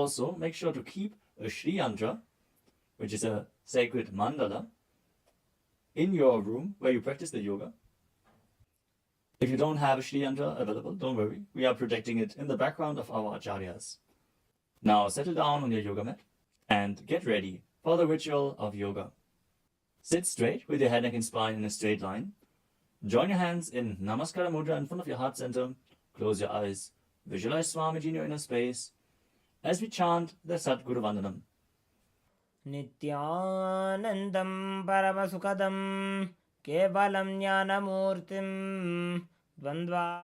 Also, make sure to keep a Shri Yantra, which is a sacred mandala, in your room where you practice the yoga. If you don't have a Shri Yantra available, don't worry. We are projecting it in the background of our acharyas. Now settle down on your yoga mat and get ready for the ritual of yoga. Sit straight with your head, neck and spine in a straight line. Join your hands in Namaskara Mudra in front of your heart center. Close your eyes. Visualize Swamiji in your inner space as we chant the Sadguru Vandanam. Nityanandam Paramasukadam Kevalam Jnanamurtim Dvandva.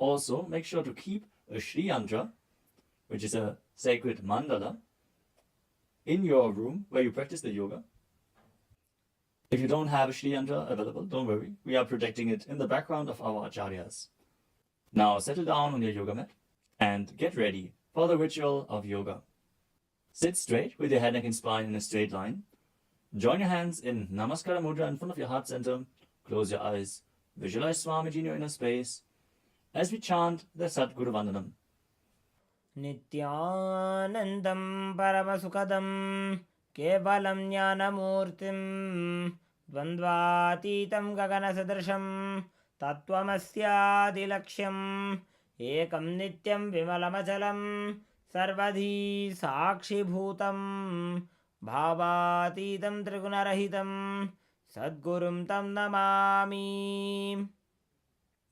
Also, make sure to keep a Shri Yantra, which is a sacred mandala, in your room where you practice the yoga. If you don't have a Shri Yantra available, don't worry. We are projecting it in the background of our acharyas. Now settle down on your yoga mat and get ready for the ritual of yoga. Sit straight with your head, neck and spine in a straight line. Join your hands in Namaskara Mudra in front of your heart center. Close your eyes. Visualize Swamiji in your inner space as we chant the Sadguru Vandanam. Nityanandam Paramasukadam Kevalam Jnanamurtim Dvandvatitam Gaganasadrasham Tattvamasyaadilaksham Ekam Nityam Vimalamachalam Sarvadhi Sakshibhutam Bhavatitam Trigunarahitam Sadgurum Tam Namami.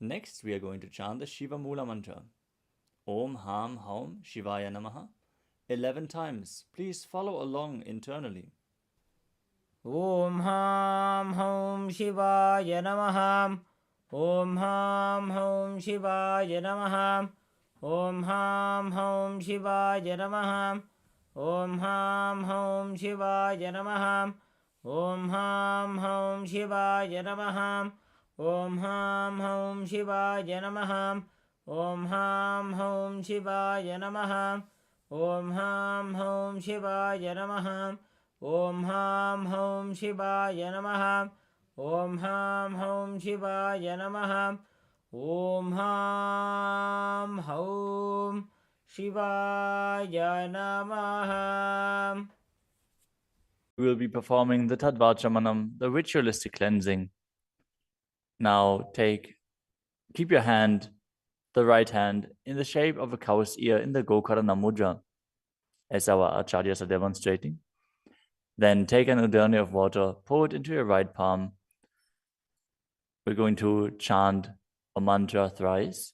Next, we are going to chant the Shiva Mula mantra. Om Ham Haum Shivaya Namaha 11 times. Please follow along internally. Om Ham Haum Shivaya Namaha. Om Ham Haum Shivaya Namaha. Om Ham Haum Shivaya Namaha. Om Ham Haum Shivaya Namaha. Om Ham Haum Shivaya Namaha. Om Ham Haum Shivaya Namaha. Om Ham Haum Shivaya Namaha. Om Ham Haum Shivaya Namaha. Om Ham Haum Shivaya Namaha. Om Ham Haum Shivaya Namaha. Om Ham Haum Shivaya Namaha. We will be performing the Tadvachamanam, the ritualistic cleansing. Now keep your hand, the right hand, in the shape of a cow's ear in the Gokarana Mudra, as our acharyas are demonstrating. Then take an udani of water, pour it into your right palm. We're going to chant a mantra thrice.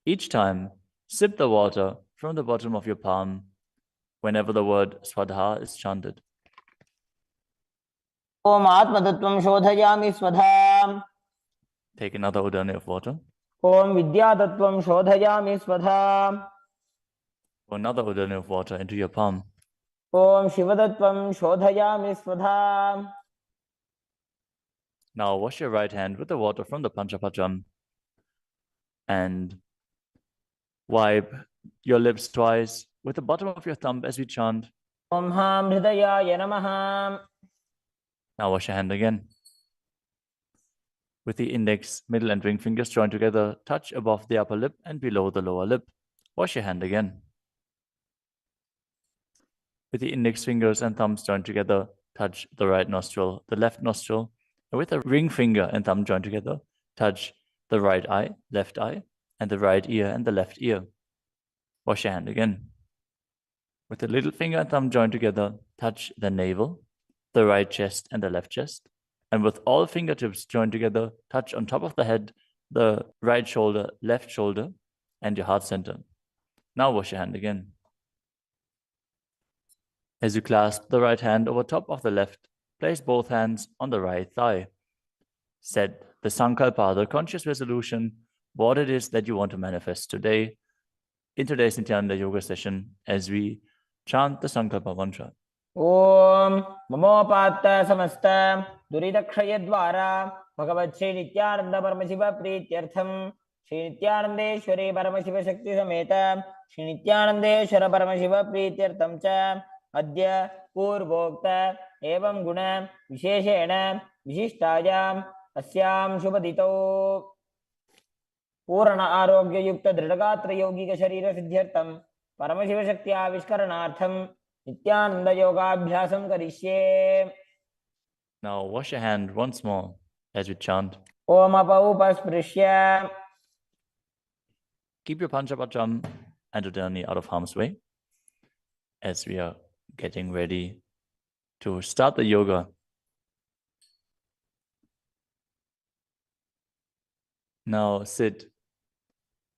Each time, sip the water from the bottom of your palm whenever the word Swadha is chanted. Om Atmatattvam Shodhayami Swadham. Take another udani of water. Om Vidyatattvam Shodhayami Swadham. Pour another udani of water into your palm. Om Shivadattvam Shodhayami Swadham. Now wash your right hand with the water from the Panchapatram and wipe your lips twice with the bottom of your thumb as we chant. Om Ham Hridayaya Namaha. Now wash your hand again. With the index, middle and ring fingers joined together, touch above the upper lip and below the lower lip. Wash your hand again. With the index fingers and thumbs joined together, touch the right nostril, the left nostril. And with the ring finger and thumb joined together, touch the right eye, left eye, and the right ear and the left ear. Wash your hand again. With the little finger and thumb joined together, touch the navel, the right chest and the left chest. And with all fingertips joined together, touch on top of the head, the right shoulder, left shoulder, and your heart center. Now wash your hand again. As you clasp the right hand over top of the left, place both hands on the right thigh. Set the Sankalpa, the conscious resolution, what it is that you want to manifest today in today's Nityananda Yoga session as we chant the Sankalpa mantra. Om Mamopatta Samasta Duridakshayadvara Bhagavat Shri Nityananda Paramashiva Prityartham Shri Nityanandeshwari Paramashiva Shakti Sameta Shri Nityanandeshwara Paramashiva Prityartham Cha Adya Purvokta Evam Guna Visheshena Vishishtayam Asyam Shubhadito Purana Arogya Yukta Dridagatra Yogika Sharira Siddhyartham Paramashiva Shakti Avishkaranartham Nityananda Yogabhyasam Karishye. Now wash your hand once more as we chant. Om Apaupasprisya. Keep your Panchapatram and udani out of harm's way as we are getting ready to start the yoga. Now sit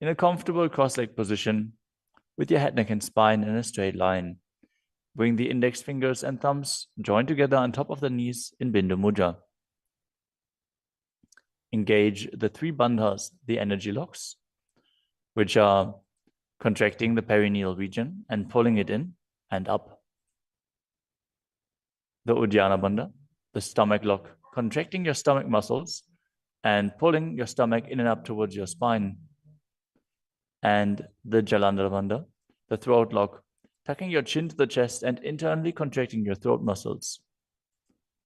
in a comfortable cross-legged position with your head, neck, and spine in a straight line. Bring the index fingers and thumbs joined together on top of the knees in Bindu Mudra. Engage the three bandhas, the energy locks, which are contracting the perineal region and pulling it in and up. The Uddiyana Bandha, the stomach lock, contracting your stomach muscles and pulling your stomach in and up towards your spine. And the Jalandhara Bandha, the throat lock, tucking your chin to the chest and internally contracting your throat muscles.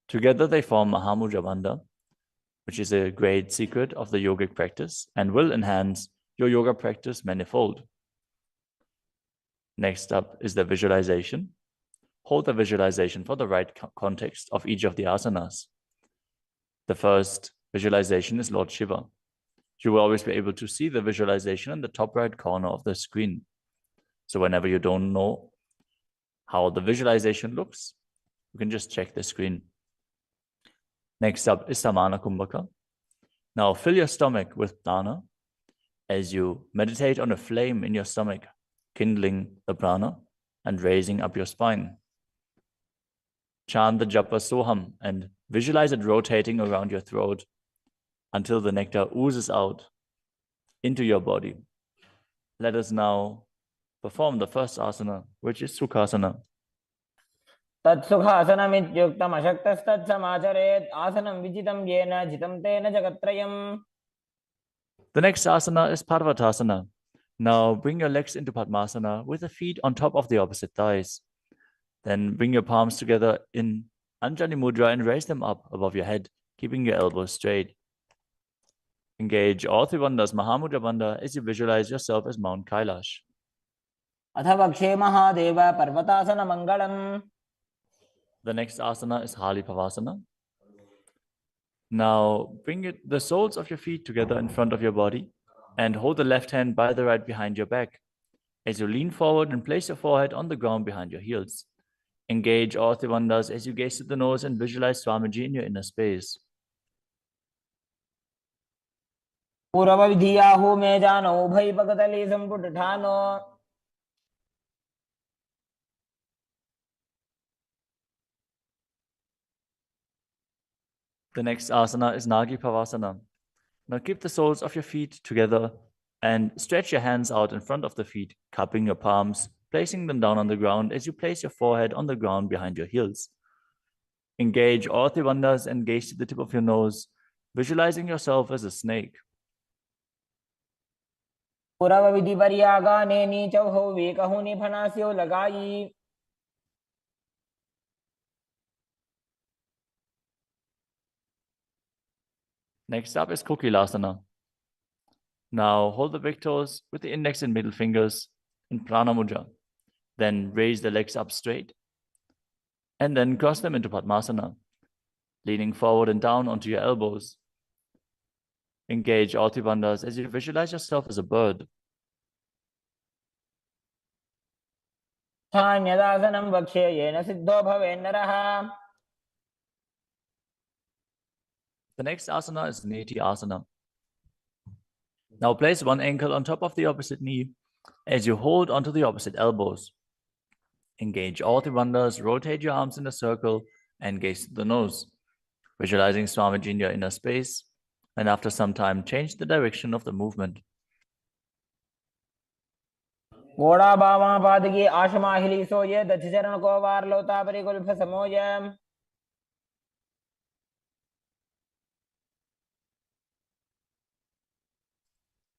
Together they form Mahamudra Bandha, which is a great secret of the yogic practice and will enhance your yoga practice manifold. Next up is the visualization. Hold the visualization for the right context of each of the asanas. The first visualization is Lord Shiva. You will always be able to see the visualization in the top right corner of the screen. So whenever you don't know how the visualization looks, you can just check the screen. Next up is Samana Kumbhaka. Now fill your stomach with prana as you meditate on a flame in your stomach, kindling the prana and raising up your spine. Chant the japa soham and visualize it rotating around your throat until the nectar oozes out into your body. Let us now perform the first asana, which is Sukhasana. तत्सुखासनमित्युक्तमशक्तस्तत्समाचरेत् आसनं विजितं येन जितं तेन जगत्त्रयम्. The next asana is Parvatasana. Now bring your legs into Padmasana with the feet on top of the opposite thighs. Then bring your palms together in Anjali Mudra and raise them up above your head, keeping your elbows straight. Engage all three bandhas, Mahamudra Bandha, as you visualize yourself as Mount Kailash. अथ वक्षे Mahadev पर्वतासनमङ्गलम्. The next asana is Halipavasana. Now bring the soles of your feet together in front of your body and hold the left hand by the right behind your back. As you lean forward and place your forehead on the ground behind your heels. Engage all three bandhas as you gaze to the nose and visualize Swamiji in your inner space. पूर्वविधियाहु मे जानो उभयपकतली सम्पुटठानो. The next asana is Nagi Pavasana. Now keep the soles of your feet together and stretch your hands out in front of the feet, cupping your palms, placing them down on the ground as you place your forehead on the ground behind your heels. Engage all three bandhas and gaze to the tip of your nose, visualizing yourself as a snake. पुरवविधिपर्यागाने नीचौ वेकहुनि फनास्यो लगाई. Next up is Kokilasana. Now hold the big toes with the index and middle fingers in Prana Mudra. Then raise the legs up straight and then cross them into Padmasana, leaning forward and down onto your elbows. Engage all three bandhas as you visualize yourself as a bird. स्थान्यदासनं वक्ष्ये yen Sidho भवेन्नरः. The next asana is Neti Asana. Now place one ankle on top of the opposite knee as you hold onto the opposite elbows. Engage all three bandhas, rotate your arms in a circle and gaze to the nose, visualizing Swamiji in your inner space, and after some time change the direction of the movement. घोड़ा बामा पादकी आशमाहिली सोये दक्षचरण को वार लोता परिकुल्फ समोय.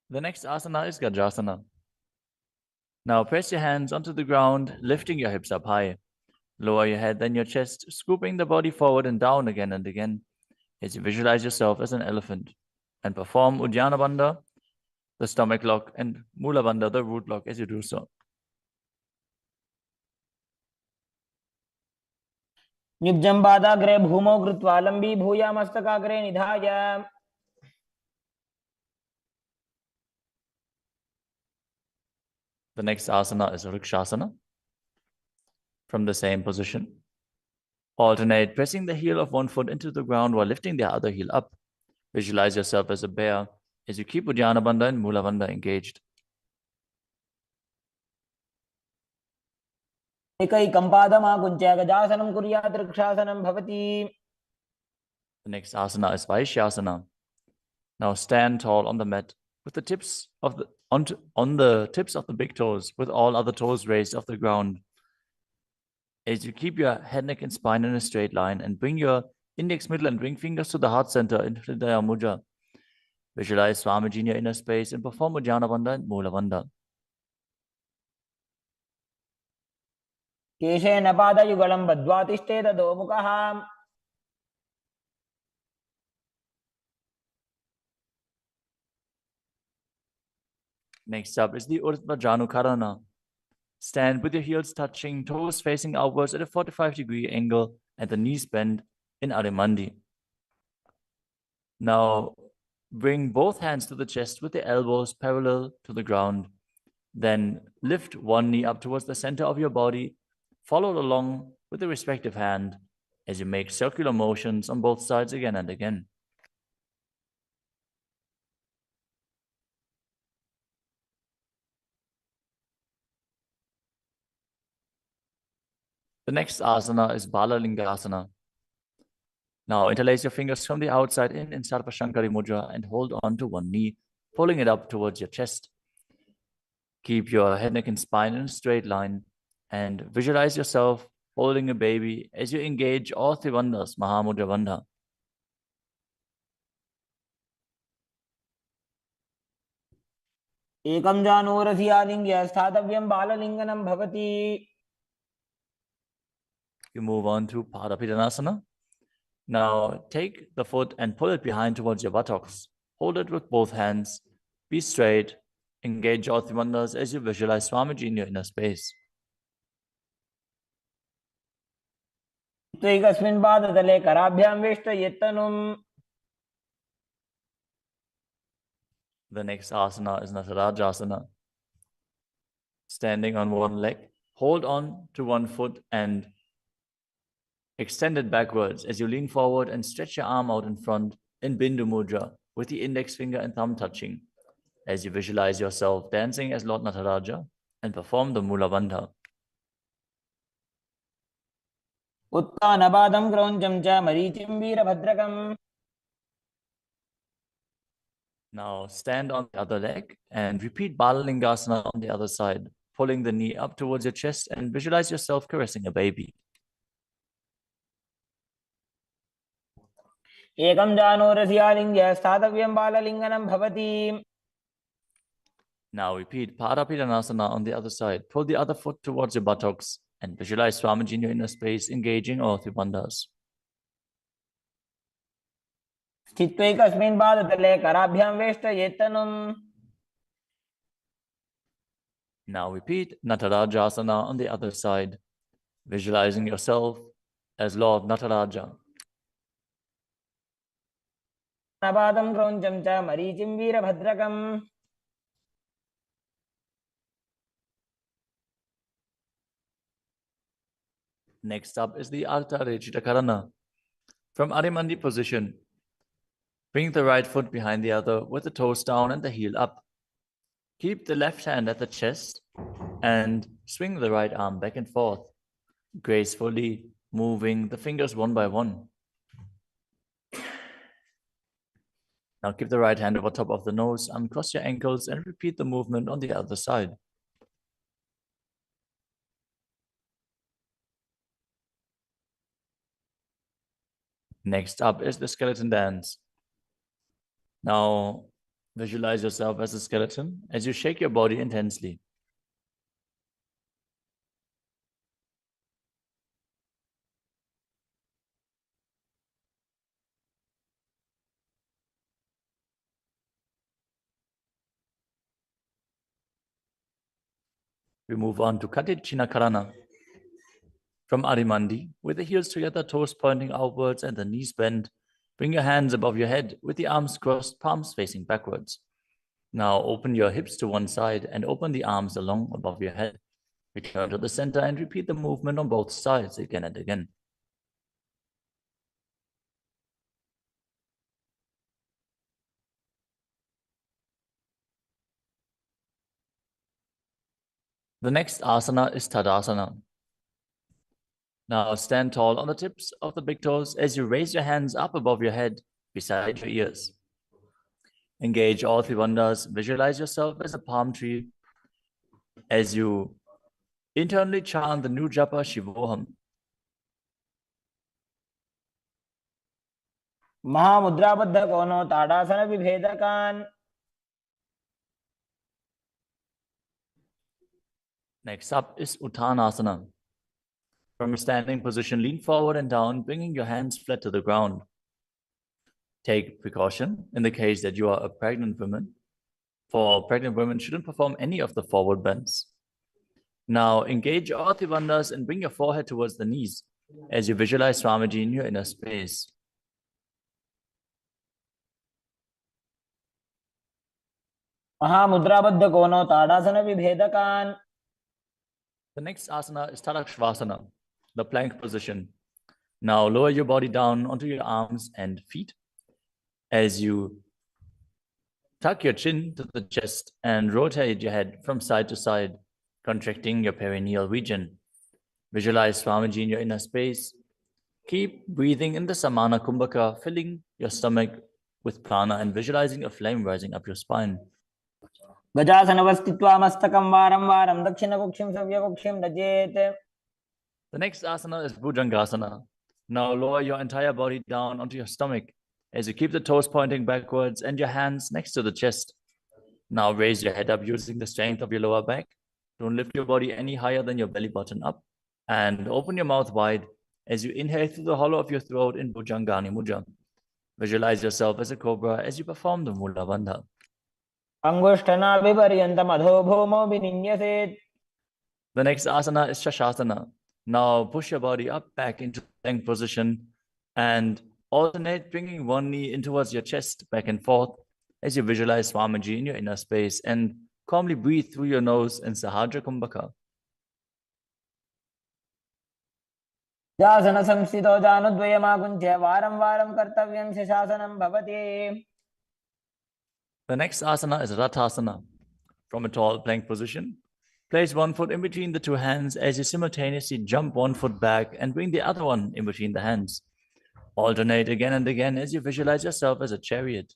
The next asana is Gajasana. Now press your hands onto the ground, lifting your hips up high. Lower your head, then your chest, scooping the body forward and down again and again as you visualize yourself as an elephant. And perform Uddiyana Bandha, the stomach lock, and Mula Bandha, the root lock, as you do so. निब्जं पादाग्रे भूमौ कृत्वा लम्बी भूया मस्तकाग्रे निधाय. The next asana is Vrikshasana. From the same position, alternate pressing the heel of one foot into the ground while lifting the other heel up. Visualize yourself as a bear as you keep Uddiyana Bandha and Mula Bandha engaged. एकैकं पादमाकुञ्च्य गजासनं कुर्यात् वृक्षासनं भवति. The next asana is Vaishyasana. Now stand tall on the mat with the tips of the on the tips of the big toes, with all other toes raised off the ground. As you keep your head, neck, and spine in a straight line, and bring your index, middle, and ring fingers to the heart center in Hridaya Mudra. Visualize Swamiji in your inner space and perform Uddiyana Bandha and Mula Bandha. केशेन पादयुगलं बद्ध्वा तिष्ठेत दोमुखः. Next up is the Urdhva Janukarana. Stand with your heels touching, toes facing outwards at a 45-degree angle and the knees bent in Adimandi. Now, bring both hands to the chest with the elbows parallel to the ground. Then lift one knee up towards the center of your body, followed along with the respective hand as you make circular motions on both sides again and again. The next asana is Balalingasana. Now interlace your fingers from the outside in Sarvashankari Mudra and hold on to one knee, pulling it up towards your chest. Keep your head, neck, and spine in a straight line and visualize yourself holding a baby as you engage all three bandhas, Mahamudra Bandha. एकं जानूरधियालिङ्ग्य स्थातव्यं बाललिङ्गनं भवति. You move on to Padapidanasana. Now take the foot and pull it behind towards your buttocks. Hold it with both hands. Be straight. Engage all three bandhas as you visualize Swamiji in your inner space. एकस्मिन् पादतले कराभ्यां वेष्टयेत्तनुम्. The next asana is Natarajasana. Standing on one leg, hold on to one foot and extend it backwards as you lean forward and stretch your arm out in front in Bindu Mudra with the index finger and thumb touching as you visualize yourself dancing as Lord Nataraja and perform the Mula Bandha. उत्तानपादं क्रौञ्चं च मरीचिं वीरभद्रकम्. Now stand on the other leg and repeat Balalingasana on the other side, pulling the knee up towards your chest and visualize yourself caressing a baby. एकं जानूरधियालिङ्ग्य स्थातव्यं बाललिङ्गनं भवति. Now repeat Padapidanasana on the other side. Pull the other foot towards your buttocks and visualize Swamiji in your inner space, engaging all three bandhas. स्थित्वा एकस्मिन् पादतले कराभ्यां वेष्टयेत्तनुम्. Now repeat Natarajasana on the other side, visualizing yourself as Lord Nataraja. उत्तानपादं क्रौञ्चं च मरीचिं वीरभद्रकम्. Next up is the Ardha Rechita Karana. From Adimandi position, bring the right foot behind the other with the toes down and the heel up. Keep the left hand at the chest and swing the right arm back and forth, gracefully moving the fingers one by one. Now keep the right hand over top of the nose, uncross your ankles, and repeat the movement on the other side. Next up is the skeleton dance. Now visualize yourself as a skeleton as you shake your body intensely. We move on to Katichina Karana. From Adimandi, with the heels together, toes pointing outwards and the knees bent, bring your hands above your head with the arms crossed, palms facing backwards. Now open your hips to one side and open the arms along above your head. Return to the center and repeat the movement on both sides again and again. The next asana is Tadasana. Now stand tall on the tips of the big toes as you raise your hands up above your head beside your ears. Engage all three bandhas. Visualize yourself as a palm tree as you internally chant the new japa Shivoham. महामुद्राबद्धकोनो ताडासनविभेदकान्. Next up is Uttanasana. From a standing position, lean forward and down, bringing your hands flat to the ground. Take precaution in the case that you are a pregnant woman. for pregnant women shouldn't perform any of the forward bends. Now engage your Ati bandhas and bring your forehead towards the knees as you visualize Swamiji in your inner space. महामुद्राबद्ध कोनो ताड़ासन विभेदकान्. The next asana is Tadakshvasana, the plank position. Now lower your body down onto your arms and feet as you tuck your chin to the chest and rotate your head from side to side, contracting your perineal region. Visualize Swamiji in your inner space. Keep breathing in the Samana Kumbhaka, filling your stomach with prana and visualizing a flame rising up your spine. गजासनवस्थित्वा मस्तकं वारं वारं दक्षिणकुक्षिं सव्यकुक्षिं नजेत्. The next asana is Bhujangasana. Now lower your entire body down onto your stomach as you keep the toes pointing backwards and your hands next to the chest. Now raise your head up using the strength of your lower back. Don't lift your body any higher than your belly button up. And open your mouth wide as you inhale through the hollow of your throat in Bhujangani Mudra. Visualize yourself as a cobra as you perform the Mula Bandha. अंगुष्ठनाभिपर्यन्तम् अधोभूमौ विनिन्यसेत्. The next asana is Shashasana. Now push your body up back into the plank position and alternate bringing one knee in towards your chest back and forth as you visualize Swamiji in your inner space and calmly breathe through your nose in Sahadra Kumbhaka. जासन संस्थितो जानुद्वयमाकुञ्च्य वारं वारं कर्तव्यं शशासनं भवति. The next asana is Rathasana. From a tall plank position, place one foot in between the two hands as you simultaneously jump one foot back and bring the other one in between the hands. Alternate again and again as you visualize yourself as a chariot.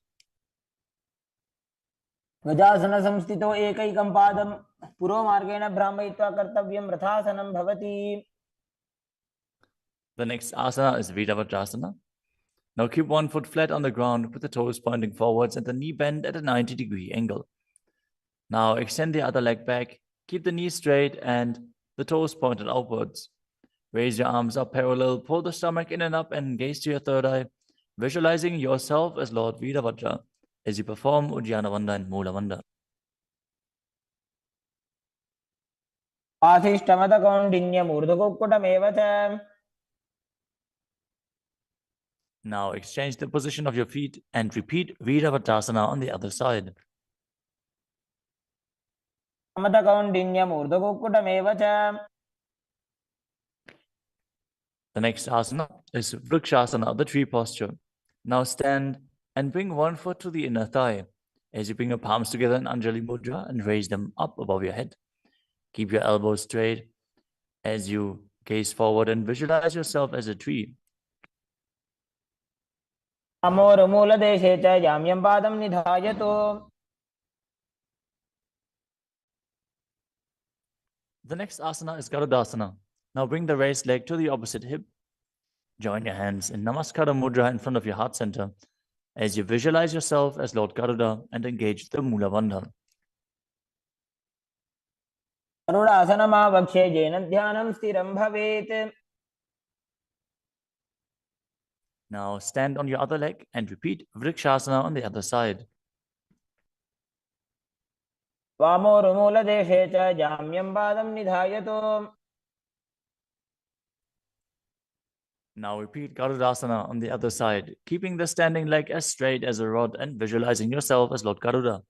गजासन संस्थितो एकैकं पादं पुरोमार्गेण भ्रामयित्वा कर्तव्यं रथासनं भवति. The next asana is Vidavajrasana. Now keep one foot flat on the ground with the toes pointing forwards and the knee bent at a 90-degree angle. Now extend the other leg back, keep the knee straight and the toes pointed outwards. Raise your arms up parallel, pull the stomach in and up and gaze to your third eye, visualizing yourself as Lord Vidavajra as you perform Uddiyana Bandha and Mula Bandha. आशिष्टमदकौण्डिन्यमूर्धकुक्कुटमेव च. Now exchange the position of your feet and repeat Viravatasana on the other side. मदकौण्डिन्यमूर्धकुक्कुटमेव च. The next asana is Vrikshasana, the tree posture. Now stand and bring one foot to the inner thigh as you bring your palms together in Anjali Mudra and raise them up above your head. Keep your elbows straight as you gaze forward and visualize yourself as a tree. अमोरमूलदेशे च जाम्यं पादं निधायतु. The next asana is Garudasana. Now bring the raised leg to the opposite hip. Join your hands in Namaskara Mudra in front of your heart center as you visualize yourself as Lord Garuda and engage the Mula Bandha. गरुडासनमावक्ष्ये येन ध्यानं स्थिरं भवेत्. Now stand on your other leg and repeat Vrikshasana on the other side. वामोरुमूलदेशे च जाम्यं पादं निधायतु. Now repeat Garudasana on the other side, keeping the standing leg as straight as a rod and visualizing yourself as Lord Garuda.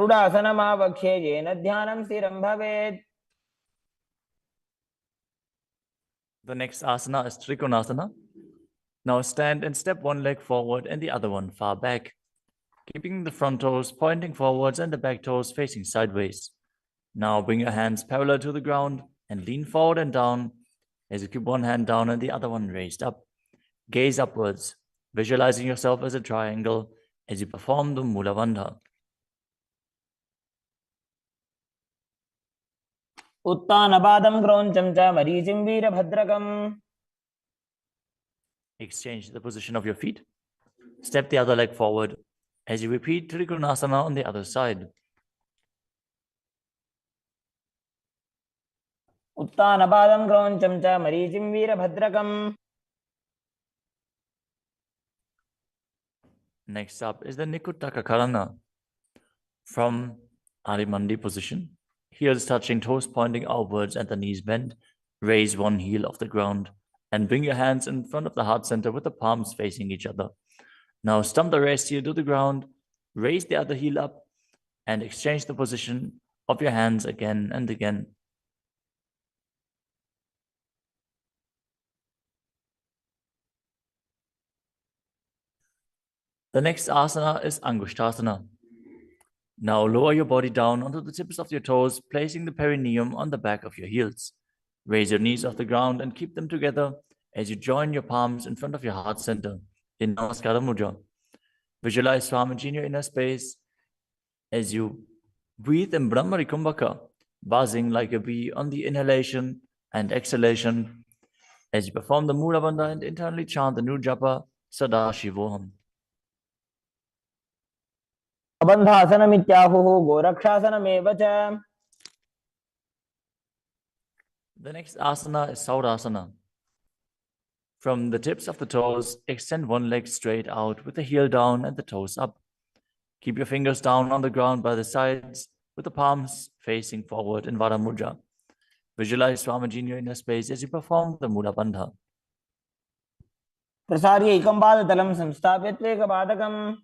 गरुडासनमावक्ष्ये येन ध्यानं स्थिरं भवेत्. The next asana is Trikonasana. Now stand and step one leg forward and the other one far back, keeping the front toes pointing forwards and the back toes facing sideways. Now bring your hands parallel to the ground and lean forward and down as you keep one hand down and the other one raised up. Gaze upwards, visualizing yourself as a triangle as you perform the Mula Bandha. उत्तानपादं क्रौञ्चं च मरीचिं वीरभद्रकम्. Exchange the position of your feet. Step the other leg forward as you repeat Trikonasana on the other side. उत्तानपादं क्रौञ्चं च मरीचिं वीरभद्रकम्. Next up is the Nikuttaka Karana. From Adimandi position, heels touching, toes pointing outwards and the knees bent, raise one heel off the ground and bring your hands in front of the heart center with the palms facing each other. Now stump the rest heel to the ground, raise the other heel up and exchange the position of your hands again and again. The next asana is Angushtasana. Now lower your body down onto the tips of your toes, placing the perineum on the back of your heels. Raise your knees off the ground and keep them together as you join your palms in front of your heart center in Namaskara Mudra. Visualize Swamiji in your inner space as you breathe in Brahmari Kumbhaka, buzzing like a bee on the inhalation and exhalation as you perform the Mula Bandha and internally chant the new japa Sadashivoham. बन्धासनमित्याहुः गोरक्षासनमेव च. The next asana is Saurasana. From the tips of the toes, extend one leg straight out with the heel down and the toes up. Keep your fingers down on the ground by the sides with the palms facing forward in Vara Mudra. Visualize Swamiji in your inner space as you perform the Mula Bandha. प्रसार्य एकं पादतलं संस्थाप्य त्वेकपादकम्.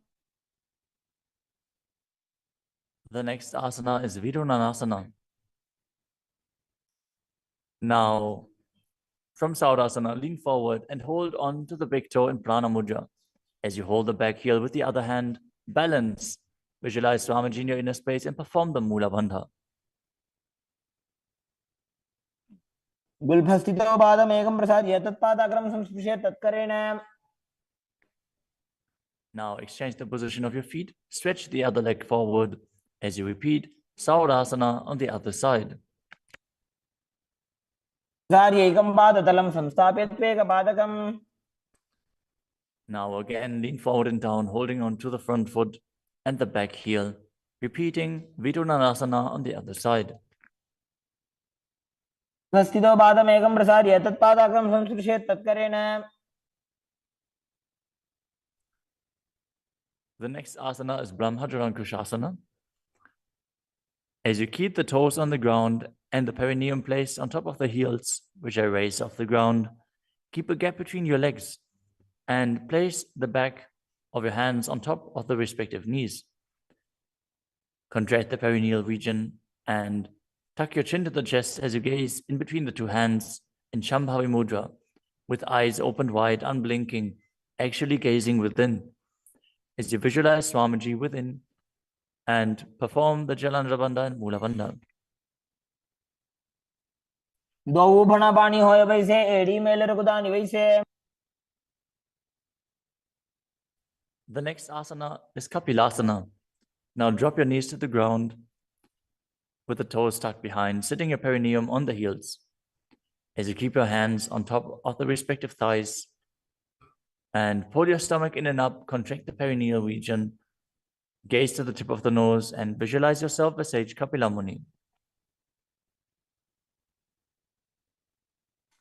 The next asana is Vidunanasana. Now, from Saurasana, lean forward and hold on to the big toe in Prana Mudra. As you hold the back heel with the other hand, balance. Visualize Swamiji in your inner space and perform the Mula Bandha. गुल्फस्थितो पादमेकं प्रसार्य तत्पादाग्रं संस्पृश्य तत्करेण. Now exchange the position of your feet. Stretch the other leg forward as you repeat Saurasana on the other side. प्रसार्य एकं पादतलं संस्थाप्य त्वेकपादकम्. Now again, lean forward and down, holding on to the front foot and the back heel. Repeating Vidunanasana on the other side. स्थितो पादमेकं प्रसार्य तत्पादाग्रं संस्पृश्य तत्करेण. The next asana is Brahmajarankushasana. As you keep the toes on the ground and the perineum placed on top of the heels, which are raised off the ground, keep a gap between your legs and place the back of your hands on top of the respective knees. Contract the perineal region and tuck your chin to the chest as you gaze in between the two hands in Shambhavi Mudra, with eyes opened wide, unblinking, actually gazing within. As you visualize Swamiji within and perform the Jalandhara Bandha and Mula Bandha. दो भणा पानी होय वैसे एड़ी mail रघुदानी वैसे. The next asana is Kapilasana. Now drop your knees to the ground with the toes tucked behind, sitting your perineum on the heels. As you keep your hands on top of the respective thighs and pull your stomach in and up, contract the perineal region, gaze to the tip of the nose and visualize yourself as Sage Kapila Muni.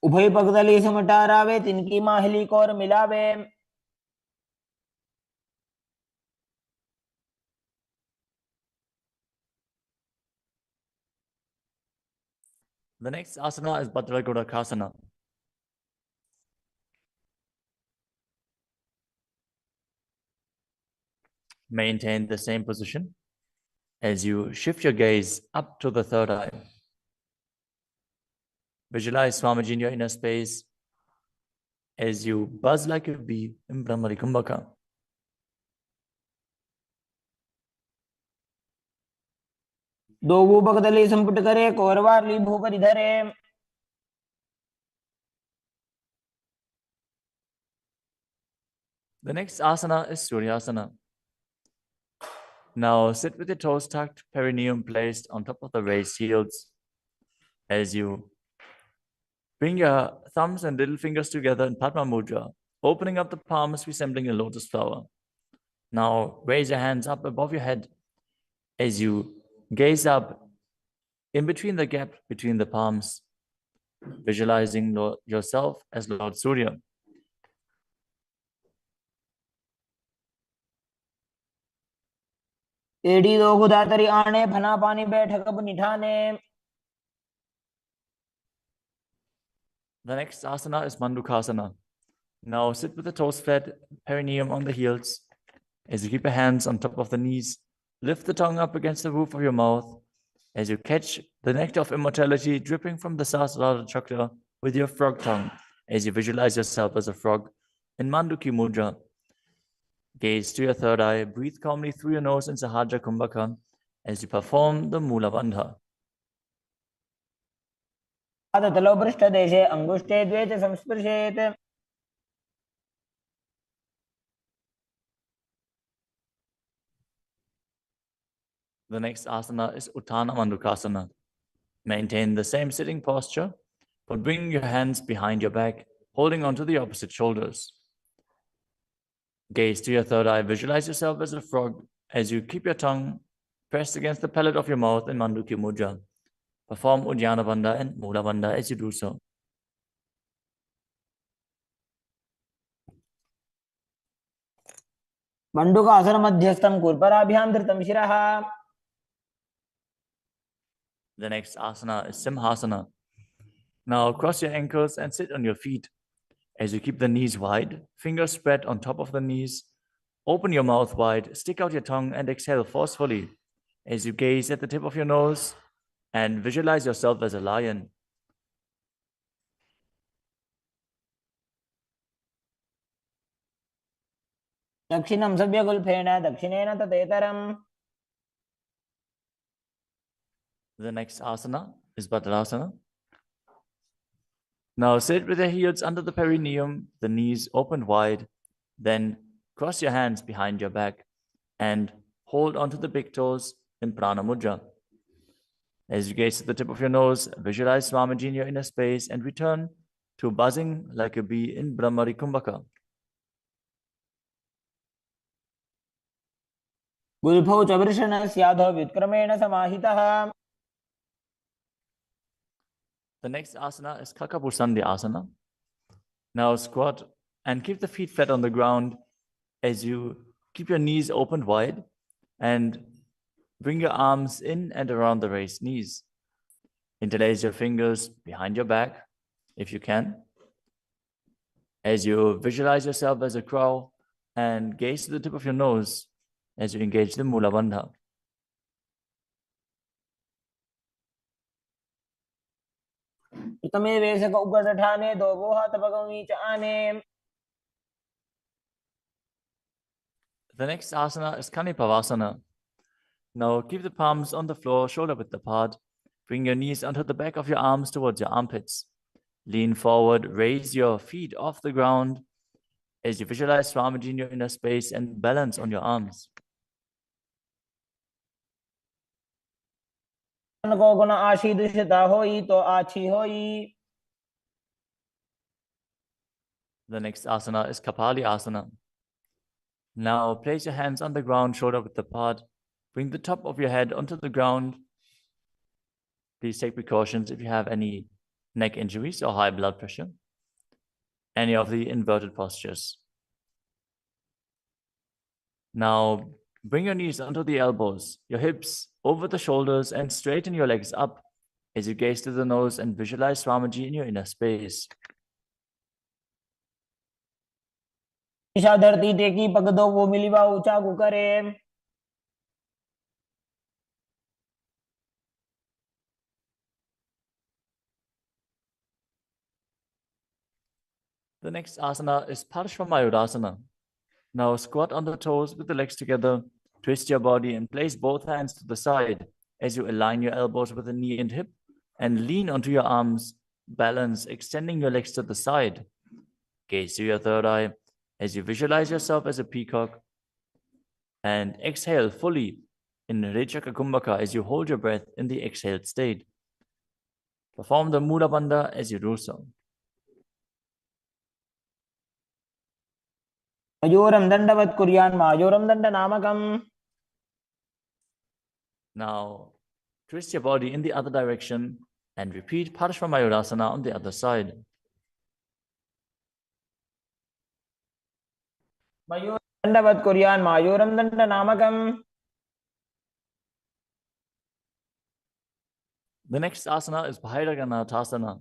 उभय पगदली समटारावे तिनकी Mahuli core मिलावे. The next asana is Bhadragodakasana. Maintain the same position as you shift your gaze up to the third eye. Visualize Swamiji in your inner space as you buzz like a bee in Brahmari Kumbhaka. दो वो पगदली संपुट करे कोरवारली भूपरि धरे. The next asana is Suryasana. Now sit with your toes tucked, perineum placed on top of the raised heels as you bring your thumbs and little fingers together in Padma Mudra, opening up the palms resembling a lotus flower. Now raise your hands up above your head as you gaze up in between the gap between the palms, visualizing yourself as Lord Surya. एडी दो गुदातरी आने फना पानी बैठक अब निठाने. The next asana is Mandukasana. Now sit with the toes flat, perineum on the heels. As you keep your hands on top of the knees, lift the tongue up against the roof of your mouth. As you catch the nectar of immortality dripping from the Sahasrara chakra with your frog tongue, as you visualize yourself as a frog in Manduki Mudra. Gaze to your third eye, breathe calmly through your nose in Sahaja Kumbhaka as you perform the Mula Bandha. पादतलौ पृष्ठदेशे अंगुष्ठे द्वे च संस्पृशेत्. The next asana is Uttana Mandukasana. Maintain the same sitting posture, but bring your hands behind your back, holding onto the opposite shoulders. Gaze to your third eye, visualize yourself as a frog as you keep your tongue pressed against the palate of your mouth in Manduki Mudra. Perform Uddiyana Bandha and Mula Bandha as you do so. मंडूकासन मध्यस्थं कुर्पराभ्यां धृतं शिरः. The next asana is Simhasana. Now cross your ankles and sit on your feet. As you keep the knees wide, fingers spread on top of the knees, open your mouth wide, stick out your tongue and exhale forcefully as you gaze at the tip of your nose and visualize yourself as a lion. दक्षिणं सव्यगुल्फेन दक्षिणेन ततेतरम्. The next asana is Bhadrasana. Now sit with your heels under the perineum, the knees open wide, then cross your hands behind your back and hold onto the big toes in Prana Mudra. As you gaze at the tip of your nose, visualize Swamiji in your inner space and return to buzzing like a bee in Brahmari Kumbhaka. गुल्फौ च वृषणस्याधो व्युत्क्रमेण समाहितः. The next asana is Kakapusandi Asana. Now squat and keep the feet flat on the ground as you keep your knees opened wide and bring your arms in and around the raised knees. Interlace your fingers behind your back if you can. As you visualize yourself as a crow and gaze to the tip of your nose as you engage the Mula Bandha. तमे वेशक उगठाने दो वो हाथ भगवी च आने. The next asana is Kanipavasana. Now keep the palms on the floor, shoulder width apart. Bring your knees onto the back of your arms towards your armpits. Lean forward, raise your feet off the ground as you visualize Swamiji in your inner space and balance on your arms. को गुण आशी दुष्टता होई तो आछी होई. The next asana is Kapali Asana. Now place your hands on the ground, shoulder width apart. Bring the top of your head onto the ground. Please take precautions if you have any neck injuries or high blood pressure. Any of the inverted postures. Now bring your knees onto the elbows, your hips over the shoulders, and straighten your legs up as you gaze to the nose and visualize Swamiji in your inner space. Isha धरती टेकी पग दो वो मिलीवा ऊंचा करे. The next asana is Parshvamayurasana. Now squat on the toes with the legs together, twist your body and place both hands to the side as you align your elbows with the knee and hip and lean onto your arms, balance, extending your legs to the side. Gaze to your third eye as you visualize yourself as a peacock and exhale fully in Rechaka Kumbhaka as you hold your breath in the exhaled state. Perform the Mula Bandha as you do so. मयूरं दंडवत् कुर्यान् मायूरं दंडनामकम्. Now, twist your body in the other direction and repeat Parshvamayurasana on the other side. मयूरं दंडवत् कुर्यान् मायूरं दंडनामकम्. The next asana is Bhairaganathasana.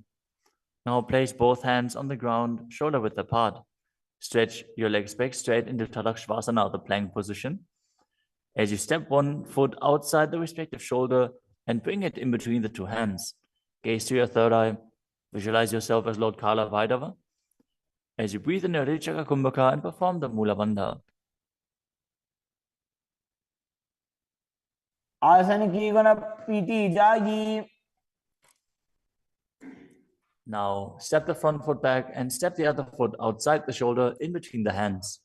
Now place both hands on the ground, shoulder width apart. Stretch your legs back straight into Tadakshvasana, the plank position. As you step one foot outside the respective shoulder and bring it in between the two hands. Gaze to your third eye. Visualize yourself as Lord Kala Bhairava. As you breathe in your Chakra Kumbhaka and perform the Mula Bandha. आसन की गुण पीति जागी. Now, step the front foot back and step the other foot outside the shoulder in between the hands.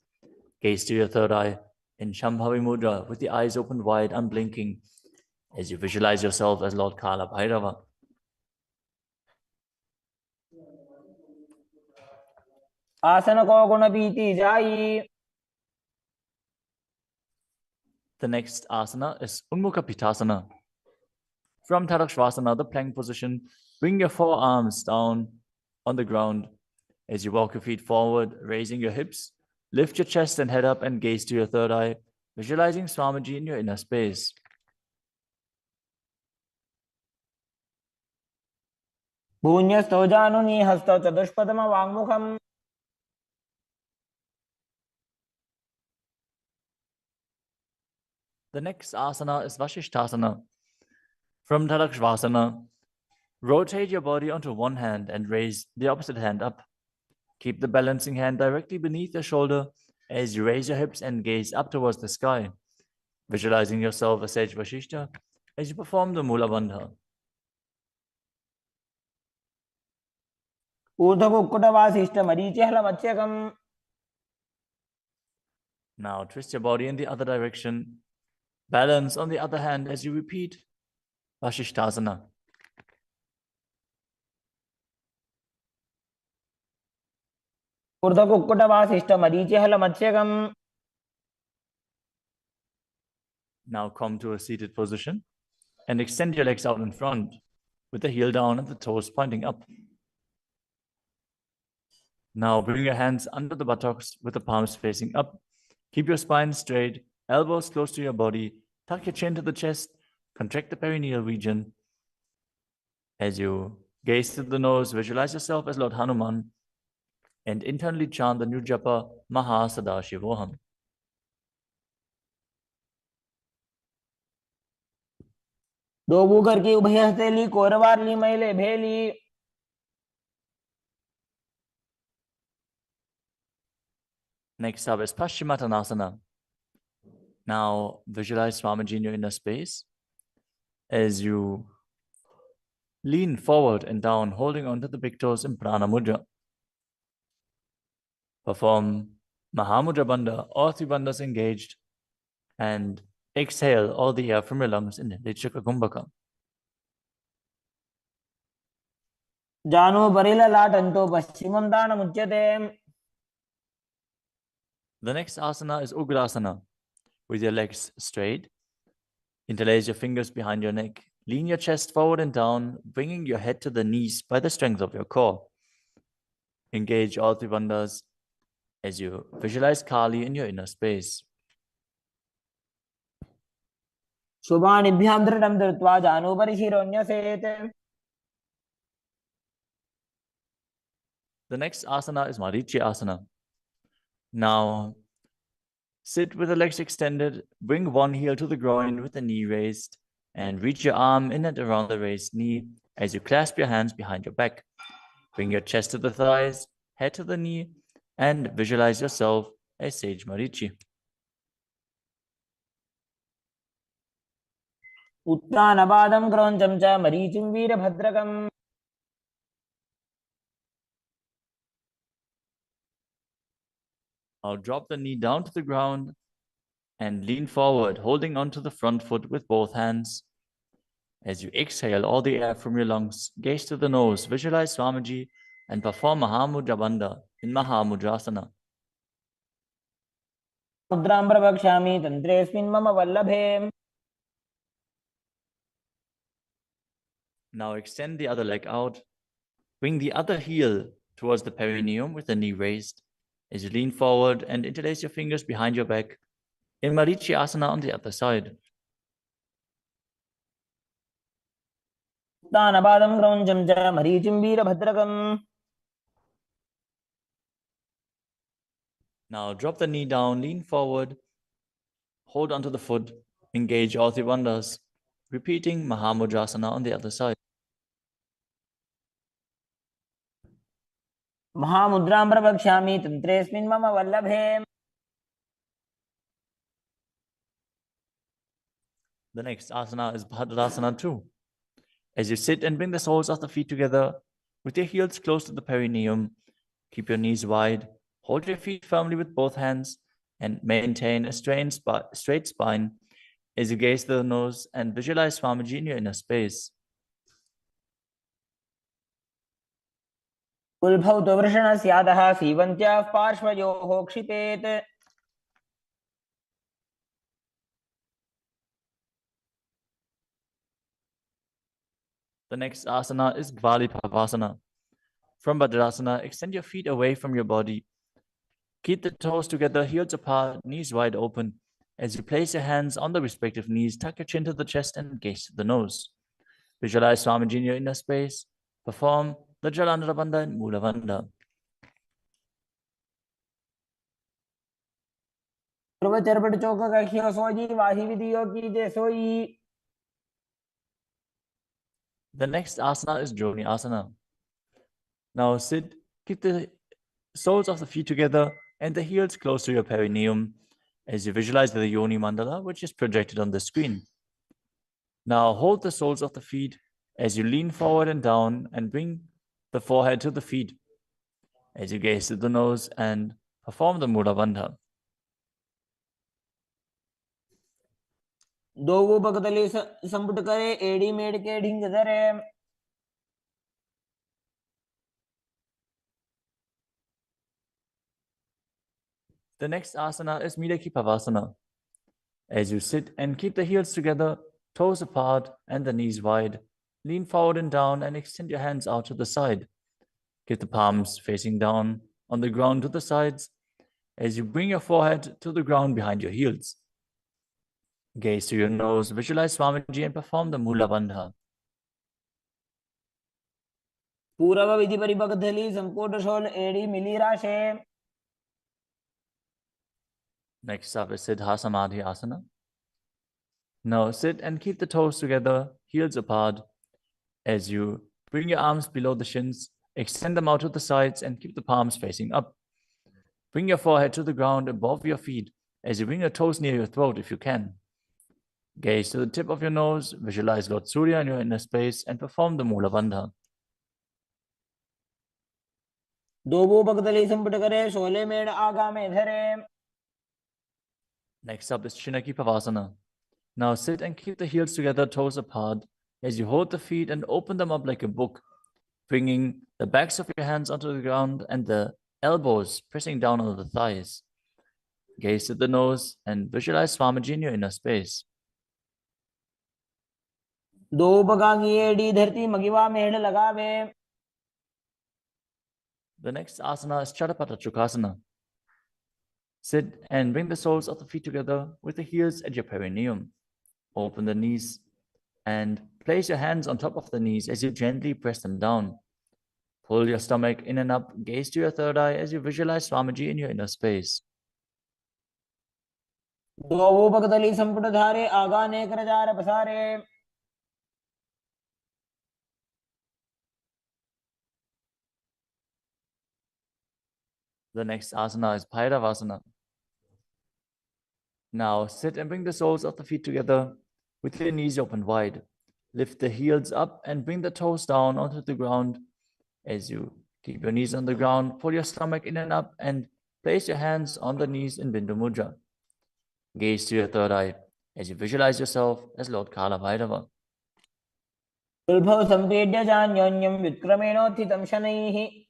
Gaze to your third eye in Shambhavi Mudra with the eyes open wide, unblinking, as you visualize yourself as Lord Kala Bhairava. आसन को गुण पीति जाई. The next asana is Unmukha Pitasana. From Tadakshvasana, the plank position, bring your forearms down on the ground. As you walk your feet forward, raising your hips, lift your chest and head up and gaze to your third eye, visualizing Swamiji in your inner space. भून्यस्थो जानुनी हस्तो चतुष्पदम वाङ्मुखम्. The next asana is Vashishthasana. From Tadakshvasana, rotate your body onto one hand and raise the opposite hand up. Keep the balancing hand directly beneath your shoulder as you raise your hips and gaze up towards the sky, visualizing yourself as Sage Vashishta as you perform the Mula Bandha. ऊर्ध्वकुक्कुटवासिष्ठ मरीचिहलमत्स्यकम्. Now twist your body in the other direction. Balance on the other hand as you repeat Vashishthasana. ऊर्ध्वकुक्कुटवासिष्ठ मरीचिहलमत्स्यकम्. Now come to a seated position and extend your legs out in front with the heel down and the toes pointing up. Now bring your hands under the buttocks with the palms facing up. Keep your spine straight, elbows close to your body. Tuck your chin to the chest. Contract the perineal region. As you gaze through the nose, visualize yourself as Lord Hanuman and internally chant the new japa Mahasadashivoham. दो Booker की उभय हथेली कोरवारली मैले भेली. Next up is Paschimottanasana. Now visualize Swamiji in your inner space as you lean forward and down, holding onto the big toes in Prana Mudra. Perform Mahamudra Bandha, all three bandhas engaged, and exhale all the air from your lungs in the Chakra Kumbhaka. जानो Burrill लाटन्तो पश्चिमं दानमुच्यते. The next asana is Ugrasana. With your legs straight, interlace your fingers behind your neck. Lean your chest forward and down, bringing your head to the knees by the strength of your core. Engage all three bandhas as you visualize Kali in your inner space. शुभानिभ्यां दृढं धृत्वा जानुपरि शिरोन्यसेत्. The next asana is Marichi Asana. Now, sit with the legs extended, bring one heel to the groin with the knee raised, and reach your arm in and around the raised knee as you clasp your hands behind your back. Bring your chest to the thighs, head to the knee, and visualize yourself as Sage Marichi. उत्तानपादं क्रौञ्चं च मरीचिं वीरभद्रकम्. Now drop the knee down to the ground and lean forward, holding onto the front foot with both hands. As you exhale all the air from your lungs, gaze to the nose, visualize Swamiji, and perform Mahamudra Bandha in Mahamudrasana. मुद्रां प्रवक्ष्यामि तन्त्रेऽस्मिन् मम वल्लभे. Now extend the other leg out. Bring the other heel towards the perineum with the knee raised. As you lean forward and interlace your fingers behind your back in Marichi Asana on the other side. तानपादं क्रौञ्चं च मरीचिं वीरभद्रकम्. Now drop the knee down, lean forward, hold onto the foot, engage all three bandhas, repeating Mahamudrasana on the other side. महामुद्रां प्रवक्ष्यामि तन्त्रेऽस्मिन् मम वल्लभे. The next asana is Bhadrasana 2. As you sit and bring the soles of the feet together with your heels close to the perineum, keep your knees wide, hold your feet firmly with both hands, and maintain a straight spine as you gaze to the nose and visualize Swamiji in your inner space. कुल्भौ तु वृषणस्यादः सीवन्त्याः पार्श्वयोः क्षिपेत्. The next asana is Gvalipavasana. From Bhadrasana, extend your feet away from your body. Keep the toes together, heels apart, knees wide open. As you place your hands on the respective knees, tuck your chin to the chest and gaze to the nose. Visualize Swamiji in your inner space. Perform the Jalandhara Bandha and Mula Bandha. ध्रुवचरपट चौक कखियो सोजी वाही विधियो की जे सोई. The next asana is Joni Asana. Now sit, keep the soles of the feet together and the heels close to your perineum as you visualize the Yoni Mandala, which is projected on the screen. Now hold the soles of the feet as you lean forward and down and bring the forehead to the feet as you gaze to the nose and perform the Mula Bandha. दोवो बगदली संपुट करे एड़ी मेड़ के ढिंग धरे. The next asana is Midakipavasana. As you sit and keep the heels together, toes apart and the knees wide, lean forward and down and extend your hands out to the side. Keep the palms facing down on the ground to the sides as you bring your forehead to the ground behind your heels. Gaze to your nose, visualize Swamiji and perform the Mula Bandha. पूर्व विधि परिबगधली संकोट शोल एड़ी मिली राशे. Next up is Siddha Samadhi Asana. Now sit and keep the toes together, heels apart. As you bring your arms below the shins, extend them out to the sides and keep the palms facing up. Bring your forehead to the ground above your feet as you bring your toes near your throat if you can. Gaze to the tip of your nose, visualize Lord Surya in your inner space and perform the Mula Bandha. दोवो बगदली संपुट करे शोले मेड़ आगा में धरे. Next up is Chinaki Pavasana. Now sit and keep the heels together, toes apart, as you hold the feet and open them up like a book, bringing the backs of your hands onto the ground and the elbows pressing down on the thighs. Gaze to the nose and visualize Swamiji in your inner space. दो बगांगी एड़ी धरती मगिवा मेड़ लगावे. The next asana is Chadapata Chukasana. Sit and bring the soles of the feet together with the heels at your perineum. Open the knees and place your hands on top of the knees as you gently press them down. Pull your stomach in and up, gaze to your third eye as you visualize Swamiji in your inner space. दोवो बगदली संपुट धारे आगा ने कर jar पसारे. The next asana is Bhairavasana. Now sit and bring the soles of the feet together with your knees open wide. Lift the heels up and bring the toes down onto the ground. As you keep your knees on the ground, pull your stomach in and up and place your hands on the knees in Bindu Mudra. Gaze to your third eye as you visualize yourself as Lord Kala Bhairava. कुल्भौ संपीड्य चान्योन्यं व्युत्क्रमेणोत्थितं शनैः.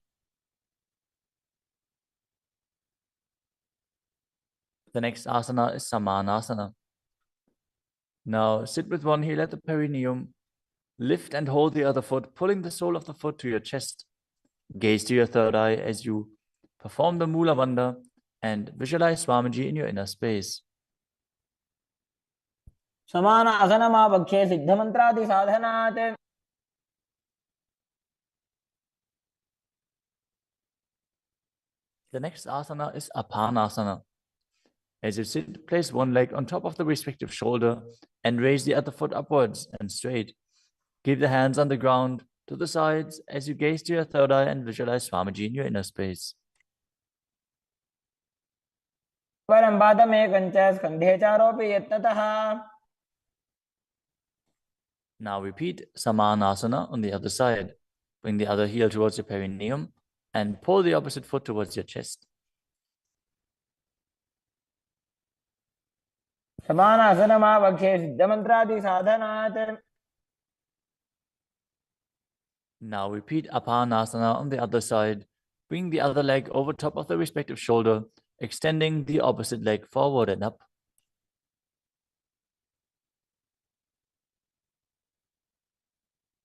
The next asana is Samanasana. Now sit with one heel at the perineum. Lift and hold the other foot, pulling the sole of the foot to your chest. Gaze to your third eye as you perform the Mula Bandha and visualize Swamiji in your inner space. समान आसनमावक्षे सिद्धमन्त्रादि साधनात्. The next asana is Apanasana. As you sit, place one leg on top of the respective shoulder and raise the other foot upwards and straight. Keep the hands on the ground to the sides as you gaze to your third eye and visualize Swamiji in your inner space. परं पादमेकञ्च स्कन्धे चारोऽपि यत्नतः. Now repeat Samanasana on the other side. Bring the other heel towards your perineum and pull the opposite foot towards your chest. समानासनमावक्षे सिद्धमन्त्रादिसाधनात्. Now repeat Apanasana on the other side. Bring the other leg over top of the respective shoulder, extending the opposite leg forward and up.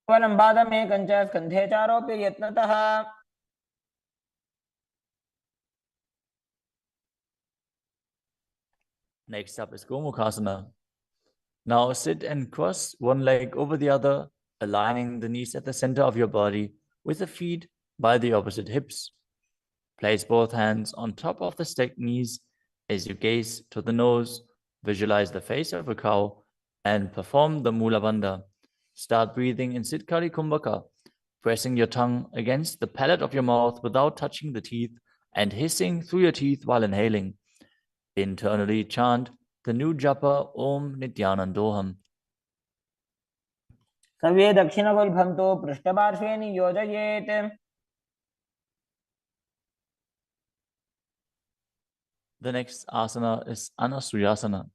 परं पादमेकञ्च स्कन्धे चारोऽपि यत्नतः. Next up is Gomukhasana. Now sit and cross one leg over the other, aligning the knees at the center of your body with the feet by the opposite hips. Place both hands on top of the stacked knees as you gaze to the nose, visualize the face of a cow, and perform the Mula Bandha. Start breathing in Siddhkari Kumbhaka, pressing your tongue against the palate of your mouth without touching the teeth and hissing through your teeth while inhaling. Internally chant the new japa Om Nityanandoham. सर्वे दक्षिणगुल्फं तु पृष्ठपार्श्वे नियोजयेत्. The next asana is Anasuyasana.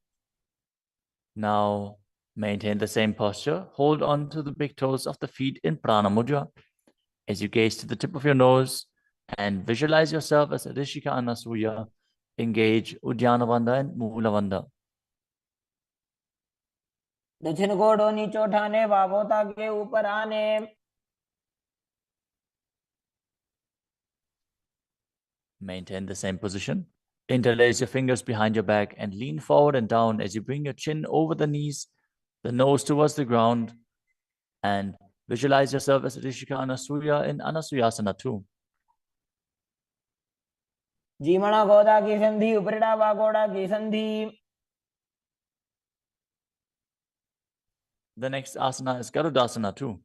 Now maintain the same posture. Hold on to the big toes of the feet in Prana Mudra as you gaze to the tip of your nose and visualize yourself as Rishika Anasuya. Engage Uddiyana Bandha and Mula Bandha. दक्षिण गोड़ों नीचे उठाने, बाहों ताके ऊपर आने. Maintain the same position. Interlace your fingers behind your back and lean forward and down as you bring your chin over the knees, the nose towards the ground, and visualize yourself as Rishika Anasuya in Anasuyasana too. जीमणा गोदा की संधि, उपरिड़ा वागोड़ा की संधि. The next asana is Garudasana too.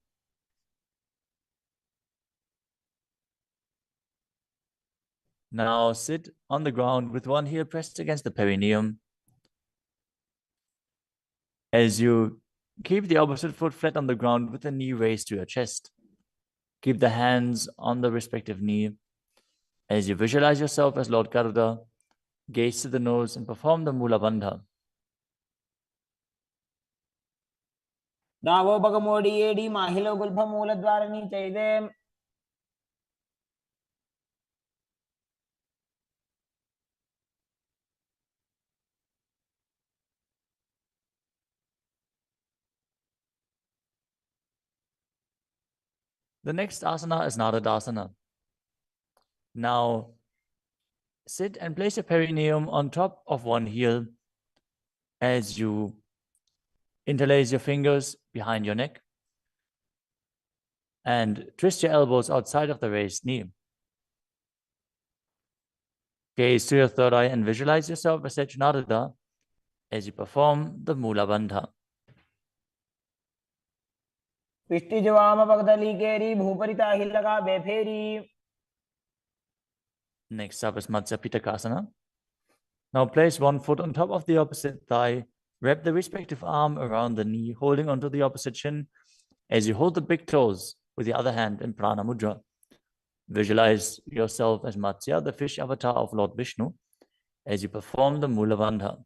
Now sit on the ground with one heel pressed against the perineum. As you keep the opposite foot flat on the ground with the knee raised to your chest. Keep the hands on the respective knee. As you visualize yourself as Lord Garuda, gaze to the nose and perform the Mula Bandha. दावो बगमोडी एडी माहिलो गुल्फ मूलद्वारणी चैदे. The next asana is Naradasana. Now sit and place your perineum on top of one heel as you interlace your fingers behind your neck and twist your elbows outside of the raised knee. Gaze to your third eye and visualize yourself as Narada as you perform the Mula Bandha. पिष्टि जवाम पगदली केरी भूपरिता हिलगा बेफेरी. Next up is Matsya Pitakasana. Now place one foot on top of the opposite thigh. Wrap the respective arm around the knee, holding onto the opposite shin as you hold the big toes with the other hand in Prana Mudra. Visualize yourself as Matsya, the fish avatar of Lord Vishnu, as you perform the Mula Bandha.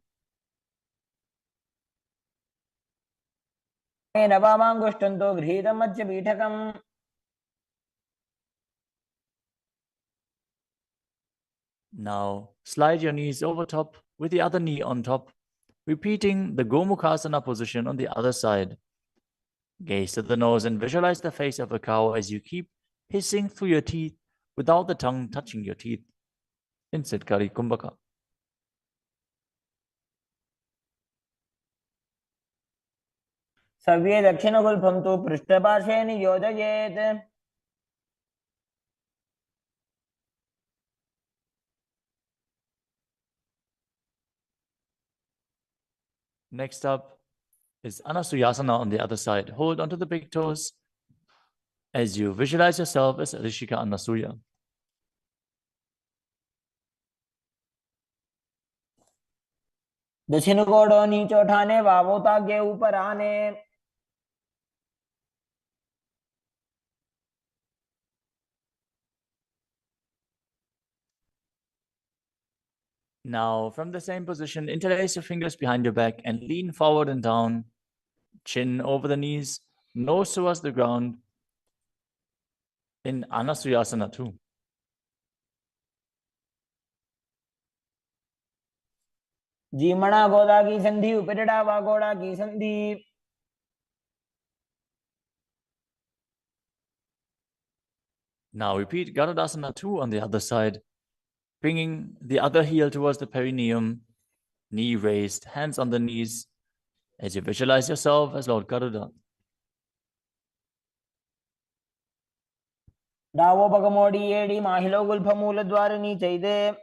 नवामांगुष्टन्तो गृहीतं मत्स्य पीठकम्. Now slide your knees over top with the other knee on top, repeating the Gomukhasana position on the other side. Gaze to the nose and visualize the face of a cow as you keep hissing through your teeth without the tongue touching your teeth in Siddhkari Kumbhaka. सर्वे दक्षिणगुल्फं तु पृष्ठपार्श्वे नियोजयेत्. Next up is Anasuyasana on the other side. Hold onto the big toes as you visualize yourself as Rishika Anasuya. दक्षिण कोड़ो नीचे उठाने wow तागे ऊपर आने. Now, from the same position, interlace your fingers behind your back and lean forward and down, chin over the knees, nose towards the ground in Anasuyasana 2. जीमणा गोदा की संधि उपरिड़ा वा गोड़ा की संधि. Now repeat Garudasana 2 on the other side, bringing the other heel towards the perineum, knee raised, hands on the knees, as you visualize yourself as Lord Garuda. डावो पगमोड़ी एड़ी माहिलो गुल्फ मूल द्वार नीचे दे.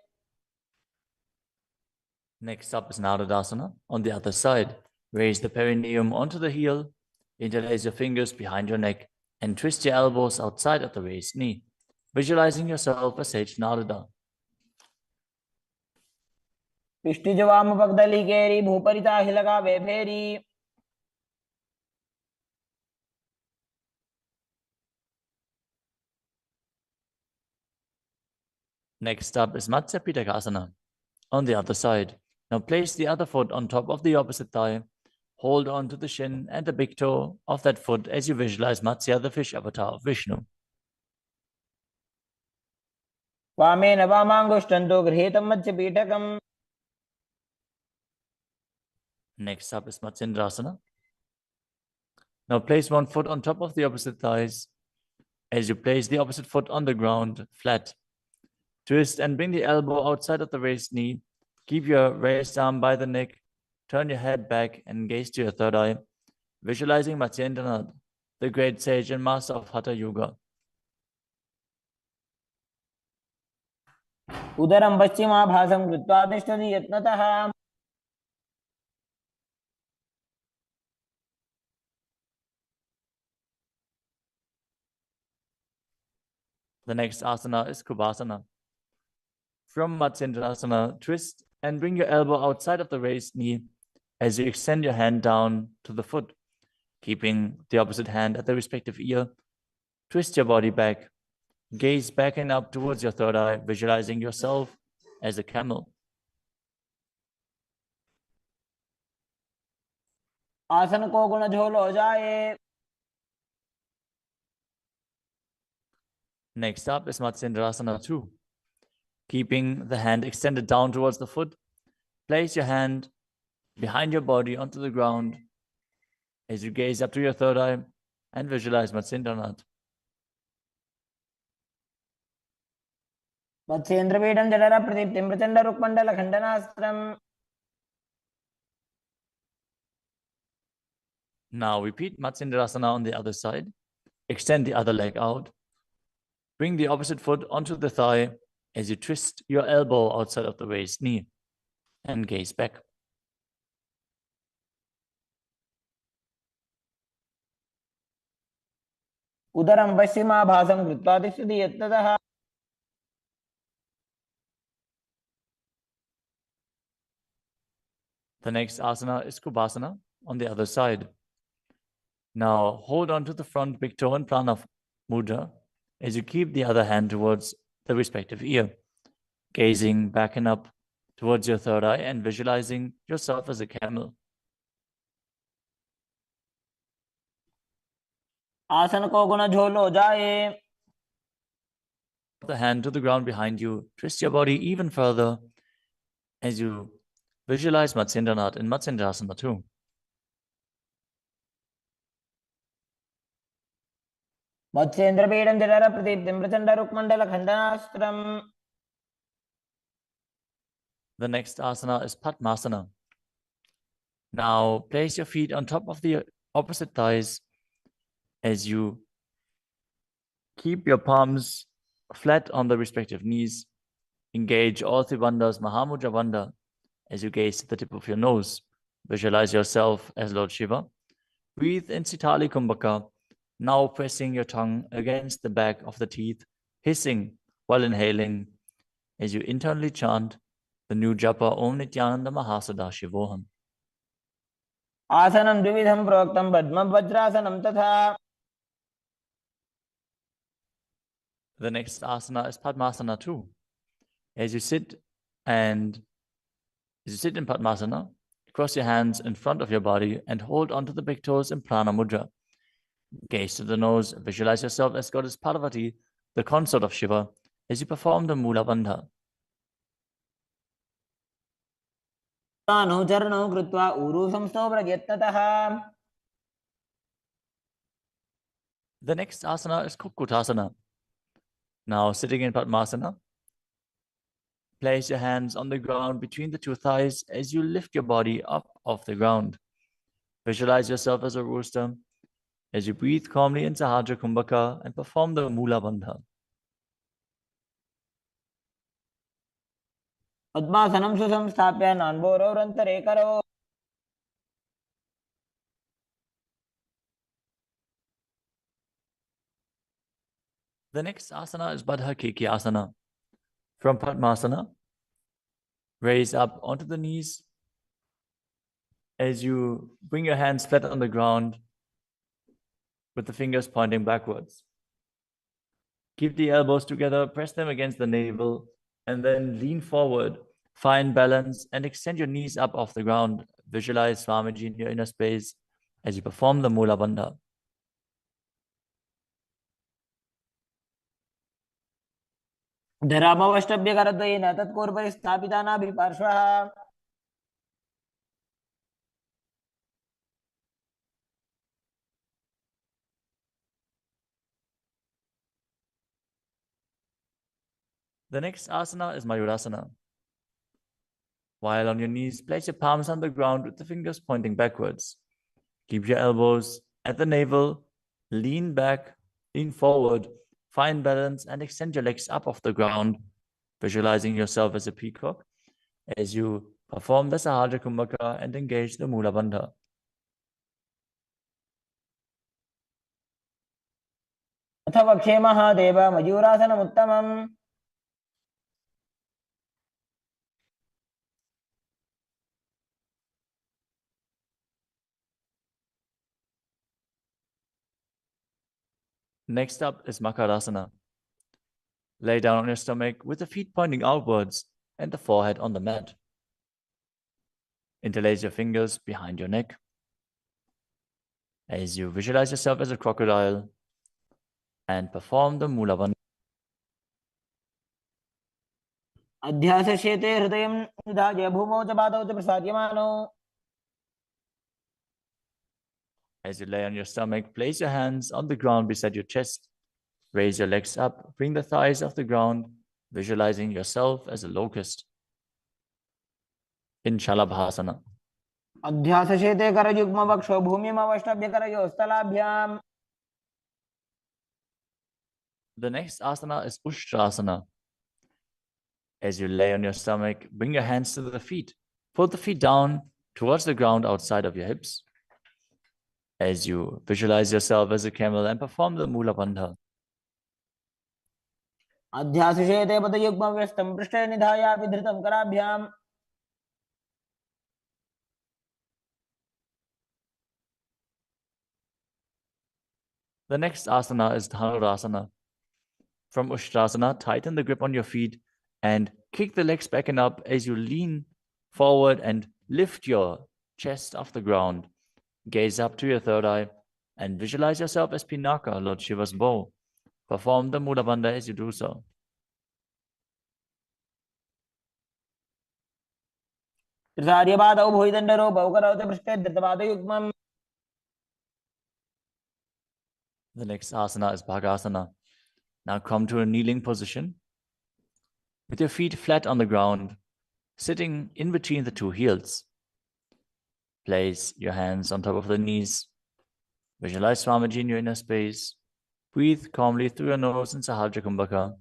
Next up is Narudasana on the other side. Raise the perineum onto the heel, interlace your fingers behind your neck, and twist your elbows outside of the raised knee, visualizing yourself as Sage Naruda. पिष्टि जवाम पगदली केरी भूपरिता हिलगा वे फेरी. Next up is Matsya Pitakasana on the other side. Now place the other foot on top of the opposite thigh. Hold on to the shin and the big toe of that foot as you visualize Matsya, the fish avatar of Vishnu. वामेन वामांगुष्टन्तो गृहीतं मत्स्य पीठकम्. Next up is Matsindrasana. Now place one foot on top of the opposite thighs as you place the opposite foot on the ground, flat. Twist and bring the elbow outside of the raised knee. Keep your raised arm by the neck. Turn your head back and gaze to your third eye, visualizing Matsyendranath, the great sage and master of Hatha Yoga. उदरं पश्चिमाभासं कृत्वा तिष्ठति यत्नतः. The next asana is Kubhasana. From Matsyendrasana, twist and bring your elbow outside of the raised knee as you extend your hand down to the foot, keeping the opposite hand at the respective ear. Twist your body back. Gaze back and up towards your third eye, visualizing yourself as a camel. आसन को गुण झोल हो जाए. Next up is Matsyendrasana 2. Keeping the hand extended down towards the foot, place your hand behind your body onto the ground as you gaze up to your third eye and visualize Matsyendranath. मत्स्येन्द्रपीठं जठर प्रदीप्तिं Prachanda रुक्मण्डल खण्डनास्त्रम्. Now repeat Matsyendrasana on the other side. Extend the other leg out. Bring the opposite foot onto the thigh as you twist your elbow outside of the raised knee and gaze back. उदरं पश्चिमाभासं कृत्वा तिष्ठति यत्नतः. The next asana is Kubhasana on the other side. Now hold on to the front big toe and prana mudra as you keep the other hand towards the respective ear, gazing back and up towards your third eye and visualizing yourself as a camel. आसन को गुण झोल हो जाए. The hand to the ground behind you. Twist your body even further as you visualize Matsyendranath in Matsyendrasana 2. मत्स्येन्द्रपीठं जठर प्रदीप्तिं Prachanda रुक्मण्डल खण्डनास्त्रम्. The next asana is Padmasana. Now place your feet on top of the opposite thighs as you keep your palms flat on the respective knees. Engage all three bandhas, Mahamudra Bandha, as you gaze to the tip of your nose. visualize yourself as Lord Shiva. Breathe in Sitali Kumbhaka, now pressing your tongue against the back of the teeth, hissing while inhaling as you internally chant the new japa Om Nityananda Mahasada-Shivoham. आसनं द्विविधं प्रोक्तं पद्मवज्रासनं तथा. The next asana is Padmasana too. As you sit in Padmasana, cross your hands in front of your body and hold onto the big toes in Prana Mudra. Gaze to the nose, visualize yourself as Goddess Parvati, the consort of Shiva, as you perform the Mula Bandha. अनुचरणं कृत्वा ऊरू संस्थो प्रयत्नतः. The next asana is Kukutasana. Now sitting in Padmasana, place your hands on the ground between the two thighs as you lift your body up off the ground. Visualize yourself as a rooster as you breathe calmly in Sahajra Kumbhaka and perform the Mula Bandha. पद्मासनं सुसंस्थाप्य नान्बोरोरन्तरे करो. The next asana is Baddha Keki Asana. From Padmasana, raise up onto the knees as you bring your hands flat on the ground with the fingers pointing backwards. Keep the elbows together, press them against the navel, and then lean forward. Find balance and extend your knees up off the ground. Visualize Swamiji in your inner space as you perform the Mula Bandha. धरामवष्टभ्यकरद्वयेन तत्कोर्परि स्थापिता नाभिपार्श्वः. The next asana is Mayurasana. While on your knees, place your palms on the ground with the fingers pointing backwards. Keep your elbows at the navel, lean back, lean forward, find balance, and extend your legs up off the ground, visualizing yourself as a peacock as you perform the Sahajra Kumbhaka and engage the Mula Bandha. अथ वक्षे Mahadev मयूरासनमुत्तमम्. Next up is Makarasana. Lay down on your stomach with the feet pointing outwards and the forehead on the mat. Interlace your fingers behind your neck as you visualize yourself as a crocodile and perform the Mula Bandha. अध्यासशेते हृदयं निधाय भूमौ च पादौ च प्रसाद्यमानौ. As you lay on your stomach, place your hands on the ground beside your chest. Raise your legs up, bring the thighs off the ground, visualizing yourself as a locust. In Shalabhasana. अध्यासशेते करयुग्मवक्षो भूमिमवष्टभ्यकरयोस्तलाभ्याम्. The next asana is Ushtrasana. As you lay on your stomach, bring your hands to the feet. Pull the feet down towards the ground outside of your hips. As you visualize yourself as a camel and perform the Mula Bandha. अध्यासशेते पदयुग्मव्यस्तं पृष्ठे निधाय विधृतं कराभ्याम्. The next asana is Dhanurasana. From Ushtrasana, tighten the grip on your feet and kick the legs back and up as you lean forward and lift your chest off the ground. Gaze up to your third eye and visualize yourself as Pinaka, Lord Shiva's bow. Perform the Mula Bandha as you do so. त्रिसार्यपादौ भुविदण्डरूपौ करौ च पृष्ठे धृतपादयुग्मम्. The next asana is Bhagasana. Now come to a kneeling position with your feet flat on the ground, sitting in between the two heels. Place your hands on top of the knees. Visualize Swamiji in your inner space. Breathe calmly through your nose in Sahajra Kumbhaka.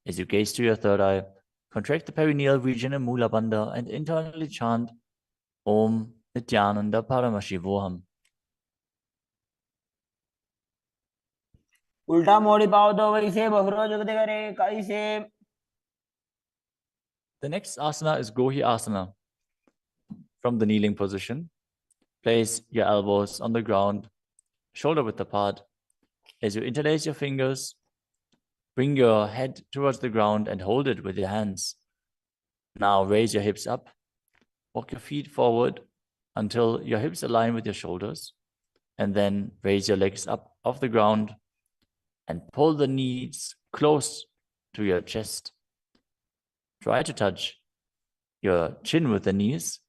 As you gaze to your third eye, contract the perineal region in Mula Bandha and internally chant Om Nityananda Paramashivoham. उल्टा मोड़ी पाओ तो वैसे बहुरो जुगते करे कैसे. The next asana is Gohi Asana. From the kneeling position, place your elbows on the ground, shoulder width apart. As you interlace your fingers, bring your head towards the ground and hold it with your hands. Now raise your hips up. Walk your feet forward until your hips align with your shoulders. And then raise your legs up off the ground and pull the knees close to your chest. Try to touch your chin with the knees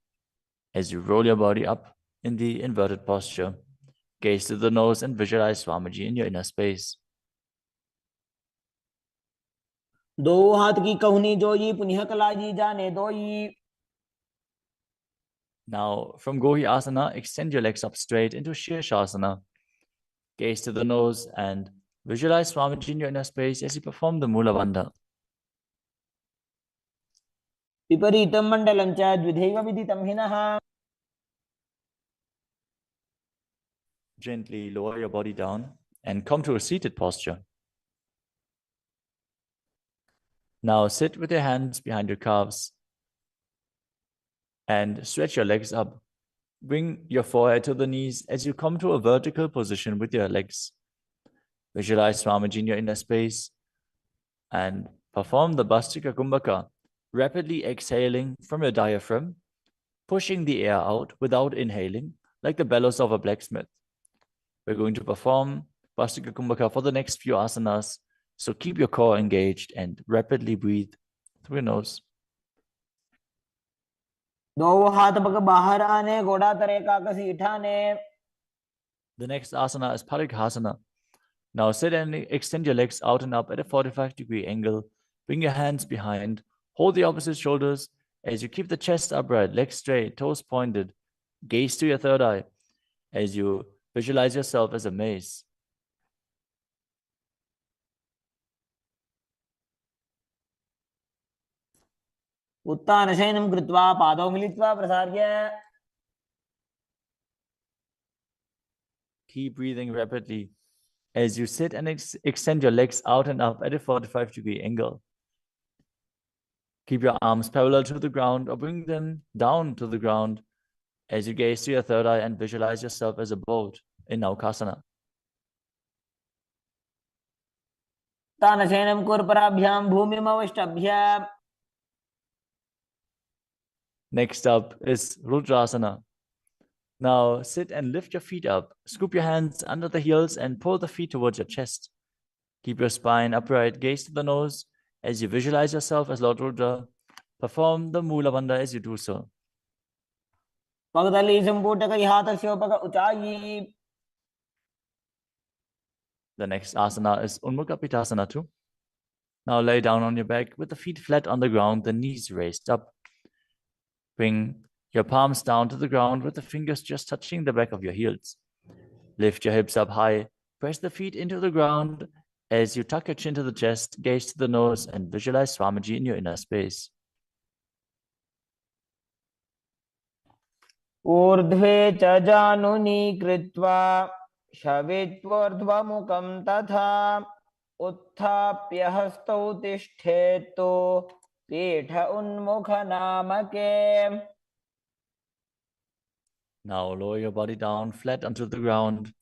as you roll your body up in the inverted posture. Gaze to the nose and visualize Swamiji in your inner space. दो हाथ की कहुनी जोई पुनः कलाजी जाने दोई. Now, from Gohi Asana, extend your legs up straight into Shirshasana. Gaze to the nose and visualize Swamiji in your inner space as you perform the Mula Bandha. विपरीतं मण्डलं च द्विधैव विदितं हिनः. Gently lower your body down and come to a seated posture. Now sit with your hands behind your calves and stretch your legs up. Bring your forehead to the knees as you come to a vertical position with your legs. Visualize Swamiji in your inner space and perform the Bhastika Kumbhaka, rapidly exhaling from your diaphragm, pushing the air out without inhaling, like the bellows of a blacksmith. We're going to perform Bhastika Kumbhaka for the next few asanas, so keep your core engaged and rapidly breathe through your nose. दो हाथ पग बाहर आने घोड़ा तरे का कसी ठाने. The next asana is Parikhasana. Now sit and extend your legs out and up at a 45-degree angle. Bring your hands behind. Hold the opposite shoulders as you keep the chest upright, legs straight, toes pointed. Gaze to your third eye as you visualize yourself as a mace. उत्तानशयनं कृत्वा पादौ मिलित्वा प्रसार्य. Keep breathing rapidly as you sit and extend your legs out and up at a 45-degree angle. Keep your arms parallel to the ground or bring them down to the ground as you gaze to your third eye and visualize yourself as a boat in Naukasana. तानशयनं कुर्पराभ्यां भूमिमवष्टभ्य. Next up is Rudrasana. Now sit and lift your feet up. Scoop your hands under the heels and pull the feet towards your chest. Keep your spine upright, gaze to the nose as you visualize yourself as Lord Rudra. Perform the Mula Bandha as you do so. पगदली संपुटक हाथस्योपक उचाई. The next asana is Unmukha Pitasana too. Now lay down on your back with the feet flat on the ground, the knees raised up. Bring your palms down to the ground with the fingers just touching the back of your heels. Lift your hips up high. Press the feet into the ground as you tuck your chin to the chest, gaze to the nose, and visualize Swamiji in your inner space. ऊर्ध्वे च जानुनी कृत्वा शवित्वोर्ध्वमुखं तथा उत्थाप्य हस्तौ तिष्ठेत्तु पीठ उन्मुख नामके. Now lower your body down flat onto the ground.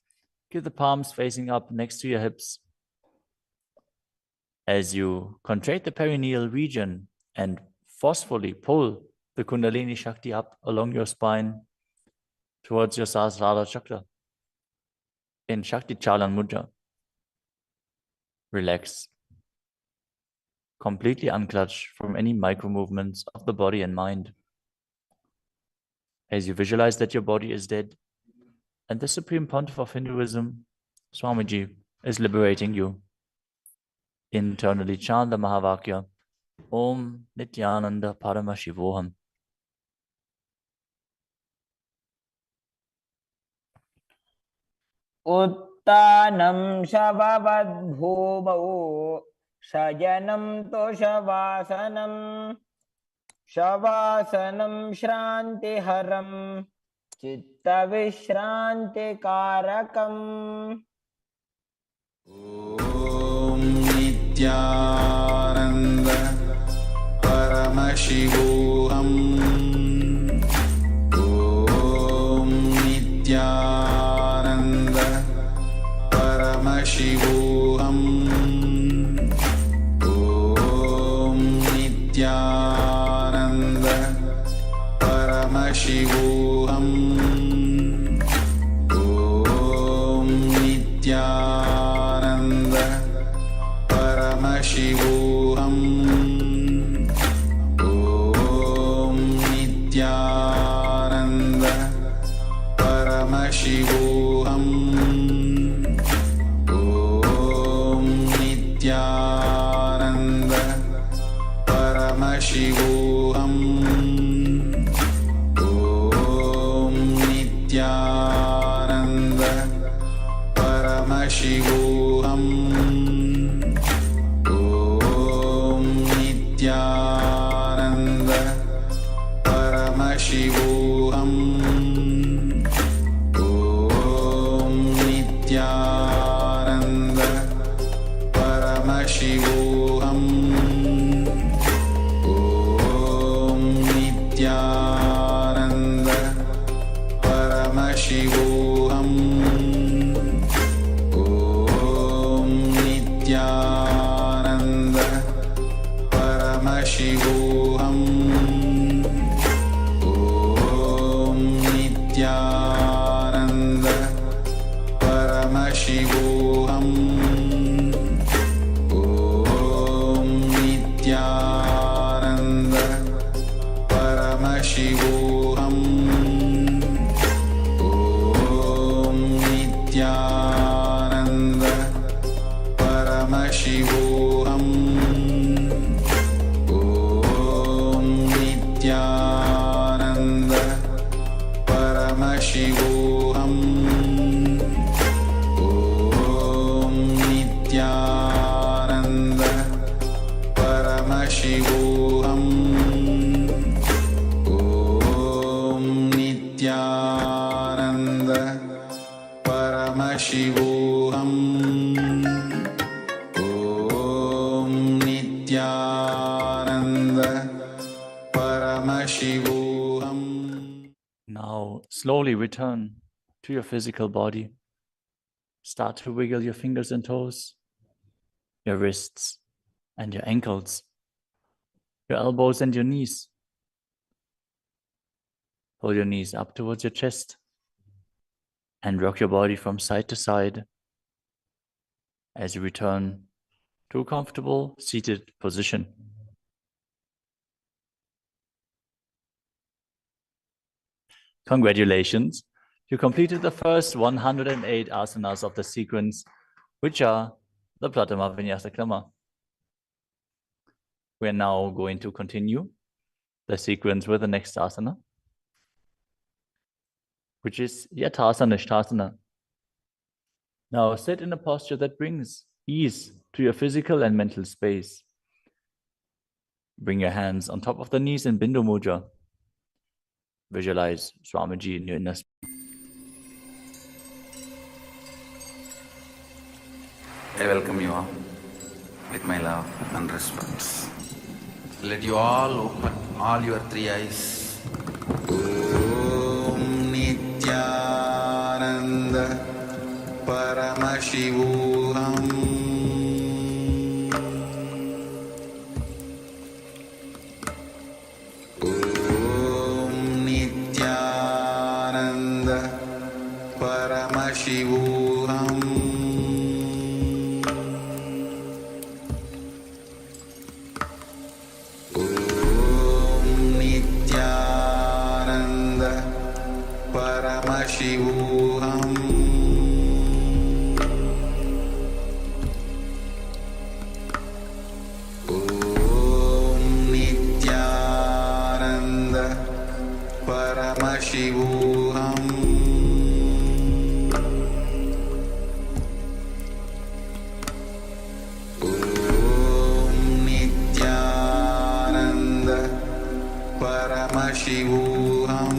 Keep the palms facing up next to your hips. As you contract the perineal region and forcefully pull the Kundalini Shakti up along your spine towards your Sahasrara Chakra in Shakti Chalan Mudra. Relax. Completely unclutch from any micro movements of the body and mind. As you visualize that your body is dead and the Supreme Pontiff of Hinduism, Swamiji, is liberating you. Internally chant the Mahavakya, Om Nityananda Paramashivoham. उत्तानं शववद्भूमौ शयनं तोषवासनं शवासनं श्रान्तिहरं चित्तविश्रान्तिकारकम् ॐ नित्यानन्द परमशिवोऽहम् ॐ नित्यानन्द परमशिवोऽहम् ॐ नित्यानन्द परमशिवोऽहम् ॐ नित्यानन्द परमशिवोऽहम् ॐ नित्यानन्द परमशिवोऽहम् ॐ नित्यानन्द परमशिवोऽहम् ॐ नित्यानन्द परमशिवोऽहम् ॐ नित्यानन्द परमशिवोऽहम् ॐ नित्यानन्द परमशिवोऽहम् ॐ नित्यानन्द परमशिवोऽहम् ॐ नित्यानन्द परमशिवोऽहम् ॐ नित्यानन्द परमशिवोऽहम् ॐ नित्यानन्द परमशिवोऽहम् ॐ नित्यानन्द परमशिवोऽहम् ॐ नित्यानन्द परमशिवोऽहम् ॐ नित्यानन्द परमशिवोऽहम् ॐ नित्यानन्द परमशिवोऽहम् ॐ नित्यानन्द परमशिवोऽहम्. Now slowly return to your physical body. Start to wiggle your fingers and toes, your wrists and your ankles, your elbows and your knees. Pull your knees up towards your chest and rock your body from side to side as you return to a comfortable seated position. Congratulations! You completed the first 108 asanas of the sequence, which are the Pratama Vinyasa Krama. We are now going to continue the sequence with the next asana, which is Yathasana Ishtasana. Now sit in a posture that brings ease to your physical and mental space. Bring your hands on top of the knees in Bindu Mudra. Visualize Swamiji in your inner space. I welcome you all with my love and respect. Let you all open all your three eyes. Om Nityananda Paramashivoham. Om Nityananda Paramashivoham. Paramashivoham. Om Nityananda Paramashivoham. Om Nityananda Paramashivoham.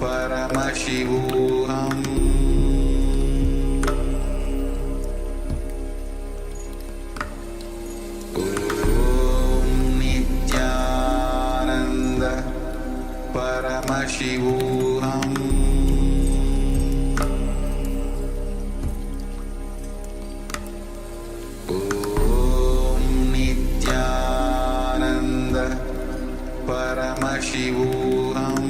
Paramashivoham. Paramashivoham. Om Nityananda Paramashivoham.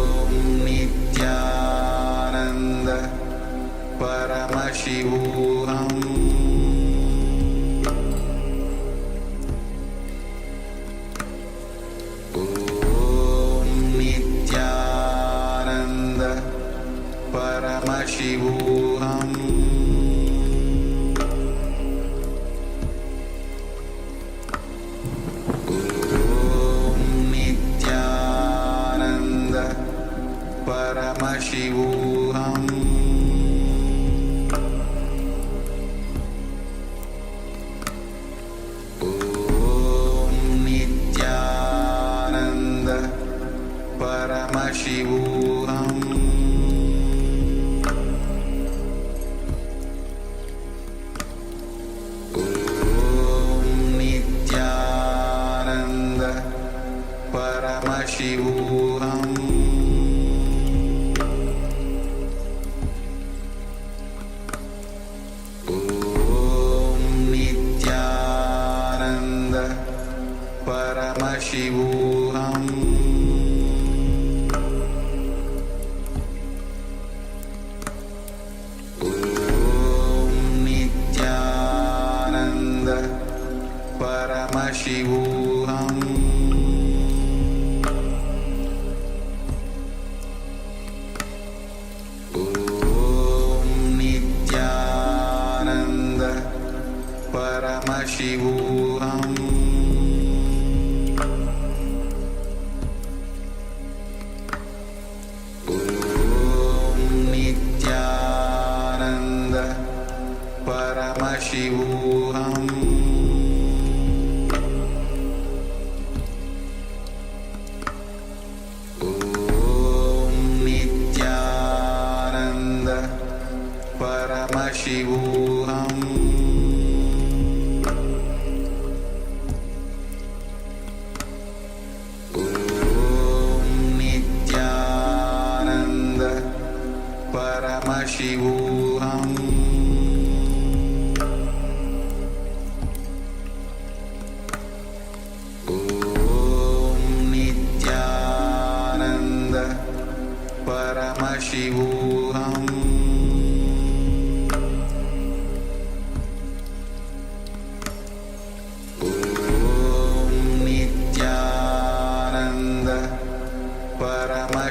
Om Nityananda Paramashivoham. Paramashivoham. Om Nityananda Paramashivoham. Om Nityananda Paramashivoham. Paramashivoham. Om Nityananda Paramashivoham. Om Nityananda Paramashivoham. Paramashivoham. Om Nityananda Paramashivoham. Om Nityananda Paramashivoham. Paramashivoham. Om Nityananda Paramashivoham. Om Nityananda Paramashivoham.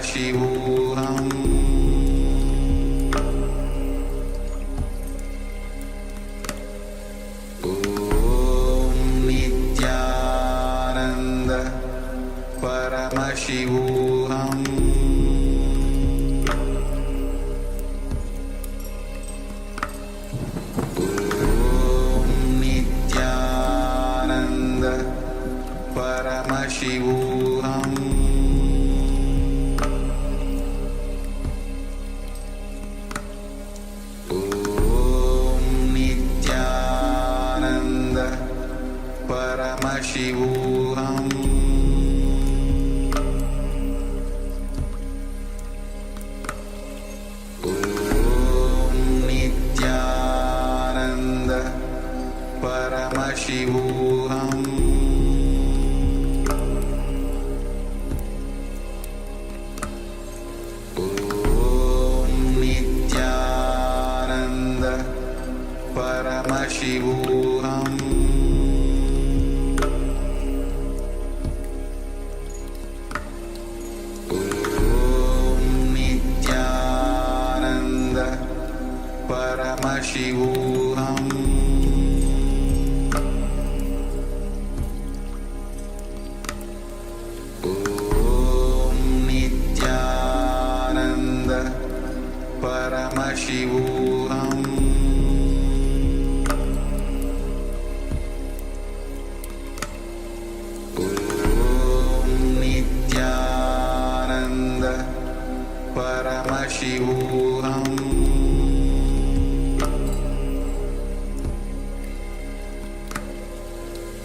Paramashivoham. Om Nityananda Paramashivoham. Om Nityananda Paramashivoham. Paramashivoham. Om Nityananda Paramashivoham. Om Nityananda Paramashivoham. Paramashivoham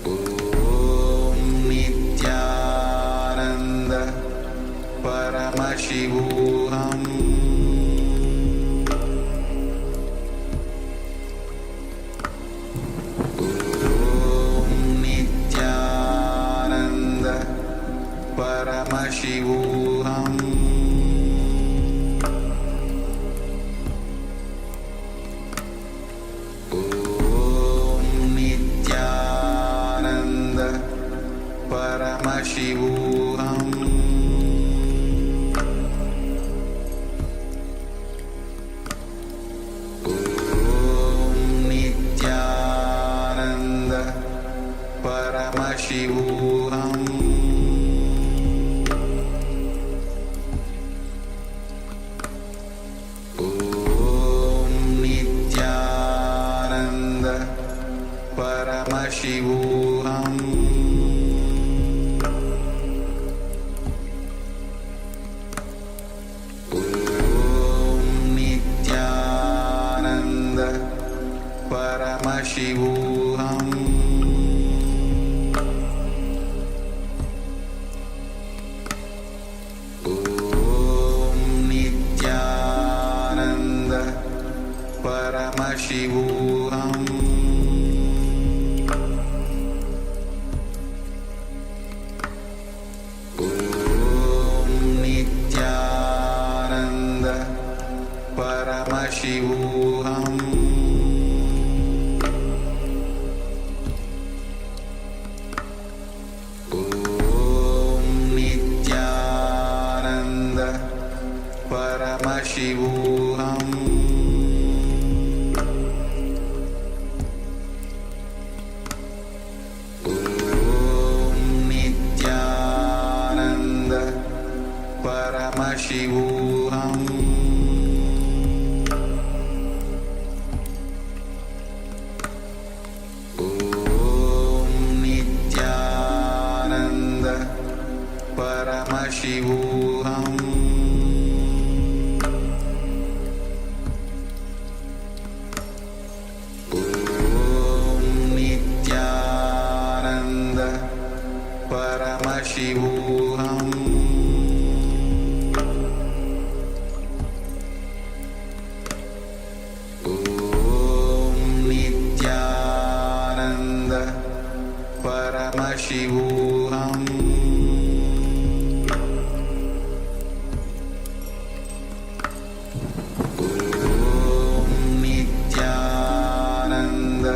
Om Nityananda Paramashivoham Paramashivoham Om Nityananda Paramashivoham Om Nityananda Paramashivoham Paramashivoham Om Nityananda Paramashivoham Om Nityananda Paramashivoham Paramashivoham Om Nityananda Paramashivoham Om Nityananda Paramashivoham Paramashivoham Om Nityananda Paramashivoham Om Nityananda Paramashivoham Paramashivoham Om Nityananda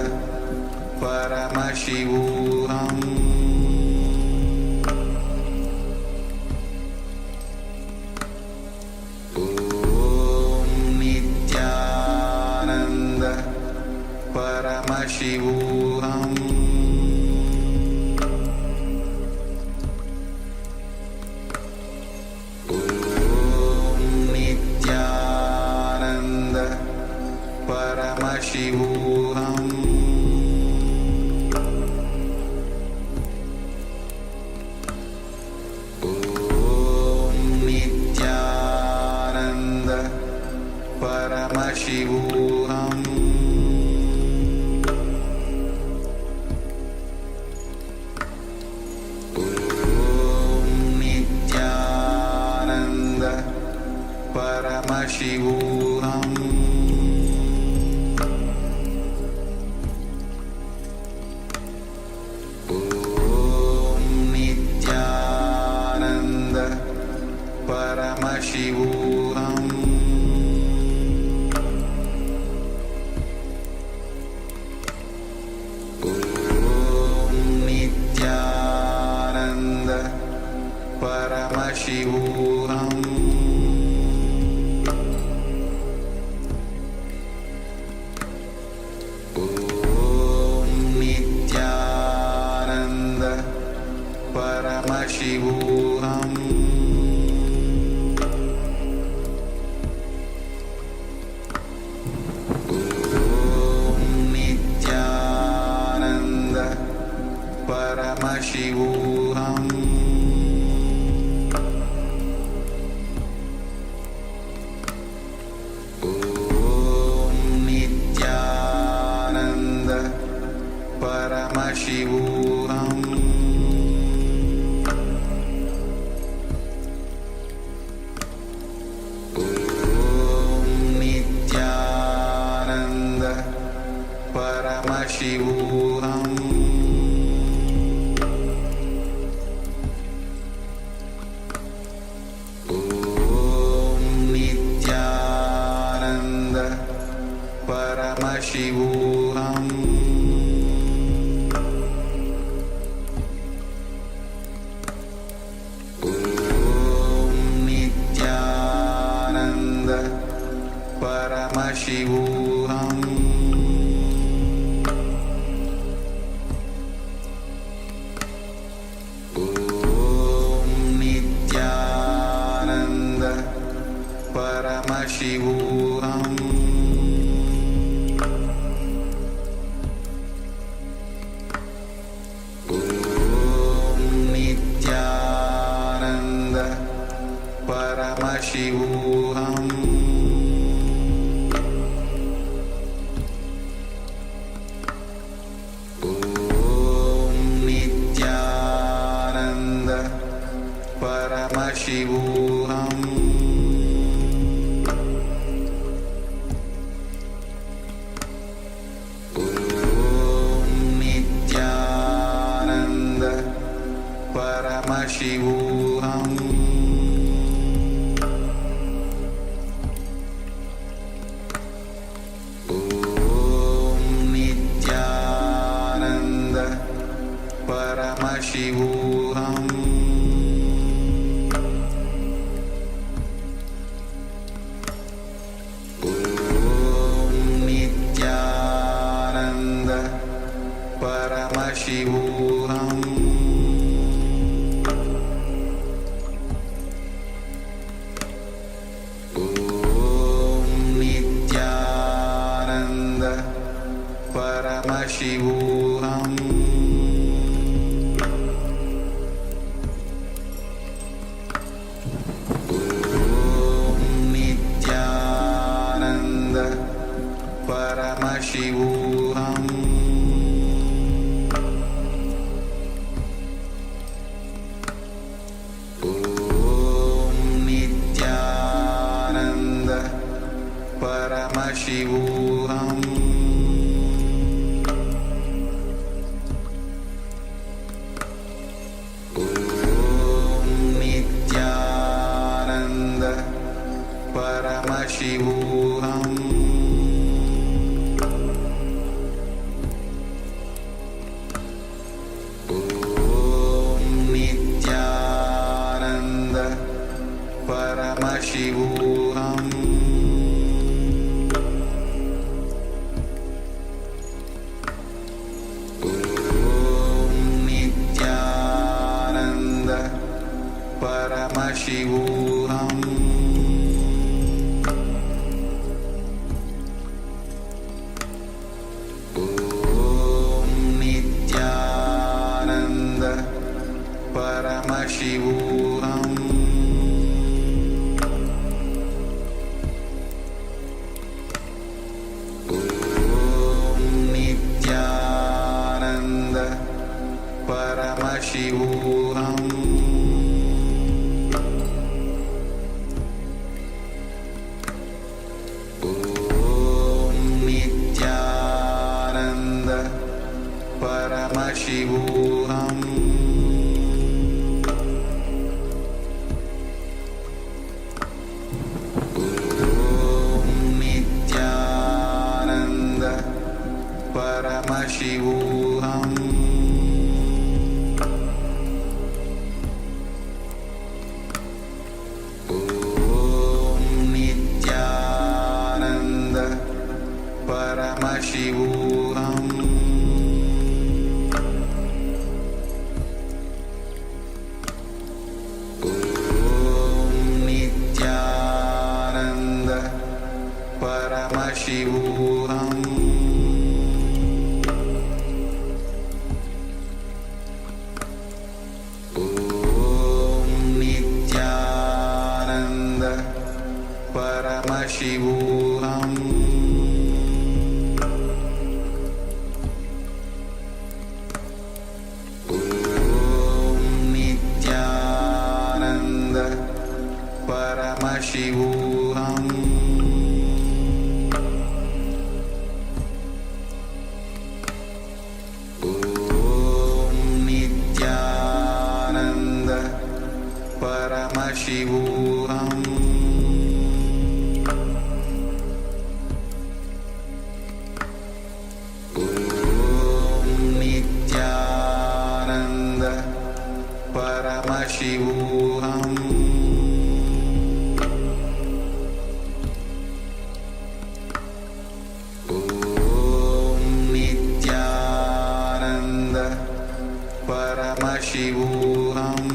Paramashivoham Om Nityananda Paramashivoham Paramashivoham Om Nityananda Paramashivoham Om Nityananda Paramashivoham Paramashivoham Om Nityananda Paramashivoham Om Nityananda Paramashivoham Om Paramashivoham. Om Nityananda Paramashivoham. Om Nityananda Paramashivoham. Paramashivoham. Om Nityananda Paramashivoham. Om Nityananda Paramashivoham. Paramashivoham. Om Nityananda Paramashivoham. Om Nityananda Paramashivoham. Paramashivoham. Om Nityananda Paramashivoham. Om Nityananda Paramashivoham. Paramashivoham. Om Nityananda Paramashivoham. Om Nityananda Paramashivoham. Paramashivoham. Om Nityananda Paramashivoham. Om Nityananda Paramashivoham. Paramashivoham. Om Nityananda Paramashivoham. Om Nityananda Paramashivoham. Paramashivoham. Om Nityananda Paramashivoham. Paramashivoham Om Nityananda Paramashivoham Paramashivoham Om Nityananda Paramashivoham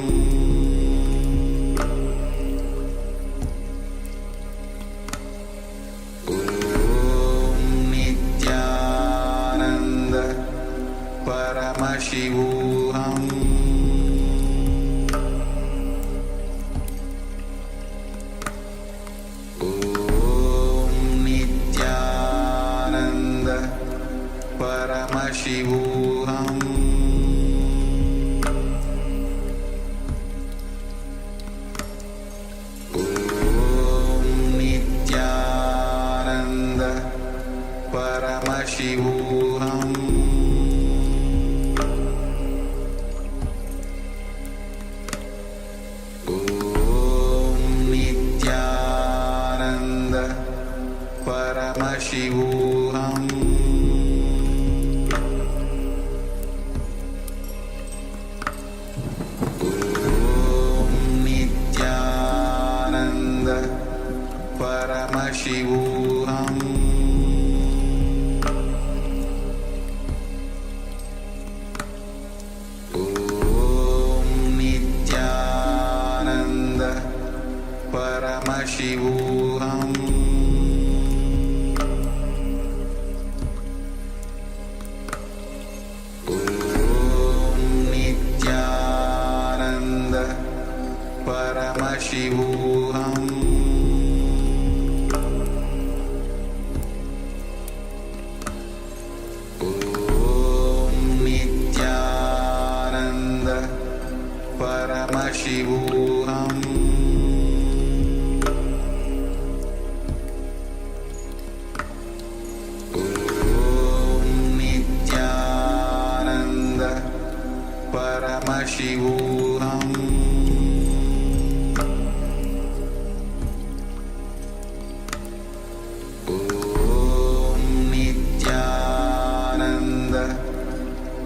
Om Nityananda Paramashivoham Paramashivoham Om Nityananda Paramashivoham Om Nityananda Paramashivoham Paramashivoham Om Nityananda Paramashivoham Om Nityananda Paramashivoham Paramashivoham Om Nityananda Paramashivoham Om Nityananda Paramashivoham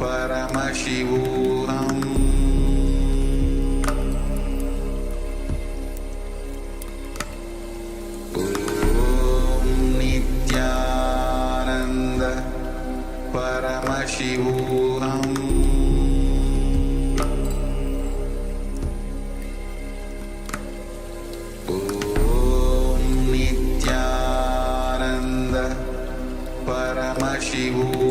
Paramashivoham Om Nityananda Paramashivoham Om Nityananda Paramashivoham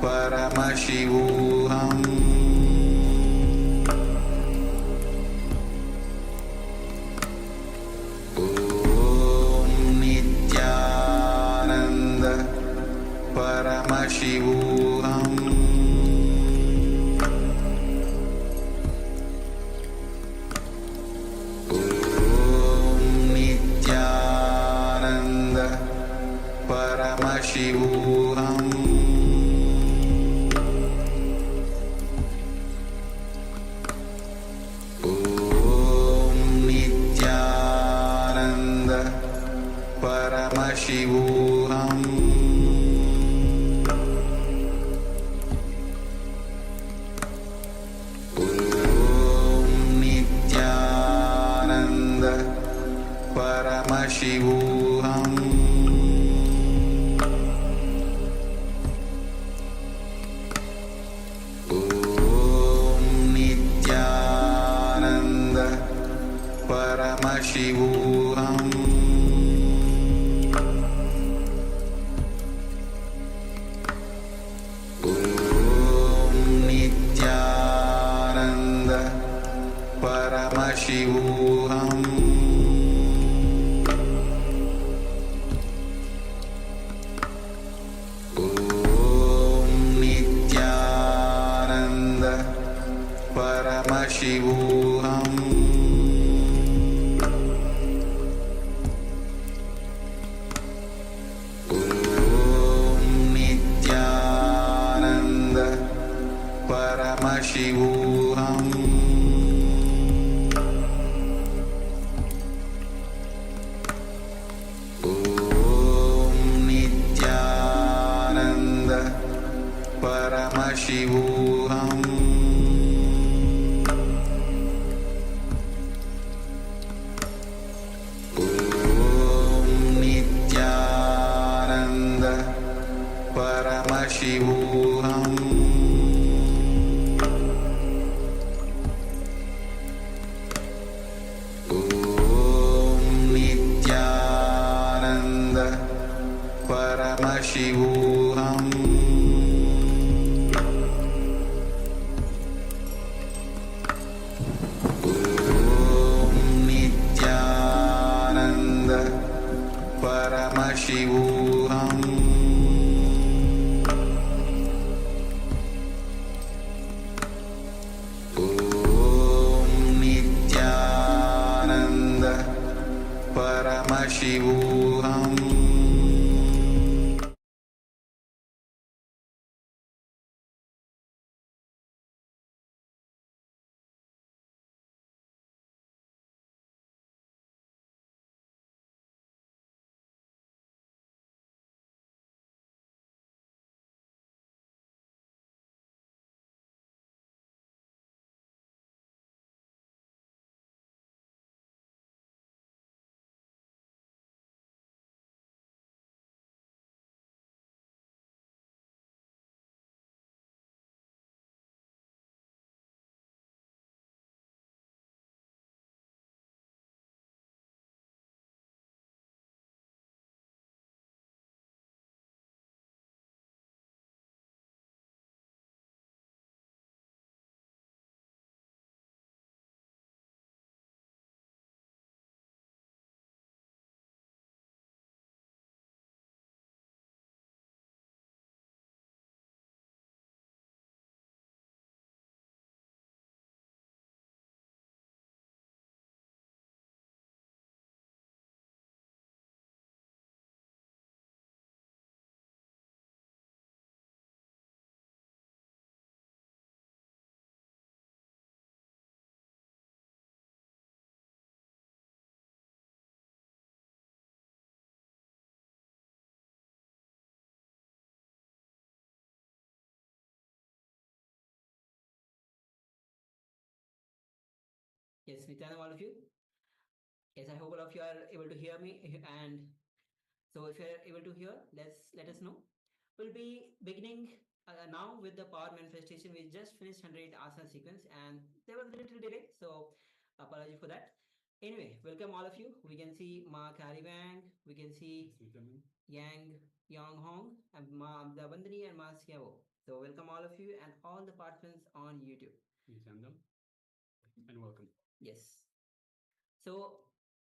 Paramashivoham Om Nityananda Paramashivoham Om Nityananda Paramashivoham Paramashivoham Om Nityananda Paramashivoham Om Nityananda Paramashivoham Paramashivoham Om Nityananda Paramashivoham Om Nityananda Paramashivoham Om Nityananda Paramashivoham Om Nityananda Paramashivoham Yes, Nityanand, all of you. Yes, I hope all of you are able to hear me. And so, if you are able to hear, let us know. We'll be beginning now with the power manifestation. We just finished 100 asana sequence, and there was a little delay, so apology for that. Anyway, welcome all of you. We can see Ma Kari Wang, we can see Yang Yong Hong, and Ma Abdabandani and Ma Siavo. So, welcome all of you and all the participants on YouTube. And welcome. Yes. So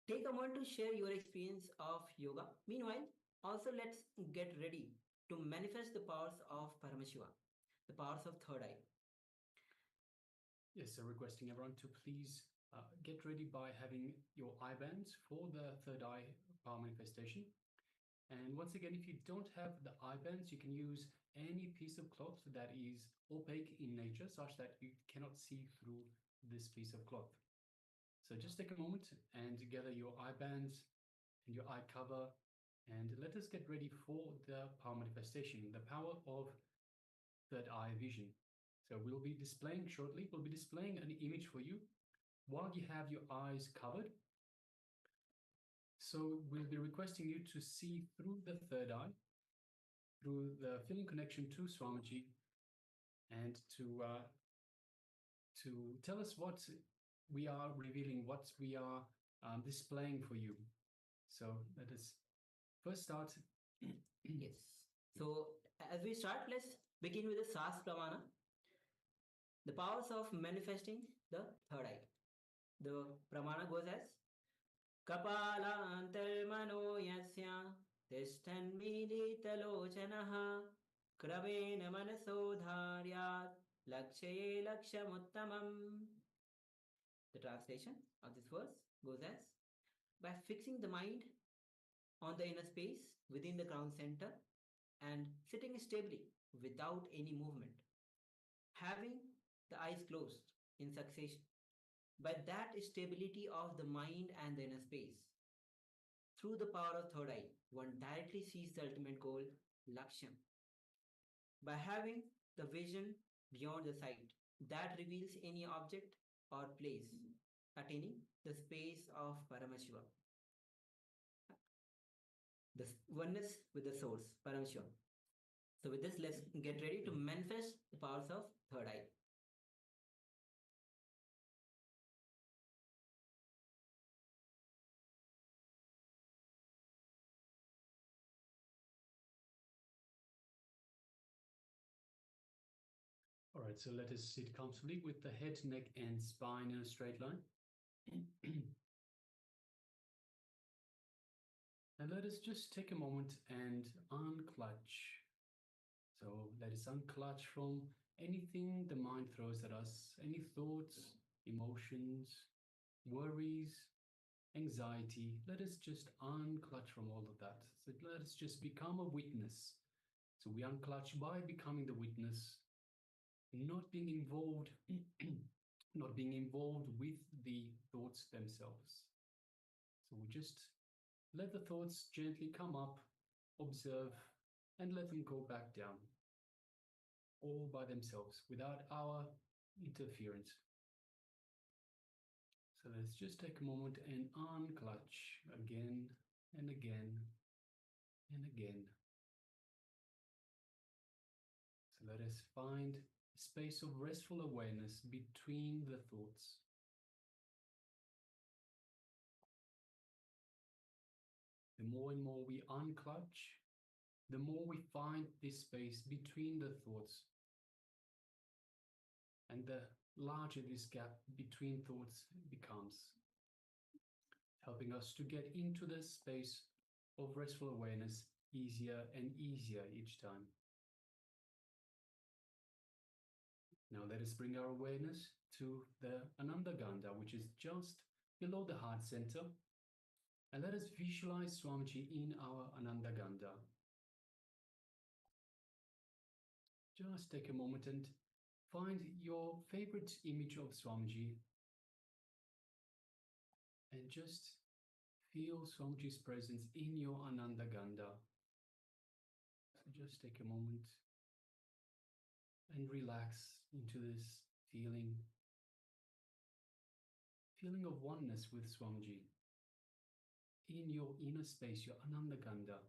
take a moment to share your experience of yoga. Meanwhile, also let's get ready to manifest the powers of Paramashiva, the powers of third eye. Yes, so requesting everyone to please get ready by having your eye bands for the third eye power manifestation. And once again, if you don't have the eye bands, you can use any piece of cloth that is opaque in nature, such that you cannot see through this piece of cloth. So just take a moment and gather your eye bands and your eye cover, and let us get ready for the power manifestation, the power of third eye vision. So we'll be displaying shortly, we'll be displaying an image for you while you have your eyes covered. So we'll be requesting you to see through the third eye, through the feeling connection to Swamiji, and to tell us what we are revealing, what we are displaying for you. So let us first start. Yes. So as we start, let's begin with the Sas Pramana, the powers of manifesting the third eye. The Pramana goes as Kapalantarmano yasya tishthanmiditalochanaha krabena manasodharyat lakshaye lakshamuttamam. The translation of this verse goes as by fixing the mind on the inner space within the crown center and sitting stably without any movement, having the eyes closed in succession. By that stability of the mind and the inner space, through the power of third eye, one directly sees the ultimate goal, Laksham. By having the vision beyond the sight that reveals any object or place, attaining the space of Paramashiva. The oneness with the source, Paramashiva. So with this, let's get ready to manifest the powers of third eye. All right, so let us sit comfortably with the head, neck, and spine in a straight line. And let us just take a moment and unclutch. So let us unclutch from anything the mind throws at us, any thoughts, emotions, worries, anxiety. Let us just unclutch from all of that. So let us just become a witness. So we unclutch by becoming the witness, not being involved, not being involved with the thoughts themselves. So we just let the thoughts gently come up, observe, and let them go back down, all by themselves, without our interference. So let's just take a moment and unclutch again and again and again. So let us find a space of restful awareness between the thoughts. The more and more we unclutch, the more we find this space between the thoughts. And the larger this gap between thoughts becomes, helping us to get into this space of restful awareness easier and easier each time. Now let us bring our awareness to the Ananda Gandha, which is just below the heart center. And let us visualize Swamiji in our Ananda Gandha. Just take a moment and find your favorite image of Swamiji and just feel Swamiji's presence in your Ananda Gandha. So just take a moment and relax into this feeling of oneness with Swamiji in your inner space, your Ananda Gandha.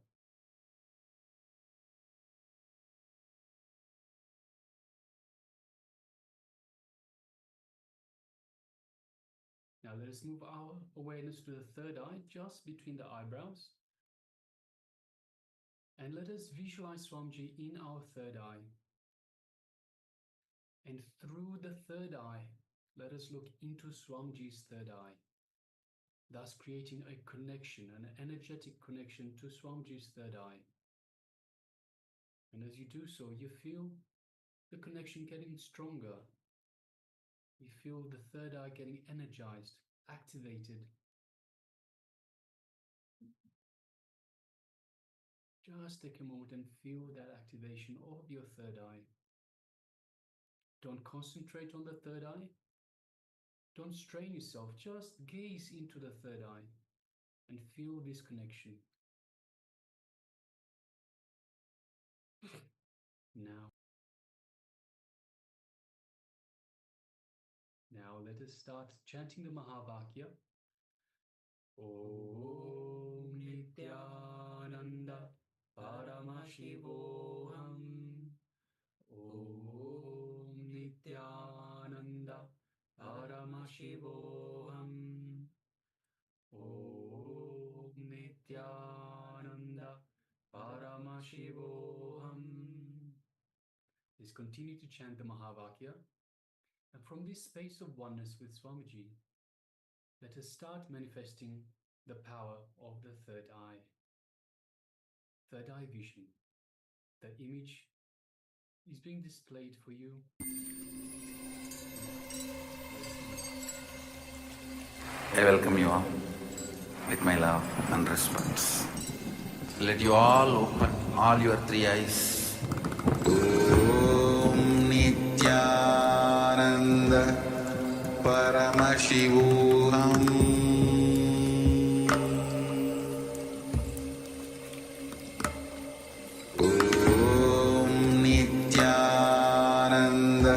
Now let us move our awareness to the third eye, just between the eyebrows. And let us visualize Swamiji in our third eye. And through the third eye, let us look into Swamiji's third eye, thus creating a connection, an energetic connection to Swamiji's third eye. And as you do so, you feel the connection getting stronger. You feel the third eye getting energized, activated. Just take a moment and feel that activation of your third eye. Don't concentrate on the third eye. Don't strain yourself. Just gaze into the third eye and feel this connection. Now let us start chanting the Mahavakya. Om Nityananda Paramashivoham. Om Nityananda Paramashivoham. Om Nityananda Paramashivoham. Let's continue to chant the Mahavakya. And from this space of oneness with Swamiji, let us start manifesting the power of the third eye. Third eye vision. The image is being displayed for you. I welcome you all with my love and respects. Let you all open all your three eyes. Om Nityananda Paramashivoham. Om Nityananda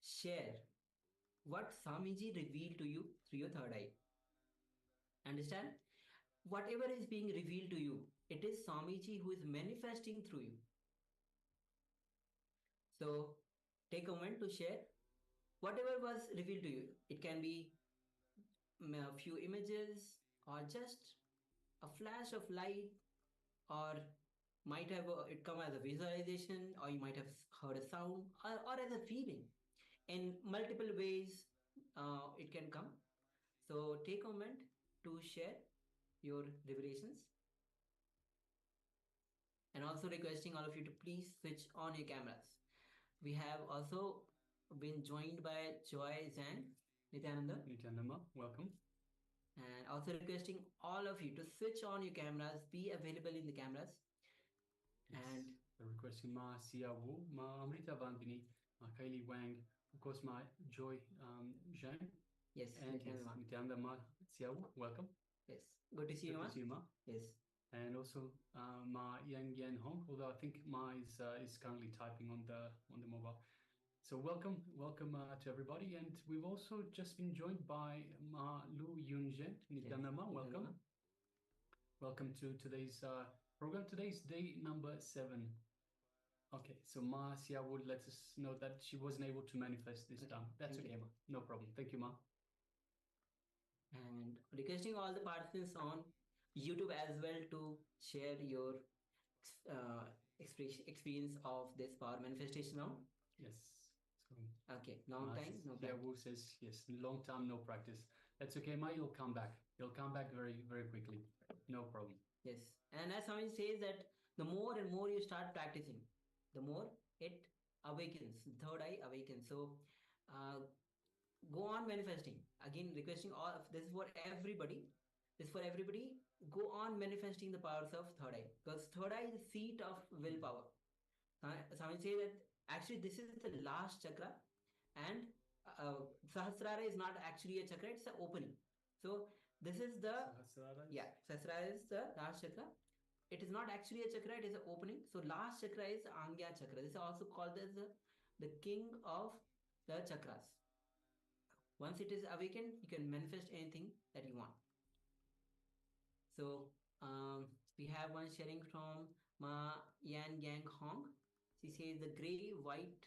share what Swamiji revealed to you through your third eye. Understand? Whatever is being revealed to you, it is Swamiji who is manifesting through you. So take a moment to share whatever was revealed to you. It can be a few images or just a flash of light, or might have it come as a visualization, or you might have heard a sound, or as a feeling. In multiple ways it can come. So take a moment to share your revelations, and also requesting all of you to please switch on your cameras. We have also been joined by Joy Zhang, Nityananda, Nityananda, welcome. and also requesting all of you to switch on your cameras, be available in the cameras. Yes. And so requesting Ma Sia Wu, Ma Amrita Vandini, Ma Kylie Wang, of course Ma Joy Zhang. yes, And yes, Nityananda Ma Sia Wu, welcome. yes, good to see you, Good Ma. to see you, Ma. Yes, And also Ma Yang Yan Hong, although I think Ma is currently typing on the mobile. So welcome to everybody, and we've also just been joined by Ma Lu Yunzhen. Nityananda Ma, welcome. Welcome to today's program. Today's day number 7. Okay, so Ma Sia would let us know that she wasn't able to manifest this time. That's okay, Ma. No problem. Thank you, Ma. and requesting all the participants on YouTube as well to share your experience of this power manifestation now. Yes. So Okay, long time, no Yeah, practice. Wu says yes, long time, no practice. That's okay, Ma. You'll come back. You'll come back very, very quickly. No problem. Yes, and as Swami says that the more and more you start practicing, the more it awakens. The third eye awakens. So go on manifesting. Again, requesting all of this is for everybody. This is for everybody. Go on manifesting the powers of third eye, because third eye is the seat of willpower. Swami say that actually this is the last chakra, and Sahasrara is not actually a chakra; it's an opening. So this is the Sahasrara is the last chakra. It is not actually a chakra; it is an opening. So last chakra is Angya chakra. This is also called as the king of the chakras. Once it is awakened, you can manifest anything that you want. So we have one sharing from Ma Yan Yang Hong. She says the gray white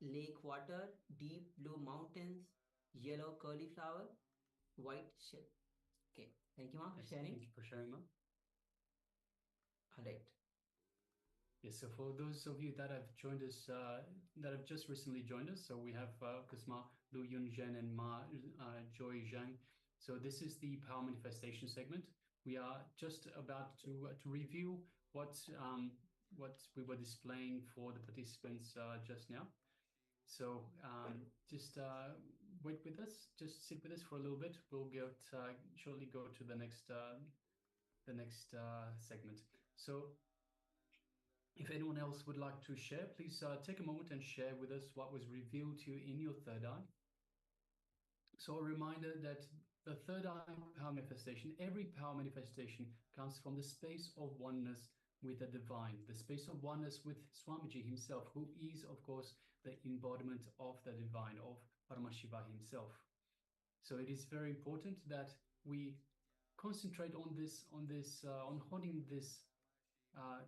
lake water, deep blue mountains, yellow curly flower, white shell. Okay, thank you, Ma, for sharing. Thank you for sharing, Ma. All right. Yes, so for those of you that have joined us, that have just recently joined us, so we have Ma Lu Yunzhen and Ma Joy Zhang. So this is the Power Manifestation segment. We are just about to review what we were displaying for the participants just now. So just wait with us, just sit with us for a little bit. We'll shortly go to the next segment. So if anyone else would like to share, please take a moment and share with us what was revealed to you in your third eye. So a reminder that the third eye power manifestation, every power manifestation comes from the space of oneness with the divine, the space of oneness with Swamiji himself, who is, of course, the embodiment of the divine, of Paramashiva himself. So it is very important that we concentrate on holding this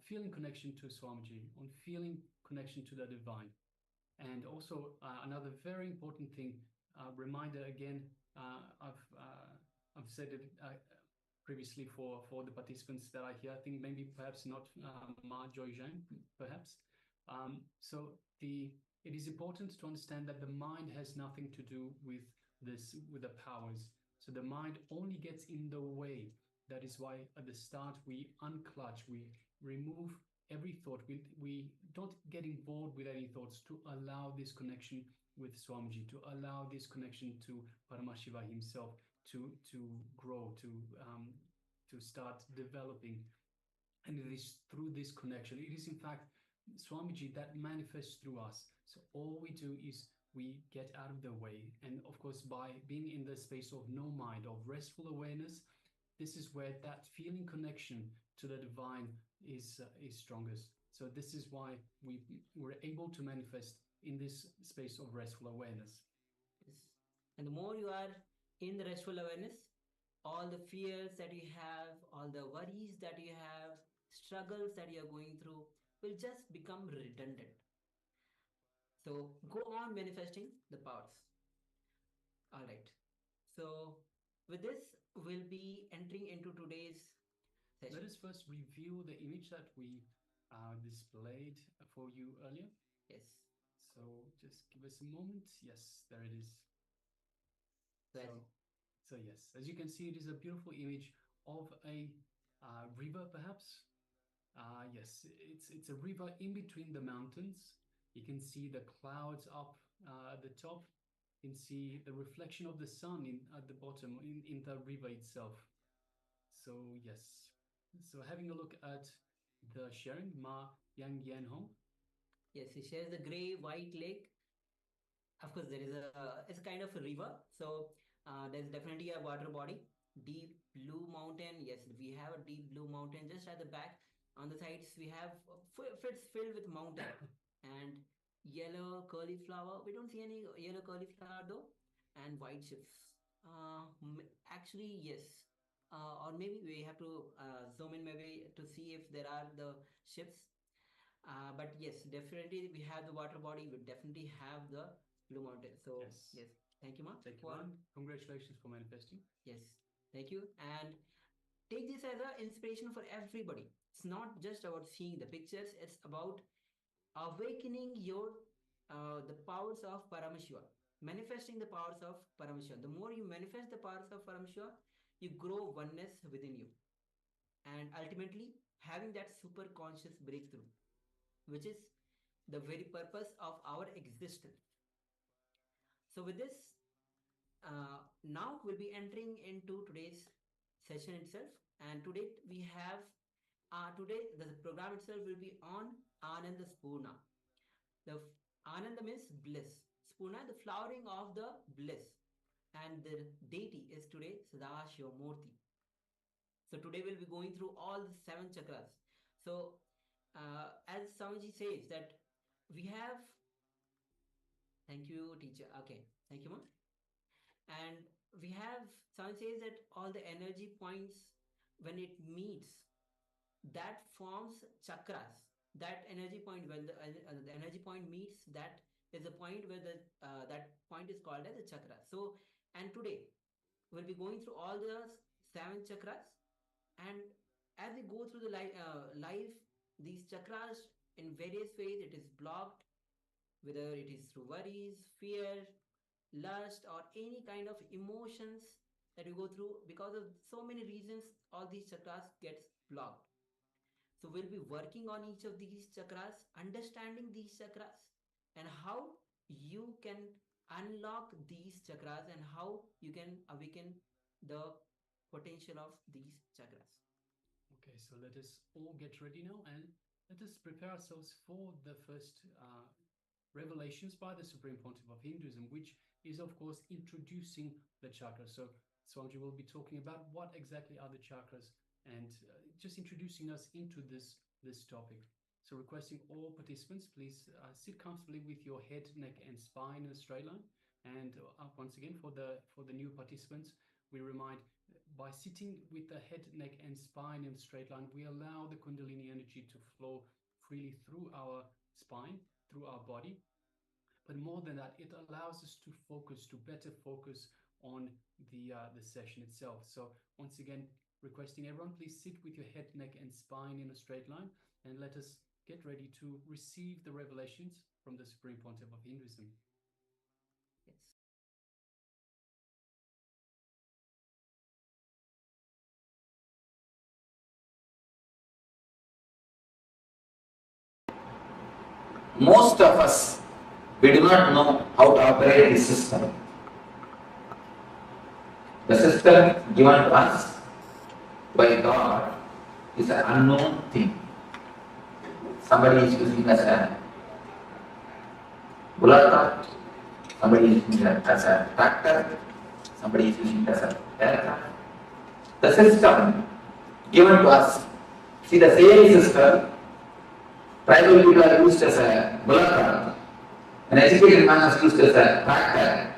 feeling connection to Swamiji, on feeling connection to the divine. And also another very important thing, reminder again, I've said it previously for the participants that are here. I think maybe perhaps not Ma Joy Zhang, perhaps. So it is important to understand that the mind has nothing to do with the powers. So the mind only gets in the way. That is why at the start we unclutch, we remove every thought. We don't get involved with any thoughts to allow this connection with Swamiji, to allow this connection to Paramashiva himself to grow, to start developing. And it is through this connection, it is in fact Swamiji that manifests through us. So all we do is we get out of the way. And of course, by being in the space of no mind, of restful awareness, this is where that feeling connection to the divine is strongest. So this is why we were able to manifest in this space of restful awareness. Yes. And the more you are in the restful awareness, all the fears that you have, all the worries that you have, struggles that you are going through will just become redundant. So go on manifesting the powers. All right. So with this, we'll be entering into today's session. Let us first review the image that we displayed for you earlier. Yes. So just give us a moment. Yes, there it is. So yes, as you can see, it is a beautiful image of a river, perhaps. Yes, it's a river in between the mountains. You can see the clouds up at the top. You can see the reflection of the sun at the bottom in the river itself. So yes, so having a look at the sharing, Ma Yang Yan Hong. Yes, he shares the gray white lake. Of course, it's kind of a river. So there's definitely a water body. Deep blue mountain. Yes, we have a deep blue mountain just at the back. On the sides, we have it's filled with mountain and yellow curly flower. We don't see any yellow curly flower though, and white ships. Actually, yes. Or maybe we have to zoom in maybe to see if there are the ships. But yes, definitely we have the water body. We definitely have the blue mountain. So yes. Thank you, Ma. Thank you, Man. Congratulations for manifesting. Yes, thank you. And take this as an inspiration for everybody. It's not just about seeing the pictures. It's about awakening your the powers of Paramashiva, manifesting the powers of Paramashiva. The more you manifest the powers of Paramashiva, you grow oneness within you, and ultimately having that super conscious breakthrough, which is the very purpose of our existence. So with this, now we'll be entering into today's session itself, and today we have today the program itself will be on Ananda Spurna. The Ananda means bliss. Spurna, the flowering of the bliss, and the deity is today Sadashivamurti. So today we'll be going through all the 7 chakras. So as Swamiji says that we have. Thank you, teacher. Okay, thank you, ma'am. And we have, Swami says that all the energy points, when it meets, that forms chakras. That energy point, when the energy point meets, that is the point where that point is called as a chakra. So, and today we'll be going through all the 7 chakras, and as we go through the life, these chakras in various ways it is blocked, whether it is through worries, fear, lust, or any kind of emotions that you go through. Because of so many reasons, all these chakras gets blocked. So we'll be working on each of these chakras, understanding these chakras, and how you can unlock these chakras and how you can awaken the potential of these chakras. Okay, so let us all get ready now and let us prepare ourselves for the first revelations by the Supreme Pontiff of Hinduism, which is, of course, introducing the chakras. So Swamiji will be talking about what exactly are the chakras and just introducing us into this topic. So requesting all participants, please sit comfortably with your head, neck, and spine in a straight line. And once again, for the new participants, we remind, by sitting with the head, neck, and spine in a straight line, we allow the Kundalini energy to flow freely through our spine, through our body. But more than that, it allows us to better focus on the session itself. So once again, requesting everyone, please sit with your head, neck, and spine in a straight line, and let us get ready to receive the revelations from the Supreme Pontiff of Hinduism. Yes. Most of us, we do not know how to operate this system. The system given to us by God is an unknown thing. Somebody is using it as a bullet cart, somebody is using it as a tractor, somebody is using it as a aircraft. The system given to us, see, the same system, tribal people are used as a bullet cart, An educated man is used as a tractor.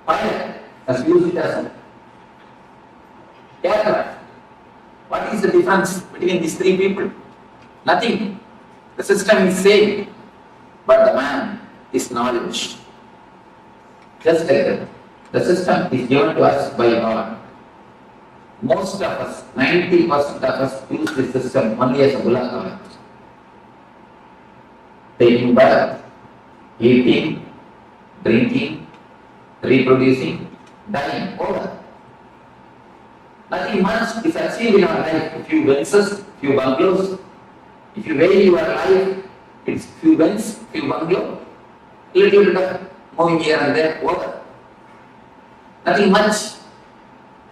Pilot has used it as a aircraft. What is the difference between these three people? Nothing. The system is same, but the man is knowledge. Just like that. The system is given to us by God. Most of us, 90% of us, use this system only as a bullock cart. Taking birth, eating, drinking, reproducing, dying, over. Nothing much is achieved in our life. A few Benzes, few bungalows. If you weigh your life, it's few Benz, few bungalow, little bit of moving here and there, over. Nothing much.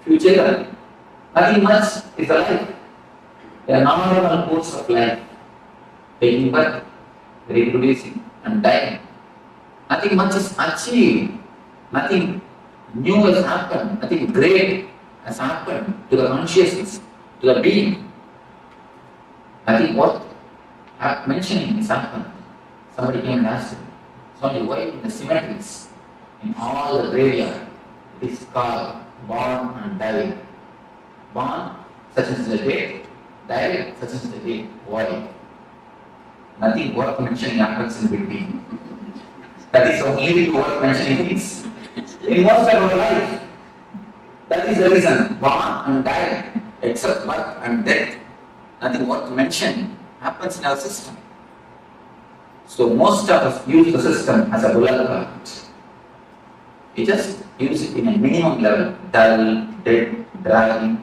Few children. Nothing much is the life. The normal course of life. Taking birth, reproducing, and dying. Nothing much is achieved. Nothing new has happened. Nothing great has happened to the consciousness, to the being. Nothing what mentioning is happened. Somebody came and asked him, Swami, why in the cemeteries, in all the graveyard, it is called born and died. Born, such as the date, died, such as the date. Why? Nothing worth mentioning happens in between. That is only worth mentioning things. In most of our life, that is the reason. Born and died, except birth and death. Nothing worth mentioning happens in our system. So most of us use the system as a bullock cart. We just use it in a minimum level, dull, dead, dry.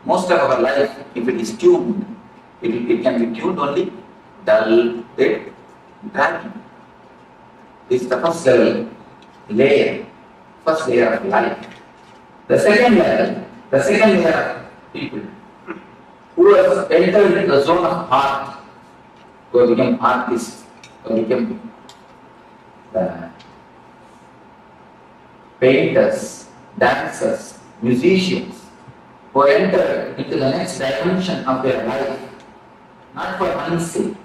Most of our life, if it is tuned, it can be tuned only dull, dead, dry. This is the first level, first layer of life. The second layer of people who have entered into the zone of art, who have become artists, who have become painters, dancers, musicians, who enter into the next dimension of their life, not for money's sake.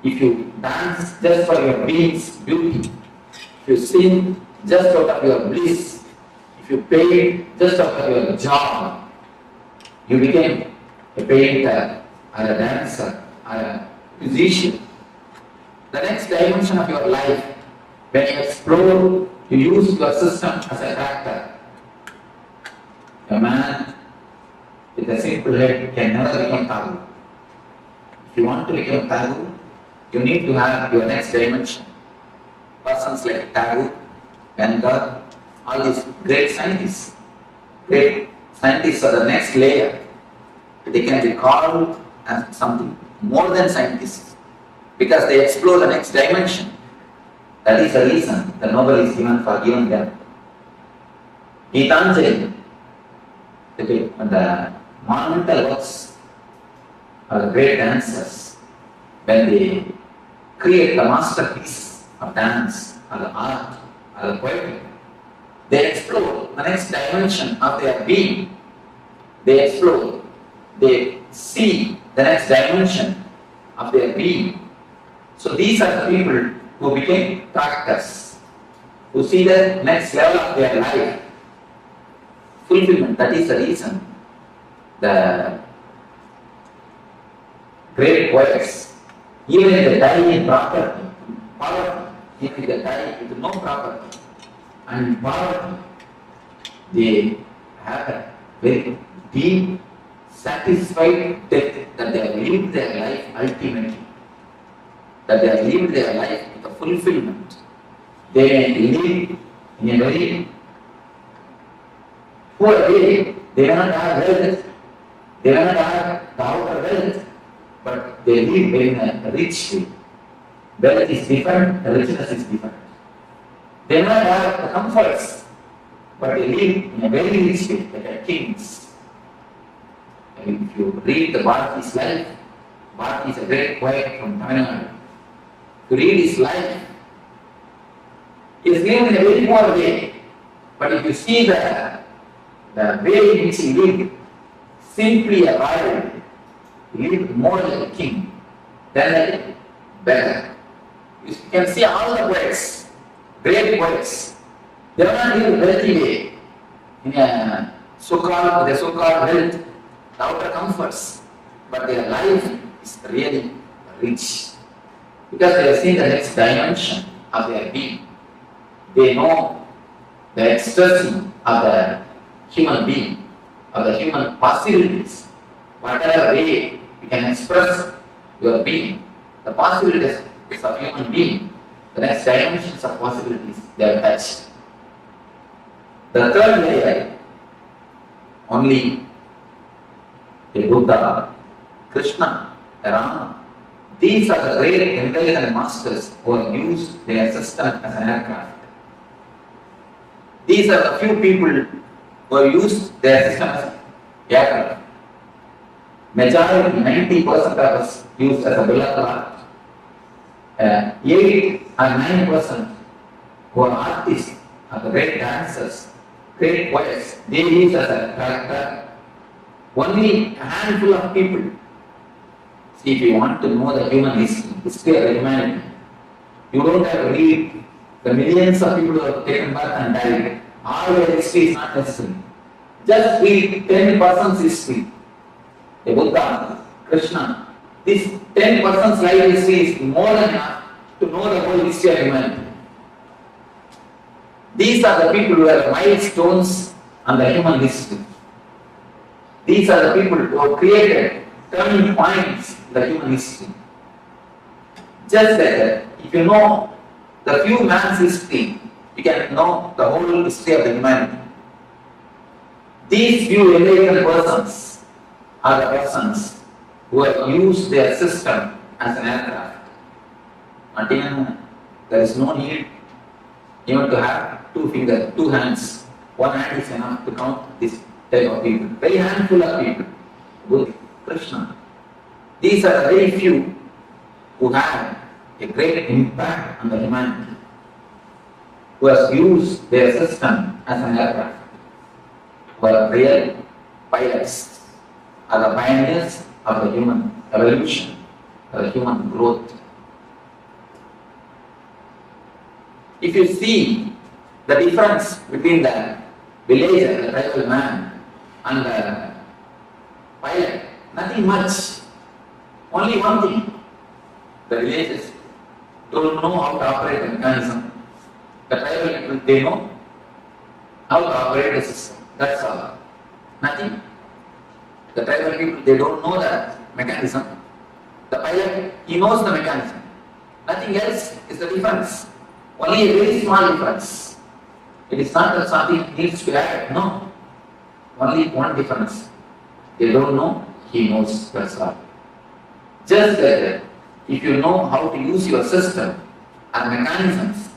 If you dance just for your being's beauty, if you sing just out of your bliss, if you paint just out of your job, you became a painter, or a dancer, or a musician. The next dimension of your life, when you explore, you use your system as a tractor. A man with a simple head can never become Thakur. If you want to become Thakur, you need to have your next dimension. Persons like Thakur, Ganga, all these great scientists are the next layer. They can be called as something more than scientists because they explore the next dimension. That is the reason the Nobel is given for giving them. Gitanjali, the monumental works are the great dancers. When they create the masterpiece of dance or the art or the poetry, they explore the next dimension of their being. They explore, they see the next dimension of their being. So these are the people who became tractors, who see the next level of their life. Fulfillment, that is the reason. The great poets, even if they die in poverty, even if they die with no property and in poverty, they have a very deep, satisfied death that they have lived their life ultimately. That they have lived their life with a fulfillment. They live in a very poor way. They may not have wealth, they may not have the outer wealth, but they live in a rich way. Wealth is different, richness is different. They may not have the comforts, but they live in a very rich way, like a kings. And if you read the Bharati's life, Bharati is a great poet from Tamil Nadu. To read his life, he is lived in a very poor way. But if you see the way in which he lived, simply a royal, he lived more like a king than like a better. You can see all the poets, great poets. They are not in a wealthy way, in a so-called wealth, the outer comforts, but their life is really rich because they have seen the next dimension of their being. They know the ecstasy of the human being, of the human possibilities. Whatever way you can express your being, the possibilities of human being, the next dimensions of possibilities, they are touched. The third layer, only a Buddha, Krishna, Rama. These are the great intelligent masters who have used their system as an aircraft. These are the few people who have used their system as an aircraft. Majority, 90% of us used as a bill of lading. 8 or 9% who are artists, are the great dancers, great poets, they use as a character. Only a handful of people. See, if you want to know the human history of the humanity, you don't have to read the millions of people who have taken birth and died. All their history is not necessary. Just read 10% history. The Buddha, Krishna. This 10% life history is more than enough to know the whole history of humanity. These are the people who are milestones on the human history. These are the people who have created turning points in the human history. Just like that, if you know the few man's history, you can know the whole history of the humanity. These few enlightened persons are the persons who have used their system as an aircraft. Not even, there is no need even to have 2 fingers, 2 hands. 1 hand is enough to count this type of people. Very handful of people. Buddha, Krishna. These are the very few who have a great impact on the humanity, who has used their system as an aircraft, who are real pilots, are the pioneers of the human evolution, of the human growth. If you see the difference between the villager, the tribal man, and the pilot, nothing much. Only one thing. The villagers don't know how to operate the mechanism. The tribal people, they know how to operate the system. That's all. Nothing. The tribal people, they don't know the mechanism. The pilot, he knows the mechanism. Nothing else is the difference. Only a very small difference. It is not that something needs to be added. No. Only one difference. They don't know, he knows. That's all. Just like that, if you know how to use your system and mechanisms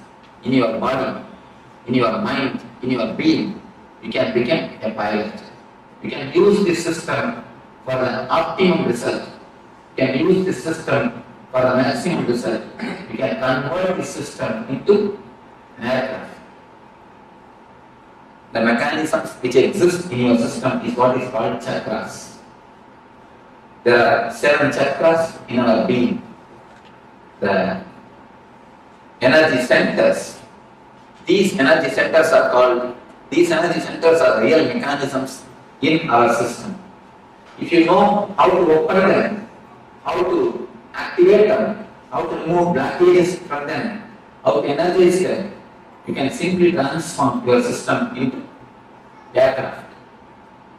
in your body, in your mind, in your being, you can become a pilot. You can use this system for the optimum result. You can use this system for the maximum result. You can convert this system into an aircraft. The mechanisms which exist in your system is what is called chakras. There are 7 chakras in our being. The energy centers. These energy centers are real mechanisms in our system. If you know how to open them, how to activate them, how to remove blockages from them, how to energize them, you can simply transform your system into aircraft.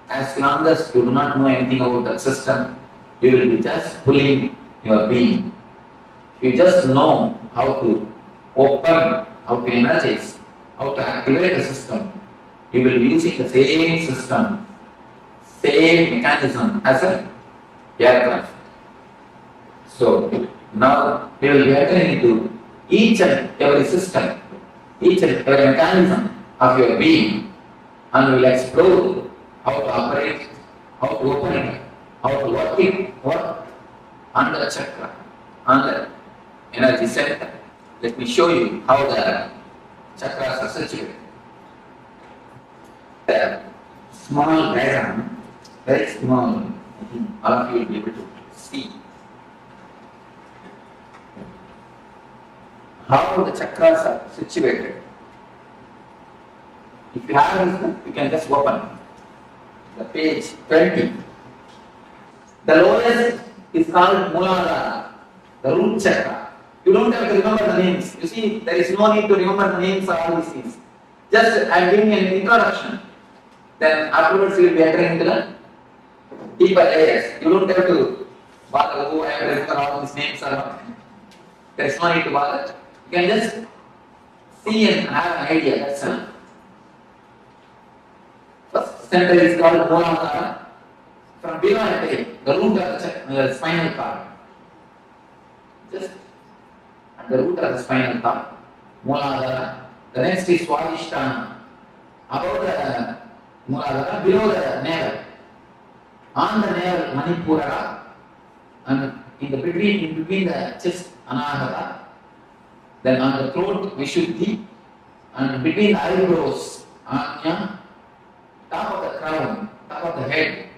As long as you do not know anything about that system, you will be just pulling your being. You just know how to open, how to energize, how to activate the system. You will be using the same system, same mechanism as an aircraft. So now we will be entering into each and every system, each and every mechanism of your being, and we will explore how to operate, how to open it, how to work on the chakra, on the energy center. Let me show you how the chakras are situated. The small diagram, very small, I think all of you will be able to see. how the chakras are situated. If you have this book, you can just open the page 20. The lowest is called Muladhara, the root chakra. You don't have to remember the names. You see, there is no need to remember the names of all these things. Just I am giving an introduction. Then afterwards you will be entering into the deeper layers. You don't have to bother who I have to remember all these names or not. There is no need to bother. You can just see and have an idea. That's enough. First center is called Muladhara. From below I take the root of the spinal cord. Just at the root of the spinal cord, Muladhara. The next is Swadhisthana. Above the Muladhara, below the navel. On the navel, Manipura, and in between the chest, Anahata. Then on the throat, Vishuddhi, and between the eyebrows, Anya. Top of the crown, top of the head,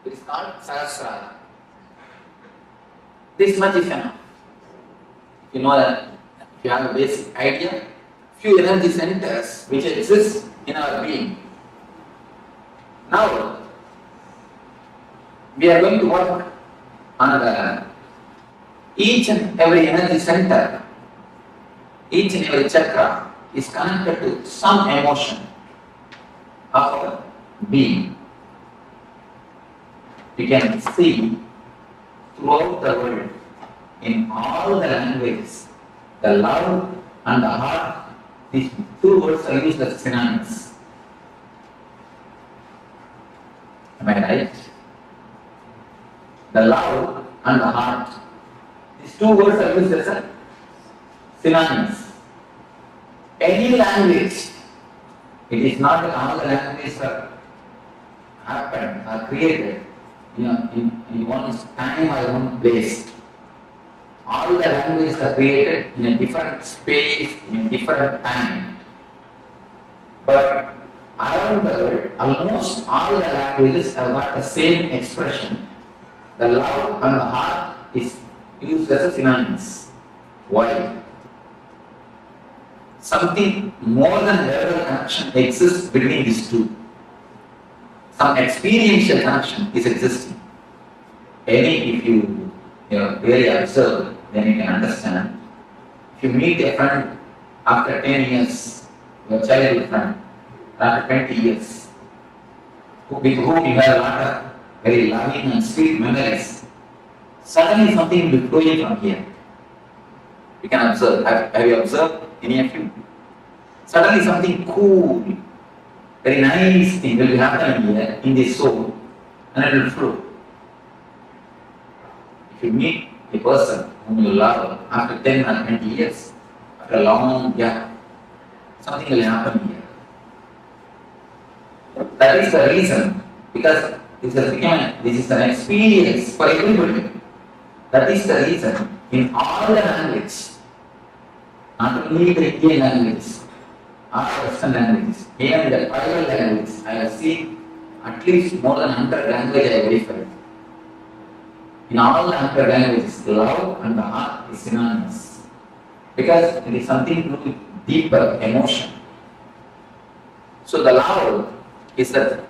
it is called Sahasrara. This much is enough. You know that, if you have a basic idea, few energy centers which exist in our being. Now, we are going to work on each and every energy center, each and every chakra is connected to some emotion of our being. You can see throughout the world, in all the languages, the love and the heart, these two words are used as synonyms. Am I right? The love and the heart, these two words are used as synonyms. Any language, it is not that all the languages are happened, are created in one time or one place. All the languages are created in a different space, in a different time. But around the world, almost all the languages have got the same expression. The love and the heart is used as a synonyms. Why? Something more than verbal connection exists between these two. Some experiential connection is existing. If you really observe, then you can understand. If you meet a friend after 10 years, your childhood friend, after 20 years, with whom you have a lot of very loving and sweet memories, suddenly something will be flowing from here. You can observe. Have you observed, any of you? Suddenly something cool, very nice thing will be happening here in the soul, and it will flow. If you meet a person whom you love after 10 or 20 years, after a long gap, something will happen here. That is the reason, because this is an experience for everybody. That is the reason in all the languages, not only the Indian languages, or Western languages, even the tribal languages, I have seen at least more than 100 languages I have verified. In all the 100 languages, love and the heart is synonymous. Because it is something to do with deeper emotion. So the love is the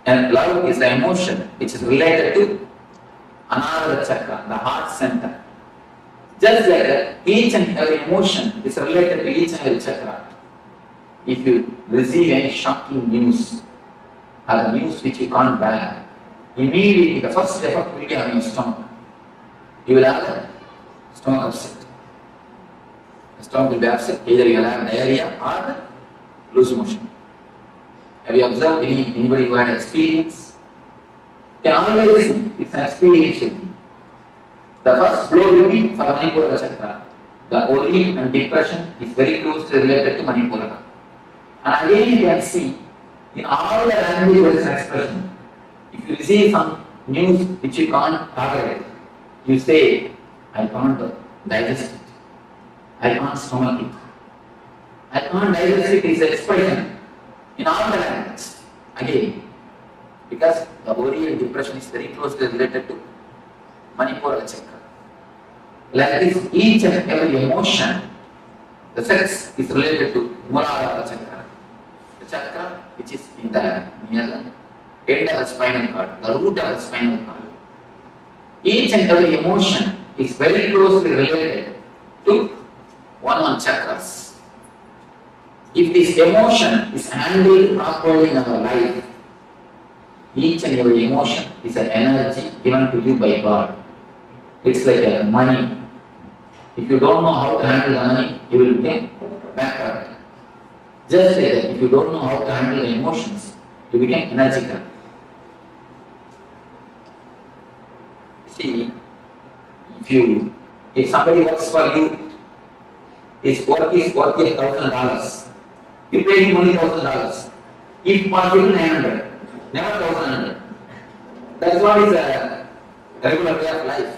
emotion which is related to another chakra, the heart center. Just like that, each and every emotion is related to each and every chakra. If you receive any shocking news, or the news which you can't bear, immediately the first effect will be on your stomach. You will have a stomach upset. The stomach will be upset, either you will have diarrhea or loose motion. Have you observed anybody who had experience? You can always listen, it's an experiential thing. The first blow will be for Manipura chakra. The worry and depression is very closely related to Manipura. And again you can see, in all the languages there is an expression. If you receive some news which you can't tolerate, you say, I can't digest it. I can't stomach it. I can't digest it is an expression in all the languages. Again, because the worry and depression is very closely related to Manipura chakra. Like this, each and every emotion The sex is related to Muladhara chakra. The chakra which is in the near the end of the spinal cord, the root of the spinal cord. Each and every emotion is very closely related to one chakras. If this emotion is handled properly in our life, each and every emotion is an energy given to you by God. It's like a money. If you don't know how to handle the money, you will become bankrupt. Just like that, if you don't know how to handle the emotions, you become energetic. See, if somebody works for you, his work is worth $1,000. You pay him only $1,000. If possible, 900. Never 1,100. That's what is a regular way of life.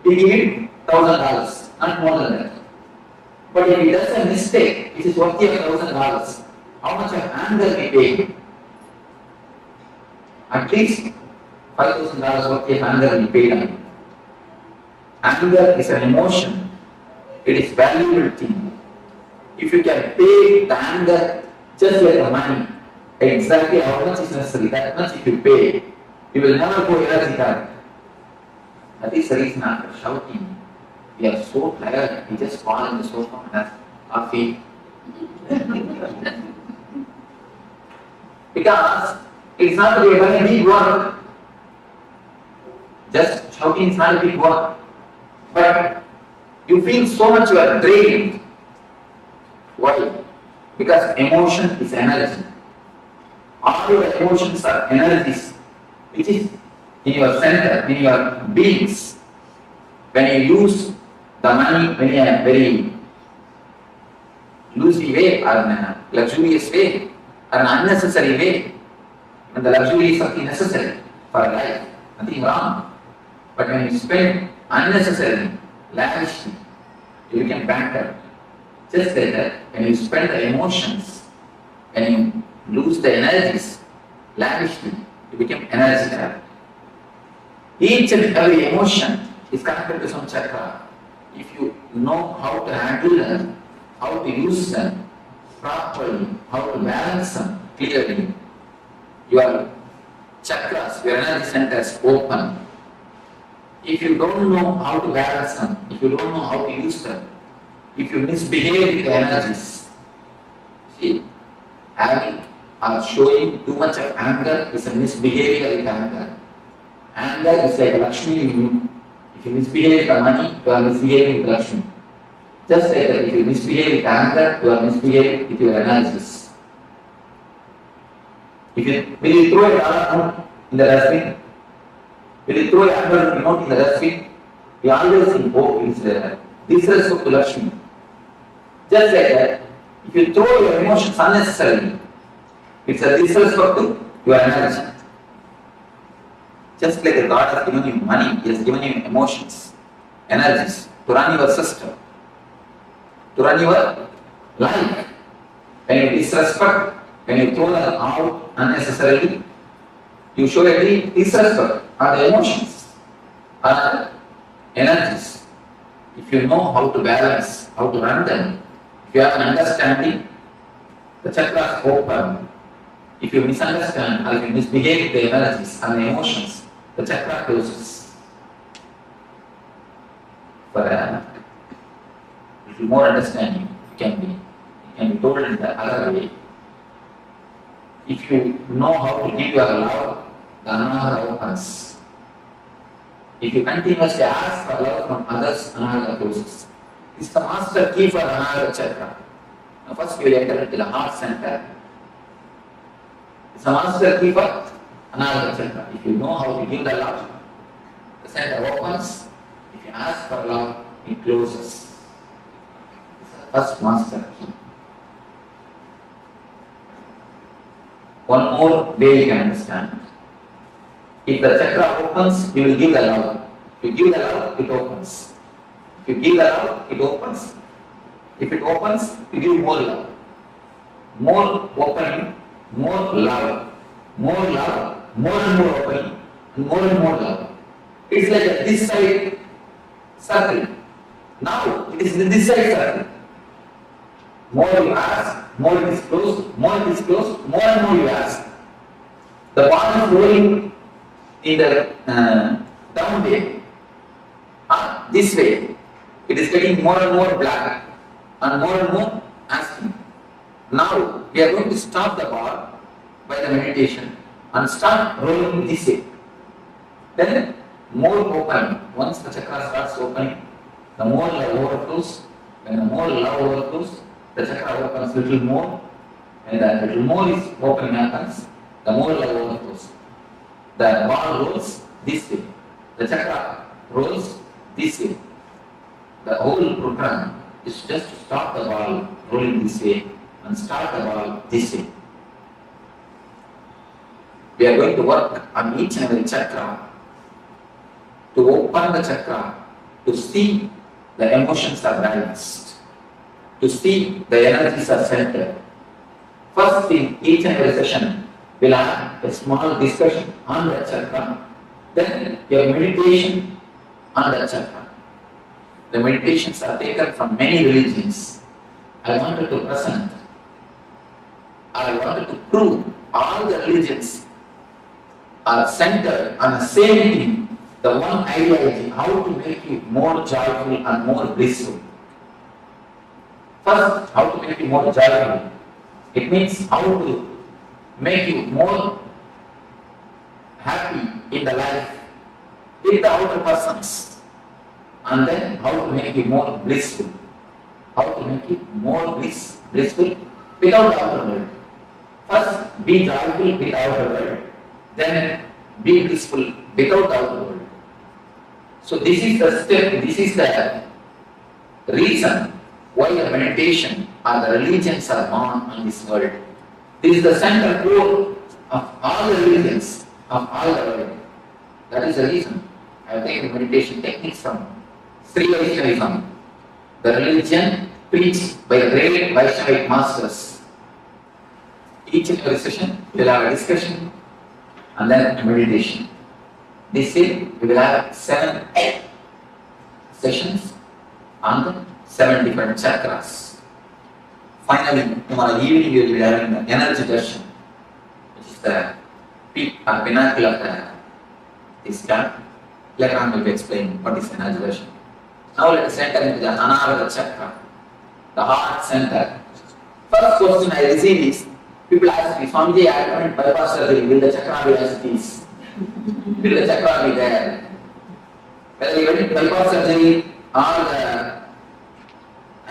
We give him $1,000, not more than that. But if he does a mistake, it is worth $1,000. How much of anger we pay him? At least $5,000 worth of anger we pay him. Anger is an emotion. It is valuable thing. If you can pay the anger just like the money, exactly how much is necessary, that much if you pay, you will never go energy card. That is the reason after shouting, we are so tired, we just fall on the sofa and have coffee. Because it's not a very big work. Just shouting is not a big work. But you feel so much you are drained. Why? Because emotion is energy. All your emotions are energies, which is in your center, in your beings. When you use the money in a very loosey way, or in a luxurious way, or an unnecessary way, and the luxury is something necessary for life, nothing wrong. But when you spend unnecessarily, lavishly, you become bankrupt. Just like that, when you spend the emotions, when you lose the energies lavishly, you become energetic. Each and every emotion is connected to some chakra. If you know how to handle them, how to use them properly, how to balance them clearly, your chakras, your energy centers open. If you don't know how to balance them, if you don't know how to use them, if you misbehave with the energies, see, having or showing too much of anger is a misbehavior with anger. Anger is like Lakshmi in you. If you misbehave with the money, you are misbehaving with Lakshmi. Just like that, if you misbehave with anger, you are misbehaving with your energies. When you throw a dollar in the dustbin, when you throw a anger note in the dustbin, we always think, oh, it's disrespect to Lakshmi. Just like that, if you throw your emotions unnecessarily, it's a disrespect to your energy. Just like God has given you money, He has given you emotions, energies to run your system, to run your life. When you disrespect, when you throw them out unnecessarily, you show a disrespect on the emotions, on the energies. If you know how to balance, how to run them, if you have an understanding, the chakras open. If you misunderstand or if you misbehave with the energies and the emotions, the chakra closes. For a little more understanding, it can be told in the other way. If you know how to give your love, the anahata opens. If you continuously ask for love from others, anahata closes. This is the master key for anahata chakra. Now first you will enter into the heart center. It's a master key for anahata chakra. If you know how to give the love, the center opens. If you ask for love, it closes. It's the first master key. One more way you can understand. If the chakra opens, you will give the love. If you give the love, it opens. If you give the love, it opens. If it opens, you give more love. More opening, more love. More love, more and more opening, and more love. It's like this side circle. Now it is this side circle. more you ask, more it is closed, more it is closed, more and more you ask. The ball is rolling in the down way, this way. It is getting more and more black and more asking. Now we are going to stop the ball by the meditation and start rolling this way. Then more open. Once the chakra starts opening, the more love overflows. When the more love overflows, the chakra opens a little more. When the little more is opening happens, the more love overflows. The ball rolls this way. The chakra rolls this way. The whole program is just to stop the ball rolling this way and start the ball this way. We are going to work on each and every chakra to open the chakra, to see the emotions are balanced, to see the energies are centered. First, in each and every session, we'll have a small discussion on the chakra, then your meditation on the chakra. The meditations are taken from many religions. I wanted to present, I wanted to prove all the religions are centered on the same thing, the one ideology, how to make you more joyful and more blissful. First, how to make you more joyful. It means how to make you more happy in the life with the outer persons. And then how to make you more blissful. How to make you more blissful without the outer world. First, be joyful with the outer world. Then be blissful without the outer world. So this is the step, this is the reason why the meditation or the religions are born on this world. This is the central core of all the religions of all the world. That is the reason I have taken meditation techniques from Sri Vaishnavism, the religion preached by the great Vaishnavic masters. Each and every session we will have a discussion and then a meditation. This way we will have 7 sessions on the 7 different chakras. Finally, tomorrow evening we will be having the Energize, which is the peak or pinnacle of this camp. Later on we will be explaining what is Energize. Now let us enter into the Anahata chakra, the heart center. First question I receive is, people ask me, Swamiji, I haven't bypass surgery, will the chakra be as it is? Will the chakra be there? Whether you went bypass surgery or the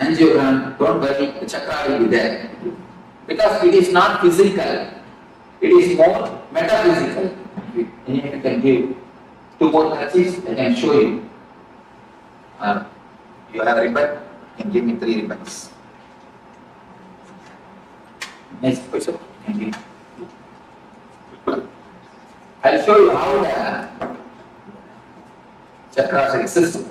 angiogram, don't worry, the chakra will be there. Because it is not physical, it is more metaphysical. If you can give 2 more touches, I can show you. You have a ribbon, you can give me 3 ribbons. Next question, can give. I'll show you how the chakras exist.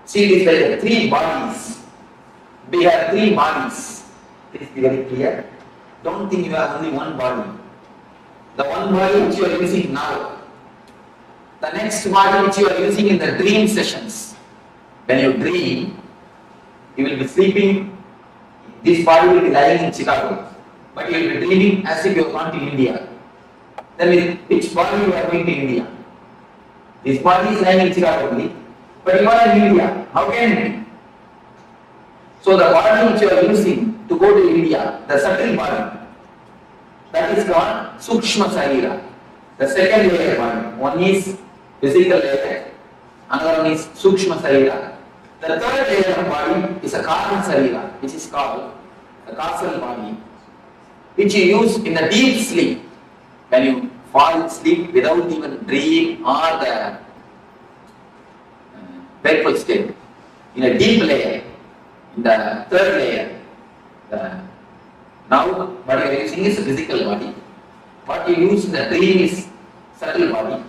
See, it is like 3 bodies. We have 3 bodies. Please be very clear. Don't think you have only 1 body. The 1 body which you are using now. The next body which you are using in the dream sessions. When you dream, you will be sleeping. This body will be lying in Chicago. But you will be dreaming as if you have gone to India. Then with which body you are going to India? This body is lying in Chicago only. But you are in India. How can it be? So the body which you are using to go to India, the subtle body, that is called Sukshma Sarira. The second layer body. One is physical layer, another one is Sukshma Sarira. The third layer of body is a Karma Sarira, which is called the causal body, which you use in the deep sleep. When you fall asleep without even dream or the wakeful state, in a deep layer, in the third layer, now what you are using is physical body. What you use in the dream is subtle body.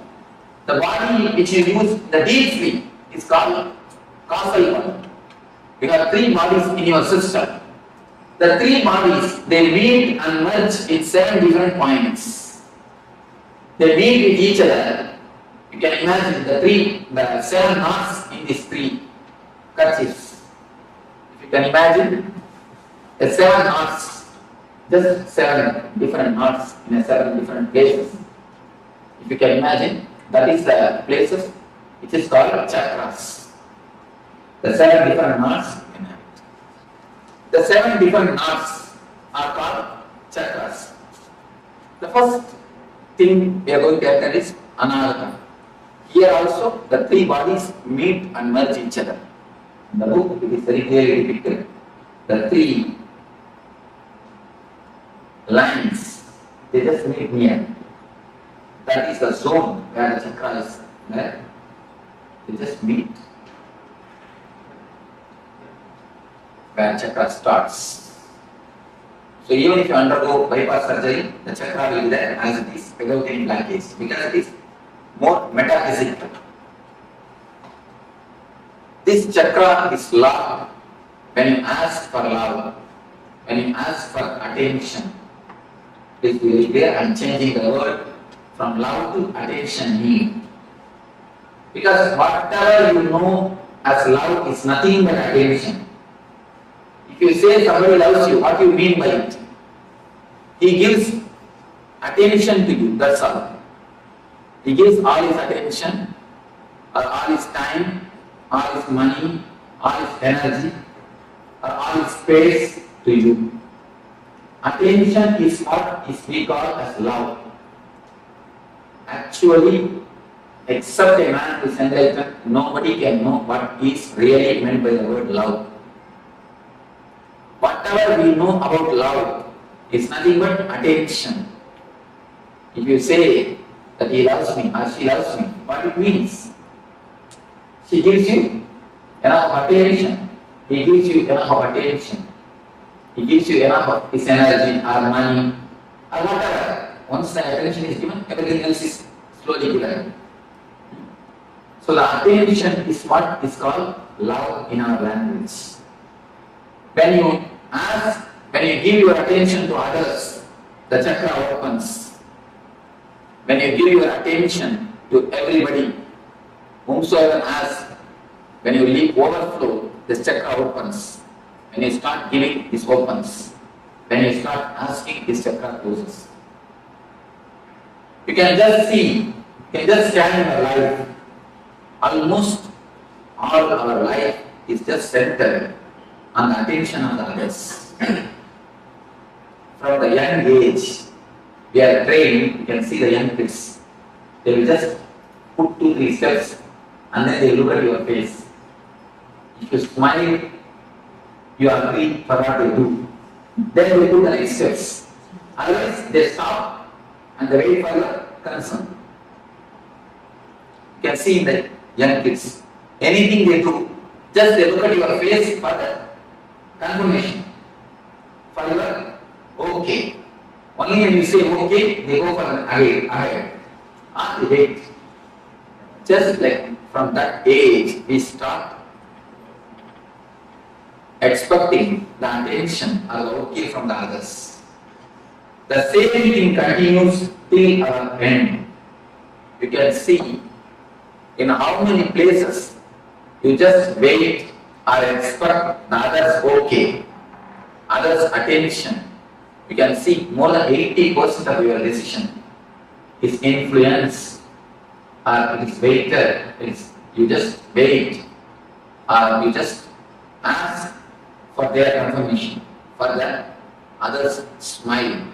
The body which you use in the deep sleep is called causal body. You have 3 bodies in your system. The three bodies, they meet and merge in 7 different points. They meet with each other. You can imagine the 7 knots in these 3 kerchiefs. If you can imagine the 7 knots, just 7 different knots in 7 different places. If you can imagine, that is the places which is called chakras. The 7 different knots. The 7 different knots are called chakras. The first thing we are going to attend is anahata. Here also the 3 bodies meet and merge each other. In the book it is very clearly depicted. The 3 lines, they just meet near. That is the zone where the chakra is there. They just meet. Where chakra starts. So even if you undergo bypass surgery, the chakra will be there as it is, without any blockage, because it is more metaphysical. This chakra is love. When you ask for love, when you ask for attention, please be very clear, I am changing the word from love to attention need. Because whatever you know as love is nothing but attention. If you say somebody loves you, what do you mean by it? He gives attention to you, that's all. He gives all his attention, or all his time, all his money, all his energy, or all his space to you. Attention is what we call as love. Actually, except a man who is enlightened, nobody can know what is really meant by the word love. Whatever we know about love is nothing but attention. If you say that he loves me or she loves me, what it means? She gives you enough attention. He gives you enough of attention. He gives you enough of his energy or money or whatever. Once the attention is given, everything else is slowly given. So the attention is what is called love in our language. When you give your attention to others, the chakra opens. When you give your attention to everybody, whomsoever asks, when you leave overflow, this chakra opens. When you start giving, this opens. When you start asking, this chakra closes. You can just see, you can just scan your life. Almost all our life is just centered on the attention of the others. From the young age, we are trained, you can see the young kids. They will just put 2-3 steps and then they look at your face. If you smile, you agree for what they do. Then they do the next steps. Otherwise, they stop and they wait for your concern. You can see in the young kids, anything they do, just they look at your face for the confirmation. For your okay. Only when you say okay, they go for an ahead. Or they wait. Just like from that age, we start expecting the attention or the okay from the others. The same thing continues till our end. You can see in how many places you just wait or expect the others okay, others attention. You can see more than 80% of your decision is influence or it is waited. You just wait or you just ask for their confirmation, for the others smile.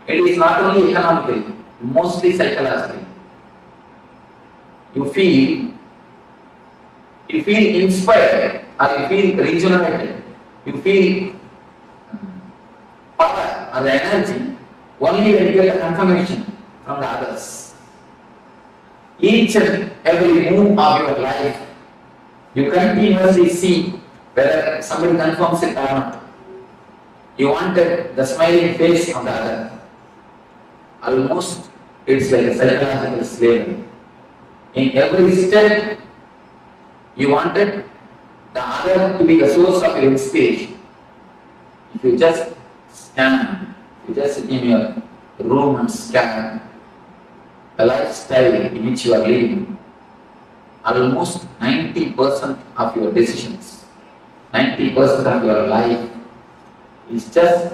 It is not only economically, mostly psychologically. You feel inspired or you feel regenerated. You feel power or the energy only when you get a confirmation from the others. Each and every move of your life, you continuously see whether somebody confirms it or not. You wanted the smiling face of the other. Almost it's like a psychological slavery. In every step, you wanted the other to be the source of your inspiration. If you just scan, you just sit in your room and scan the lifestyle in which you are living, almost 90% of your decisions, 90% of your life is just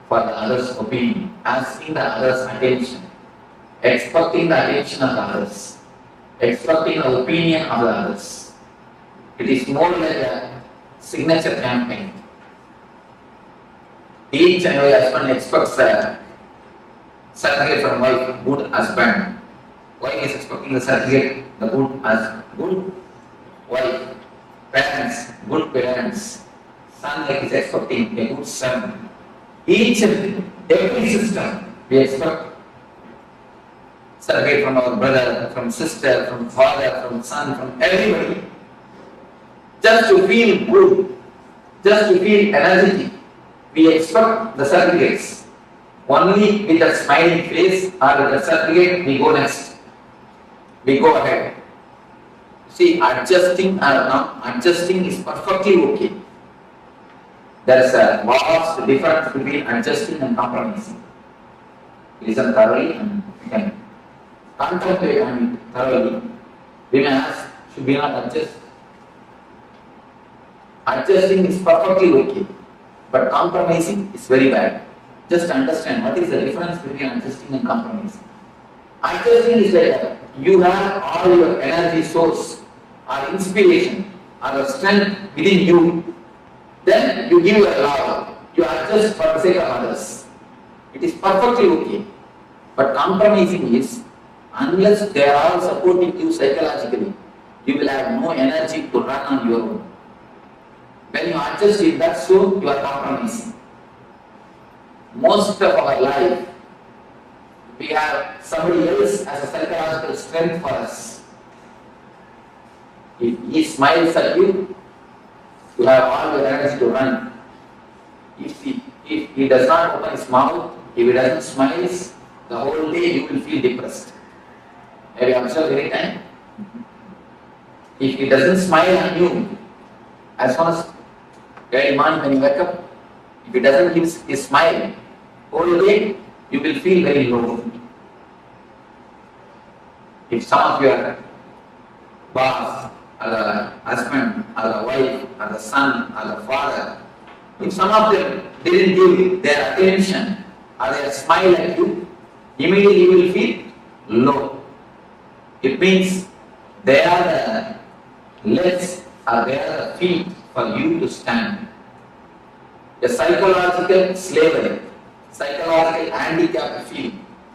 for the others' opinion, asking the others' attention, expecting the attention of the others, expecting the opinion of the others. It is more like a signature campaign. Each and every husband expects a certificate from wife, good husband. Wife is expecting the certificate, the good wife. Parents, good parents. Son like is expecting a good son. Each and every system we expect certificate from our brother, from sister, from father, from son, from everybody. Just to feel good, just to feel energetic, we expect the certificates. Only with a smiling face or with the certificate, we go next. We go ahead. See, adjusting or not adjusting is perfectly okay. There is a vast difference between adjusting and compromising. Listen thoroughly and you can contemplate on it thoroughly. We may ask, should we not adjust? Adjusting is perfectly okay, but compromising is very bad. Just understand what is the difference between adjusting and compromising. Adjusting is like you have all your energy source or inspiration or the strength within you. Then you give your love. You adjust for the sake of others. It is perfectly okay. But compromising is, unless they are all supporting you psychologically, you will have no energy to run on your own. When you adjust in that zone, you are compromising. Most of our life, we have somebody else as a psychological strength for us. If he smiles at you, you have all your energy to run. If he does not open his mouth, if he doesn't smile, the whole day you will feel depressed. Have you observed any time? If he doesn't smile on you, as soon as early morning when you wake up, if he doesn't give his smile, whole day you will feel very low. If some of your boss, or the husband, or the wife, or the son, or the father, if some of them didn't give their attention or their smile at you, immediately you will feel low. It means they are the legs or they are the feet for you to stand. A psychological slavery, psychological handicap feel.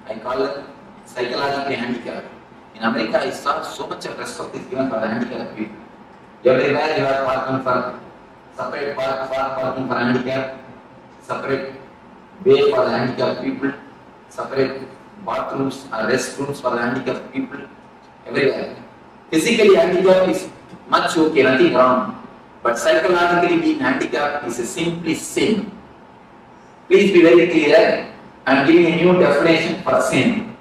I call it psychologically handicapped. In America, I saw so much of respect is given for the handicapped people. Everywhere you are parking for separate parking for handicapped, separate way for the handicapped people, separate bathrooms or restrooms for the handicapped people. Everywhere. Physically handicapped is much okay, nothing wrong. But psychologically being handicapped is a simply sin. Please be very clear. I am giving a new definition for sin.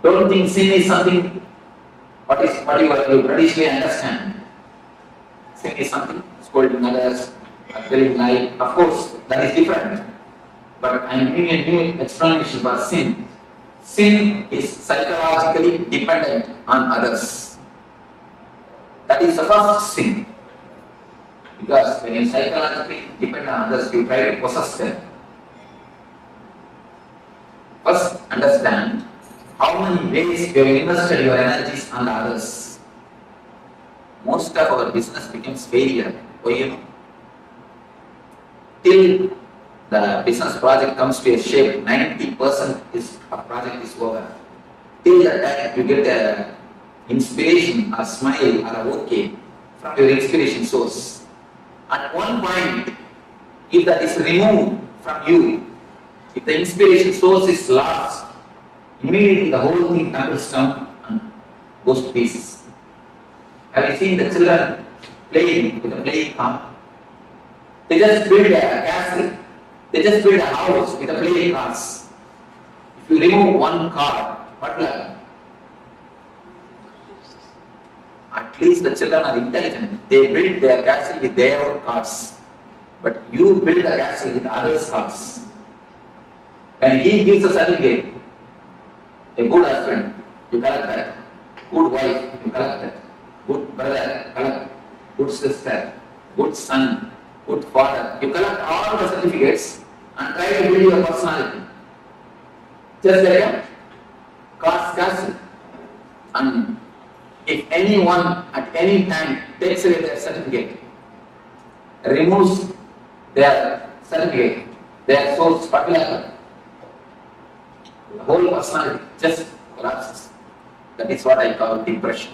Don't think sin is something what you traditionally understand. Sin is something scolding others, telling lie. Of course, that is different. But I am giving a new explanation for sin. Sin is psychologically dependent on others. That is the first sin. Because when you psychologically depend on others, you try to possess them. First, understand how many ways you have invested your energies on others. Most of our business becomes failure. Why you know? Till the business project comes to a shape, 90% of project is over. Till that time you get a inspiration, a smile, or a okay from your inspiration source. At one point, if that is removed from you, if the inspiration source is lost, immediately the whole thing tumbles down and goes to pieces. Have you seen the children playing with a playing car? They just build a castle. They just build a house with a playing cars. If you remove one car, what will happen? At least the children are intelligent. They build their castle with their own cars. but you build the castle with others' hearts. When he gives a certificate, a good husband, you collect that. Good wife, you collect that. Good brother, collect. Good sister, good son, good father. You collect all the certificates and try to build your personality. Just like a cards castle. And if anyone at any time takes away their certificate, removes their certificate, their soul's particular, the whole personality just collapses. That is what I call depression.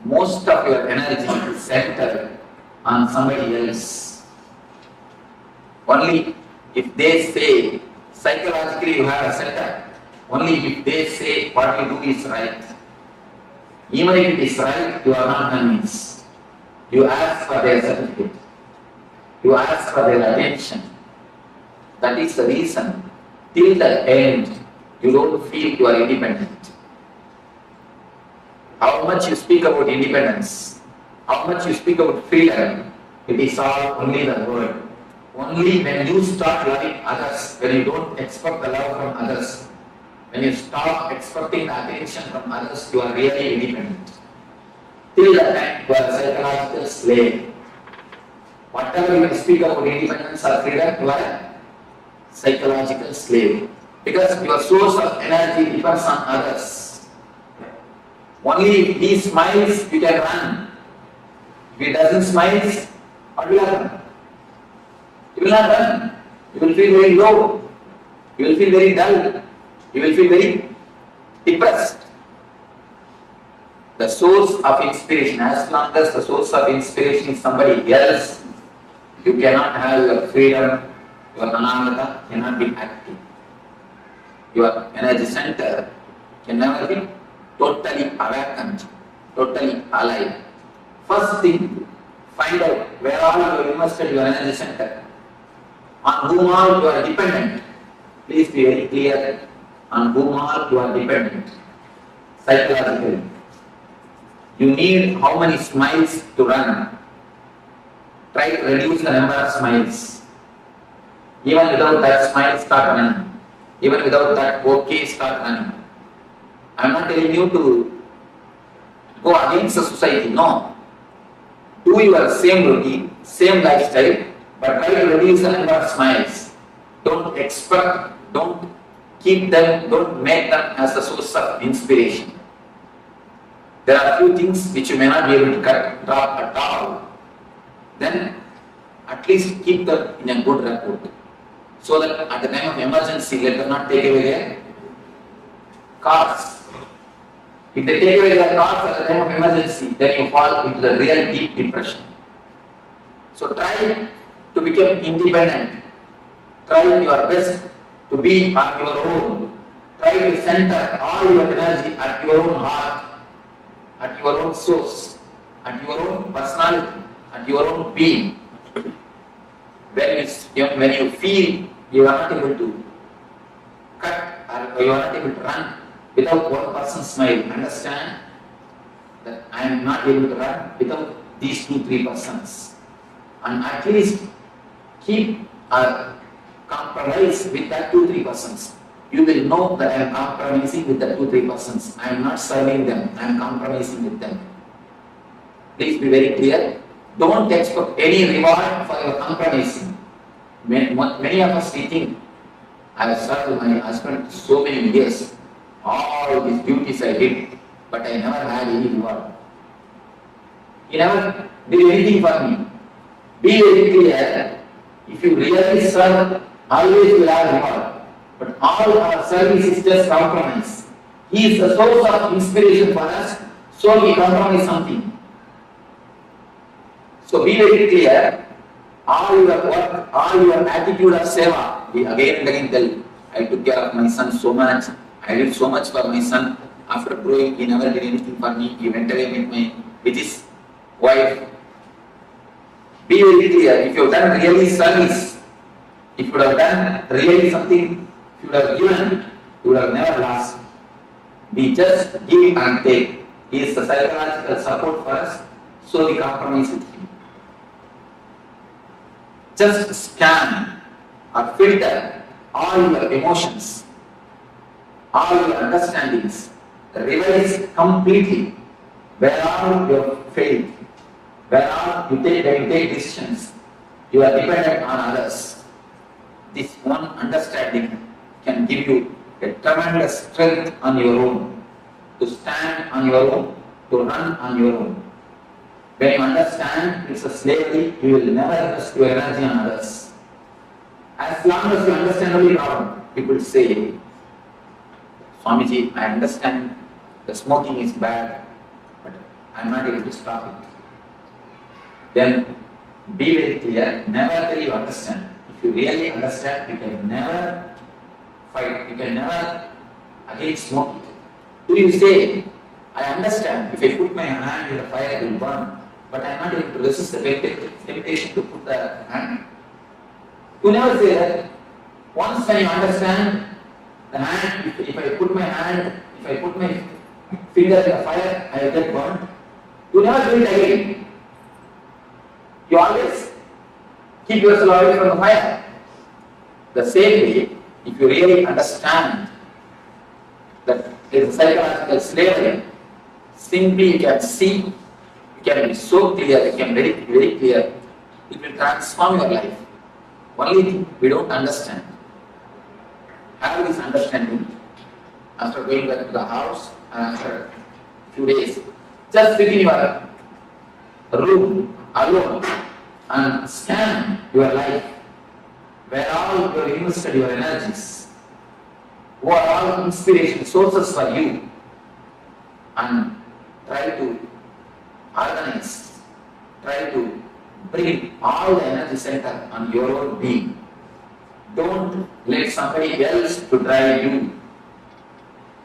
Most of your energy is centered on somebody else. Only if they say, psychologically you have a center, only if they say what you do is right. Even if it is right, you are not convinced. You ask for their certificate. You ask for their attention. That is the reason, till the end, you don't feel you are independent. How much you speak about independence, how much you speak about freedom, it is all only the word. Only when you start loving others, when you don't expect the love from others, when you stop expecting the attention from others, you are really independent. Till that time, you are a psychological slave. Whatever you speak about independence or freedom, you are a psychological slave. Because your source of energy depends on others. Only if he smiles, you can run. If he doesn't smile, what will happen? You will not run. You will feel very low. You will feel very dull. You will feel very depressed. The source of inspiration, as long as the source of inspiration is somebody else, you cannot have your freedom, your anamata cannot be active. Your energy center can never be totally awakened, totally alive. First thing, find out where all you have invested your energy center, on whom all you are dependent. Please be very clear on whom all you are dependent psychologically. You need how many smiles to run. Try to reduce the number of smiles. Even without that smile, start running. Even without that okay, start running. I am not telling you to go against the society, no. Do your same routine, same lifestyle, but try to reduce the number of smiles. Don't expect, don't keep them, don't make them as the source of inspiration. There are few things which you may not be able to drop at all. Then at least keep them in a good rapport, so that at the time of emergency, let them not take away their cars. If they take away their cars at the time of emergency, then you fall into the real deep depression. So try to become independent. Try your best to be on your own. Try to center all your energy at your own heart, at your own source, at your own personality, at your own being. When you feel you are not able to cut or you are not able to run without one person's smile, understand that I am not able to run without these 2-3 persons. And at least keep a compromise with that 2-3 persons. You will know that I am compromising with the 2-3 persons. I am not serving them, I am compromising with them. Please be very clear. Don't expect any reward for your compromising. Many of us we think, I have served my husband so many years, all these duties I did, but I never had any reward. He never did anything for me. Be very clear, if you really serve, always you will have reward. But all our service is just compromise. He is the source of inspiration for us, so we compromise something. So be very clear, all your work, all your attitude of seva, we again and again tell, I took care of my son so much, I did so much for my son. After growing, he never did anything for me, he went away with his wife. Be very clear, if you have done really service, if you would have done really something, if you would have given, you would have never lost. We just give and take. He is the psychological support for us, so we compromise with him. just scan or filter all your emotions, all your understandings, revise completely where are your faith, when you take decisions, you are dependent on others. This one understanding can give you a tremendous strength on your own, to stand on your own, to run on your own. When you understand it's a slavery, you will never invest your energy on others. As long as you understand only problem, people say, Swamiji, I understand the smoking is bad, but I am not able to stop it. Then be very clear, never till you understand. If you really understand, you can never fight, you can never again smoke it. Do you say, I understand, if I put my hand in the fire, it will burn, but I am not able to resist the temptation to put the hand? You never say that. Once when you understand the hand, if I put my finger in the fire, I will get burned. You never do it again. You always keep yourself away from the fire. The same way, if you really understand that there is a psychological slavery, simply you can see, you can be so clear, you can be very clear, it will transform your life. Only thing we don't understand. Have this understanding after going back to the house and after a few days. Just sit in your room alone and scan your life, where all you have invested your energies, who are all inspiration sources for you, and try to organize, try to bring all the energy center on your own being. Don't let somebody else to drive you.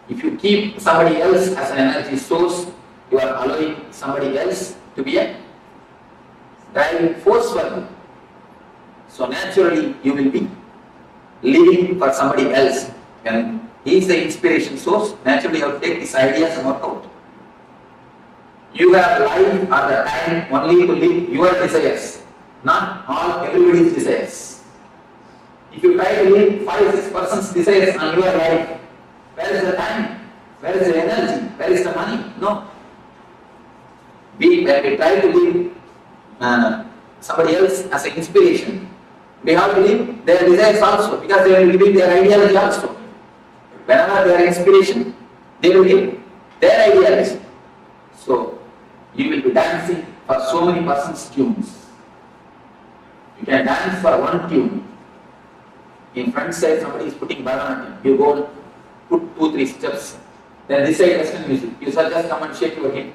If you keep somebody else as an energy source, you are allowing somebody else to be a driving force for you. So naturally you will be living for somebody else. When he is the inspiration source, naturally you have to take these ideas and work out. You have life or the time only to live your desires, not everybody's desires. If you try to live 5-6% desires on your life, where is the time? Where is the energy? Where is the money? No. When we try to live somebody else as an inspiration, we have to live their desires also, because they will give their ideology also. Whenever they are inspiration, they will give their ideology. So, you will be dancing for so many persons' tunes. You can dance for one tune. In front side, somebody is putting Bharatanatyam. You go and put 2-3 steps. Then this side Western music. You shall just come and shake your hip.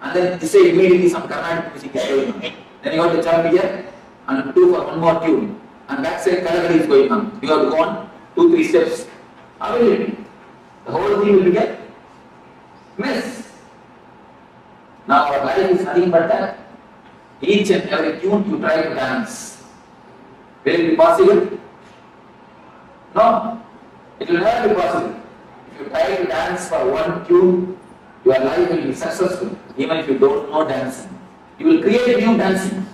And then this side immediately some Carnatic music is going on. Then you have to jump here and do for one more tune. And that side Kathakali is going on. You have to go on 2-3 steps. How will it be? The whole thing will get mess. Now our life is nothing but that. Each and every tune you try to dance. Will it be possible? No. It will never be possible. If you try to dance for one tune, your life will be successful, even if you don't know dancing. You will create new dancing.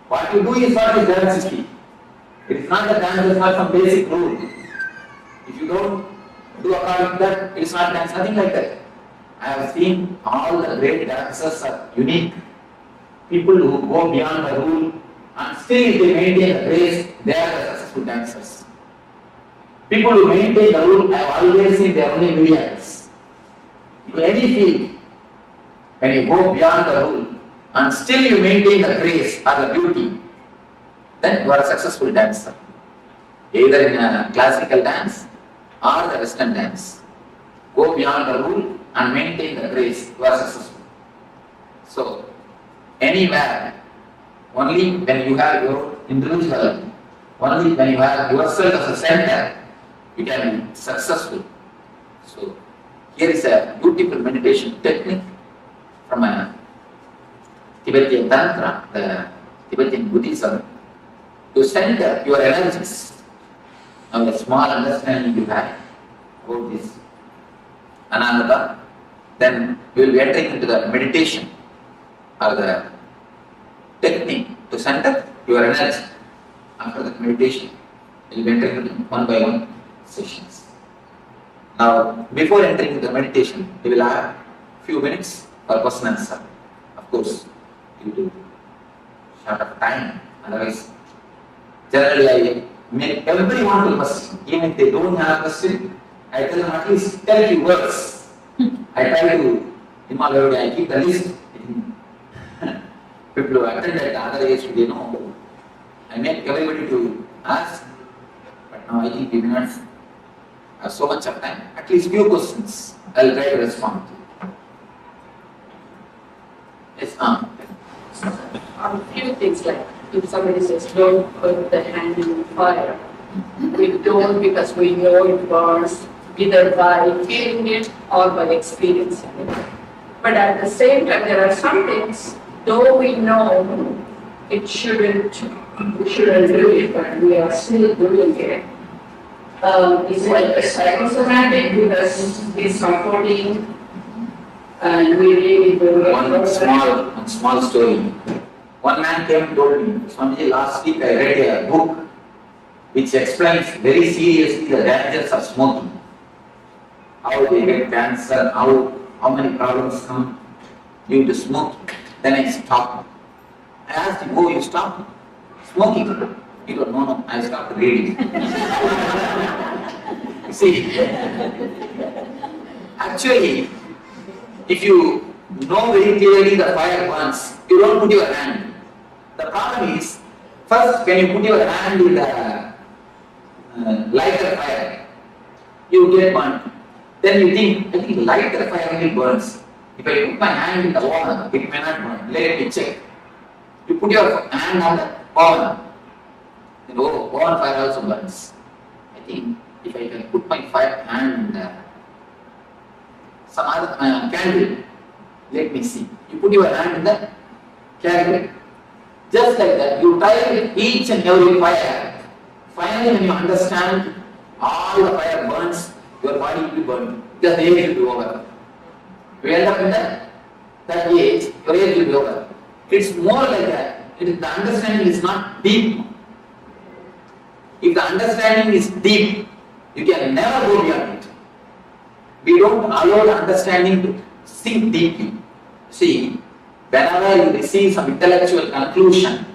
What you do is what is dance is key. It is not the dance, it is not some basic rule. If you don't do according to that, it is not dance, nothing like that. I have seen all the great dancers are unique. People who go beyond the rule and still they maintain the grace, they are the successful dancers. People who maintain the rule, I have always seen they are only millions. In any field, when you go beyond the rule and still you maintain the grace or the beauty, then you are a successful dancer. Either in a classical dance or the Western dance. Go beyond the rule and maintain the grace, you are successful. So, anywhere, only when you have your individual, only when you have yourself as a center, you can be successful. So, here is a beautiful meditation technique from a Tibetan Tantra, the Tibetan Buddhism, to center your energies. Now, a small understanding you have about this Ananda, then you will be entering into the meditation or the technique to center your energy. After the meditation, we will enter into one by one sessions. Now, before entering the meditation, we will have few minutes for question and answer. Of course, due to short of time, otherwise, generally I make everyone to question. Even if they don't have question, I tell them at least tell few words. I try to involve everybody. I keep the list. People who attend at the other age, they know. I make everybody to ask, but now I think we will not have so much of time. At least few questions. I'll try to respond. Yes, A few things like if somebody says don't put the hand in the fire, we don't because we know it burns either by feeling it or by experiencing it. But at the same time, there are some things, though we know it shouldn't, we shouldn't do it, but we are still doing it. It's like a psychosomatic because it's comforting and we really do it. One small story. One man came and told me, Swamiji, last week I read a book which explains very seriously the dangers of smoking. How they get cancer, how many problems come due to smoking. Then I stopped. I asked him, oh, you stopped smoking? He goes, no, I stopped reading. See, actually, if you know very clearly the fire burns, you don't put your hand. The problem is, first when you put your hand in the lighter fire, you get burnt. Then you think, I think lighter fire only burns. If I put my hand in the oven, it may not burn. Let me check. You put your hand on the oven, then oven fire also burns. I think if I can put my hand in some other candle, let me see. You put your hand in the candle. Just like that, you try with each and every fire. Finally, when you understand all the fire burns, your body will be burned. Because the age will be over. You end up in that age, your age will be over. It's more like that. The understanding is not deep. If the understanding is deep, you can never go beyond it. We don't allow the understanding to sink deeply. See, whenever you receive some intellectual conclusion,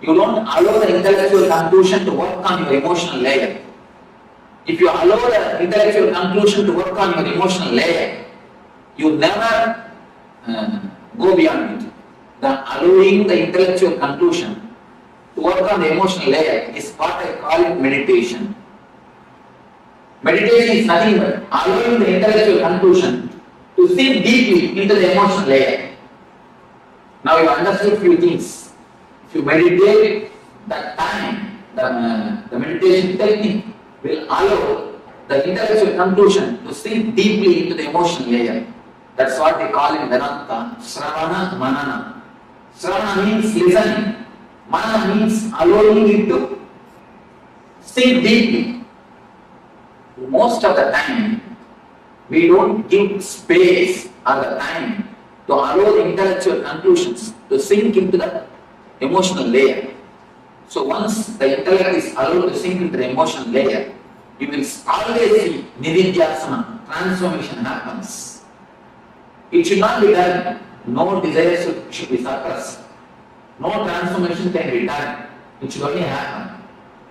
you don't allow the intellectual conclusion to work on your emotional layer. If you allow the intellectual conclusion to work on your emotional layer, you never go beyond it. The allowing the intellectual conclusion to work on the emotional layer is what I call it meditation. Meditation is nothing but allowing the intellectual conclusion to sink deeply into the emotional layer. Now you understood few things. If you meditate, that time, the meditation technique will allow the intellectual conclusion to sink deeply into the emotional layer. That's what they call in Vedanta, Sravana Manana. Sravana means listening. Manana means allowing it to sink deeply. Most of the time, we don't give space or the time to allow the intellectual conclusions to sink into the emotional layer. So once the intellect is allowed to sink into the emotional layer, you will always see nididhyasana, transformation happens. It should not be done. No desire should be suppressed. No transformation can be done. It should only happen.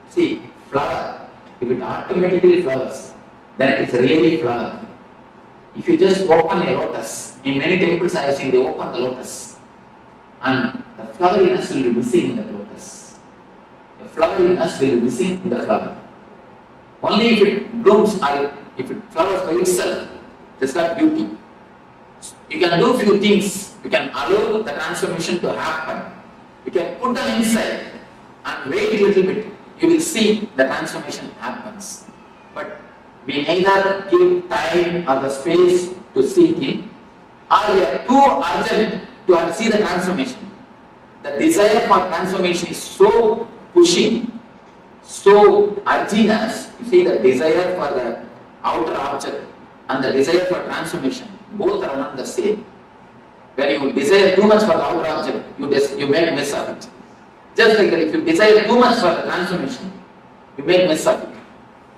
See, flower, if it automatically flowers, then it's really flower. If you just open a lotus, in many temples I have seen they open the lotus, and the floweriness will be missing in the lotus. The floweriness will be missing in the flower. Only if it blooms or if it flowers by itself, there's got beauty. You can do few things. You can allow the transformation to happen. You can put them inside and wait a little bit. You will see the transformation happens. But we neither give time or the space to sink in, or we are too urgent to see the transformation. The desire for transformation is so pushing, so urging us. You see, the desire for the outer object and the desire for transformation, both are not the same. When you desire too much for the outer object, you make a mess of it. Just like that, if you desire too much for the transformation, you make mess of it.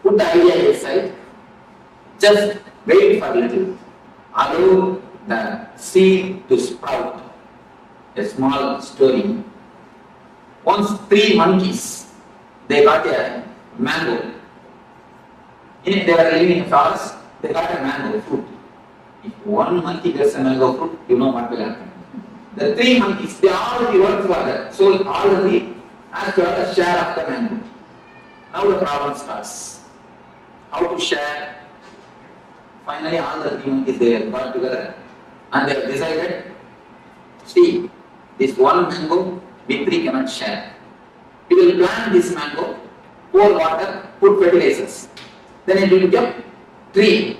Put the idea aside, just wait for a little. Allow the seed to sprout. A small story. Once 3 monkeys, they got a mango. They were living in a forest, they got a mango fruit. If one monkey gets a mango fruit, you know what will happen. The 3 monkeys, they already worked for that. So already asked to have a share of the mango. Now the problem starts. How to share? Finally all the 3 monkeys, they got together and they have decided, see, this one mango, we 3 cannot share. We will plant this mango, pour water, put fertilizers. Then it will become tree.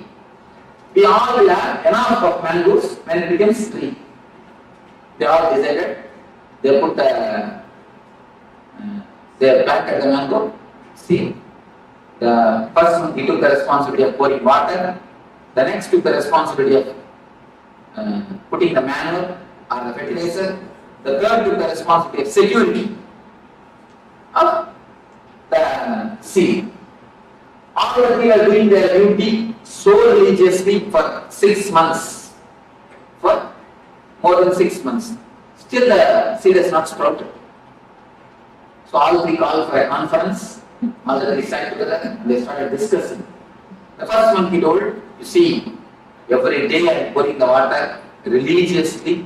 We all will have enough of mangoes when it becomes tree. They all decided, they put they planted the mango. See, the first one, he took the responsibility of pouring water. The next took the responsibility of putting the manure or the fertilizer. The third took the responsibility of security of the seed. All of you are doing their duty so religiously for 6 months. For more than 6 months. Still the seed has not sprouted. So all 3 called for a conference. All the 3 sat together and they started discussing. The first one he told, you see, every day I am pouring the water religiously.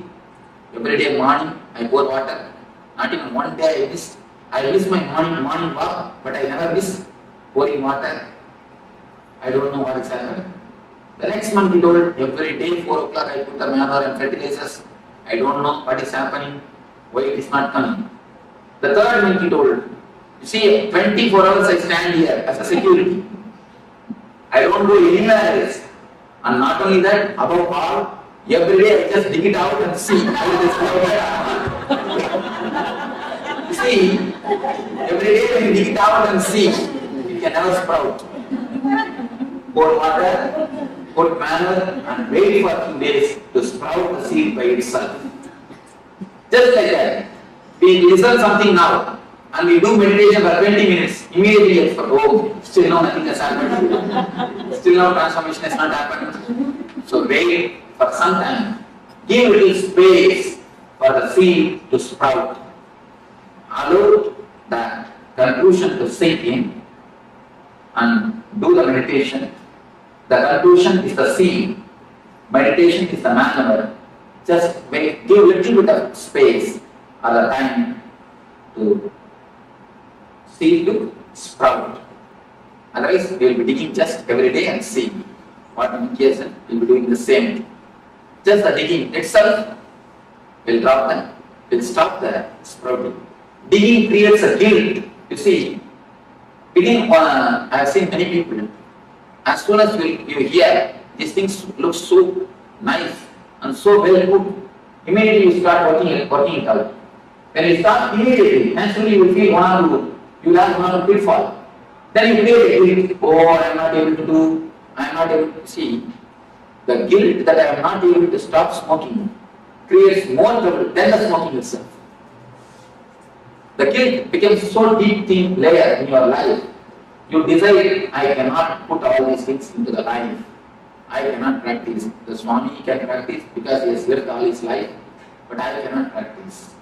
Every day morning I pour water. Not even one day I missed. I miss my morning walk, but I never miss pouring water. I don't know what is happening. The next month he told, every day 4 o'clock I put the manure and fertilizers. I don't know what is happening, why it is not coming. The third month he told, you see, 24 hours I stand here as a security. I don't go anywhere else. And not only that, above all, every day I just dig it out and see how it is going. You see, every day when you dig it out and see, it can never sprout. Pour water, put manure and wait for a few days to sprout the seed by itself. Just like that, we listen something now and we do meditation for 20 minutes, immediately it's for, oh, still no, nothing has happened. Still no transformation has not happened. So wait for some time. Give little space for the seed to sprout. Allow the conclusion to sink in and do the meditation. The conclusion is the seed. Meditation is the manner. Just give little bit of space or the time to seed to sprout. Otherwise, we will be digging just every day and see what indication we will be doing the same. Just the digging itself will drop them, will stop the sprouting. Digging creates a guilt. You see, digging I have seen many people. As soon as you hear these things look so nice and so well put, immediately you start working it out. When you start immediately, naturally you will feel you will have one pitfall. Then you create a guilt. Oh, I am not able to do. I am not able to see. The guilt that I am not able to stop smoking creates more trouble than the smoking itself. The guilt becomes so deep thin layer in your life. You decide, I cannot put all these things into the life. I cannot practice. The Swami can practice because he has lived all his life, but I cannot practice.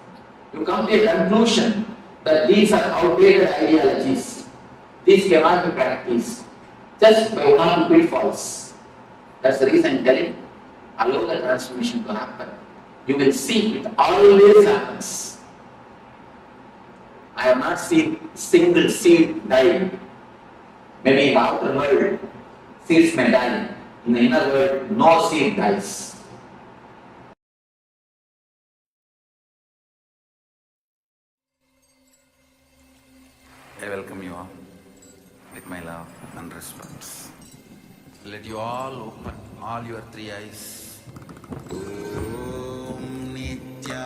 You come to a conclusion that these are outdated ideologies. These cannot be practiced just by one or two pitfalls. That's the reason I'm telling, allow the transformation to happen. You will see it always happens. I have not seen single seed die. Maybe in the outer world, seeds may die. In the inner world, no seed dies. I welcome you all with my love and respect. Let you all open all your 3 eyes. Om Nityananda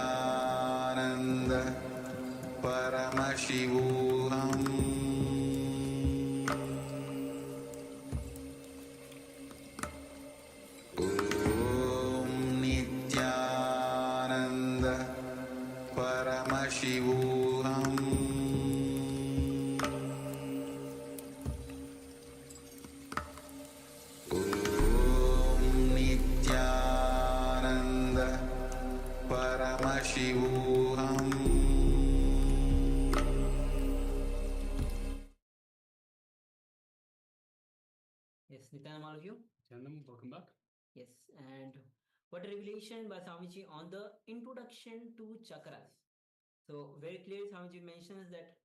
Paramashivoham. Om Nityananda Paramashivoham. Yes, Nityanam, all of you. Chandam, welcome back. Yes, and what a revelation by Swamiji on the introduction to chakras. So very clearly Swamiji mentions that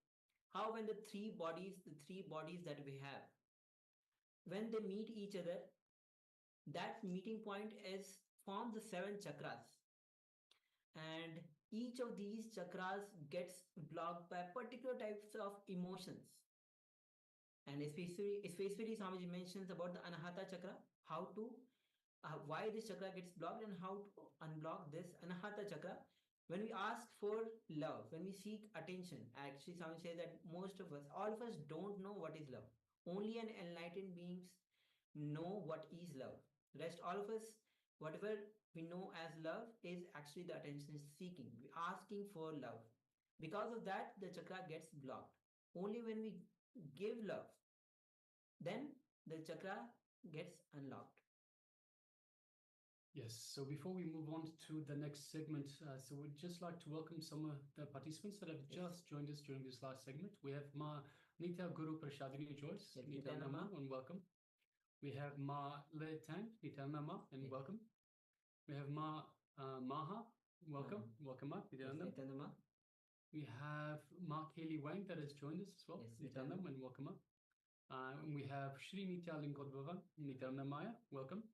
how when the three bodies that we have, when they meet each other, that meeting point is form the 7 chakras, and each of these chakras gets blocked by particular types of emotions. And especially Swamiji mentions about the Anahata chakra, how to why this chakra gets blocked and how to unblock this Anahata chakra. When we ask for love, when we seek attention, actually Swami says that most of us, all of us don't know what is love. Only an enlightened beings know what is love. Rest all of us, whatever we know as love is actually the attention seeking. We're asking for love. Because of that, the chakra gets blocked. Only when we give love, then the chakra gets unlocked. Yes, so before we move on to the next segment, so we'd just like to welcome some of the participants that have just joined us during this last segment. We have Ma Nitya Guru Prashadini Joyce, Yes, Nitya Nitya Nama, Nama. and welcome. We have Ma Le Tang, Nitya Nama, and Yes. welcome. We have Ma Maha, welcome. Maha. Welcome, Ma, Nitya Yes, Nama. Nitya Nama. We have Ma Kaylee Wang that has joined us as well, Yes, Nitya Nitya Nama, and welcome. And we have Shri Nitya Linkodvara, Nitya Namaya, welcome.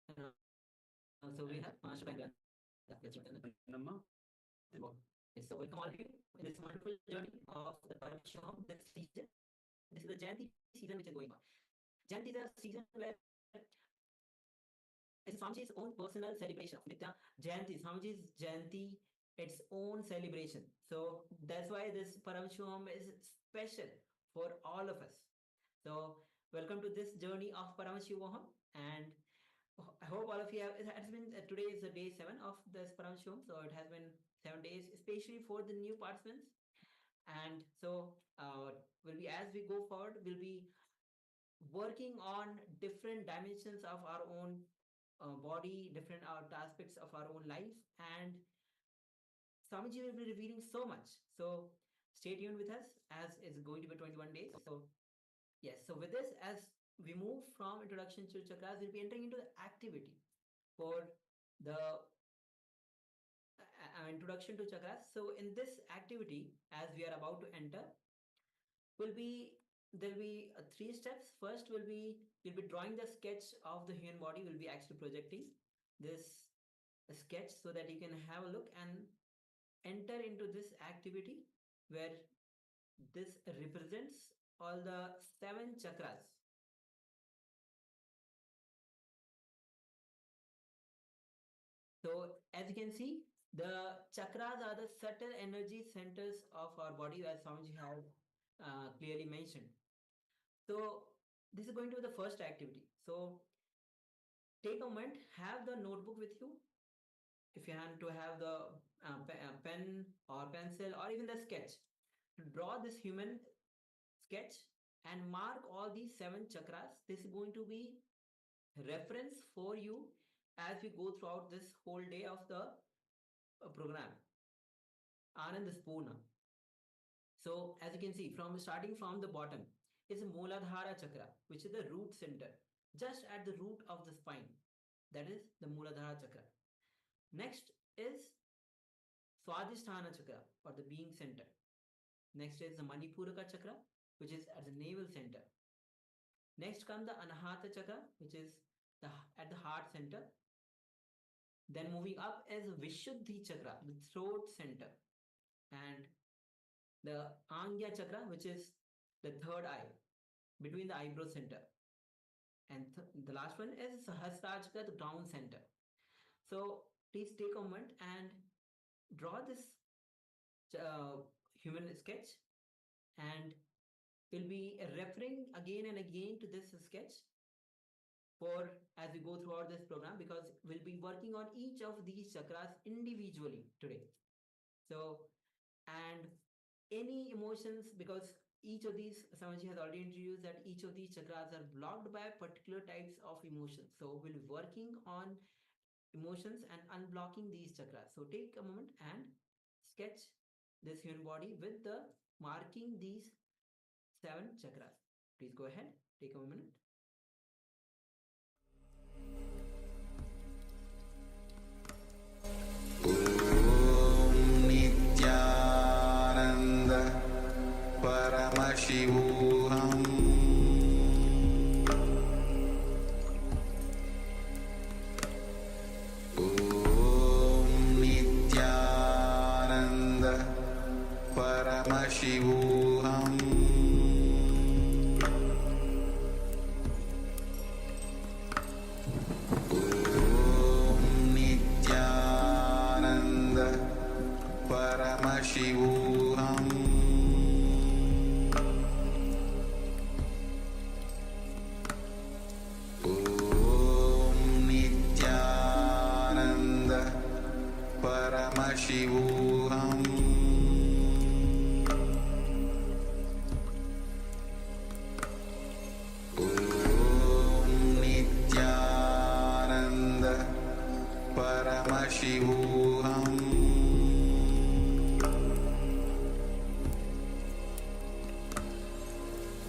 And also we have Mashbanga. Yes, Nitya Nama. Nama, welcome. Yes, so welcome all of you in this wonderful journey of the Paramashivoham this season. This is the Jayanti season which is going on. Jayanti is a season where it's Swamiji's own personal celebration of Nitya Jayanti. Swamiji's Jayanti, its own celebration. So that's why this Paramashivoham is special for all of us. So welcome to this journey of Paramashivoham, and I hope all of you have. It has been today is the day 7 of this Paramashivoham, so it has been 7 days, especially for the new participants. And so will be as we go forward, we'll be working on different dimensions of our own body, different aspects of our own life, and Swamiji will be revealing so much. So stay tuned with us as it's going to be 21 days. So yes, so with this, as we move from introduction to chakras, we'll be entering into the activity for the introduction to chakras. So in this activity, as we are about to enter, there'll be 3 steps. First will be we'll be drawing the sketch of the human body. We'll be actually projecting this sketch so that you can have a look and enter into this activity where this represents all the 7 chakras. So as you can see, the chakras are the subtle energy centers of our body, as Swamiji had clearly mentioned. So this is going to be the first activity. So take a moment, have the notebook with you. If you want to have the pen or pencil or even the sketch, to draw this human sketch and mark all these 7 chakras. This is going to be reference for you as we go throughout this whole day of the program. Anand Spurna. So as you can see, from starting from the bottom is Mooladhara chakra, which is the root center, just at the root of the spine. That is the Mooladhara chakra. Next is Swadhisthana chakra, or the being center. Next is the Manipuraka chakra, which is at the navel center. Next comes the Anahata chakra, which is at the heart center. Then moving up is Vishuddhi chakra, the throat center. And the Angya chakra, which is the third eye, between the eyebrow center. And the last one is Sahasrara chakra, the ground center. So please take a moment and draw this human sketch, and we'll be referring again and again to this sketch for as we go throughout this program, because we'll be working on each of these chakras individually today. So, and any emotions, because each of these, Samaji has already introduced that each of these chakras are blocked by particular types of emotions. So we'll be working on emotions and unblocking these chakras. So take a moment and sketch this human body with the marking these 7 chakras. Please go ahead, take a minute. Paramashivoham Om Nityananda Paramashivoham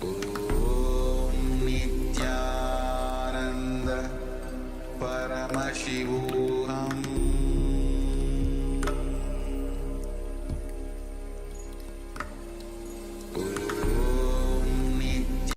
Om Nityananda Paramashivoham Om Nityananda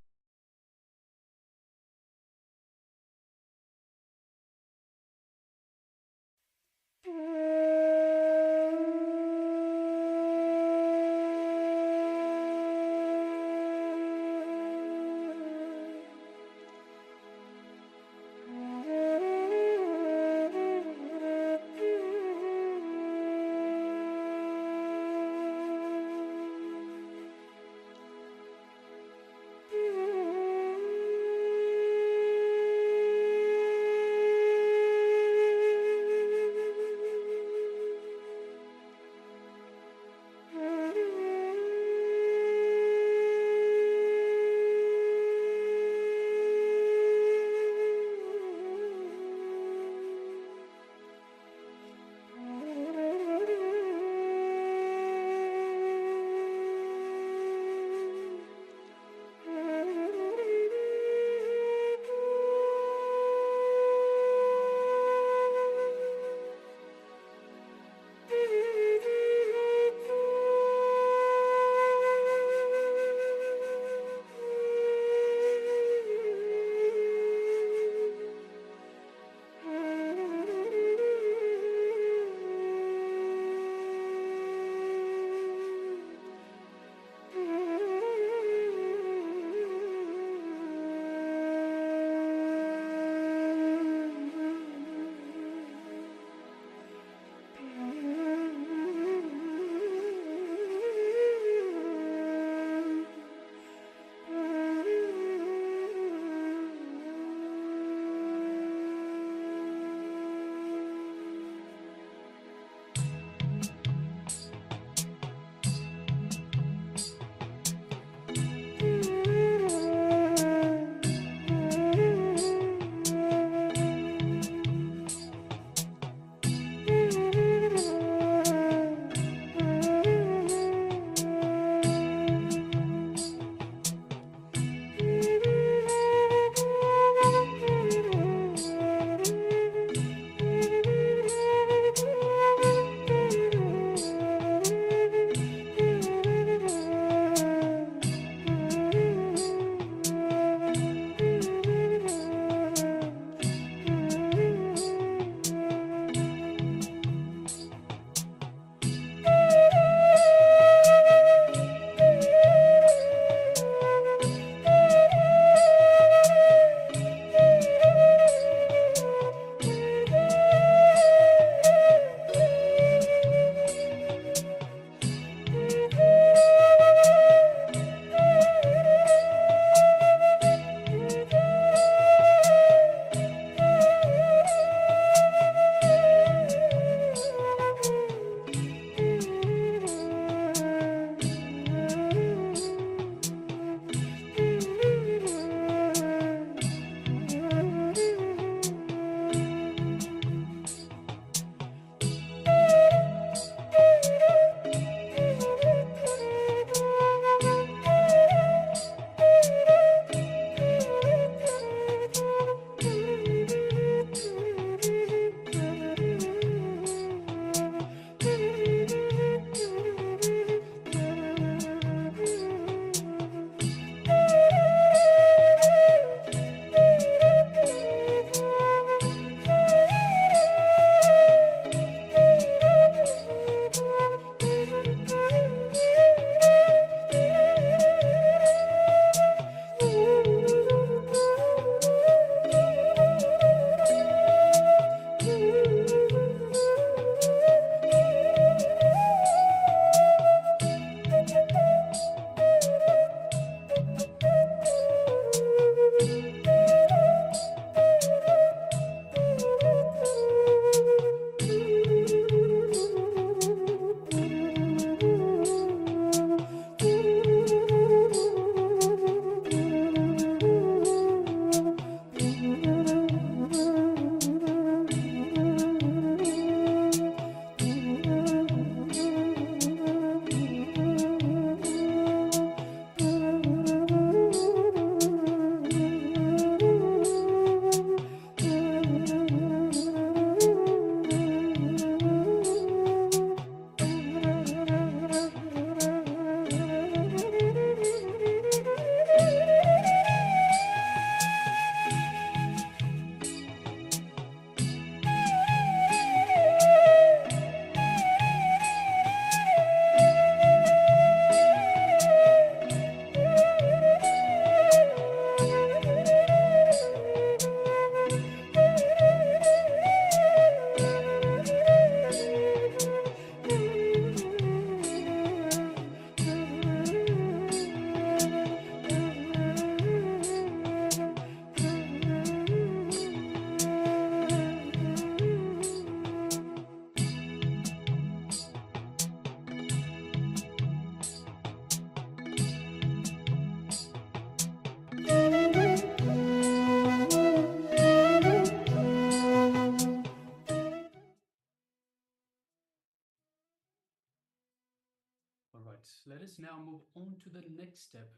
So let us now move on to the next step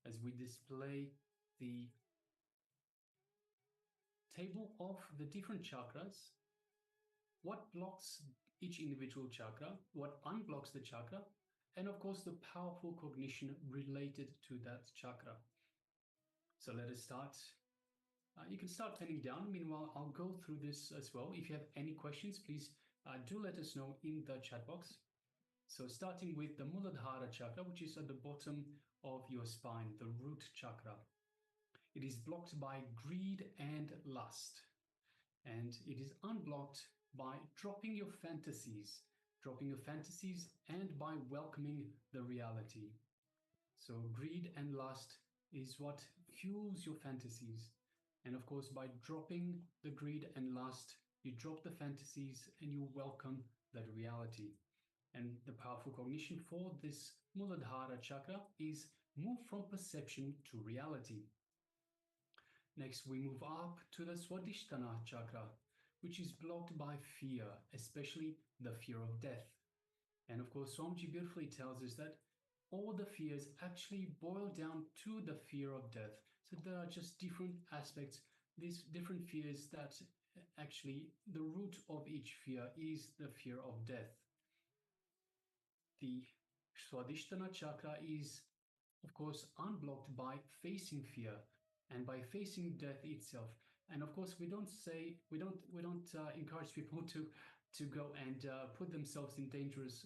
as we display the table of the different chakras, what blocks each individual chakra, what unblocks the chakra, and of course the powerful cognition related to that chakra. So let us start. You can start penning down. Meanwhile, I'll go through this as well. If you have any questions, please do let us know in the chat box. So starting with the Muladhara chakra, which is at the bottom of your spine, the root chakra. It is blocked by greed and lust. And it is unblocked by dropping your fantasies and by welcoming the reality. So greed and lust is what fuels your fantasies. And of course, by dropping the greed and lust, you drop the fantasies and you welcome that reality. And the powerful cognition for this Muladhara chakra is move from perception to reality. Next, we move up to the Swadhisthana chakra, which is blocked by fear, especially the fear of death. And of course, Swamiji beautifully tells us that all the fears actually boil down to the fear of death. So there are just different aspects, these different fears that actually the root of each fear is the fear of death. The Swadhisthana chakra is, of course, unblocked by facing fear and by facing death itself. And of course, we don't encourage people to go and put themselves in dangerous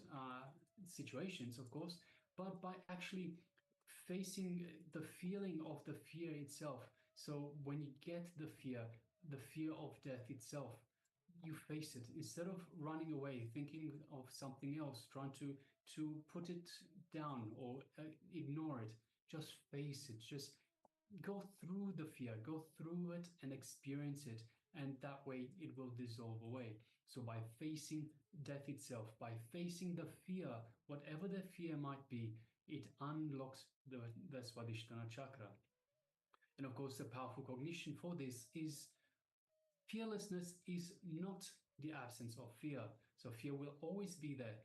situations, of course, but by actually facing the feeling of the fear itself. So when you get the fear of death itself, you face it instead of running away, thinking of something else, trying to put it down or ignore it. Just face it. Just go through the fear, go through it and experience it. And that way it will dissolve away. So by facing death itself, by facing the fear, whatever the fear might be, it unlocks the Swadhisthana chakra. And of course, the powerful cognition for this is fearlessness is not the absence of fear. So fear will always be there.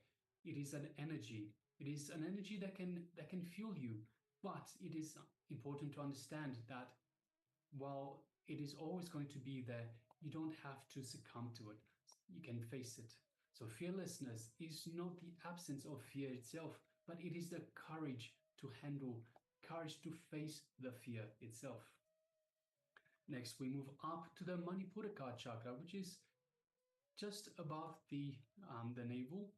It is an energy. It is an energy that can fuel you. But it is important to understand that while it is always going to be there, you don't have to succumb to it. You can face it. So fearlessness is not the absence of fear itself, but it is the courage to handle, courage to face the fear itself. Next, we move up to the Manipuraka chakra, which is just above the navel.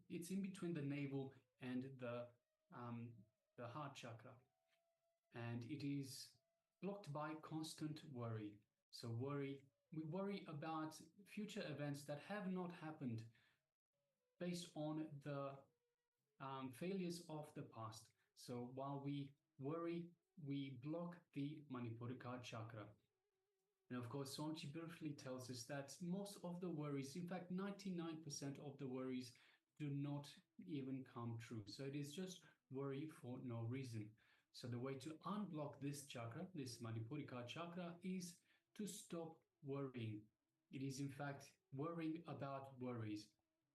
It's in between the navel and the heart chakra, and it is blocked by constant worry. So we worry about future events that have not happened based on the failures of the past. So while we worry, we block the Manipuraka chakra. And of course, Swamiji beautifully tells us that most of the worries, in fact, 99% of the worries do not even come true. So it is just worry for no reason. So the way to unblock this chakra, this Manipuraka chakra, is to stop worrying. It is in fact worrying about worries.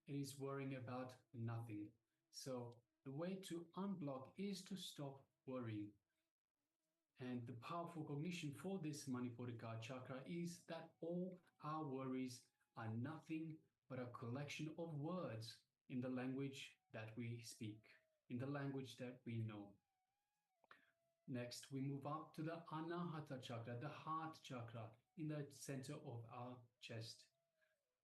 It is worrying about nothing. So the way to unblock is to stop worrying. And the powerful cognition for this Manipuraka chakra is that all our worries are nothing but a collection of words in the language that we speak, in the language that we know. Next, we move up to the Anahata chakra, the heart chakra, in the center of our chest.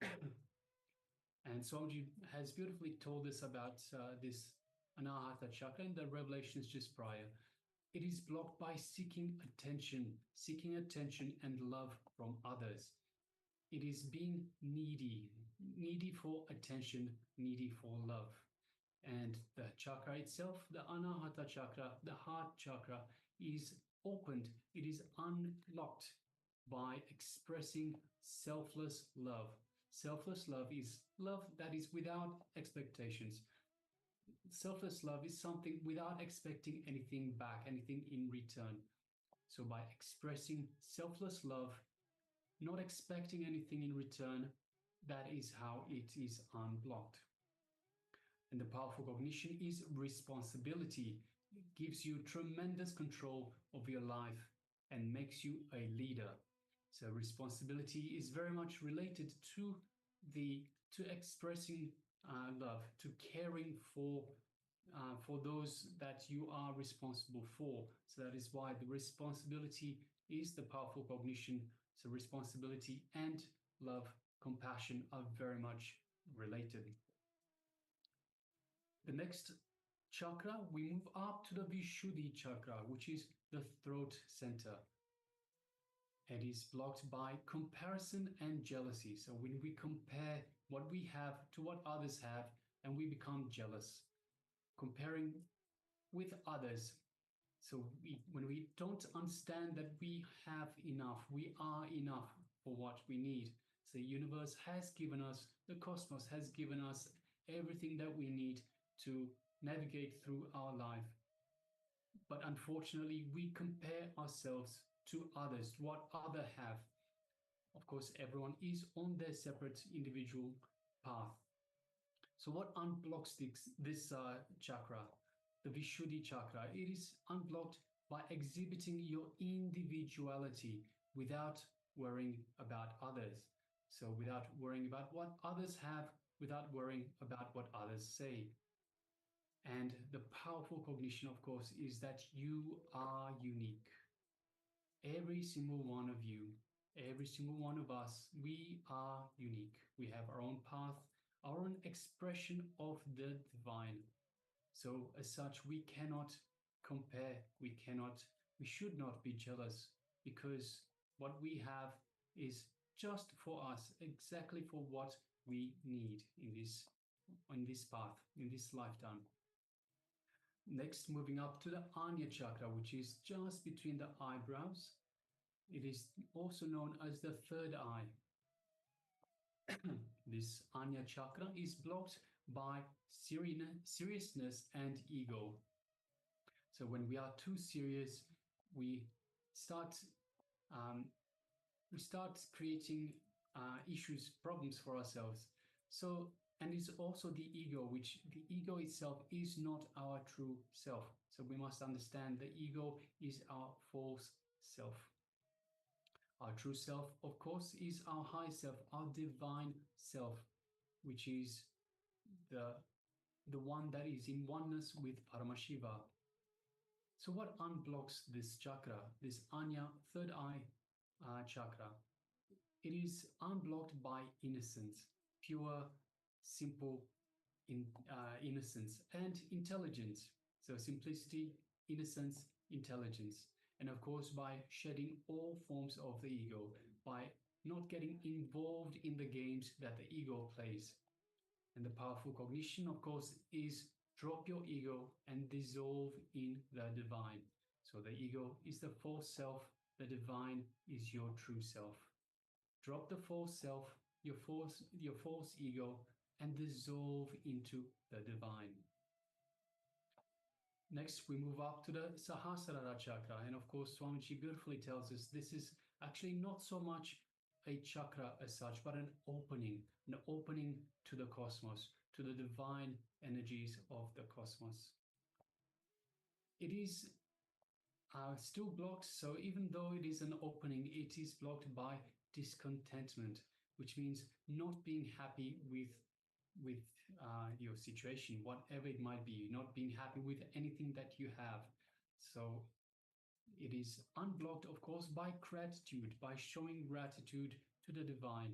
And Swamiji has beautifully told us about this Anahata chakra in the revelations just prior. It is blocked by seeking attention and love from others. It is being needy for attention, needy for love. And the chakra itself, the Anahata chakra, the heart chakra, is opened, it is unlocked by expressing selfless love. Selfless love is love that is without expectations. Selfless love is something without expecting anything back, anything in return. So by expressing selfless love, not expecting anything in return, that is how it is unblocked. And the powerful cognition is responsibility. It gives you tremendous control of your life and makes you a leader. So responsibility is very much related to expressing love, to caring for those that you are responsible for. So that is why the responsibility is the powerful cognition. So responsibility and love, compassion are very much related. The next chakra, we move up to the Vishuddhi chakra, which is the throat center. It is blocked by comparison and jealousy. So when we compare what we have to what others have, and we become jealous, comparing with others. So when we don't understand that we have enough, we are enough for what we need. So the universe has given us, the cosmos has given us everything that we need to navigate through our life. But unfortunately, we compare ourselves to others, what others have. Of course, everyone is on their separate individual path. So what unblocks this chakra, the Vishuddhi chakra? It is unblocked by exhibiting your individuality without worrying about others. So without worrying about what others have, without worrying about what others say. And the powerful cognition, of course, is that you are unique. Every single one of you, every single one of us, we are unique. We have our own path, our own expression of the divine. So as such, we cannot compare, we should not be jealous, because what we have is just for us, exactly for what we need in this path, in this lifetime. Next, moving up to the Anya chakra, which is just between the eyebrows. It is also known as the third eye. This Anya chakra is blocked by seriousness and ego. So when we are too serious, we start creating issues, problems for ourselves. So, and it's also the ego, which the ego itself is not our true self. So we must understand the ego is our false self. Our true self, of course, is our high self, our divine self, which is the one that is in oneness with Paramashiva. So what unblocks this chakra, this Anya, third eye chakra? It is unblocked by innocence, pure, simple innocence, and intelligence. So simplicity, innocence, intelligence. And of course, by shedding all forms of the ego, by not getting involved in the games that the ego plays. And the powerful cognition, of course, is drop your ego and dissolve in the divine. So the ego is the false self, the divine is your true self. Drop the false self, your false ego, and dissolve into the divine. Next, we move up to the Sahasrara chakra. And of course, Swamiji beautifully tells us this is actually not so much a chakra as such, but an opening to the cosmos, to the divine energies of the cosmos. It is still blocked. So even though it is an opening, it is blocked by discontentment, which means not being happy with your situation, whatever it might be, not being happy with anything that you have. So it is unblocked, of course, by gratitude, by showing gratitude to the divine.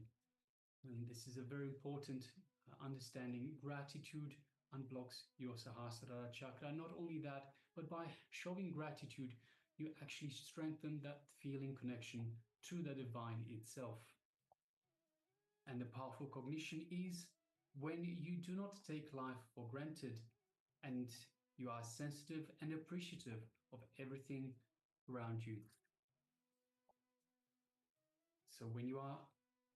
And this is a very important understanding. Gratitude unblocks your Sahasrara chakra. Not only that, but by showing gratitude, you actually strengthen that feeling connection to the divine itself. And the powerful cognition is when you do not take life for granted and you are sensitive and appreciative of everything around you. So when you are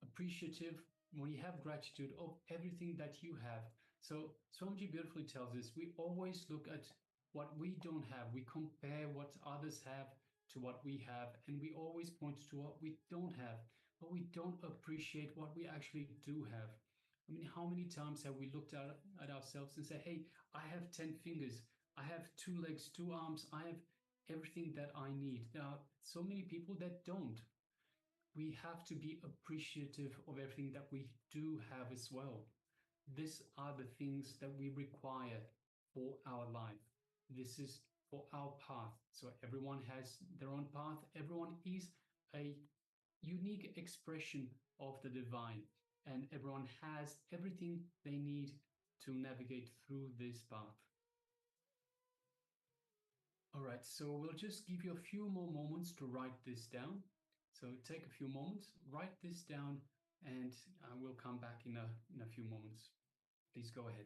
appreciative, when you have gratitude of everything that you have. So Swamiji beautifully tells us we always look at what we don't have. We compare what others have to what we have, and we always point to what we don't have, but we don't appreciate what we actually do have. I mean, how many times have we looked at ourselves and said, hey, I have 10 fingers, I have 2 legs, 2 arms, I have everything that I need. There are so many people that don't. We have to be appreciative of everything that we do have as well. These are the things that we require for our life. This is for our path. So everyone has their own path. Everyone is a unique expression of the divine, and everyone has everything they need to navigate through this path. All right, so we'll just give you a few more moments to write this down. So take a few moments, write this down, and we'll come back in a few moments. Please go ahead.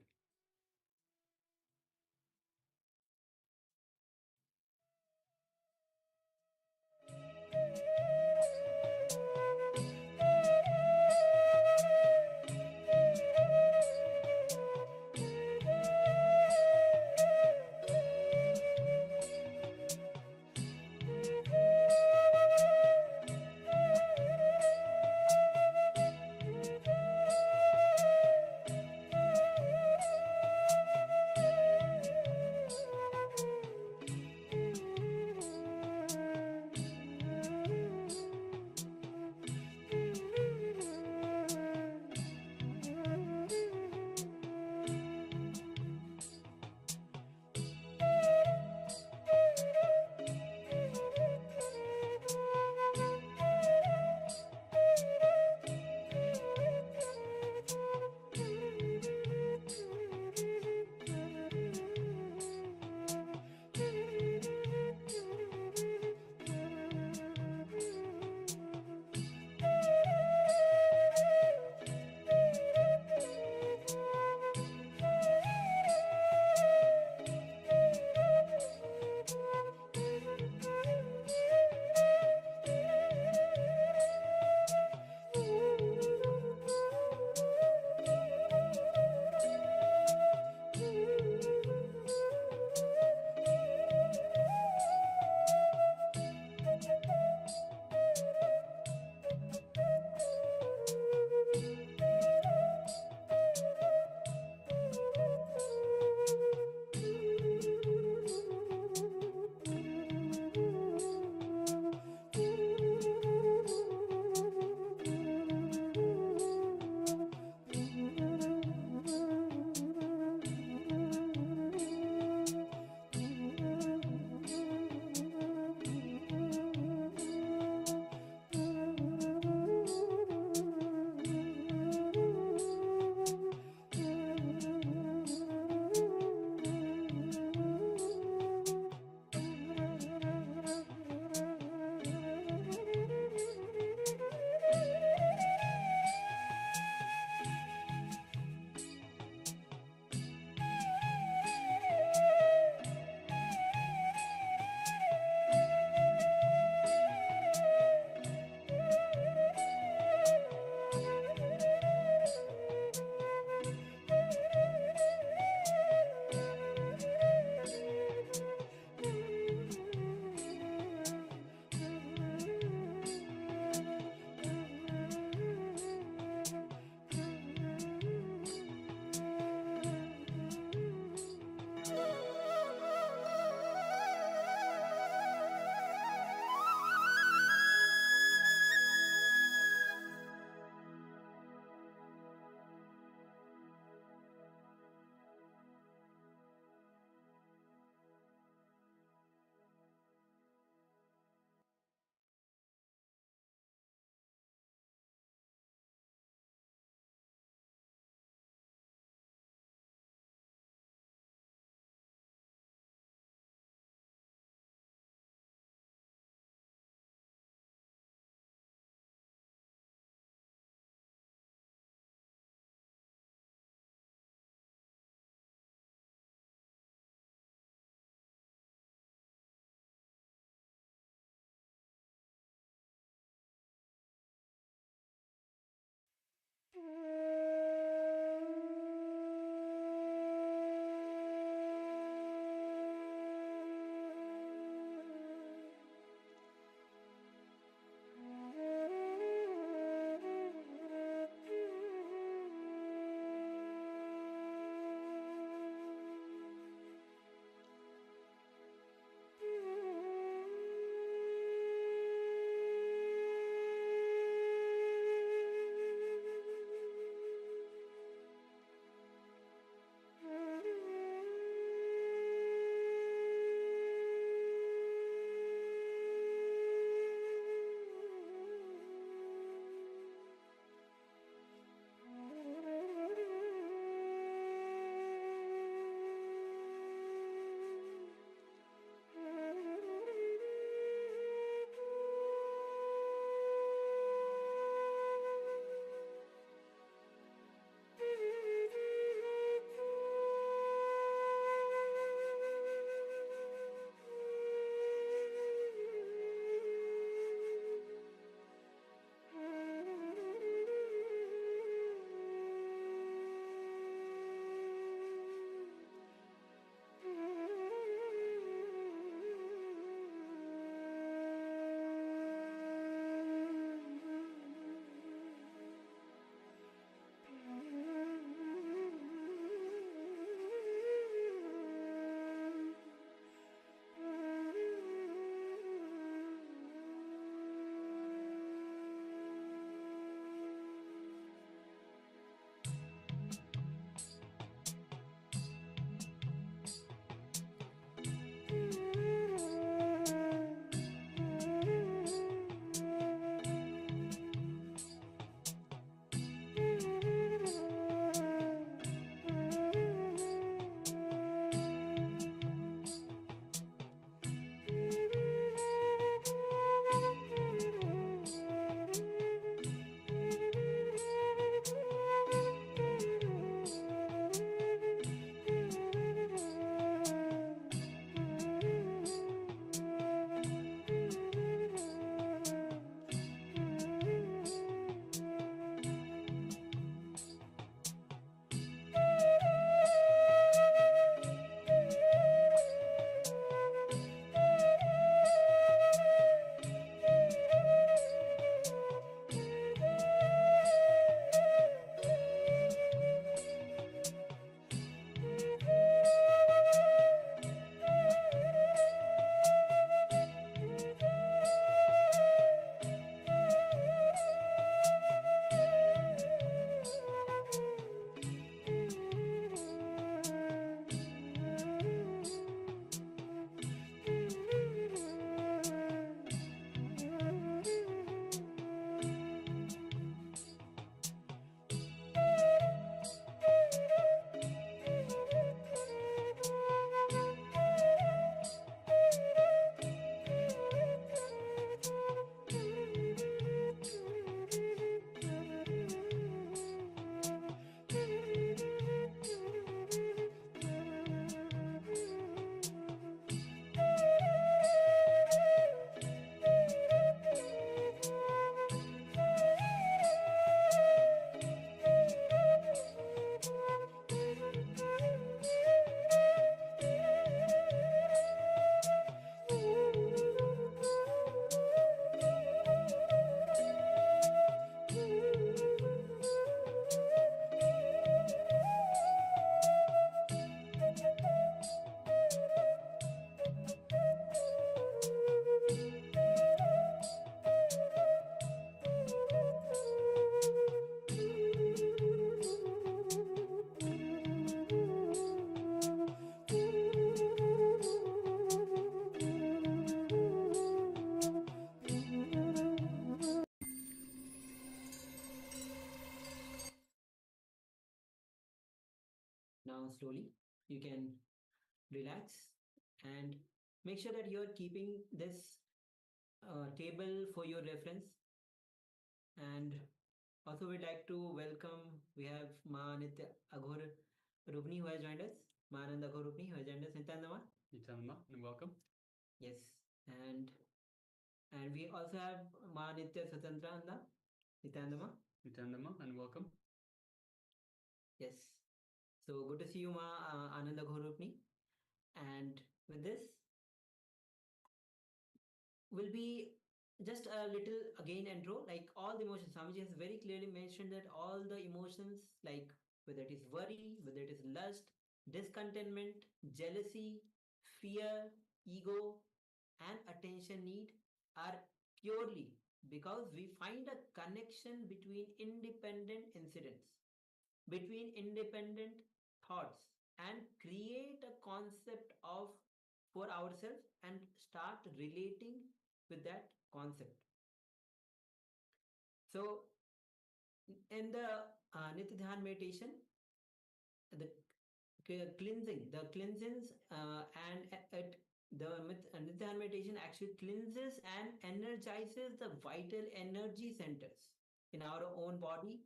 now slowly you can relax and make sure that you're keeping this table for your reference. And also we'd like to welcome, we have Ma Nitya Aghor Rupni who has joined us. Ma Ananda Aghor Rupni who has joined us. Nityanama. Nityanama, and welcome. Yes. And we also have Ma Nitya Swatantra Anda. Nityanama. Nityanama, and welcome. Yes. So good to see you, Ma Ananda Ghorupni. And with this, will be just a little again intro, like all the emotions. Swamiji has very clearly mentioned that all the emotions, like whether it is worry, whether it is lust, discontentment, jealousy, fear, ego, and attention need, are purely because we find a connection between independent incidents, between independent thoughts, and create a concept of for ourselves and start relating with that concept. So in the Nitya Dhyan meditation, the cleansings and the Nitya Dhyan meditation actually cleanses and energizes the vital energy centers in our own body,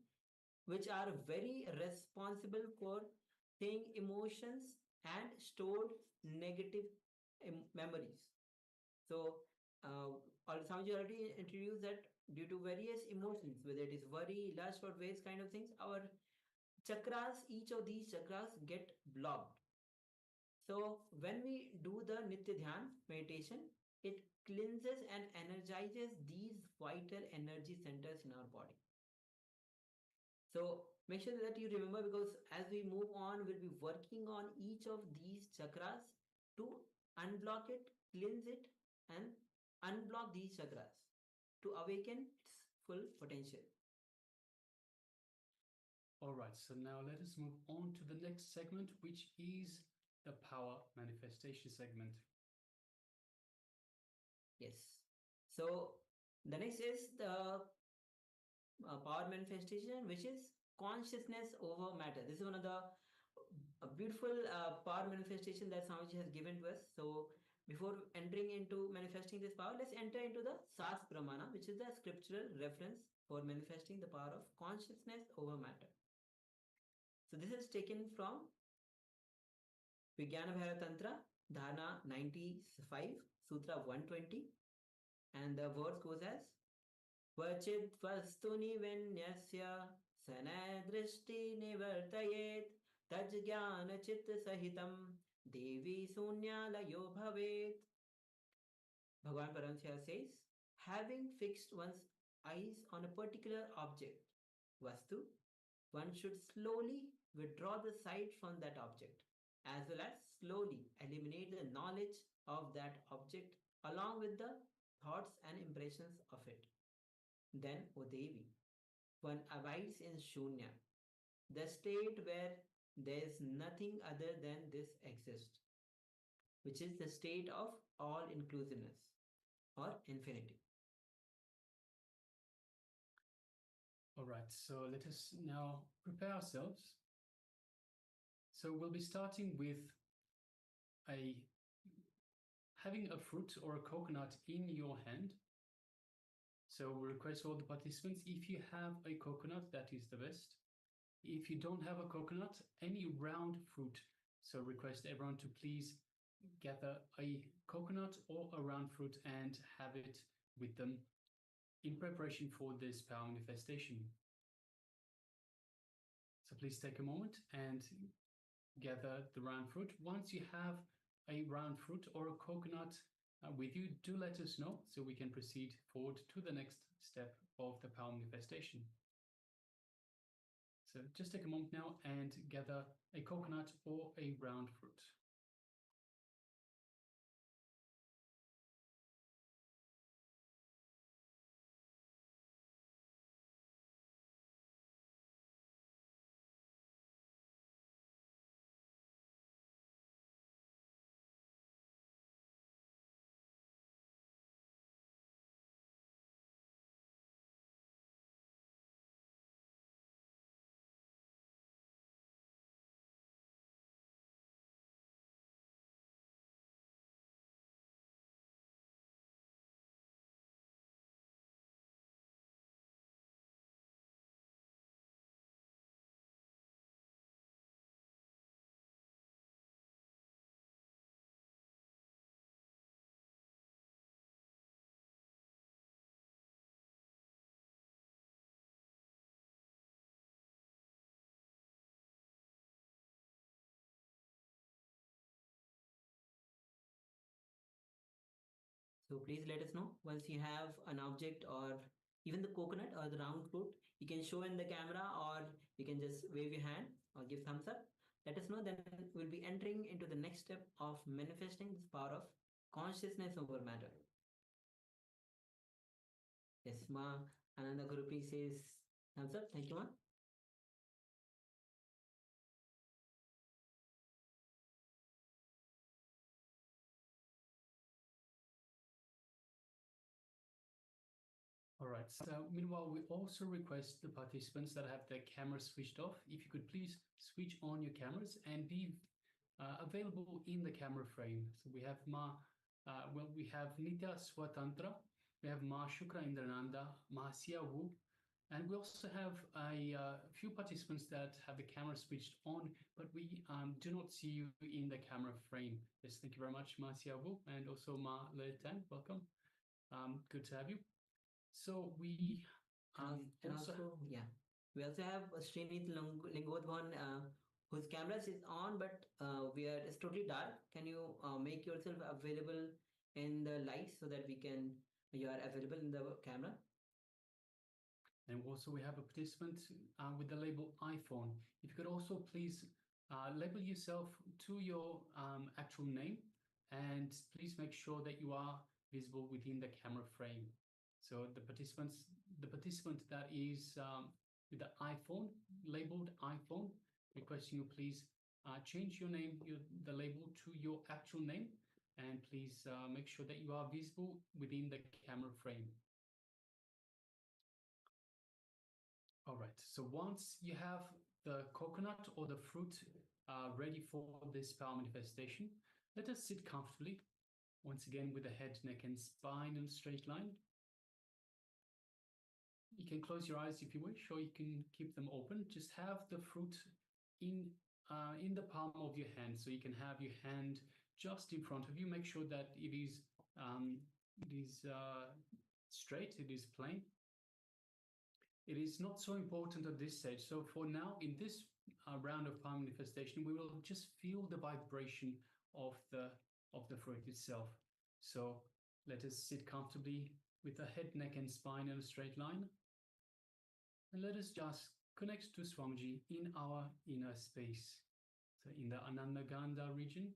which are very responsible for seeing emotions and stored negative memories. So, Swamiji already introduced that due to various emotions, whether it is worry, lust, or various kind of things, our chakras, each of these chakras get blocked. So, when we do the Nitya Dhyan meditation, it cleanses and energizes these vital energy centers in our body. So make sure that you remember, because as we move on, we'll be working on each of these chakras to unblock it, cleanse it, and unblock these chakras to awaken its full potential. All right, so now let us move on to the next segment, which is the power manifestation segment. Yes. So the next is the power manifestation, which is consciousness over matter. This is one of the beautiful power manifestation that Swamiji has given to us. So before entering into manifesting this power, let's enter into the Sas Pramana, which is the scriptural reference for manifesting the power of consciousness over matter. So this is taken from Vijnana Bhaira Tantra, Dharana 95, Sutra 120, and the verse goes as Vachit vastuni vinyasya sanadrishti nivartayet tajjnana chitta sahitam devi sunyalayo bhavet. Bhagavan Paramasivoham says, having fixed one's eyes on a particular object, vastu, one should slowly withdraw the sight from that object, as well as slowly eliminate the knowledge of that object along with the thoughts and impressions of it. Then, O Devi, one abides in Shunya, the state where there is nothing other than this exists, which is the state of all inclusiveness or infinity. All right, so let us now prepare ourselves. So we'll be starting with having a fruit or a coconut in your hand. So we request all the participants, if you have a coconut, that is the best. If you don't have a coconut, any round fruit. So request everyone to please gather a coconut or a round fruit and have it with them in preparation for this power manifestation. So please take a moment and gather the round fruit. Once you have a round fruit or a coconut with you, do let us know so we can proceed forward to the next step of the power manifestation. So just take a moment now and gather a coconut or a round fruit. So please let us know once you have an object or even the coconut or the round fruit. You can show in the camera or you can just wave your hand or give thumbs up. Let us know, then we'll be entering into the next step of manifesting this power of consciousness over matter. Yes, Ma Ananda Guru, please says thumbs up. Thank you, Ma. All right. So meanwhile, we also request the participants that have their cameras switched off, if you could please switch on your cameras and be available in the camera frame. So we have we have Nitya Swatantra, we have Ma Shukra Indrananda, Ma Sia Wu, and we also have a few participants that have the camera switched on, but we do not see you in the camera frame. Yes, thank you very much, Ma Sia Wu, and also Ma Le Tan. Welcome. Good to have you. So we and also, yeah, we also have Srinit Lingodvan, whose cameras is on, but it's totally dark. Can you make yourself available in the light so that you are available in the camera? And also we have a participant with the label iPhone. If you could also please label yourself to your actual name, and please make sure that you are visible within the camera frame. So the participant that is with the iPhone, labeled iPhone, requesting you please change your name, the label to your actual name, and please make sure that you are visible within the camera frame. All right, so once you have the coconut or the fruit ready for this power manifestation, let us sit comfortably, once again with the head, neck, and spine in a straight line. You can close your eyes if you wish, or you can keep them open. Just have the fruit in the palm of your hand, so you can have your hand just in front of you. Make sure that it is straight, it is plain. It is not so important at this stage. So for now, in this round of power manifestation, we will just feel the vibration of the fruit itself. So let us sit comfortably with the head, neck, and spine in a straight line. And let us just connect to Swamiji in our inner space. So in the Anandagandha region,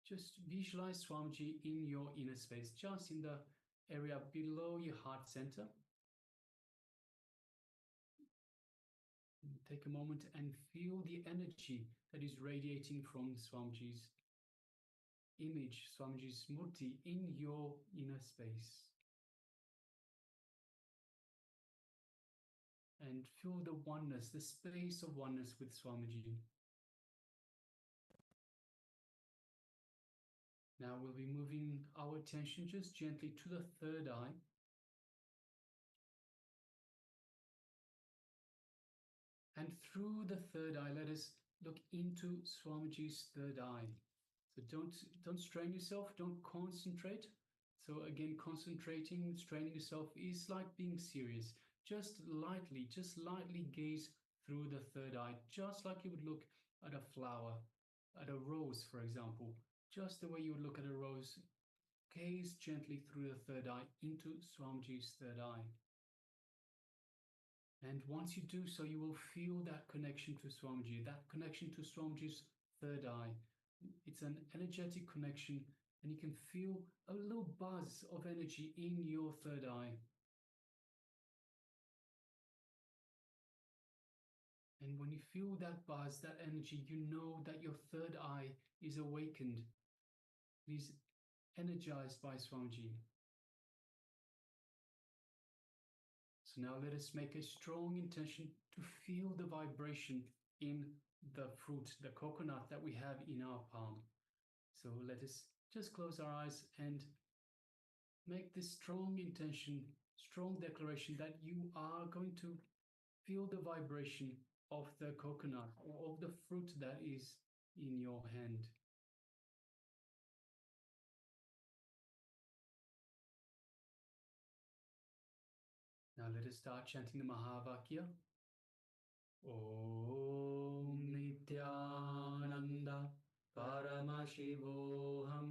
just visualize Swamiji in your inner space, just in the area below your heart center. And take a moment and feel the energy that is radiating from Swamiji's image, Swamiji's murti in your inner space. And feel the oneness, the space of oneness with Swamiji. Now we'll be moving our attention just gently to the third eye. And through the third eye, let us look into Swamiji's third eye. So don't strain yourself, don't concentrate. So again, concentrating, straining yourself is like being serious. Just lightly gaze through the third eye, just like you would look at a flower, at a rose, for example. Just the way you would look at a rose, gaze gently through the third eye into Swamiji's third eye. And once you do so, you will feel that connection to Swamiji, that connection to Swamiji's third eye. It's an energetic connection, and you can feel a little buzz of energy in your third eye. And when you feel that buzz, that energy, you know that your third eye is awakened. It is energized by Swamiji. So now let us make a strong intention to feel the vibration in the fruit, the coconut that we have in our palm. So let us just close our eyes and make this strong intention, strong declaration that you are going to feel the vibration of the coconut or of the fruit that is in your hand. Now let us start chanting the Mahavakya. Om Nityananda Paramashivoham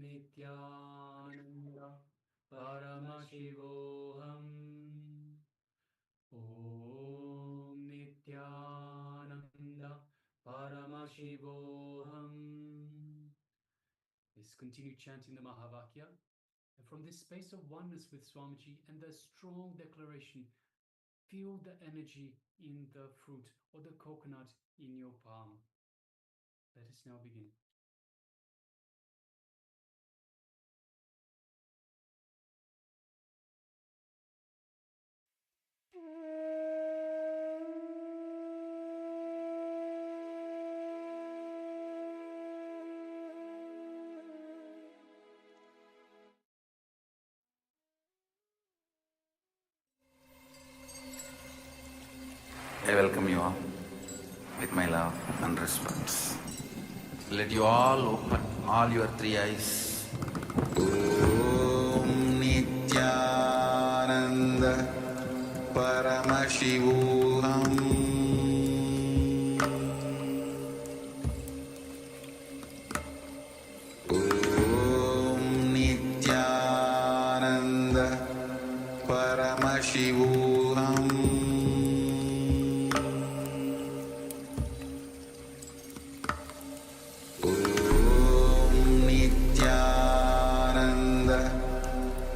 Nityananda Paramashivoham. Om Nityananda Paramashivoham. Let's continue chanting the Mahavakya. And from this space of oneness with Swamiji and the strong declaration, feel the energy in the fruit or the coconut in your palm. Let us now begin. I welcome you all with my love and respect. Let you all open all your three eyes. Om Nityananda Paramashivoham. Om Nityananda Paramashivoham.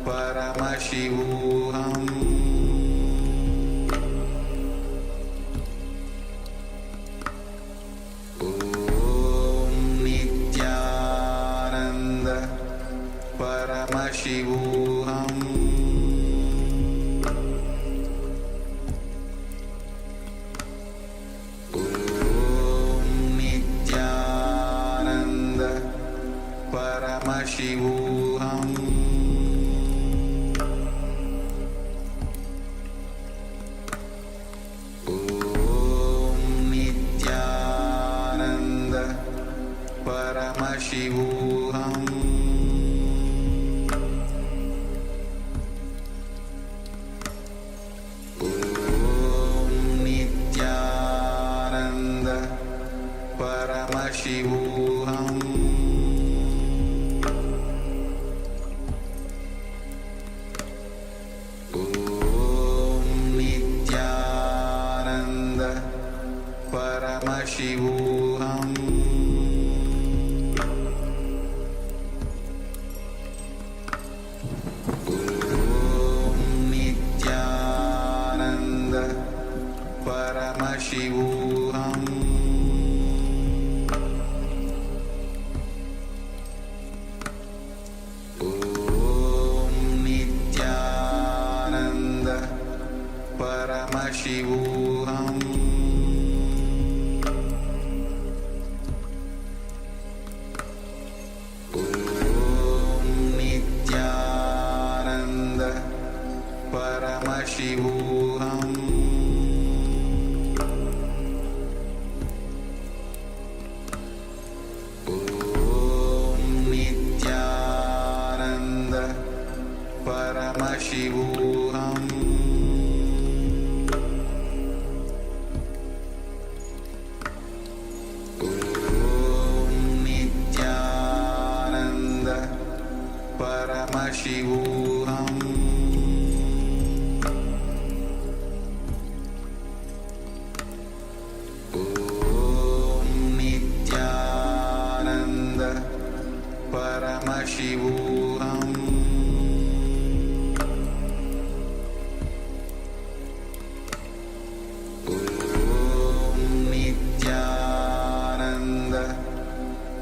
Paramashivoham. Om Nityananda Paramashivoham. Om Nityananda Paramashivoham. Paramashivoham. Om Nityananda Paramashivoham. Om Nityananda Paramashivoham. Paramashivoham. Om Nityananda Paramashivoham. Om Nityananda Paramashivoham. Paramashivoham. Om Nityananda Paramashivoham. Om Nityananda Paramashivoham.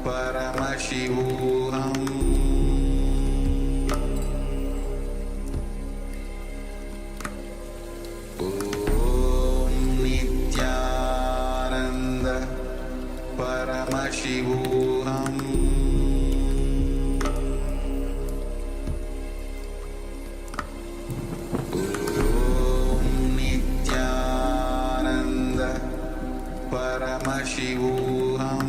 Paramashivoham. Om Nityananda Paramashivoham. Om Nityananda Paramashivoham.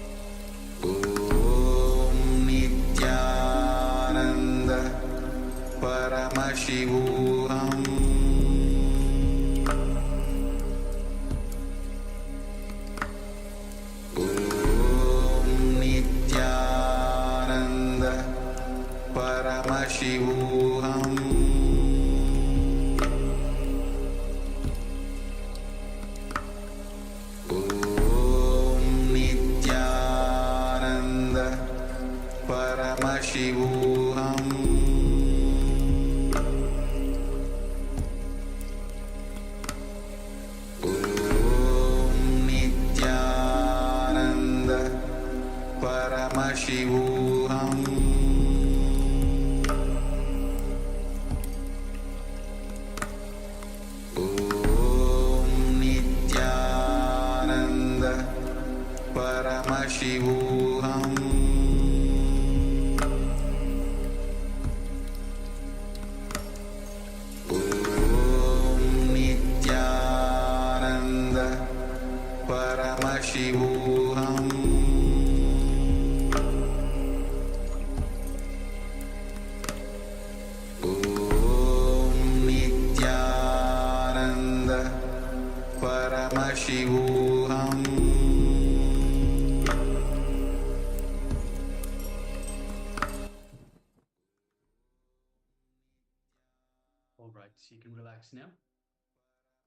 Nityananda Paramashivoham Om Nityananda Paramashivoham Om Nityananda Paramashivoham Om Nityananda Paramashivoham Om Nityananda Paramashivoham Om Nityananda Paramashivoham All right, so you can relax now.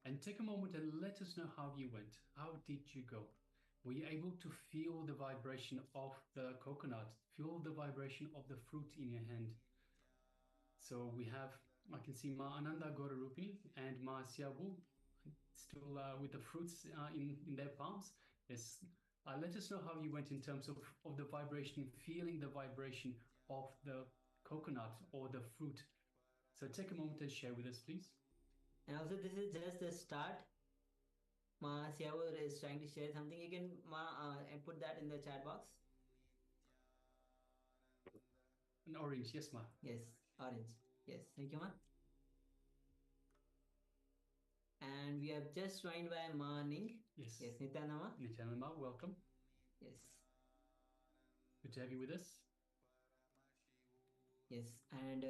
And take a moment and let us know how you went. How did you go? Were you able to feel the vibration of the coconut? Feel the vibration of the fruit in your hand? So we have, I can see Ma Ananda Gorarupi and Ma Siabu still with the fruits in their palms. Yes. Let us know how you went in terms of the vibration, feeling the vibration of the coconut or the fruit. So take a moment and share with us, please. And also, this is just the start. Ma Siawo is trying to share something. You can put that in the chat box. An orange, yes, Ma. Yes, orange. Yes, thank you, Ma. And we have just joined by Ma Ning. Yes. Yes, Nityanama. Nityanama, welcome. Yes. Good to have you with us. Yes, and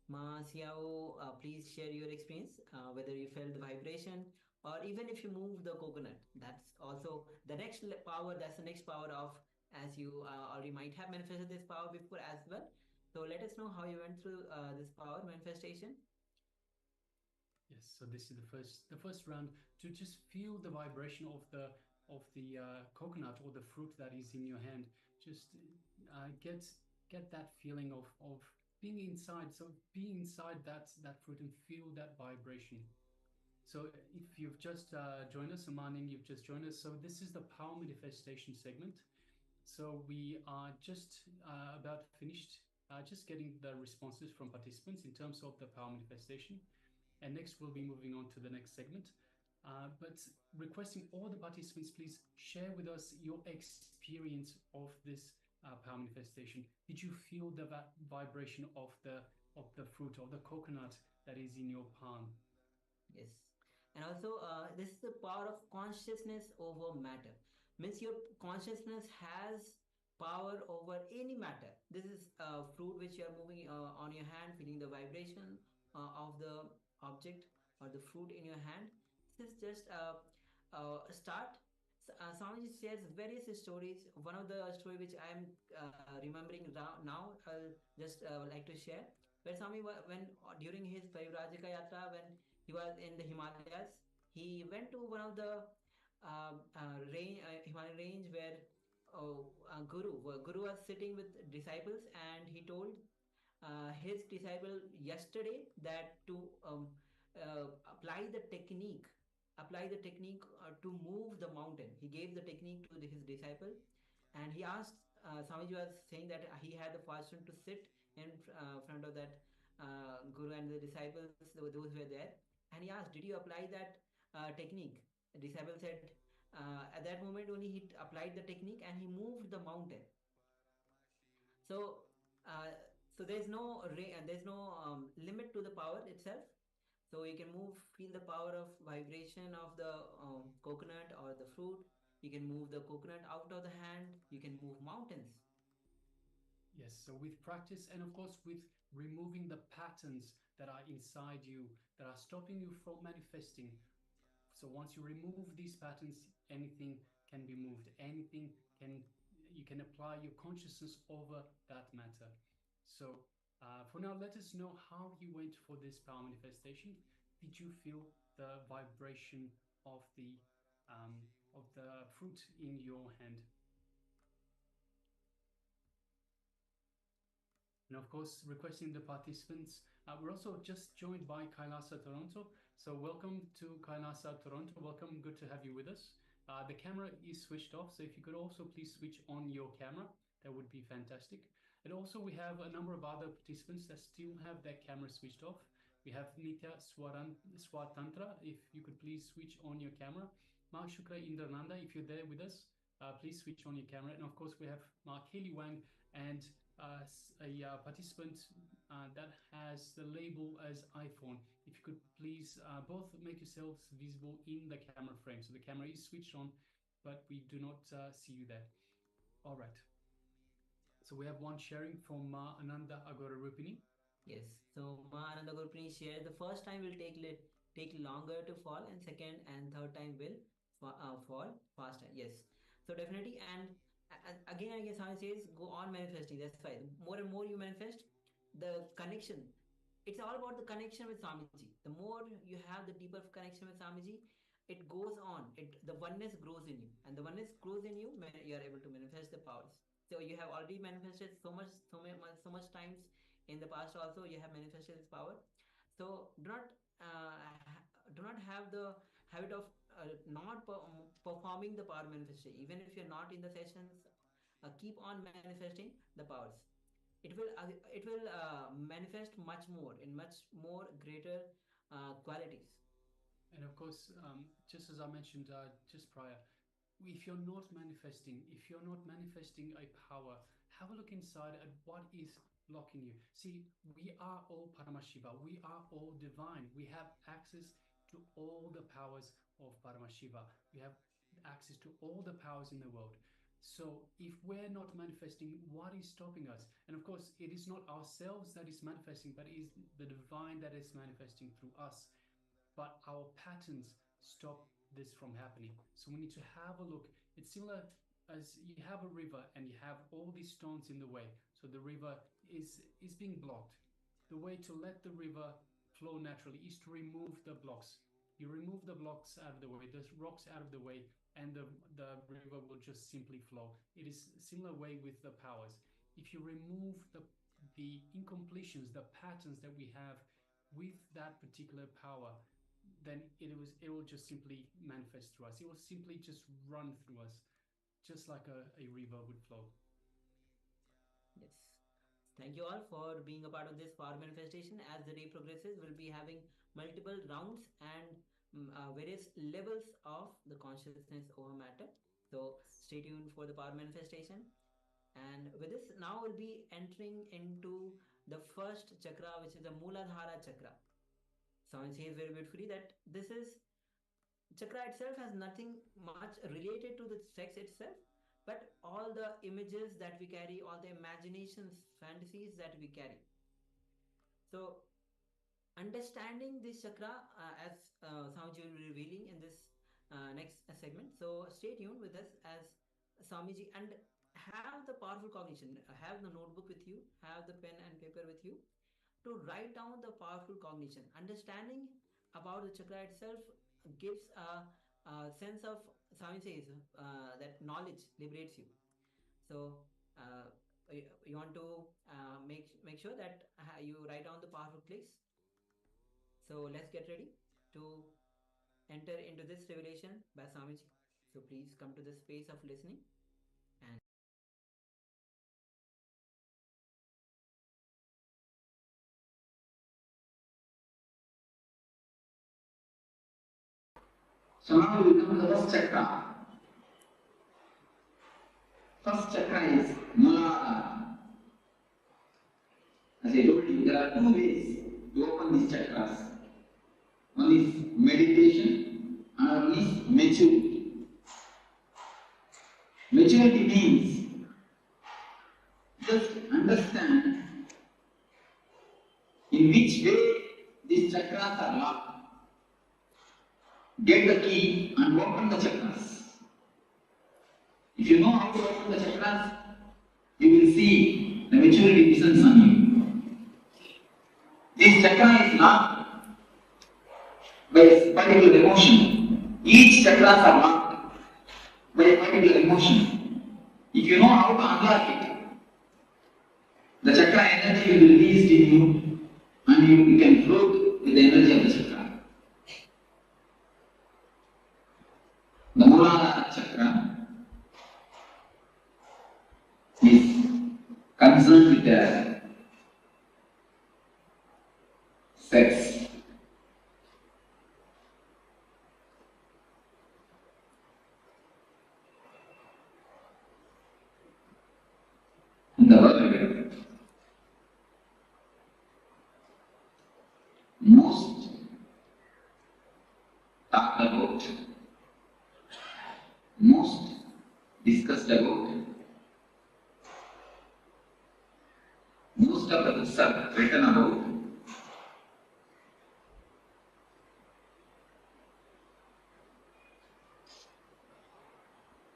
Ma Xiao, please share your experience, whether you felt the vibration or even if you move the coconut. That's also the next power. That's the next power of, as you already might have manifested this power before as well. So let us know how you went through this power manifestation. Yes, so this is the first round to just feel the vibration of the coconut or the fruit that is in your hand. Just get that feeling of being inside. So be inside that fruit and feel that vibration. So if you've just joined us, Amaning, you've just joined us. So this is the power manifestation segment. So we are just about finished, just getting the responses from participants in terms of the power manifestation. And next, we'll be moving on to the next segment. But requesting all the participants, please share with us your experience of this power manifestation. Did you feel the vibration of the fruit of the coconut that is in your palm? Yes. And also, this is the power of consciousness over matter. Means your consciousness has power over any matter. This is fruit which you are moving on your hand, feeling the vibration of the object or the fruit in your hand. This is just a start. Swamiji shares various stories. One of the story which I am remembering now, I'll just like to share. Where Swami, when during his Parivrajika Yatra, when he was in the Himalayas, he went to one of the Himalayan range where Guru was sitting with disciples, and he told his disciple yesterday that to apply the technique to move the mountain. He gave the technique to his disciple, and he asked, Swamiji was saying that he had the fortune to sit in front of that Guru and the disciples, those who were there, and he asked, did you apply that technique? The disciple said, at that moment only he applied the technique and he moved the mountain. So, there's no limit to the power itself. So you can feel the power of vibration of the coconut or the fruit. You can move the coconut out of the hand. You can move mountains. Yes, so with practice and of course with removing the patterns that are inside you that are stopping you from manifesting. So once you remove these patterns, anything can be moved. You can apply your consciousness over that matter. So for now, let us know how you went for this power manifestation. Did you feel the vibration of the fruit in your hand? And of course, requesting the participants. We're also just joined by Kailasa Toronto. So welcome to Kailasa Toronto. Welcome, good to have you with us. The camera is switched off, so if you could also please switch on your camera, that would be fantastic. And also we have a number of other participants that still have their camera switched off. We have Nitya Swatantra, if you could please switch on your camera. Ma Shukra Indrananda, if you're there with us, please switch on your camera. And of course we have Mark Haley Wang and a participant that has the label as iPhone. If you could please both make yourselves visible in the camera frame. So the camera is switched on, but we do not see you there. All right. So we have one sharing from Ananda Agora Rupini. Yes. So Ma Ananda Gurpini shares the first time will take longer to fall, and second and third time will fall faster. Yes. So definitely, and again I guess how it says go on manifesting. That's why more and more you manifest, the connection. It's all about the connection with Swamiji. The more you have the deeper connection with Swamiji, it goes on. The oneness grows in you, and the oneness grows in you. You are able to manifest the powers. So you have already manifested so much times in the past. Also, you have manifested this power. So do not have the habit of not performing the power manifestation. Even if you're not in the sessions, keep on manifesting the powers. It will manifest much more in much more greater qualities. And of course, just as I mentioned just prior, if you're not manifesting a power, have a look inside at what is blocking you. See, we are all Paramashiva, we are all divine, we have access to all the powers of Paramashiva, we have access to all the powers in the world. So if we're not manifesting, what is stopping us? And of course, it is not ourselves that is manifesting, but it is the divine that is manifesting through us. But our patterns stop this from happening. So we need to have a look. It's similar as you have a river and you have all these stones in the way. So the river is being blocked. The way to let the river flow naturally is to remove the blocks. You remove the blocks out of the way, the rocks out of the way, and the river will just simply flow. It is a similar way with the powers. If you remove the incompletions, the patterns that we have with that particular power, then it will just simply manifest through us. It will simply just run through us, just like a river would flow. Yes. Thank you all for being a part of this power manifestation. As the day progresses, we'll be having multiple rounds and various levels of the consciousness over matter. So stay tuned for the power manifestation. And with this, now we'll be entering into the first chakra, which is the Mooladhara chakra. Someone says very beautifully that this is chakra itself has nothing much related to the sex itself, but all the images that we carry, all the imaginations, fantasies that we carry. So understanding this chakra, as Swamiji will be revealing in this next segment. So stay tuned with us as Swamiji, and have the powerful cognition. Have the notebook with you, have the pen and paper with you to write down the powerful cognition. Understanding about the chakra itself gives a sense of, Swami says, that knowledge liberates you. So you want to make sure that you write down the powerful clicks. So let's get ready to enter into this revelation by Swamiji. So please come to the space of listening. And so now we come to the first chakra. First chakra is Mooladhara. As I told you, there are two ways to open these chakras. One is meditation, another one is maturity. Maturity means just understand in which way chakras are locked. Get the key and open the chakras. If you know how to open the chakras, you will see the maturity descends on you. This chakra is locked by a particular emotion. Each chakras are locked by a particular emotion. If you know how to unlock it, the chakra energy will be released in you and you can float with the energy of the chakra. The Mooladhara chakra is concerned with the sex. In the world, most talked about, most discussed about, most of the books are written about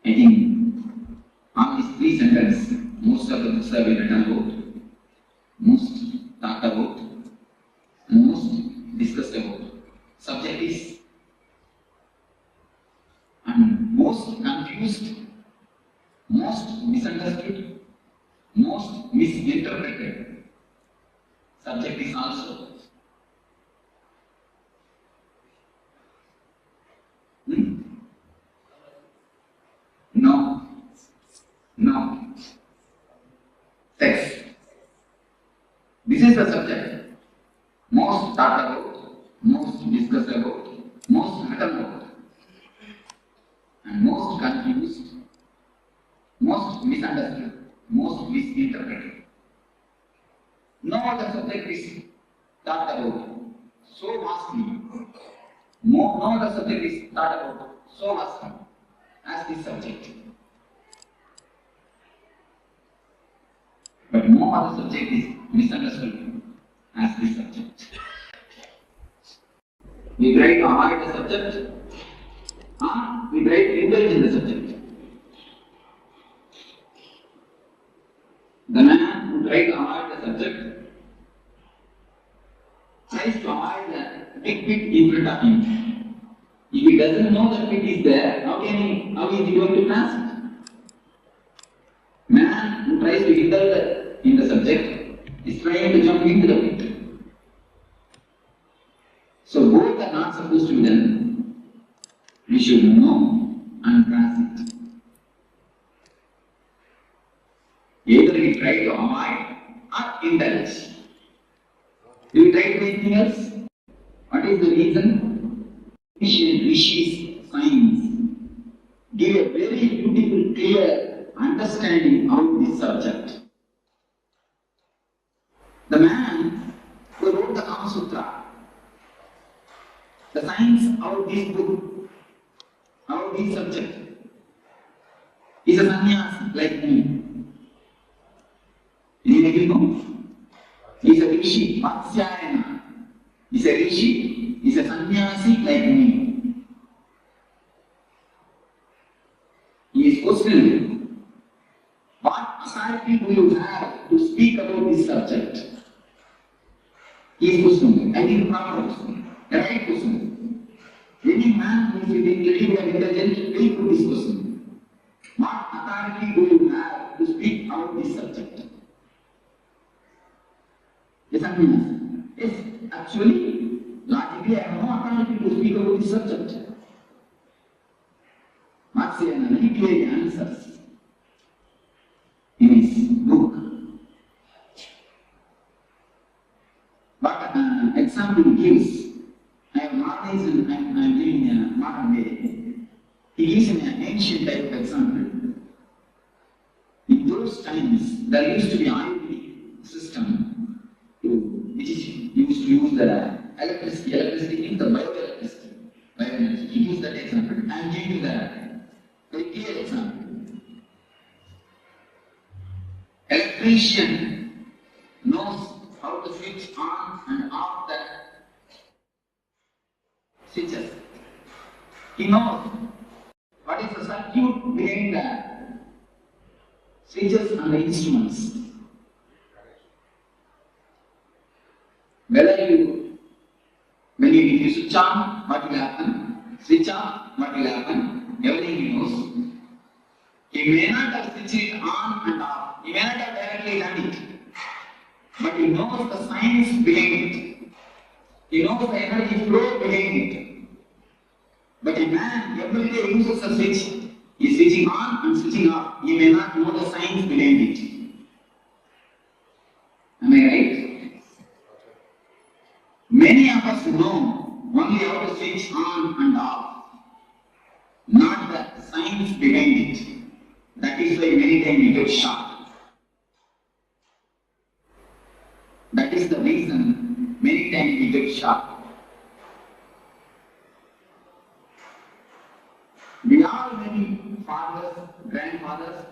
I think on these three sentences, most of the books have been written about, most talked about, most discussed about. Subject is and most confused, most misunderstood, most misinterpreted. Subject is also. No. No. Sex. This is the subject. Most talked about, most discussed about, most written about, and most confused, most misunderstood, most misinterpreted. No other subject is talked about so vastly. No other subject is talked about so vastly as this subject. But no other subject is misunderstood as this subject. We try to avoid the subject, we try to indulge in the subject. The man who tries to avoid the subject tries to avoid the big pit in front of him. If he doesn't know that pit is there, how is he going to pass it? Man who tries to indulge in the subject is trying to jump into the pit. So both are not supposed to be done. We should know and pass it. Either we try to avoid or indulge. Do we try to do anything else? What is the reason? Ancient rishis, science give a very beautiful, clear understanding of this subject. The man who wrote the Kama Sutra, the science of this book, of this subject, is a sannyasi like me. Any of you know? He is a rishi, Vatsyayana. He is a rishi, he is a sannyasi like me. He is questioning, what authority do you have to speak about this subject? He is questioning. I think proper question, a right question. Any man who is little and intelligent will put this question. What authority do you have to speak about this subject? Yes, yes, actually, logically, I have no authority to speak about this subject. Matsyana very clearly answers in his book. But example he gives, I am modernized, I am living in a modern day. He gives an ancient type of example. In those times, there used to be Ayurvedic system which is used to use the electricity means the bioelectricity. He gives that example. I am giving you the very clear example. Electrician knows how to switch on and off the switches. He knows what is the circuit behind the switches and the instruments. When you switch on, what will happen? Switch on, what will happen? Everything he knows. He may not have switched it on and off. He may not have directly done it. But he knows the science behind it. He knows the energy flow behind it. But a man every day uses a switch. He is switching on and switching off. He may not know the science behind it. Am I right? Many of us know only how to switch on and off, not the science behind it. That is why many times we get shocked. That is the reason many times we get shocked. We all many fathers, grandfathers,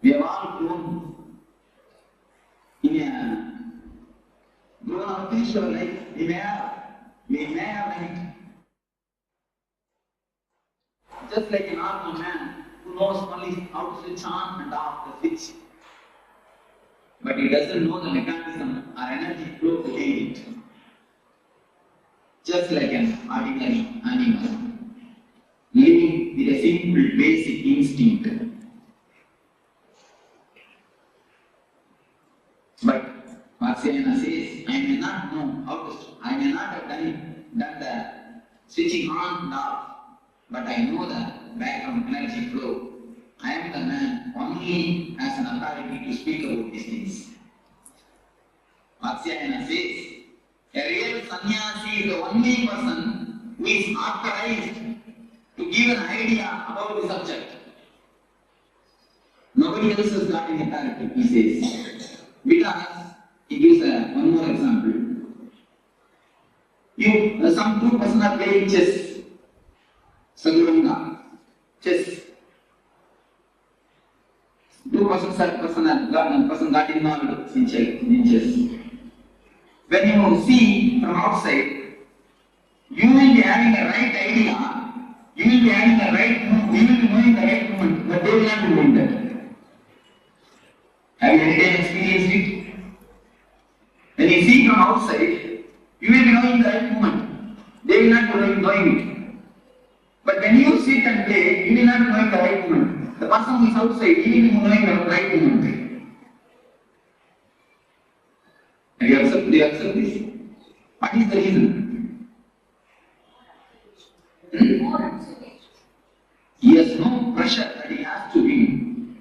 we have all grown our spiritual life. We may have done it. Just like a normal man who knows only how to switch on and off the switch. But he doesn't know the mechanism or energy flow behind it. Just like an ordinary animal, living with a simple basic instinct. But Marciana says, I may not know how to, I may not have done the switching on and off, but I know the background energy flow. I am the man only as an authority to speak about these things. Marciana says, a real sannyasi is the only person who is authorized to give an idea about the subject. Nobody else has got any authority, he says. Because he gives one more example. Some two persons are playing chess. Saguranga, chess. Two persons got involved in chess. When you see from outside, you will be having a right idea, you will be having a right move, you will be knowing the right movement, but they will not be doing that. Have you any time experienced it? When you see from outside, you will be knowing the right movement, they will not be knowing it. But when you sit and play, you will not be knowing the right movement. The person who is outside, he will be knowing the right movement. Do you accept this? What is the reason? He has no pressure that he has to win.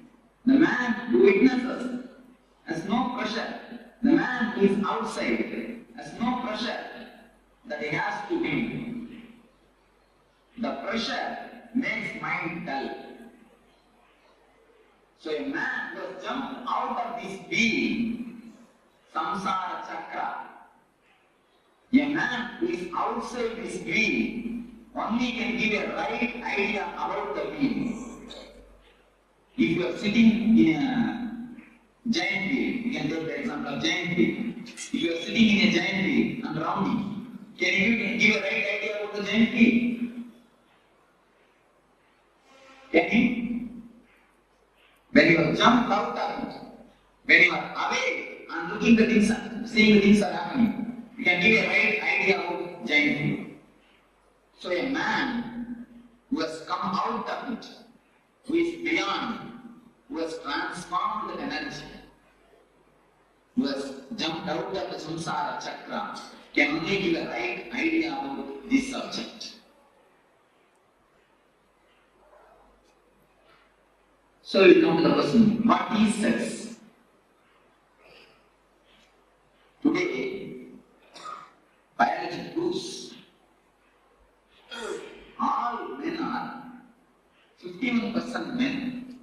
The man who witnesses has no pressure. The man who is outside has no pressure that he has to win. The pressure makes mind dull. So a man who has jumped out of this wheel, samsara chakra, a man who is outside this wheel only can give a right idea about the wheel. If you are sitting in a giant wheel, you can take the example of giant wheel. If you are sitting in a giant wheel and rounding, can you give a right idea about the giant wheel? Can you? When you have jumped out of it, when you are away and looking the things, seeing the things are happening, you can give a right idea about giant wheel. So a man who has come out of it, who is beyond, who has transformed the energy, who has jumped out of the samsara chakra, can only give a right idea about this subject. So we come to the question, what is sex? Today, biology proves all men are 51% men,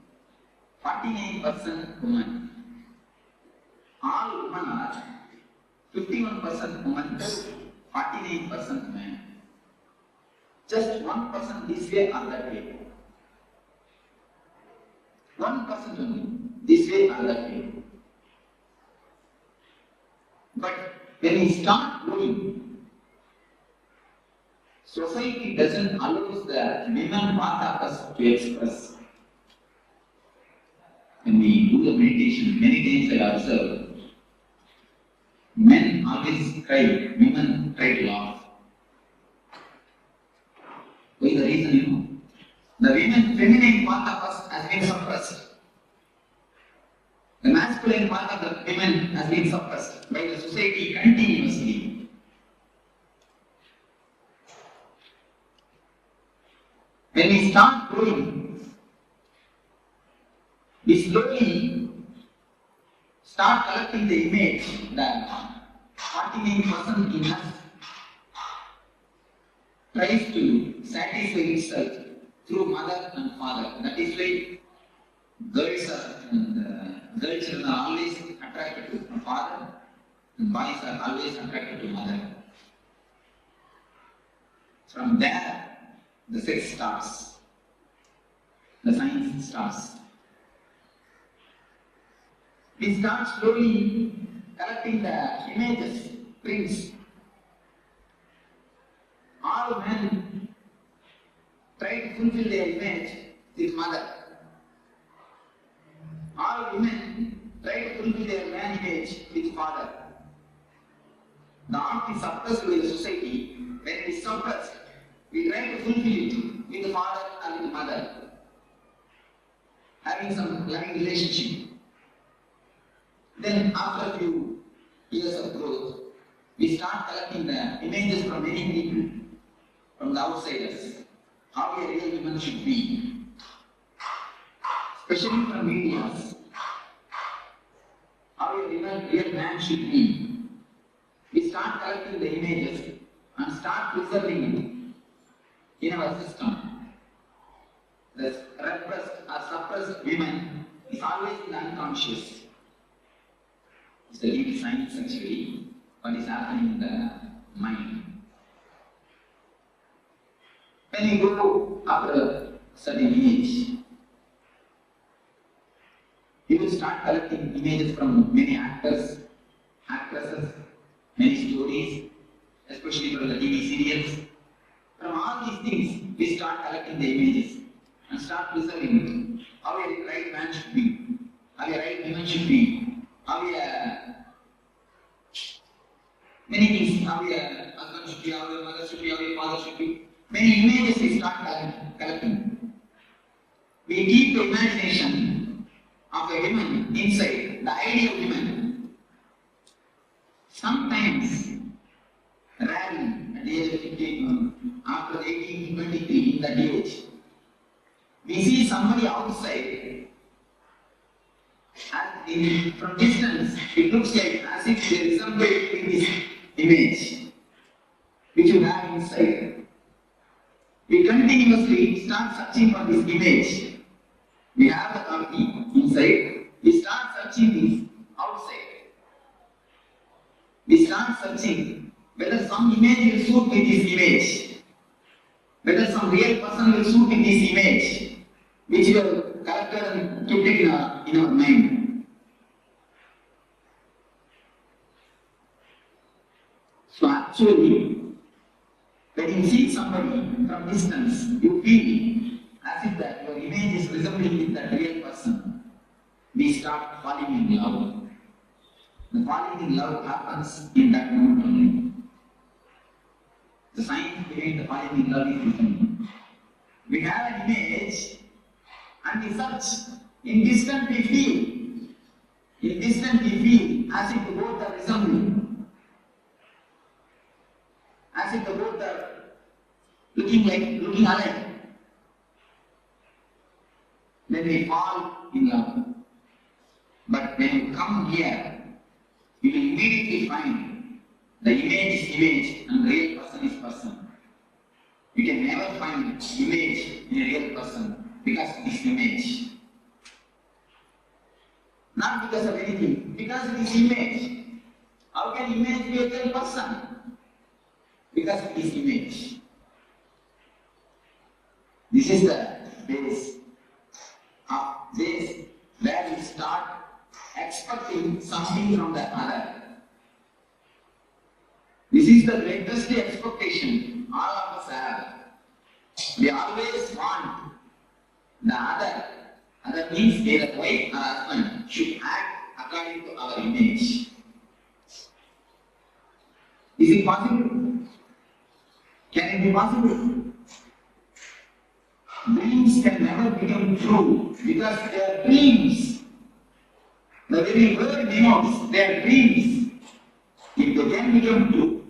49% women. All women are 51% women, 49% men. Just 1% this way or that way. 1% only, this way or that way. But when we start going, society doesn't allow the women part of us to express. When we do the meditation, many times I observe, men always cry, women try to laugh. What is the reason, you know? The women, feminine part of us has been suppressed. The masculine part of the women has been suppressed by the society continuously. When we start growing, we slowly start collecting the image that 49% in us tries to satisfy itself through mother and father. That is why girl children are always attracted to father and boys are always attracted to mother. From there, the sex starts. The science starts. We start slowly collecting the images, prints. All men try to fulfill their image with mother. All women try to fulfill their man image with father. The art is suppressed by the society. When it is suppressed, we try to fulfill it with the father and with the mother, having some loving relationship. Then after a few years of growth, we start collecting the images from many people, from the outsiders, how a real woman should be, especially from media, how a real man should be. We start collecting the images and start preserving it in our system. The repressed or suppressed women is always in the unconscious. It's the real science actually, what is happening in the mind. When you go after a certain age, you will start collecting images from many actors, actresses, many stories, especially from the TV serials. From all these things, we start collecting the images and start preserving it. How a right man should be, how a right woman should be, how many things, how a husband should be, how a mother should be, how a father should be. Many images we start collecting. We keep the imagination of a woman inside, the ideal woman. Sometimes, rarely, at the age of 15, after 18 to 23, in that age, we see somebody outside, and from distance, it looks like as if there is somebody in this image, which you have inside. We continuously start searching for this image. We have the copy inside. We start searching this outside. We start searching whether some image will suit with this image, whether some real person will suit with this image, which we have collected and kept it in our mind. So actually, when you see somebody from distance, you feel as if that your image is resembling with that real person. We start falling in love. The falling in love happens in that moment only. The science behind the falling in love is different. We have an image and we search. In distance we feel. In distance we feel as if both are resembling. As if both are looking alike. Then we fall in love. But when you come here, you will immediately find the image is image and the real person is person. You can never find image in a real person because it is image. Not because of anything, because it is image. How can image be a real person? Because it is image. This is the base of this where we start expecting something from the other. This is the greatest expectation all of us have. We always want the other means either wife or husband should act according to our image. Is it possible? Can it be possible? Dreams can never become true because they are dreams. The very word denotes they are dreams. If they can become true,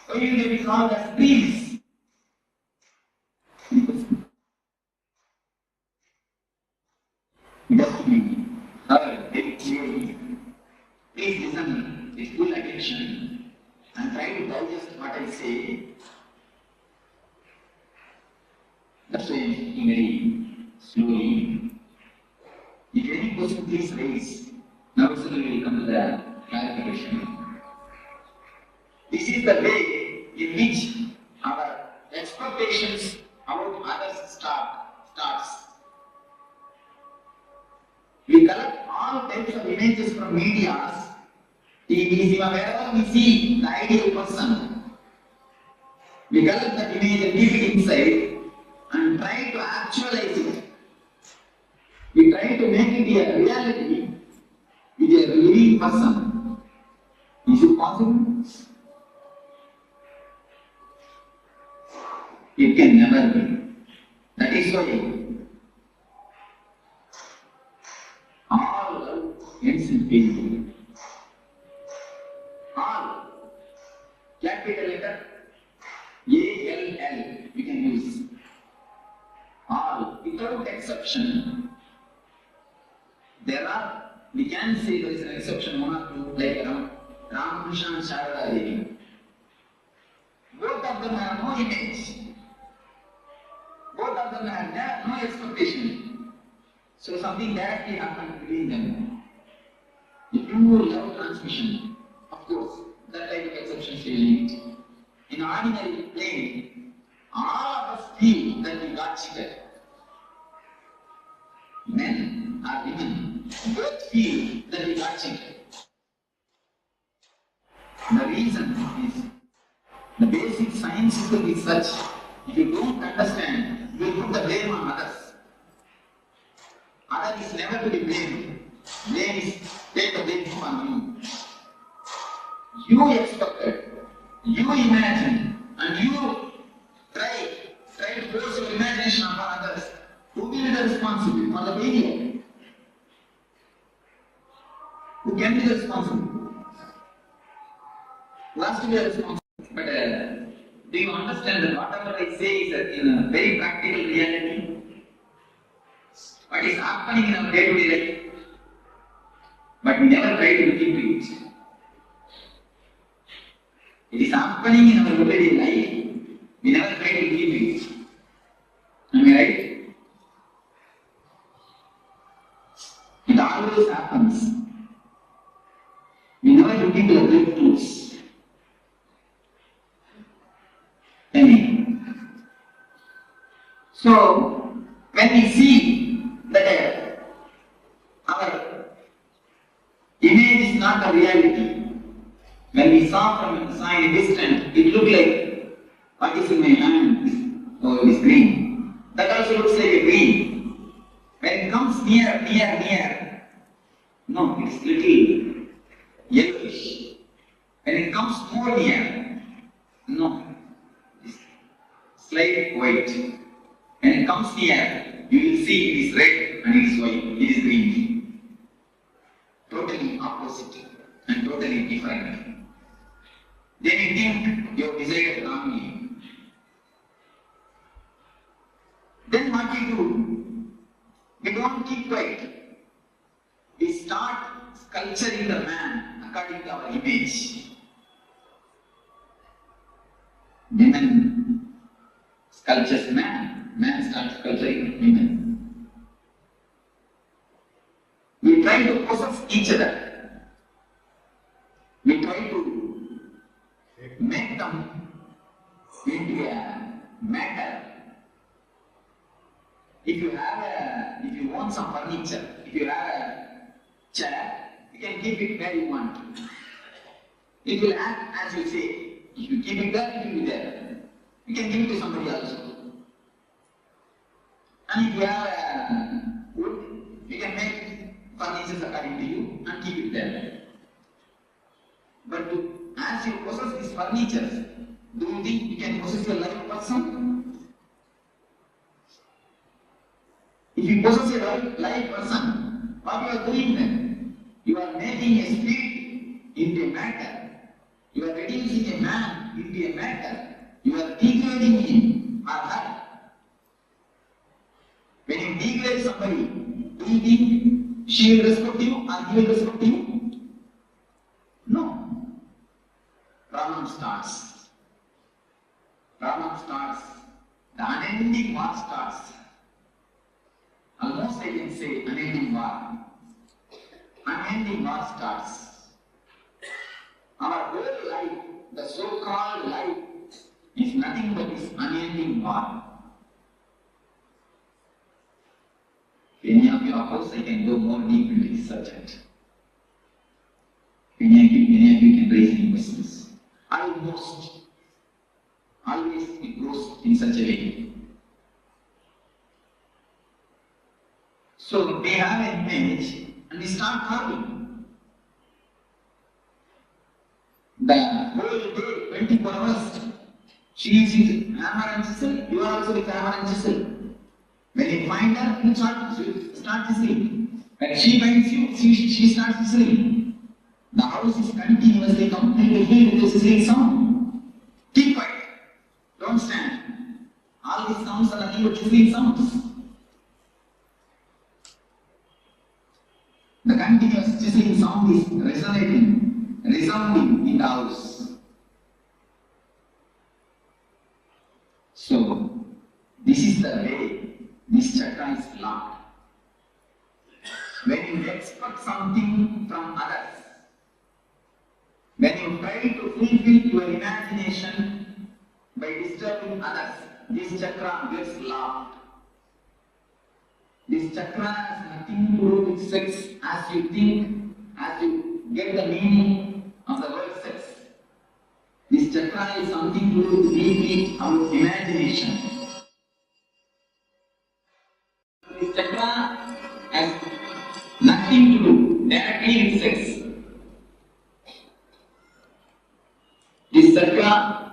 why will they be called as dreams? Just be heard very clearly. Please listen with full attention and try to digest what I say. That's why I'm very slowly. If any question, please raise. Now suddenly we come to the clarification. This is the way in which our expectations about others starts. We collect all types of images from media, TV, wherever we see the ideal person. We collect that image and keep it inside and try to actualize it. We try to make it a reality with a living person. Is it possible? It can never be. That is why all love ends in pain. All. Capital letter A-L-L we can use. All, without exception. We can say there is an exception, one or two, like Ramakrishna and Sharada Devi. Both of them have no image. Both of them have no expectation. So something directly happened between them. The pure love transmission, of course, that type of exception is really in ordinary plane, all of us feel that we got cheated. Men or women both feel that we got cheated. The reason is the basic science is such, if you don't understand, you will put the blame on others. Other is never to be blamed. Blame is take the blame on you. You expected, you imagined, and you try to force your imagination upon others. Who will be the responsible for the failure? Who can be the responsible? Who has to be the responsible? But do you understand that whatever I say is in a very practical reality? What is happening in our day-to-day life? But we never try to look into it. It is happening in our everyday life. We never try to look into it. Am I right? It always happens. We never look into the breakthroughs. So, when we see that our image is not a reality, when we saw in a distance, it looked like what is in my hand? Oh, it is green. That also looks like a green. When it comes near, no, it is little yellowish. When it comes more near, no, it is slight white. When it comes near, you will see it is red and it is white, it is green. Totally opposite and totally different. Then you think you have decided wrongly. Then what we do? We don't keep quiet. We start sculpturing the man according to our image. Women sculptures man starts sculpturing women. We try to possess each other. We try to make them into a matter. If you want some furniture, if you have a chair, you can keep it where you want. It will act as you say. If you keep it there, it will be there. You can give it to somebody else. And if you have wood, you can make furniture according to you and keep it there. But as you possess these furniture, do you think you can possess a live person? If you possess a live person, what you are doing then? You are making a spirit into a matter. You are reducing a man into a matter. You are degrading him or her. When you degrade somebody, do you think she will respect you or he will respect you? No. Problem starts. Problem starts. The unending war starts. Almost I can say unending war. Unending war starts. Our whole life, the so-called life, is nothing but this unending war. Any of your house, I can go more deep into this subject. Many of you can raise any questions. Always it goes in such a way. So they have an image and they start carving. The whole day, 24 hours, she is with hammer and chisel, you are also with hammer and chisel. When you find her, you start chiseling. When she finds you, she starts chiseling. The house is continuously, completely filled with the sizzling sound. Keep quiet. Don't stand. All these sounds are nothing but sizzling sounds. The continuous chiseling sound is resounding in the house. So, this is the way this chakra is locked. When you expect something from others, when you try to fulfill your imagination by disturbing others, this chakra gets locked. This chakra has nothing to do with sex as you think, as you get the meaning of the word sex. This chakra is something to do with deeply our imagination. This chakra has nothing to do directly with sex. This chakra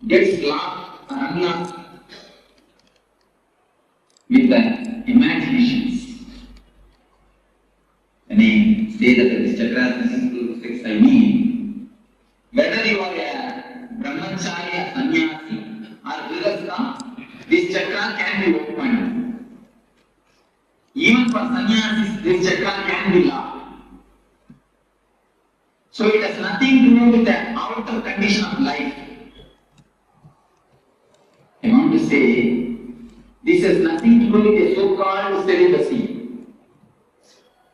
gets locked or unlocked with the imaginations. When I say that this chakra has nothing to do with sex, I mean whether you are a brahmacharya, sannyasi or grihastha, this chakra can be opened. Even for sannyasis, this chakra can be locked. So it has nothing to do with the outer condition of life. I want to say, this has nothing to do with a so-called celibacy.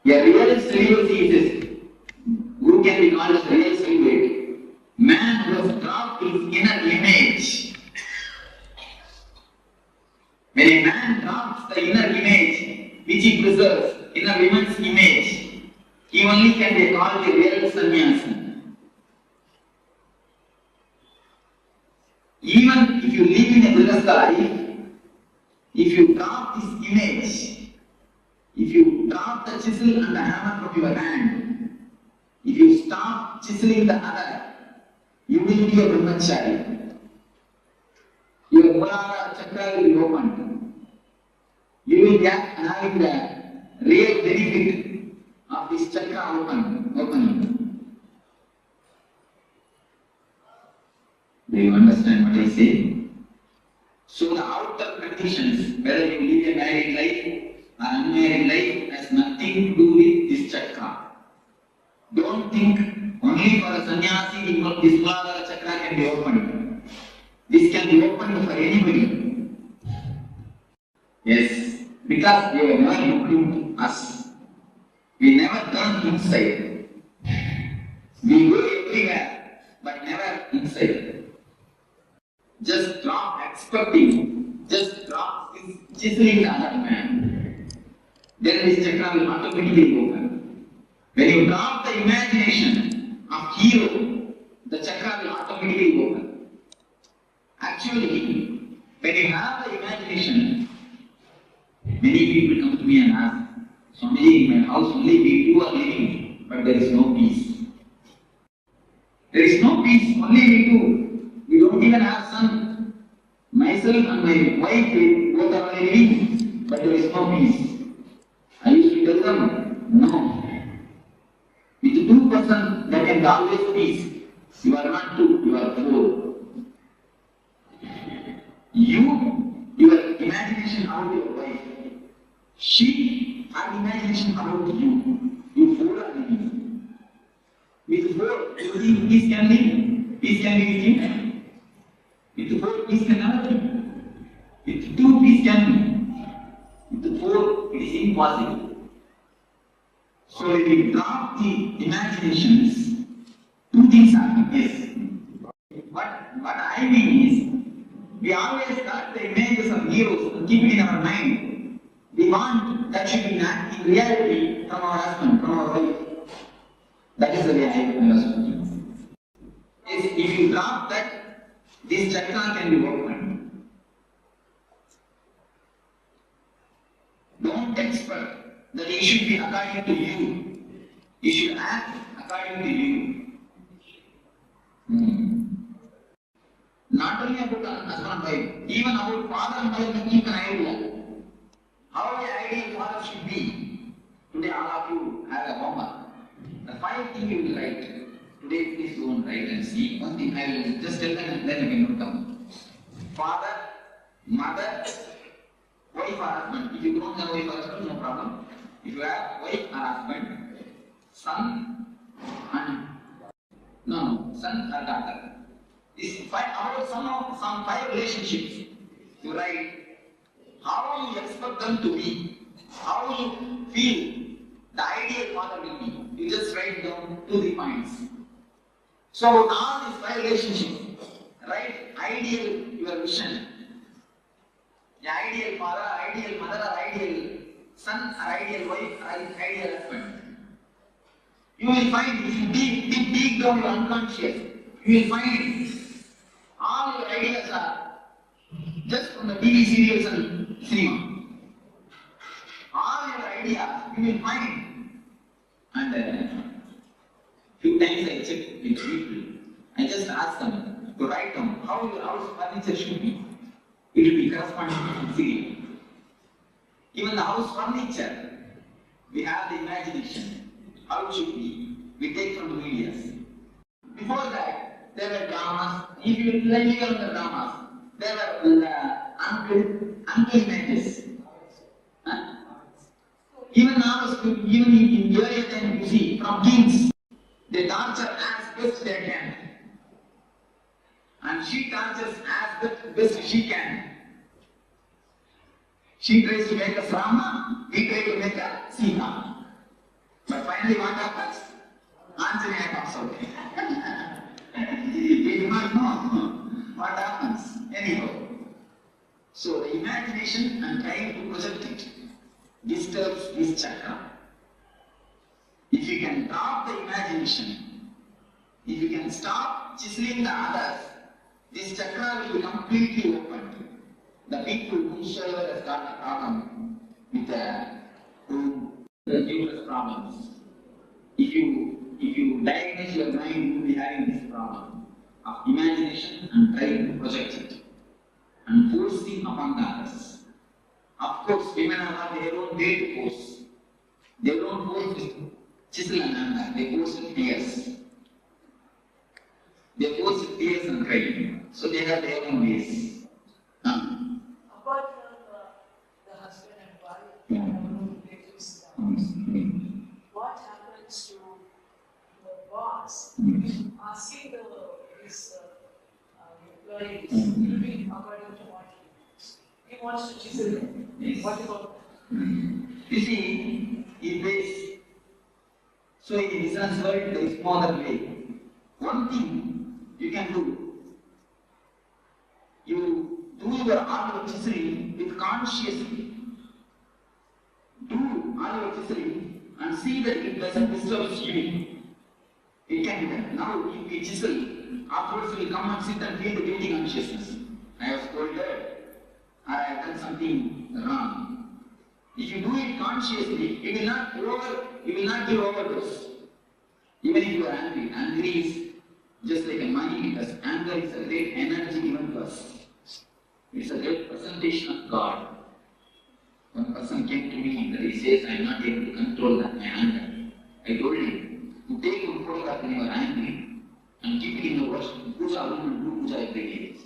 A real celibacy is who can be called as a real celibate? Man who has dropped his inner image. When a man drops the inner image which he preserves, inner woman's image, he only can be called a real sannyasi. Even if you live in a grihastha life, if you drop this image, if you drop the chisel and the hammer from your hand, if you stop chiseling the other, you will be a brahmachari. Your Muladhara chakra will be opened. You will get having the real benefit of this chakra opening. Do you understand what I say? So the outer conditions, whether you live a married life or unmarried life, has nothing to do with this chakra. Don't think only for a sannyasi this Muladhara chakra can be opened. This can be opened for anybody. Yes, because we have never looked into us. We never turn inside. We go everywhere, but never inside. Just drop expecting, just drop chiseling the other man. Then this chakra will automatically open. When you drop the imagination of hero, the chakra will automatically open. Actually, When you have the imagination, many people come to me and ask, Swamiji, in my house only we two are living, but there is no peace. There is no peace, only we two. We don't even have son. Myself and my wife, both are living, but there is no peace. I used to tell them, no. With two persons, there can be always peace. You are not two, you are four. Your imagination about your wife. She, her imagination about you. You four are living. With four, you think peace can live? Peace can be with you? With four, peace can never be. With two, peace can be. With four, it is impossible. So if we drop the imaginations, two things happen. Yes. What I mean is, we always got the images of heroes and keep it in our mind. We want that should be in reality from our husband, from our wife. That is the way I understood it. Yes, if you drop that, this chakra can be opened. Don't expect that it should be according to you. You should act according to you. Not only about husband and wife, even about father and mother can keep an idea. How the ideal father should be. Today all of you have a homework. The 5 things you will write. Today please go and write and see. One thing I will just tell them and then you can note down. Father, mother, wife or husband. If you don't have wife or husband, no problem. If you have wife or husband, son and son or daughter. This about some 5 relationships. You write how you expect them to be, how you feel the ideal father will be. You just write down 2-3 points. So all these 5 relationships, write ideal your vision. The ideal father, ideal mother, or ideal son, or ideal wife, or ideal husband. You will find if you dig down your unconscious, you will find all your ideas are just from the TV serials and cinema. All your ideas you will find. And few times I check with people. I just ask them to write down how your house furniture should be. It will be corresponding to the serial. Even the house furniture, we have the imagination. How it should be. We take from the medias. Before that, there were dramas. If you live on the dramas, there were the uncle images. Even now, even in earlier time, you see, from kings, they torture as best they can. And she tortures as best she can. She tries to make a Rama, we try to make a Sita. But finally, what happens? Anjanaya comes out. We do not know what happens. Anyhow. So the imagination and trying to project it disturbs this chakra. If you can drop the imagination, if you can stop chiseling the others, this chakra will be completely opened. The people whosoever has got a problem with the uterus problems, if you diagnose your mind, you will be having this problem of imagination and trying to project it and forcing upon the others. Of course, women have their own way to force. They don't force with chisel and hammer, they force with tears. They force with tears and crying. So they have their own ways. Apart from the husband and wife, relatives, what happens to the boss asking his employees to be according to what he wants to chisel them? Yes. What about You see, it is so in the business world there is no other way. One thing you can do, you do your all your chiseling with consciously. Do all your chiseling and see that it doesn't disturb you. It can be done. Now if we chisel, afterwards we will come and sit and feel the breathing consciousness. I have told her, acting wrong. If you do it consciously, you will not give overdose. Even if you are angry, anger is just like a money, because anger is a great energy given to us. It's a great presentation of God. One person came to me and he says, I am not able to control my anger. I told him, you take one photograph when you are angry and keep it in the puja room and do puja every day.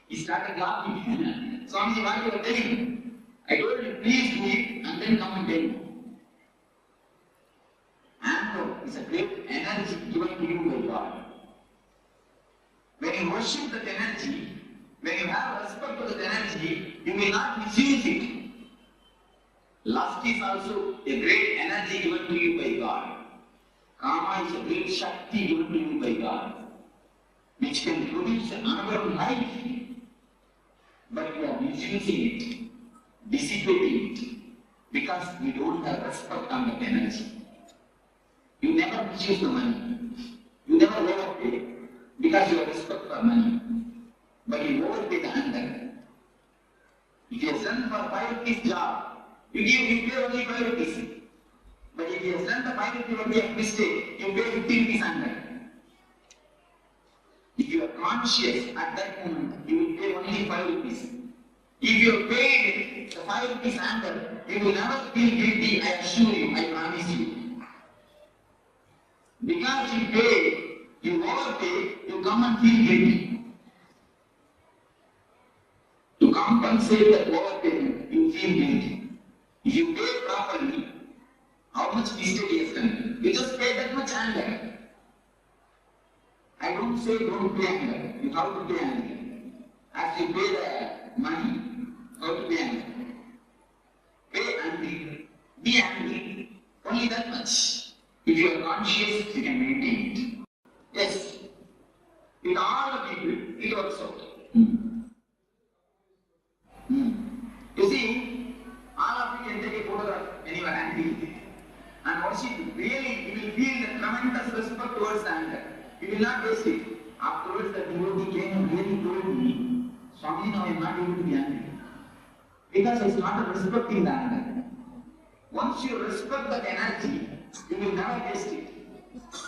He started laughing. Swami, what you are telling? I told him, please do it and then come and tell me. Anger is a great energy given to you by God. When you worship that energy, when you have respect for that energy, you will not misuse it. Lust is also a great energy given to you by God. Kama is a great Shakti given to you by God, which can produce another life. But you are misusing it, dissipating it, because you don't have respect on that energy. You never misuse the money. You never overpay because you have respect for money. But you overpay the anger. If you have done for 5 rupees job, you pay only 5 rupees. But if you have done the 5 rupees only a mistake, you pay 50 rupees anger. If you are conscious at that moment, you will pay only 5 rupees. If you have paid the 5 rupees anger, you will never feel guilty, I assure you, I promise you. Because you pay, you overpay, you come and feel guilty. To compensate that overpayment, you feel guilty. If you pay properly, how much mistake you have done? You just pay that much anger. I don't say don't pay anger. You have to pay anger. As you pay the money, how to pay anger? Pay angry, be angry, only that much. If you are conscious, you can maintain it. Yes, with all the people, it works out. You see, all of you can take a photograph when you are angry and watch it. Really, you will feel the tremendous respect towards the anger. You will not waste it. Afterwards, the devotee came and really told me, Swami, now I am not able to be angry. Because I started respecting the anger. Once you respect that energy, you will never waste it.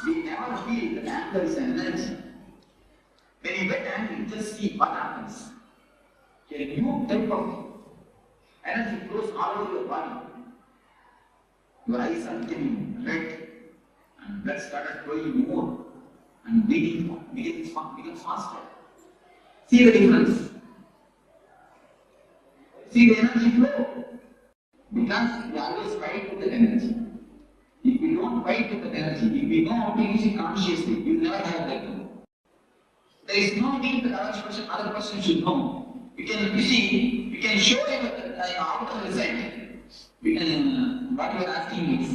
We never feel that anger is an energy. When you get angry, just see what happens. A new type of energy flows all over your body. Your eyes are becoming red, and blood started flowing more, and becomes faster. See the difference. See the energy flow. Because we always fight with that energy. If we don't fight with that energy, if we know how to use it consciously, we will never have that. There is no need that other person should know. You can show him outcome result. What you are asking is,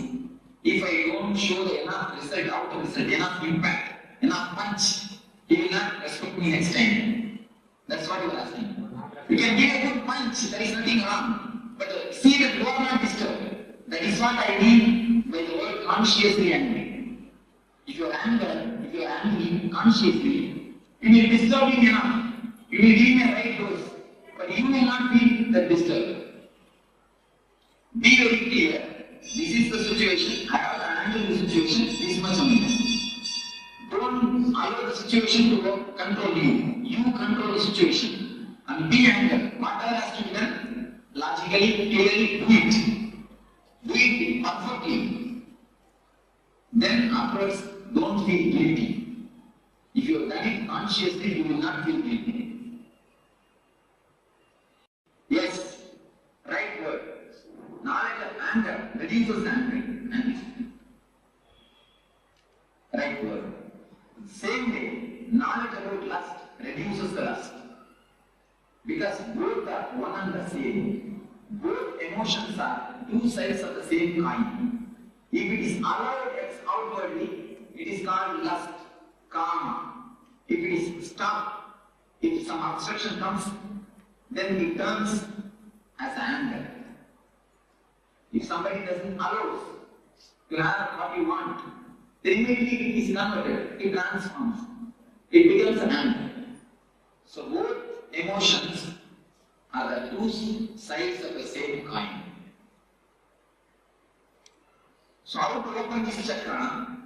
if I don't show the enough result, outcome result, enough impact, enough punch, he will not respect me next time. That's what you are asking. You can give a good punch, there is nothing wrong. But see that you are not disturbed. That is what I mean by the word consciously angry. If you are angry consciously, you will disturb him enough. You will give him a right dose, but you will not feel that disturbed. Be very clear. This is the situation. I have to handle the situation this much only. Don't allow the situation to control you. You control the situation. And be angry. Whatever has to be done, logically, clearly, do it. Do it perfectly. Then afterwards, don't feel guilty. If you have done it consciously, you will not feel guilty. Yes, right word. Knowledge of anger reduces anger. Right word. Same way, knowledge about lust reduces the lust. Because both are one and the same. Both emotions are two sides of the same coin. If it is allowed outwardly, it is called lust, kama. If it is stopped, if some obstruction comes, then it turns as anger. If somebody doesn't allow to have what you want, then immediately it is converted, it transforms, it becomes an anger. So both emotions are the two sides of the same coin. So how to open this chakra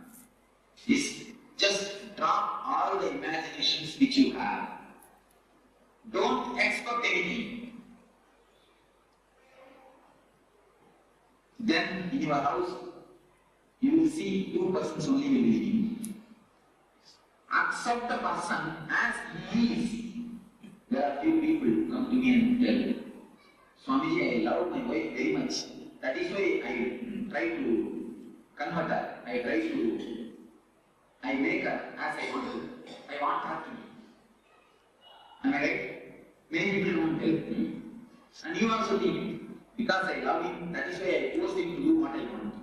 is just drop all the imaginations which you have. Don't expect anything. Then in your house, you will see two persons only will be living. Accept the person as he is. There are few people come to me and tell, Swamiji, I love my wife very much. That is why I try to convert her. I make her as I want to. I want her to be. Am I right? Many people won't tell me. And you also think, because I love him, that is why I force him to do what I want.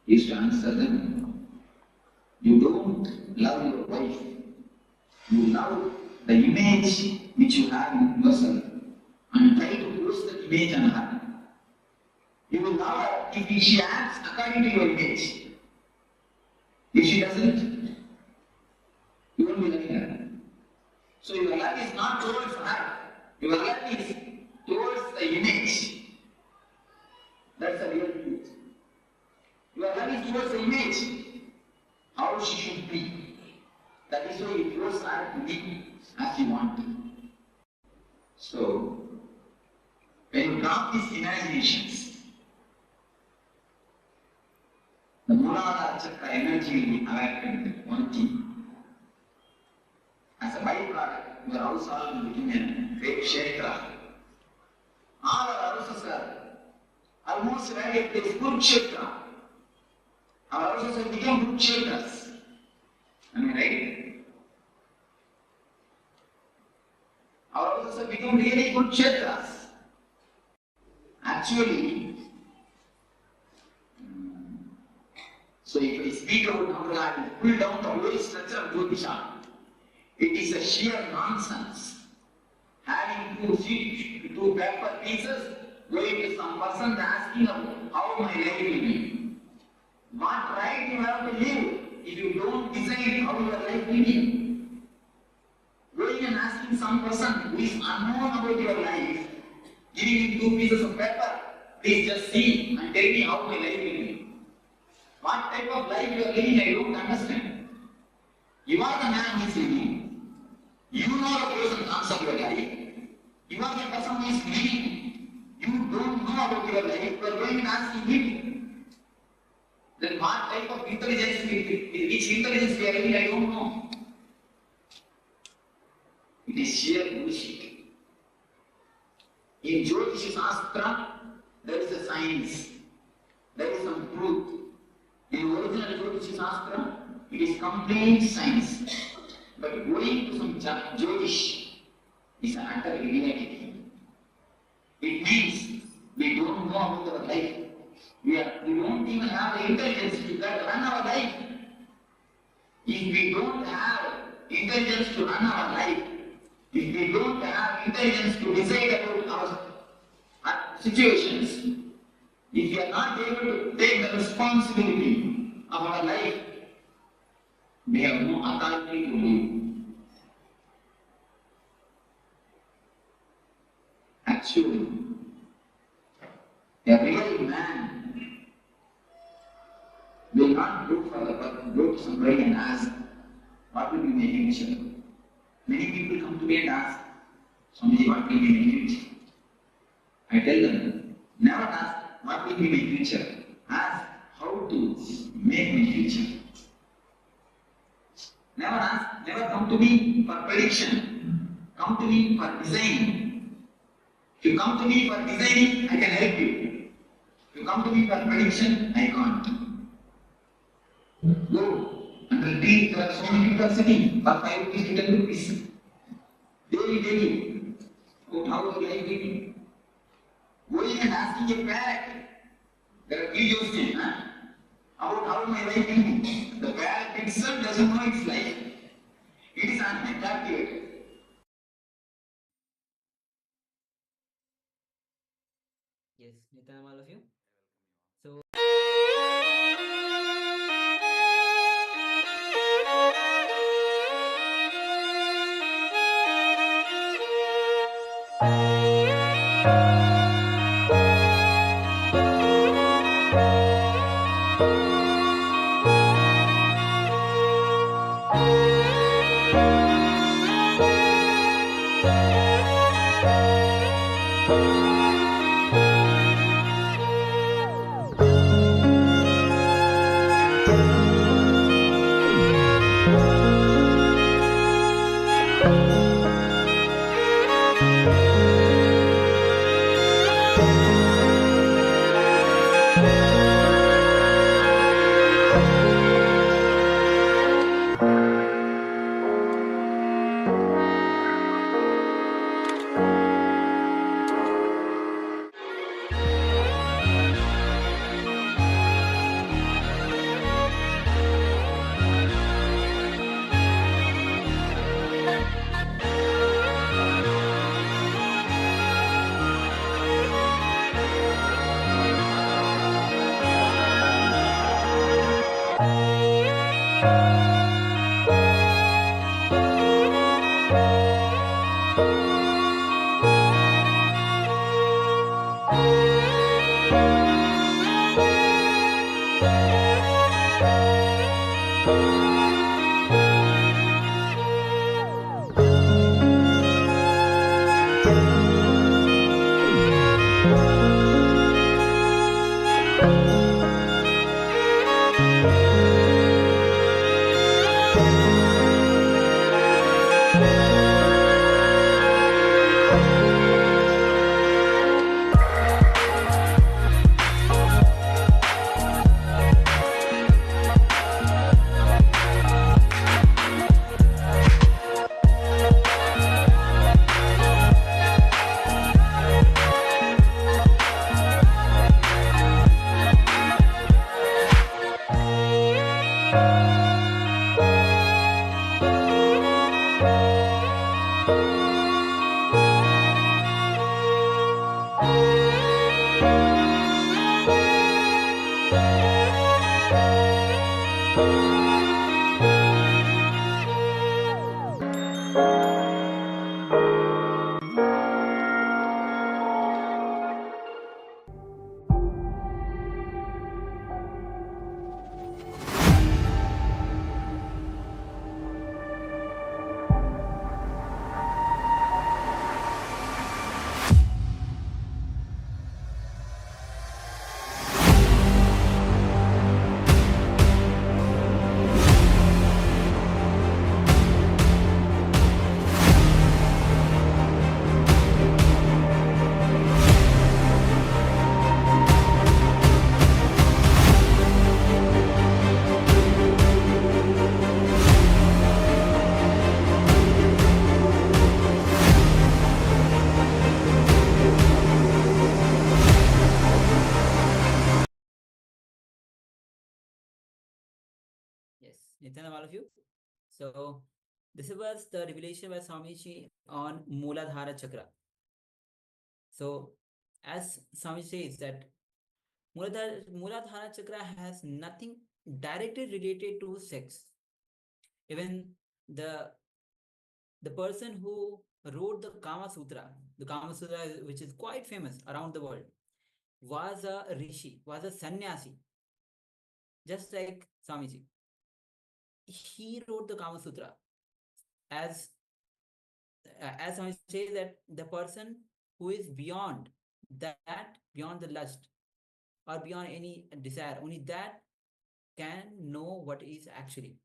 Is to answer them. You don't love your wife. You love the image which you have in yourself and try to force that image on her. You will love her if she acts according to your image. If she doesn't, you won't be loving her. So your love is not towards her. Your love is towards the image. That's the real truth. Your love is towards the image. How she should be. That is why you force her to be as you want. So, when you drop these imaginations, the Mooladhara Chakra energy will be awakened. One thing. As a byproduct, your house all will become a great Kshetra. All our houses are almost ready to good Kshetra. Our houses have become good Kshetras. Am I right? Our houses have become really good Kshetras. Actually, so if I speak about Namrata, I will pull down the whole structure of Jyotisha. It is a sheer nonsense. Having two paper pieces, going to some person asking how my life will be. What right you have to live if you don't decide how your life will be? Going and asking some person who is unknown about your life, giving him two pieces of paper, please just see and tell me how my life will be. What type of life you are living, I don't understand. You are the man who is living. You know the pros and cons of your life. You are the person who is living. You don't know about your life. You are going and asking him. Then what type of intelligence, which intelligence we are living, I don't know. It is sheer bullshit. In Jyotish Shastra, there is a science. There is some truth. In original Jyotish Shastra, it is complete science. But going to some Jyotish is an utter reality. It means we don't know about our life. We don't even have the intelligence to run our life. If we don't have intelligence to run our life, if we don't have intelligence to decide about our situations, if we are not able to take the responsibility of our life, we have no authority to live. Actually, a real man will not go to somebody and ask, what will be my future? Many people come to me and ask, Swamiji, what will be my future? I tell them, never ask, what will be my future? Ask, how to make my future. Never come to me for prediction. Come to me for design. If you come to me for designing, I can help you. If you come to me for prediction, I can't. Go and repeat. There are so many people sitting for 5 rupees to 10 rupees. Daily. About how your life will be. Going and asking a parent. There are videos about how my life will be. The parent itself doesn't know its life. It is unattractive. Yes, Nitanam, all of you. So Yes, Nityanand, all of you. So this was the revelation by Swamiji on Mooladhara Chakra. So as Swamiji says that Mooladhara Chakra has nothing directly related to sex. Even the person who wrote the Kama Sutra, which is quite famous around the world, was a rishi, was a sannyasi, just like Swamiji. He wrote the Kama Sutra as Swamiji says that the person who is beyond that, beyond the lust or beyond any desire, only that can know what is actually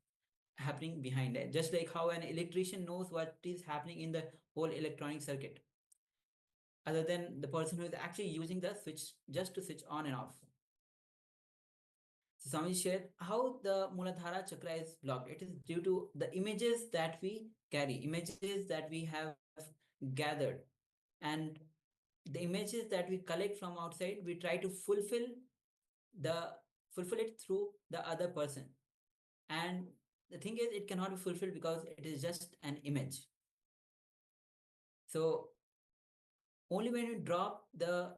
happening behind it. Just like how an electrician knows what is happening in the whole electronic circuit, other than the person who is actually using the switch just to switch on and off. So Swami shared how the Mooladhara chakra is blocked. It is due to the images that we carry, images that we have gathered, and the images that we collect from outside, we try to fulfill it through the other person. And the thing is, it cannot be fulfilled because it is just an image. So only when you drop the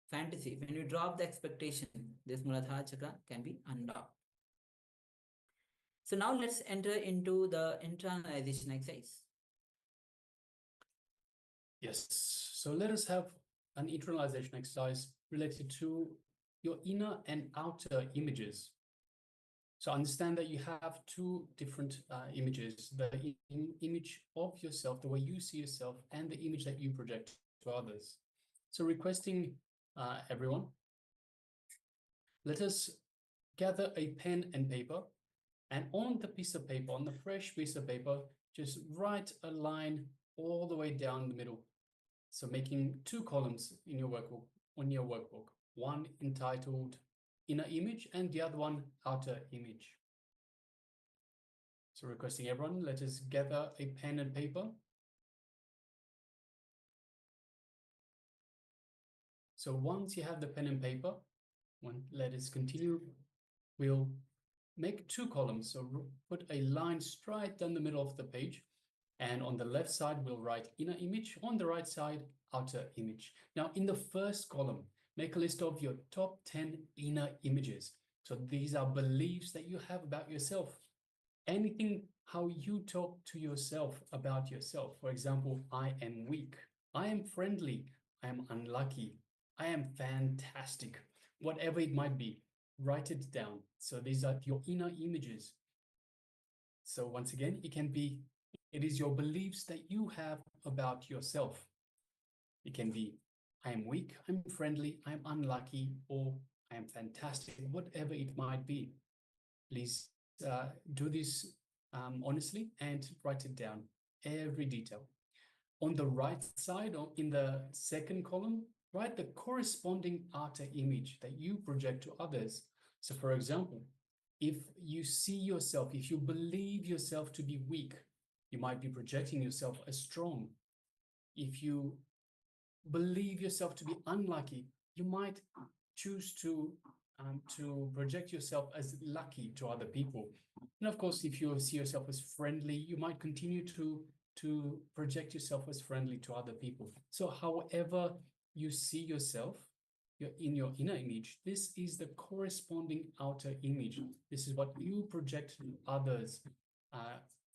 fantasy, when you drop the expectation, this Mooladhara chakra can be unlocked. So now let's enter into the internalization exercise. Yes, so let us have an internalization exercise related to your inner and outer images. So understand that you have two different images, the image of yourself, the way you see yourself, and the image that you project to others. So requesting everyone, let us gather a pen and paper, and on the piece of paper, on the fresh piece of paper, just write a line all the way down the middle. So making two columns in your workbook, on your workbook, one entitled inner image and the other one outer image. So requesting everyone, let us gather a pen and paper. So once you have the pen and paper, let us continue. We'll make two columns. So put a line straight down the middle of the page. And on the left side, we'll write inner image. On the right side, outer image. Now, in the first column, make a list of your top 10 inner images. So these are beliefs that you have about yourself. anything how you talk to yourself about yourself. For example, I am weak, I am friendly, I am unlucky, I am fantastic, whatever it might be, write it down. So these are your inner images. So once again, it is your beliefs that you have about yourself. It can be, I am weak, I'm friendly, I'm unlucky, or I am fantastic, whatever it might be. Please do this honestly and write it down, every detail. On the right side, or in the second column, write the corresponding outer image that you project to others. So for example, if you see yourself, if you believe yourself to be weak, you might be projecting yourself as strong. If you believe yourself to be unlucky, you might choose to project yourself as lucky to other people. And of course, if you see yourself as friendly, you might continue to project yourself as friendly to other people. So however you see yourself, you're in your inner image, this is the corresponding outer image. This is what you project to others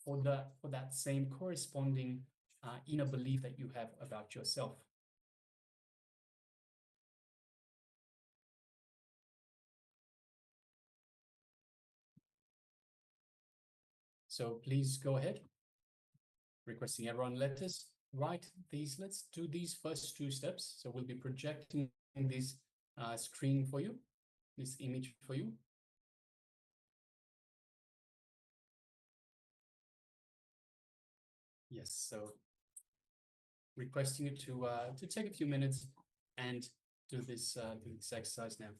for that same corresponding inner belief that you have about yourself. So please go ahead. Requesting everyone, let us write these. Let's do these first two steps. So we'll be projecting this screen for you, this image for you. Yes, so requesting you to take a few minutes and do this exercise now.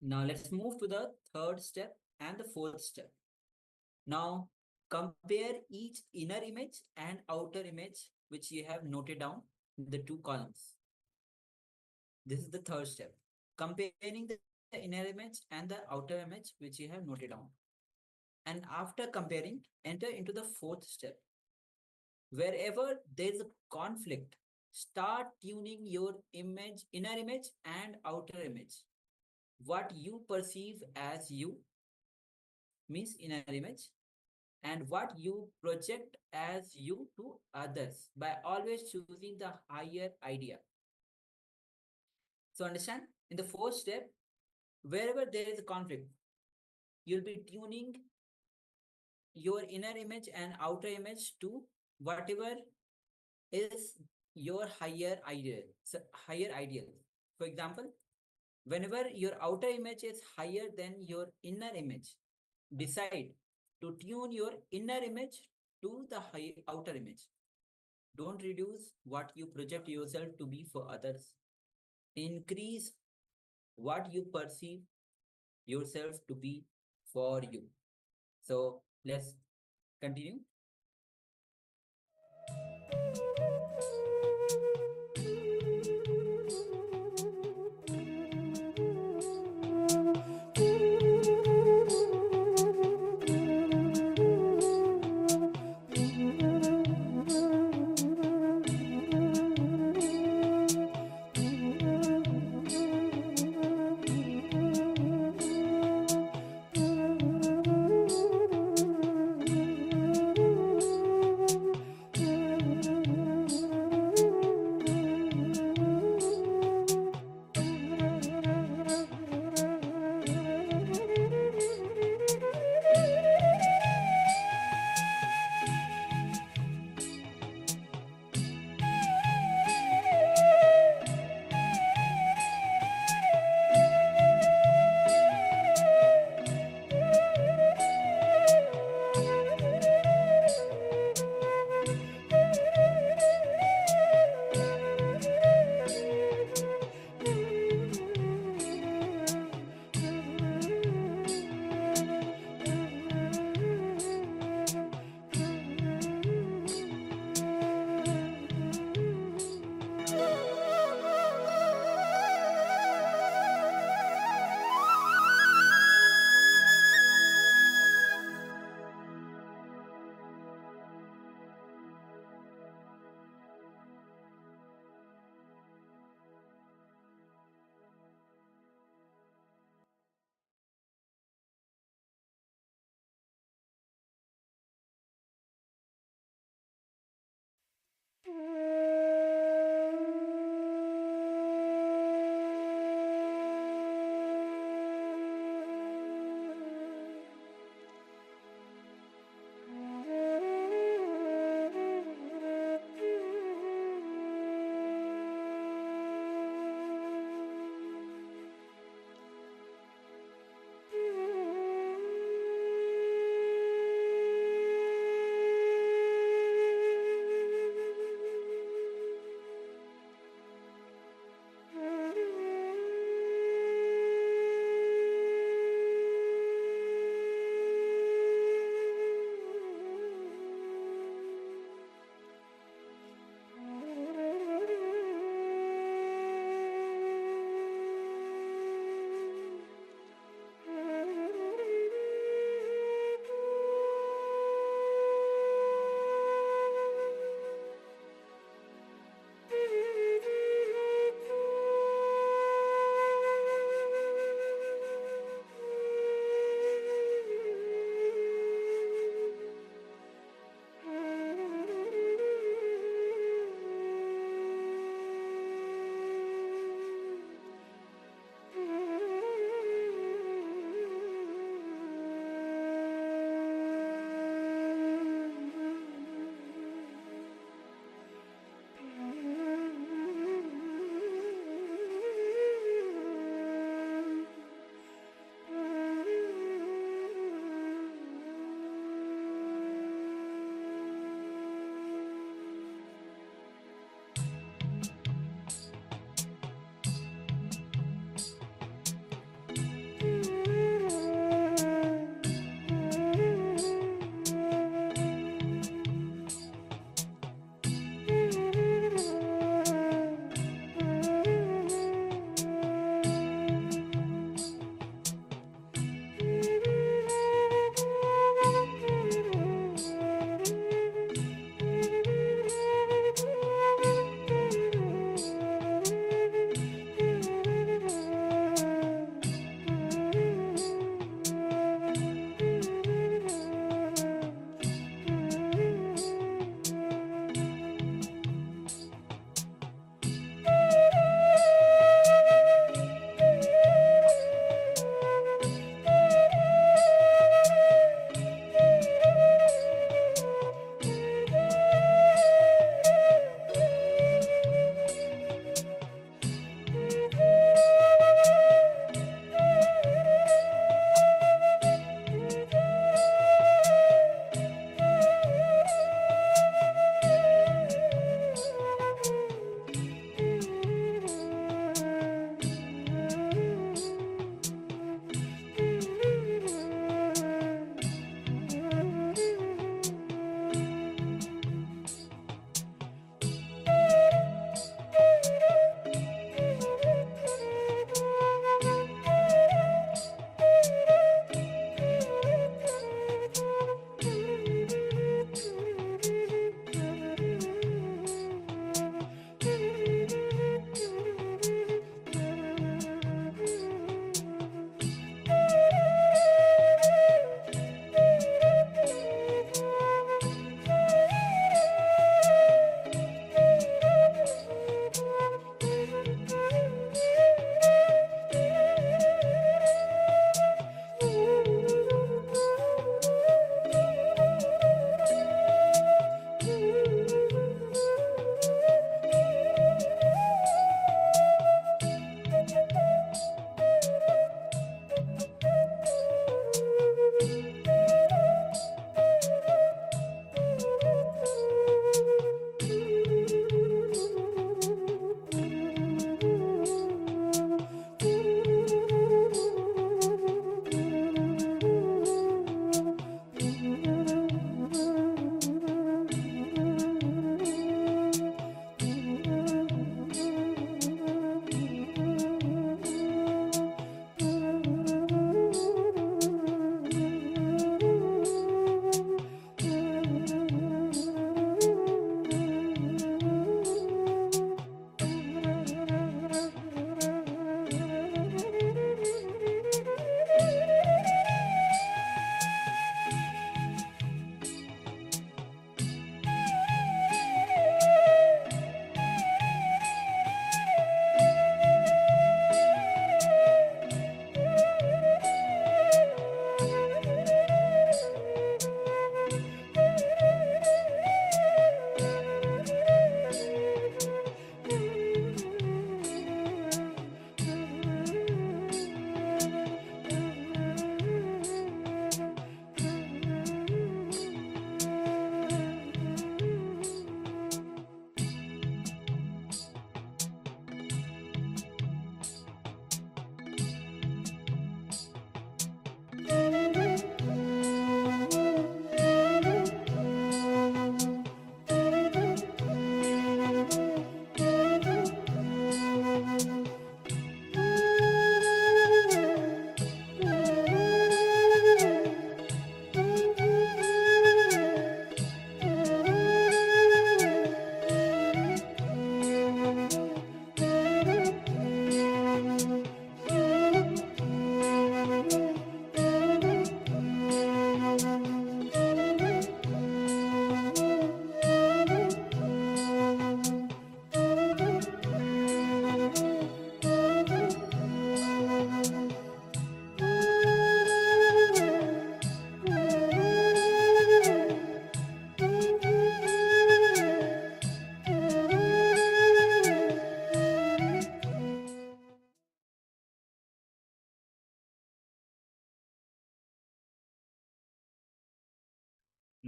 Now let's move to the third step and the fourth step. Now compare each inner image and outer image which you have noted down in the two columns. This is the third step. Comparing the inner image and the outer image which you have noted down. And after comparing, enter into the fourth step. Wherever there is a conflict, start tuning your image, inner image and outer image. What you perceive as you means inner image, and what you project as you to others by always choosing the higher idea. So understand, in the fourth step, wherever there is a conflict, you'll be tuning your inner image and outer image to whatever is your higher ideal. So higher ideal. For example, whenever your outer image is higher than your inner image, decide to tune your inner image to the outer image. Don't reduce what you project yourself to be for others. Increase what you perceive yourself to be for you. So let's continue.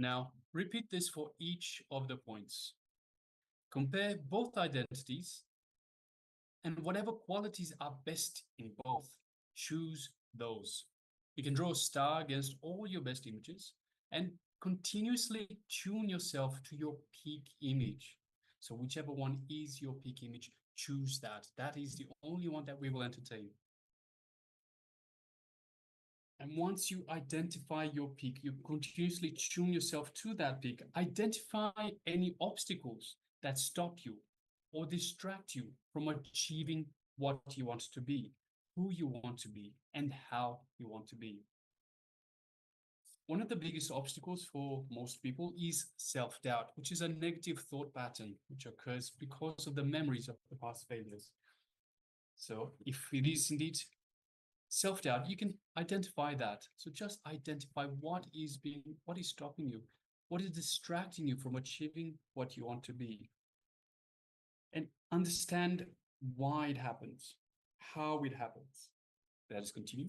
Now, repeat this for each of the points. Compare both identities and whatever qualities are best in both, choose those. You can draw a star against all your best images and continuously tune yourself to your peak image. So whichever one is your peak image, choose that. That is the only one that we will entertain. And once you identify your peak, you continuously tune yourself to that peak. Identify any obstacles that stop you or distract you from achieving what you want to be, who you want to be, and how you want to be. One of the biggest obstacles for most people is self-doubt, which is a negative thought pattern which occurs because of the memories of the past failures. So if it is indeed self-doubt, you can identify that. So just identify what is stopping you, what is distracting you from achieving what you want to be. And understand why it happens, how it happens. Let us continue.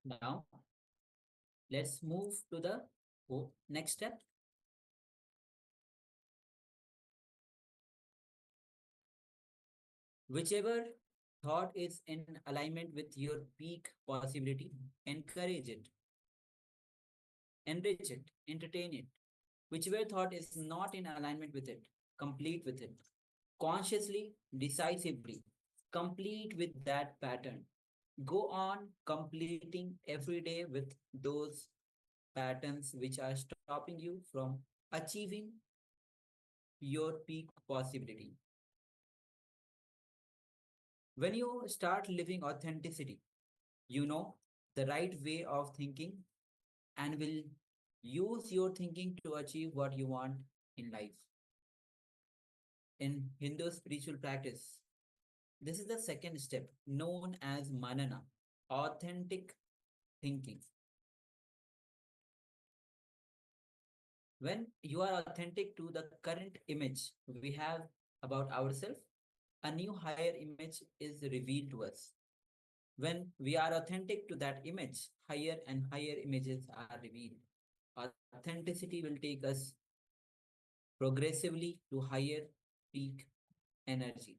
Now, let's move to the next step. Whichever thought is in alignment with your peak possibility, encourage it, enrich it, entertain it. Whichever thought is not in alignment with it, complete with it. Consciously, decisively, complete with that pattern. Go on completing every day with those patterns which are stopping you from achieving your peak possibility. When you start living authenticity, you know the right way of thinking and will use your thinking to achieve what you want in life. In Hindu spiritual practice, this is the second step known as manana, authentic thinking. When you are authentic to the current image we have about ourselves, a new higher image is revealed to us. When we are authentic to that image, higher and higher images are revealed. Authenticity will take us progressively to higher peak energy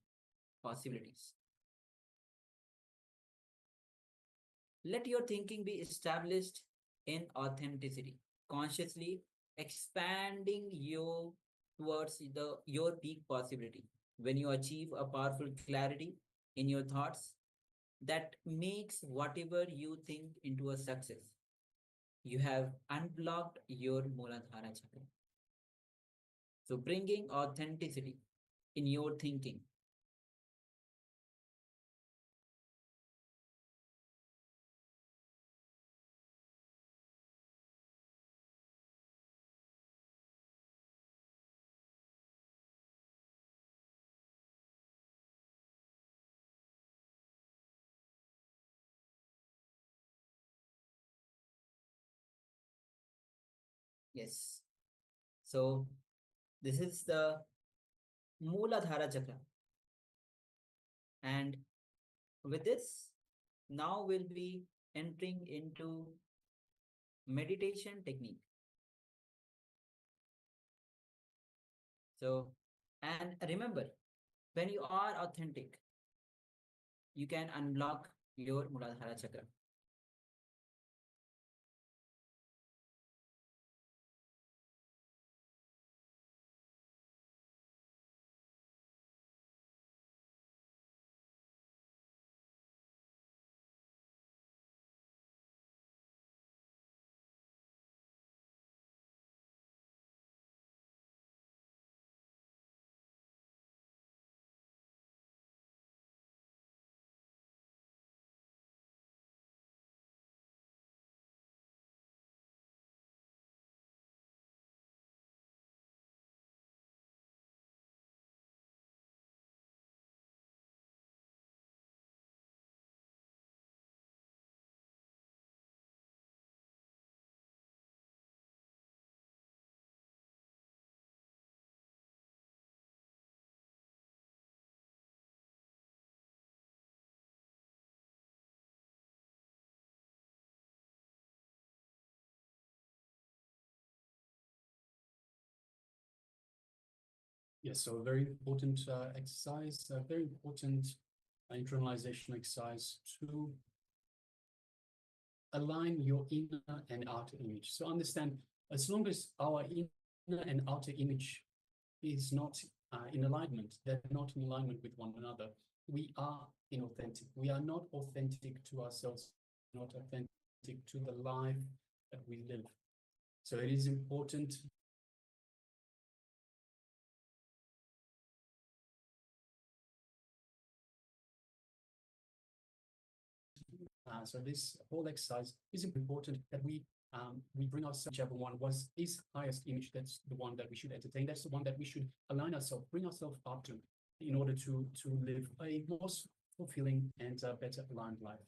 possibilities. Let your thinking be established in authenticity, consciously expanding you towards your peak possibility. When you achieve a powerful clarity in your thoughts that makes whatever you think into a success, you have unblocked your Muladhara chakra. So bringing authenticity in your thinking. Yes. So this is the Muladhara chakra. And with this, now we'll be entering into meditation technique. So, and remember, when you are authentic, you can unblock your Muladhara chakra. Yes, so a very important exercise, a very important internalization exercise to align your inner and outer image. So understand, as long as our inner and outer image is not in alignment, they're not in alignment with one another, we are inauthentic. We are not authentic to ourselves, not authentic to the life that we live. So it is important so this whole exercise is important that we bring ourselves, whichever one was his highest image, that's the one that we should entertain. That's the one that we should align ourselves, bring ourselves up to, in order to live a more fulfilling and better aligned life.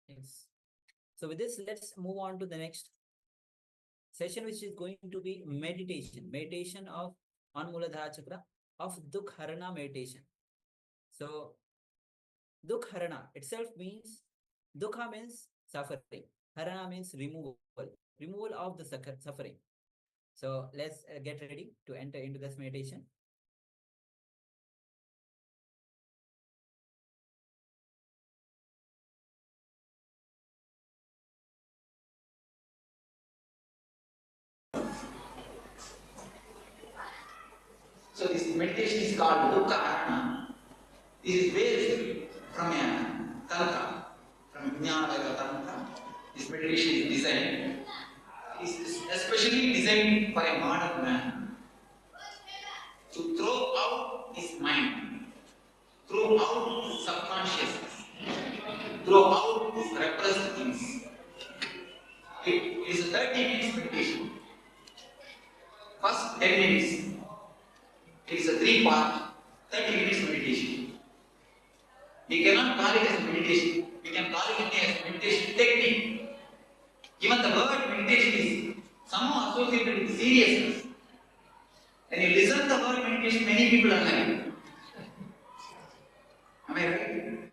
Yes. So with this, let's move on to the next session, which is going to be meditation of on Muladhara chakra of Dukharana meditation. So Dukharana itself means Dukha means suffering. Harana means removal of the suffering. So let's get ready to enter into this meditation. So this meditation is called Dukkha Harana. This is based from a Tantra, from Jnana Tantra. This meditation is designed. It is especially designed for a modern man to throw out his mind, throw out his subconsciousness, throw out his repressed things. It is a 30 minutes meditation. First 10 minutes. It is a 3-part, 30 minutes meditation. We cannot call it as meditation. We can call it as meditation technique. Even the word meditation is somehow associated with seriousness. When you listen to the word meditation, many people are like, am I right?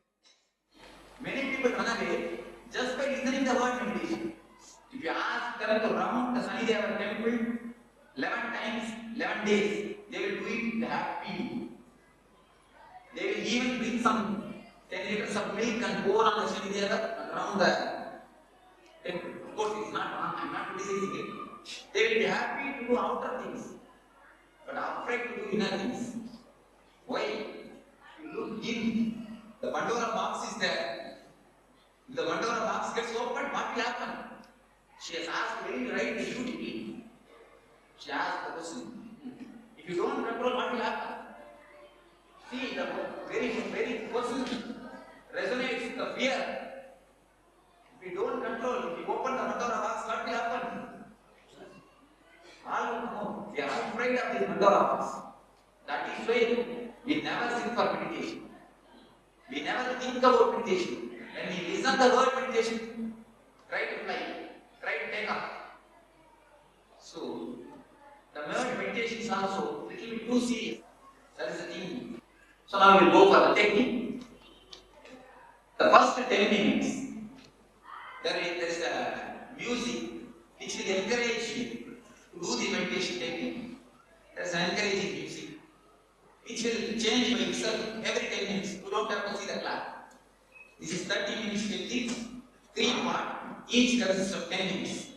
Many people run away just by listening to the word meditation. If you ask them to round the Sanideva temple 11 times, 11 days, they will do it happy. They will even bring some 10 liters of milk and pour on the Sanideva around the temple. Of course, it's not wrong, I'm not criticizing it. They will be happy to do outer things, but afraid to do inner things. Why? You look in, the Pandora box is there. If the Pandora box gets opened, what will happen? She has asked very right beautifully. She asked the question, if you don't control, what will happen? See, the very person resonates with the fear. If you don't control, if you open the Pandora box, what will happen? All know, we are afraid of this Pandora box. That is why we never sit for meditation. We never think about meditation. When we listen to the word meditation, try to fly, try to take off. So, the word meditation is also a little bit too serious. That is the thing. So now we will go for the technique. The first 10 minutes, there is a music which will encourage you to do the meditation technique. There is an encouraging music which will change by itself every 10 minutes. You don't have to see the clock. This is 30 minutes technique, 3-part, each consists of 10 minutes.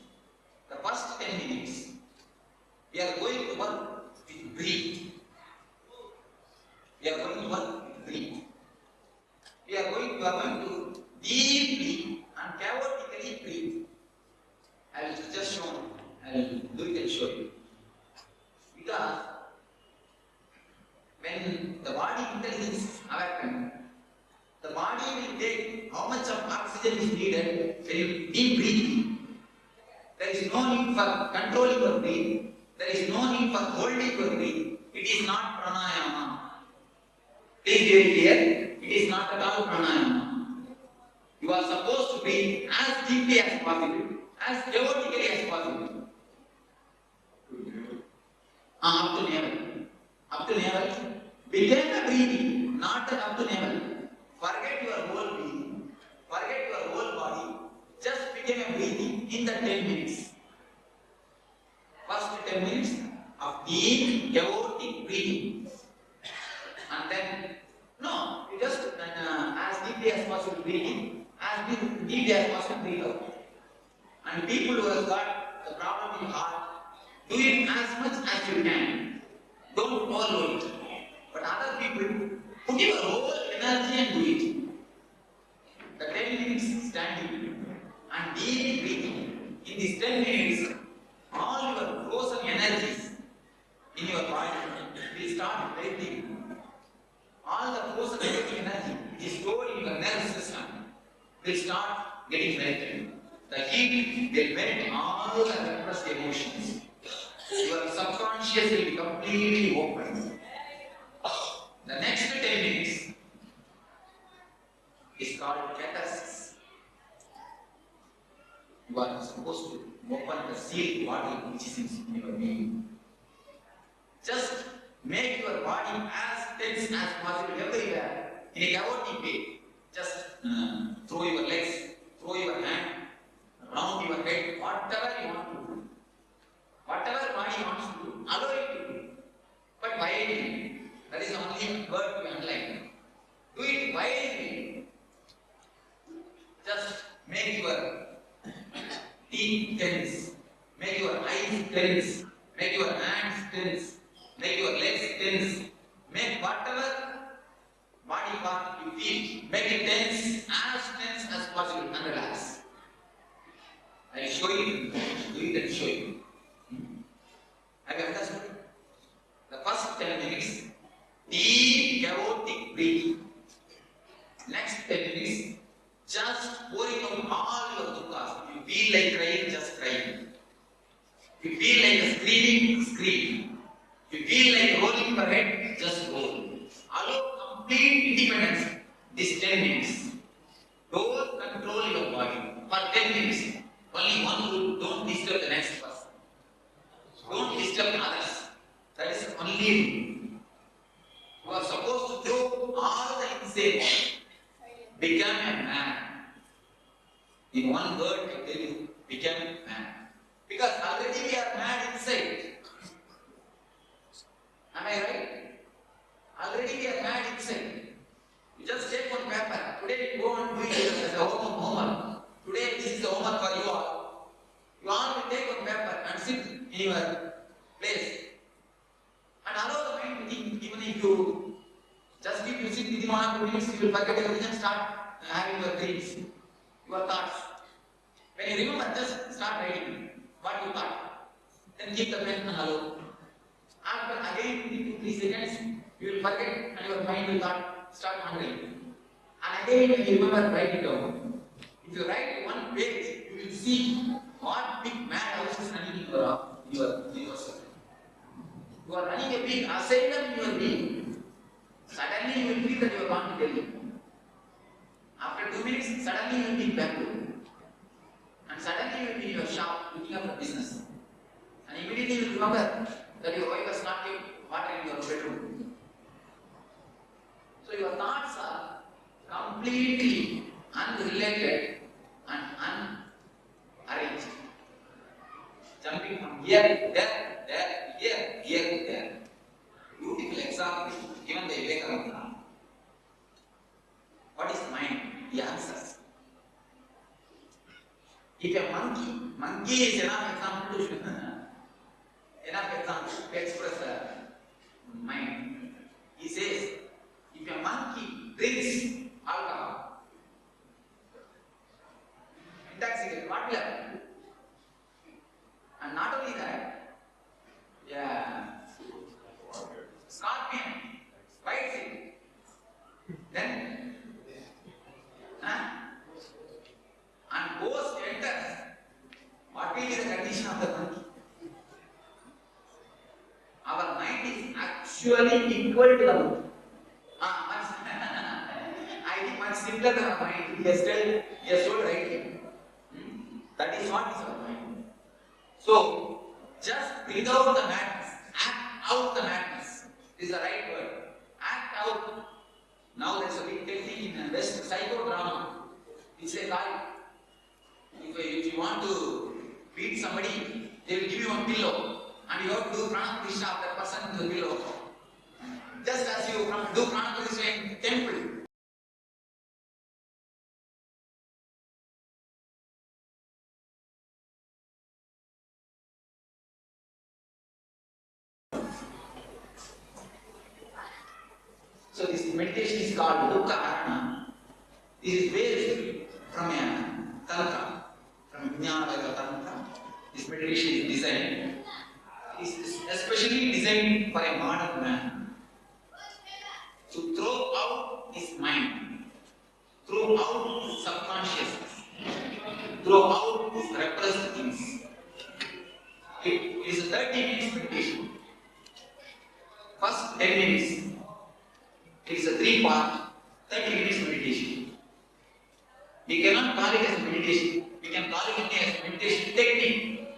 The first 10 minutes, we are going to work with breathe. We are going to work with breathe. We are going to deeply and chaotically breathe. I will just show you. I will do it and show you. Because when the body intelligence is awakened, the body will take how much of oxygen is needed when you deep breathing. There is no need for controlling your breath. There is no need for holding your breath. It is not pranayama. Please be very clear. It is not at all pranayama. You are supposed to breathe as deeply as possible, as chaotically as possible. Up to navel. Up to navel. Begin the breathing, not up to navel. Forget your whole breathing. Forget your whole body. Just begin a breathing in the 10 minutes. First 10 minutes of deep, chaotic breathing. And then, no, you just as deeply as possible breathing, as deeply as possible breathe out. And people who have got the problem in heart, do it as much as you can. Don't overload it. But other people, put your whole energy and do it. The 10 minutes standing and deep breathing. In these 10 minutes, all your frozen energies in your body will start breathing. All the frozen energy which is stored in your nervous system will start getting melted. The heat will melt all the repressed emotions. Your subconscious will be completely open. The next 10 minutes is called catharsis. You are supposed to open the sealed body which is in your being. Just make your body as tense as possible everywhere in a chaotic way. Just throw your legs, throw your hand, whatever you want to do. Whatever body wants to do, allow it to do. But wisely. That is the only word to underline. Do it wisely. Just make your teeth tense, make your eyes tense, make your hands tense, make your legs tense, make whatever body part you feel, make it tense as possible and relax. I will show you, do it and show you. Have you understood? The first 10 minutes, deep chaotic breathing. Next 10 minutes, just pouring out all your dukkha. If you feel like crying, just cry. If you feel like screaming, scream. If you feel like rolling your head, just roll. Allow complete independence. These 10 minutes. Don't control your body for 10 minutes. Only one rule: don't disturb the next person. Don't disturb others. That is the only rule. You are supposed to throw all the insane. Become a man. In one word, I tell you, become a man. Because already we are mad inside. Am I right? Already we are mad inside. You just take one paper. Today you go and do it as a homework. Today this is the homework for you all. You all will take one paper and sit in your place. And allow the mind to think. Even if you just keep you sit within 1 or 2 minutes, you will forget everything and start having your dreams, your thoughts. When you remember, just start writing what you thought. Then keep the pen and allow. After again within 2-3 seconds, you will forget and your mind will start wandering. And again when you remember, write it down. If you write one page, you will see what big madhouse is running in yourself. You are running a big asylum in your being. Suddenly you will feel that you are gone to Delhi. After 2 minutes, suddenly you will be in Bangalore. And suddenly you will be in your shop looking after business. And immediately you will remember that your wife has not kept water in your bedroom. So your thoughts are completely unrelated and unarranged. Jumping from here to there, here to there. Beautiful example given by Vivekananda. What is mind? He answers. If a monkey is enough example to express the mind. He says, if a monkey drinks alcohol, intoxicated, what will happen? And not only that, scorpion bites it. Then, and ghost enters. What will be the condition of the monkey? Our mind is actually equal to the monkey. I think much simpler than our mind. He has told rightly. That is what is our mind. So, just bring out the madness. Act out the madness. This is the right word. Act out. Now there is a big technique in West psychodrama. It's a lie. If you want to beat somebody, they will give you one pillow. And you have to do prana-pratishtha of that person to the pillow. Just as you do prana-pratishtha in temple. So this meditation is called dukkha arana. This is based from a tantra, from Jnana Tantra. This meditation is designed. It is especially designed for a modern man to throw out his mind, throw out his subconsciousness, throw out his repressed things. It is a 30 minutes meditation. First 10 minutes. It is a 3-part, 30 minutes meditation. We cannot call it as a meditation. We can call it only as a meditation technique.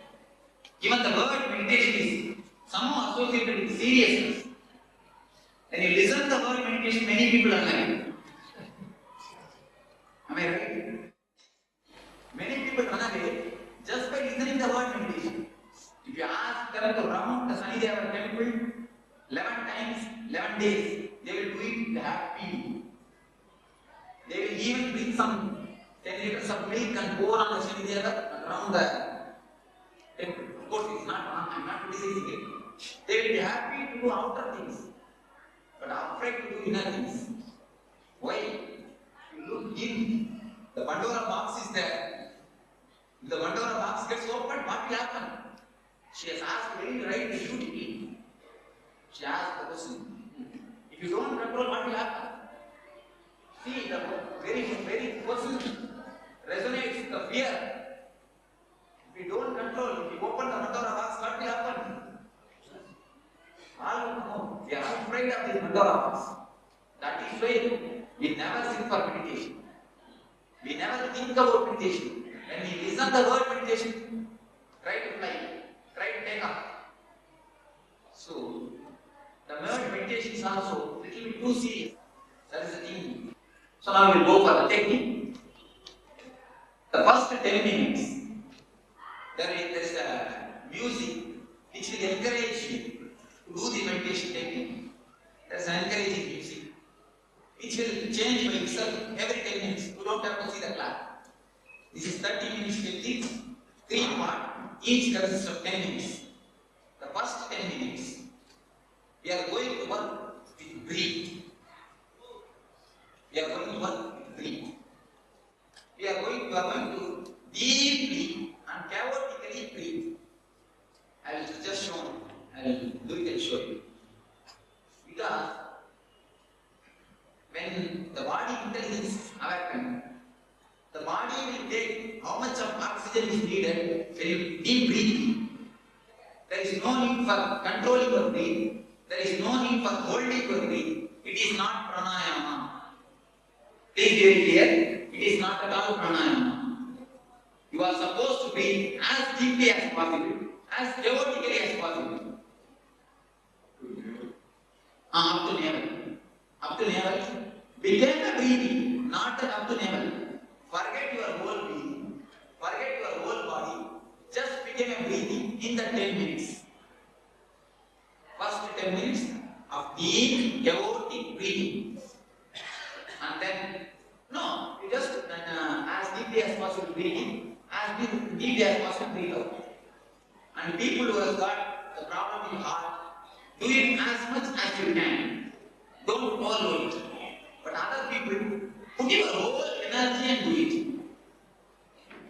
Even the word meditation is somehow associated with seriousness. When you listen to the word meditation, many people are like, am I right? Many people run away just by listening 7 days. They will do it happy. They will even bring some 10 liters of milk and pour on the Shanideva around the temple. Of course, it's not wrong. I'm not criticizing it. They will be happy to do outer things, but afraid to do inner things. Why? You look in. The Pandora box is there. If the Pandora box gets opened, what will happen? She has asked very right beautifully. She asked the question, if you don't control, what will happen? See, the very person resonates with the fear. If you don't control, if you open the Pandora box, what will happen? All will know. We are afraid of this Pandora box. That is why we never sit for meditation. We never think about meditation. When we listen the word meditation, try to fly, try to take off. So, the word meditation is also a little bit too serious. That is the thing. So now we will go for the technique. The first 10 minutes, there is a music which will encourage you to do the meditation technique. There is an encouraging music which will change by itself every 10 minutes. You don't have to see the clock. This is 30 minutes technique, 3 parts, each consists of 10 minutes. The first 10 minutes, we are going to work with breathe. We are going to work with breathe. You are going to deeply and chaotically breathe. I will just show you. I will do it and show you. Because when the body intelligence is awakened, the body will take how much of oxygen is needed when you deep breathing. There is no need for controlling your breath. There is no need for holding your breath. It is not pranayama. Please be very clear. It is not at all pranayama. You are supposed to breathe as deeply as possible, as chaotically as possible. Up to navel. Up to navel. Begin the breathing, not up to navel. Forget your whole being. Forget your whole body. Just begin a breathing in the 10 minutes. First 10 minutes of deep, chaotic breathing. And then, no, you just as deeply as possible breathing, as deeply as possible breathe out. And people who have got the problem in heart, do it as much as you can. Don't follow it. But other people, put your whole energy and do it.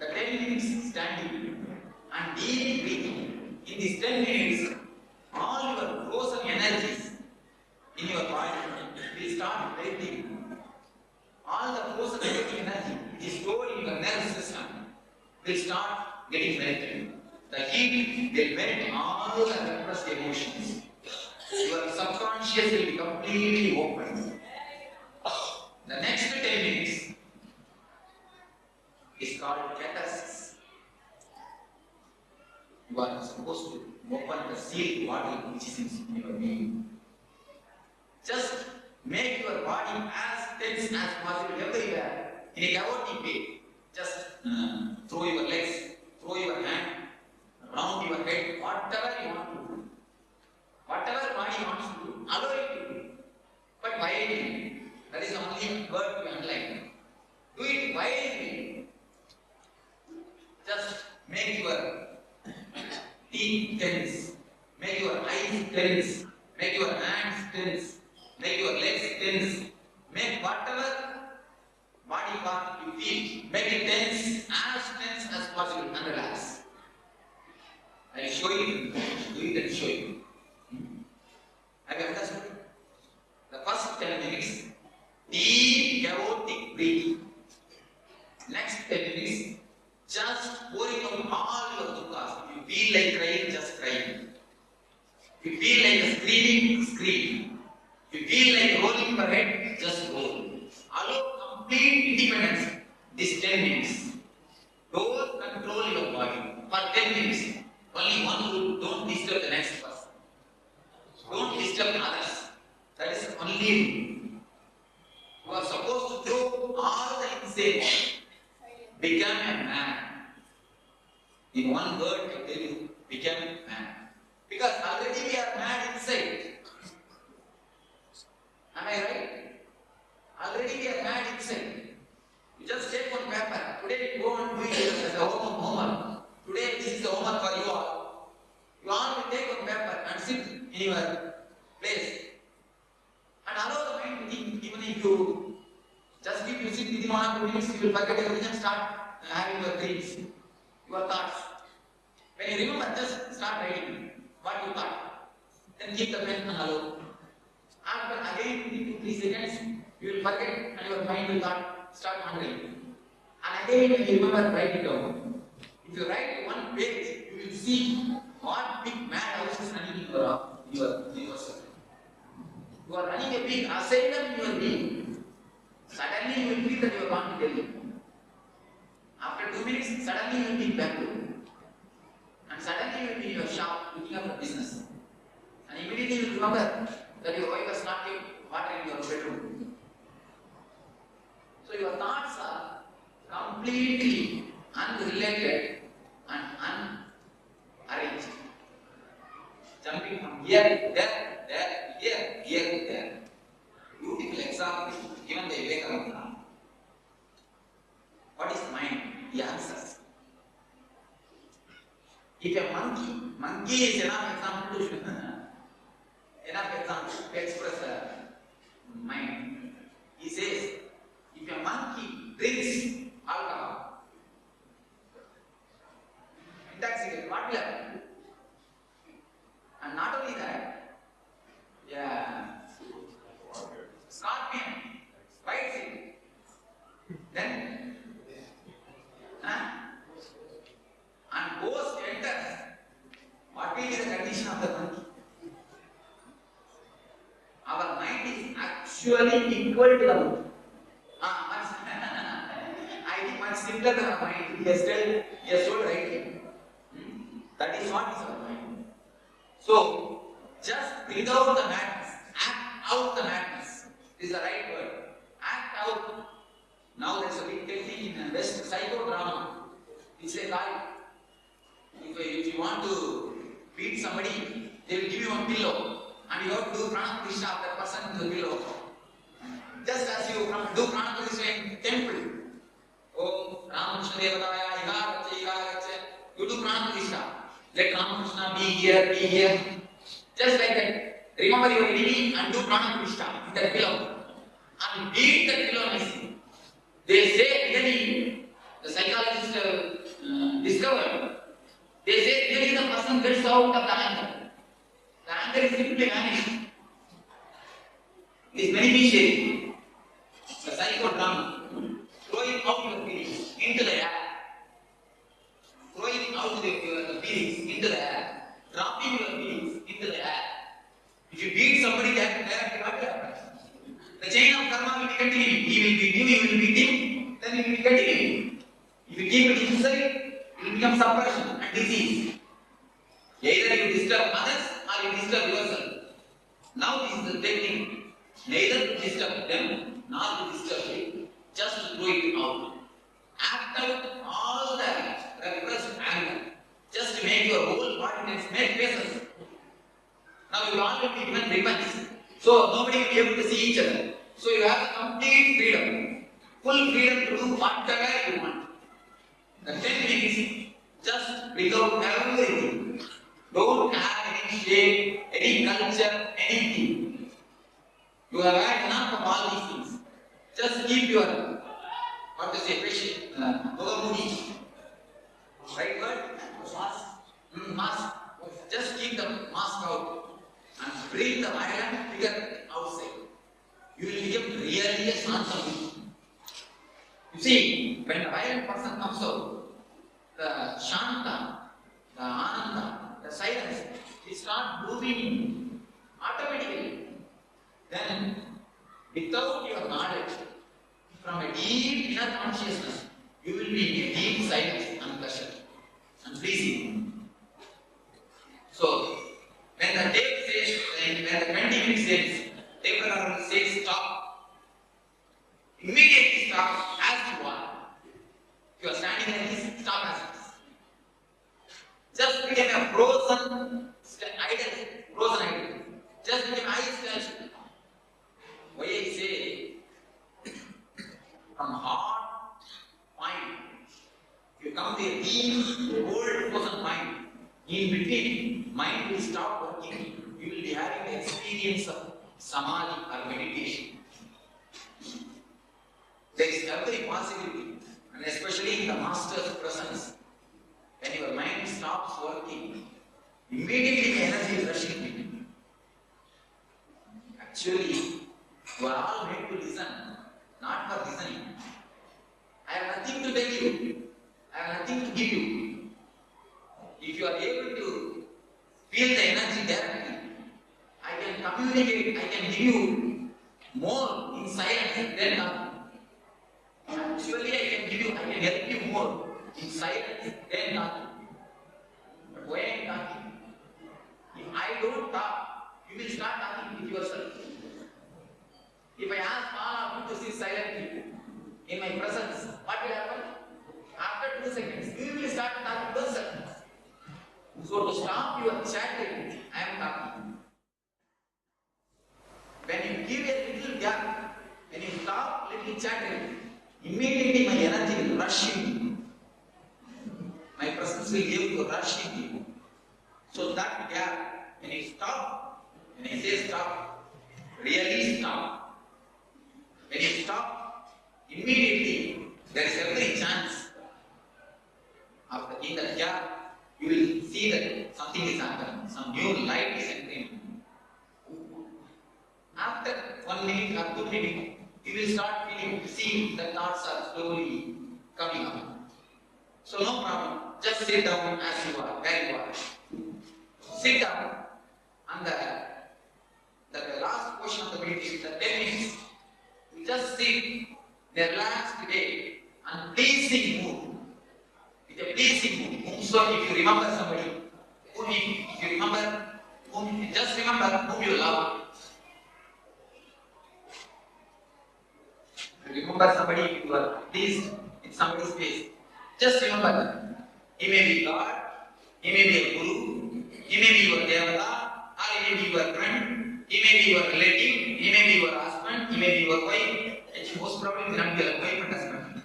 The 10 minutes standing and deep breathing. In these 10 minutes, all your frozen energies in your body will start breathing. All the frozen energy which is stored in your nervous system will start getting melted. The heat will melt all the repressed emotions. Your subconscious will be completely open. The next 10 minutes is called catharsis. You are supposed to open the sealed body which is in your being. Just make your body as tense as possible everywhere in a chaotic way. Just throw your legs, throw your hand, round your head, whatever you want to do. Whatever body wants to do, allow it to do. But wisely. That is the only word to underline. Do it wisely. Just make your teeth tense, make your eyes tense, make your hands tense, make your legs tense, make whatever body part you feel, make it tense as possible and relax. I will show you, do it and show you. Have you understood? The first 10 minutes, deep chaotic breathing. Next 10 minutes, just pouring out all your dukkha. If you feel like crying, just crying. If you feel like screaming, scream. If you feel like rolling your head, just roll. Allow complete independence. This 10 minutes. Don't control your body. For 10 minutes. Only one rule, don't disturb the next person. Don't disturb others. That is the only rule. You are supposed to throw all the insane. Become a man. In one word, I tell you, become a man. Because already we are mad inside. Already we are mad inside. You just take one paper. Today you go and do it as a homework. Today this is the homework for you all. You all will take one paper and sit in your place. And allow the mind to think. Even if you just keep you sit within 1 or 2 minutes, you will forget everything and start having your dreams, your thoughts. When you remember, just start writing what you thought. Then keep the pen and allow. After again within 2-3 seconds, you will forget and your mind will start wandering. And again when you remember, write it down. If you write one page, you will see what big mad house is running in yourself. You are running a big asylum in your being. Suddenly you will feel that you are gone to Delhi. After 2 minutes, suddenly you will be in Bangalore. And suddenly you will be in your shop looking up for business. And immediately you will remember that your wife has not kept water in your bedroom. So your thoughts are completely unrelated and unarranged. Jumping from here, there, here, there. Beautiful example given by Vivekananda. What is mind? He answers. If a monkey is enough example to express mind. He says, if a monkey drinks alcohol, intoxicate, what will happen? And not only that, scorpion bites it. Then, and ghost enters. What will be the condition of the monkey? Our mind is actually equal to the monkey. I think much simpler than our mind. He has told rightly. That is what is our mind. So, just breathe out the madness. Act out the madness. This is the right word. Act out. Now there is a big technique in West psychodrama. It's a guy. If you want to beat somebody, they will give you one pillow. And you have to do Pranapratishtha of that person to the pillow. Just as you do Pranapratishtha in temple. Oh, Ramakrishna Devadaya, Igarache. You do Pranapratishtha. Let Ramakrishna be here. Just like that. Remember your enemy and do Pranapratishtha in that pillow. And beat that pillow nicely. They say really, the psychologists discovered, they say really the person gets out of the anger. The anger is simply vanished. It is beneficiary. The psychodrama, throwing out your feelings into the air. Throwing out the feelings into the air. Dropping your feelings into the air. If you beat somebody, that what will happen? The chain of karma will be continuing. He will beat you, he will beat him, then it will be continuing. If you keep it inside, it will become suppression and disease. Either you disturb others or you disturb yourself. Now this is the technique. Neither to disturb them nor to disturb you. Just throw it out. Act out all the repressed anger. Just to make your whole body make faces. Now you all will be given weapons. So nobody will be able to see each other. So you have complete freedom. Full freedom to do whatever you want. The technique is just breathe out everything. Don't have any shape, any culture, anything. You have had enough of all these things. Just keep your, what to say, patient, Mogamudi. Right word? Mask. Just keep the mask out and bring the violent figure outside. You will become really a Santa. You see, when a violent person comes out, the Shanta, the Ananda, the silence, it starts moving automatically. Then, without your knowledge, from a deep inner consciousness, you will be in a deep silence and pleasure and pleasing. So, when the tape says, when the 20 minutes says, tape says stop, immediately stop as you are. If you are standing like this, stop as it is. Just become a frozen idol. Just become ice statue. Why I say, from hot point. If you come to a deep, cold frozen point, in between, mind will stop working. You will be having the experience of samadhi or meditation. There is every possibility, and especially in the master's presence, when your mind stops working, immediately the energy is rushing to you. Actually, you are all made to listen, not for listening. I have nothing to tell you. I have nothing to give you. If you are able to feel the energy directly, I can communicate, I can give you more in silence than talking. Actually, I can help you more in silence than talking. But why I am talking? If I don't talk, you will start talking with yourself. If I ask all of you to sit silently in my presence, what will happen? After 2 seconds, you will start talking to yourself. So to stop your chatting, I am talking. When you give a little gap, when you stop little chatting, immediately my energy will rush in. My presence will give you rush in you. So that gap, when you stop, when I say stop, really stop. When you stop, immediately there is every chance in that gap you will see that something is happening, some new light is entering. After 1 minute or 2 minutes, you will start seeing the thoughts are slowly coming up. So no problem, just sit down as you are, where you are. Sit down, and the last portion of the meditation, the 10 minutes, you just sit in a relaxed way and pleasing mood. With a pleasing mood. So if you remember somebody, just remember whom you love. If you remember somebody, you are pleased in somebody's face, just remember them. He may be God, he may be a guru, he may be your devata, or he may be your friend, he may be your relative, he may be your husband, he may be your wife. And most probably will not be your wife and husband.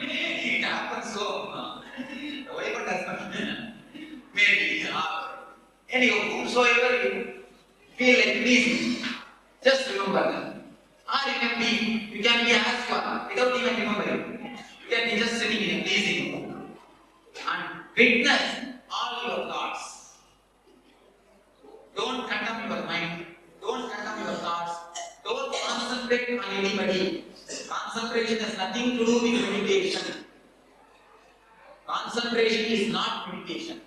It happens so. The wife and husband maybe. Anyhow, whomsoever you feel like pleasing, just remember them. Or you can be as you are without even remembering. You can be just sitting in a pleasing mood and witness all your thoughts. Don't condemn your mind. Don't condemn your thoughts. Don't concentrate on anybody. Concentration has nothing to do with meditation. Concentration is not meditation.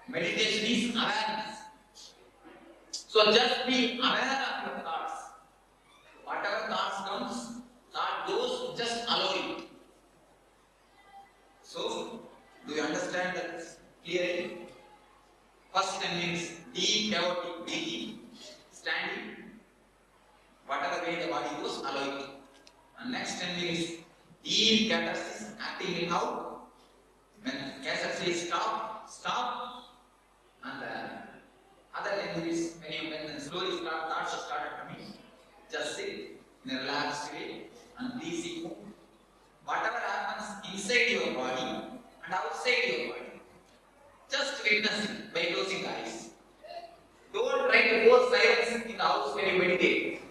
Meditation is awareness. So just be aware of your thoughts. Whatever thoughts comes, those just allow it. So, do you understand that clearly? First 10 minutes, deep chaotic breathing, standing. Whatever way the body goes, allow it. And next 10 minutes, deep catharsis, acting it out. When catharsis says stop, stop. And other 10 minutes, when slowly thoughts started coming, just sit in a relaxed way and pleasing mood. Whatever happens inside your body and outside your body, just witness it by closing the eyes. Don't try to force silence in the house when you meditate.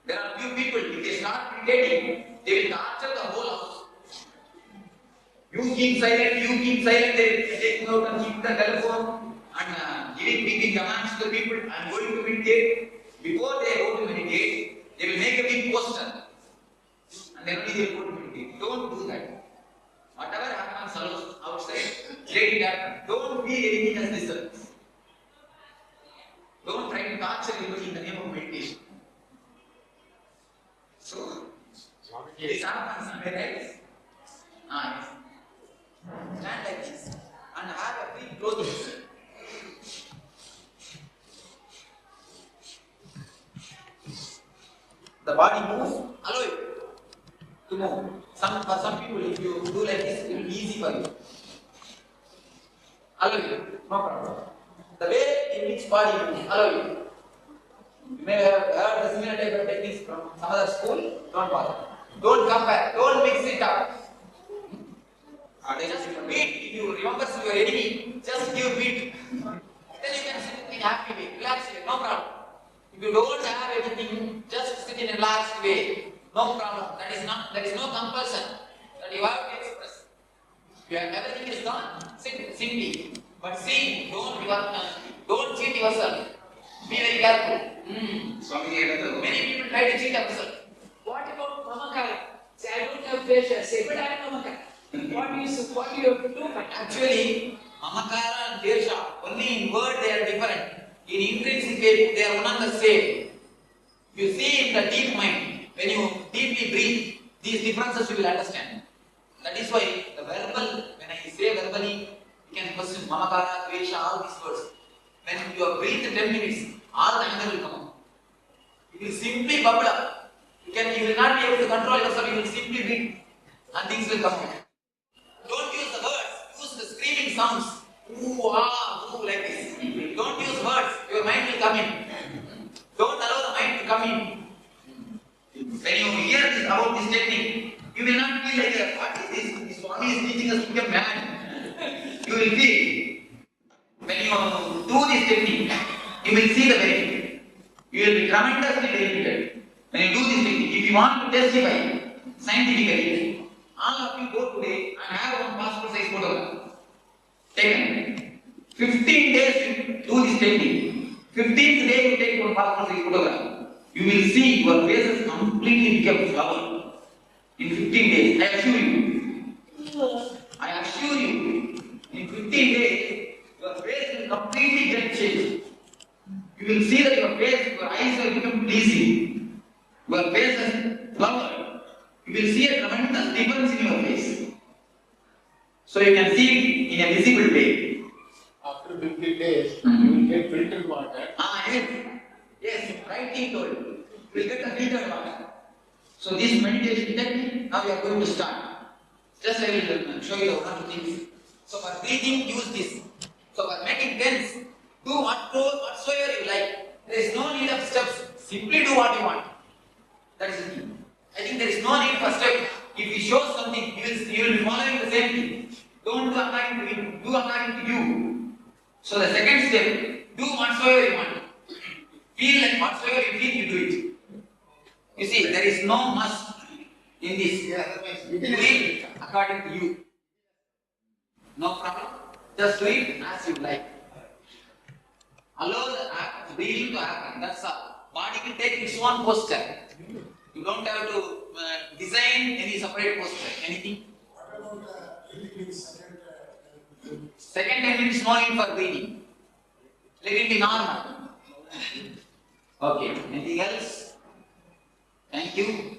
There are few people, if they start meditating, they will torture the whole house. You keep silent, they will take out and keep the telephone and giving commands to the people, I am going to meditate. Before they go to meditate, they will make a big poster and then only they will go to meditate. Don't do that. Whatever happens outside, let it happen. Don't feel anything as disturbance. Don't try to torture anybody in the name of meditation. So, this happens somewhere else. Stand like this and have a free clothing. The body moves, allow it to move. For some people, if you do like this, it will be easy for you. Allow it, no problem. The way in which body moves, allow it. You may have heard the similar type of techniques from some other school, don't bother. Don't compare. Don't mix it up. Just beat. If you remember your enemy, just give beat. Then you can sit in a happy way, relaxed way, no problem. If you don't have anything, just sit in a relaxed way, no problem. That is no compulsion that you have to express. If everything is done, sit simply. But see, don't cheat yourself. Be very careful. Many people try to cheat themselves. What about Mamakara? Say, I don't have pleasure. Say, but I am Mamakara. What do you have to do? Actually, Mamakara and Desha, only in word they are different. In intrinsic way, they are one and the same. You see in the deep mind, when you deeply breathe, these differences you will understand. That is why the verbal, when I say verbally, you can question Mamakara, Dvesha, all these words. When you are breathed 10 minutes, all the anger will come out. It will simply bubble up. You will not be able to control yourself, you will simply breathe and things will come out. Don't use the words, use the screaming sounds. Ooh, ah, ooh, like this. Don't use words, your mind will come in. Don't allow the mind to come in. When you hear this about this technique, you will not feel like, what is this? This Swami is teaching us to become mad. You will feel. When you do this technique, you will see the benefit. You will be tremendously benefited. When you do this technique, if you want to testify scientifically, all of you go today and have one passport size photograph. Taken. 15 days you do this technique. 15th day you take one passport size photograph. You will see your faces completely become flower. In 15 days, I assure you. I assure you. In 15 days, your face will completely get changed. You will see that your face, your eyes will become pleasing. Your face is flower. You will see a tremendous difference in your face. So you can see it in a visible way. After 50 days, you will get filtered water. Yes, rightly told. You will get the filtered water. So this meditation technique, now we are going to start. Just I will show you one or two things. So for breathing, use this. So for making tense, do whatsoever you like. There is no need of steps. Simply do what you want. That is the thing. I think there is no need for steps. If he shows something, you will be following the same thing. Don't do according to him. Do according to you. So the second step, do whatsoever you want. Feel like whatsoever you feel, you do it. You see, there is no must in this. Do it according to you. No problem. Just do it as you like. Allow the breathing to happen. That's all. Body will take its own posture. You don't have to design any separate posture. Anything? Second 10 minutes, no need for breathing. Let it be normal. Okay. Anything else? Thank you.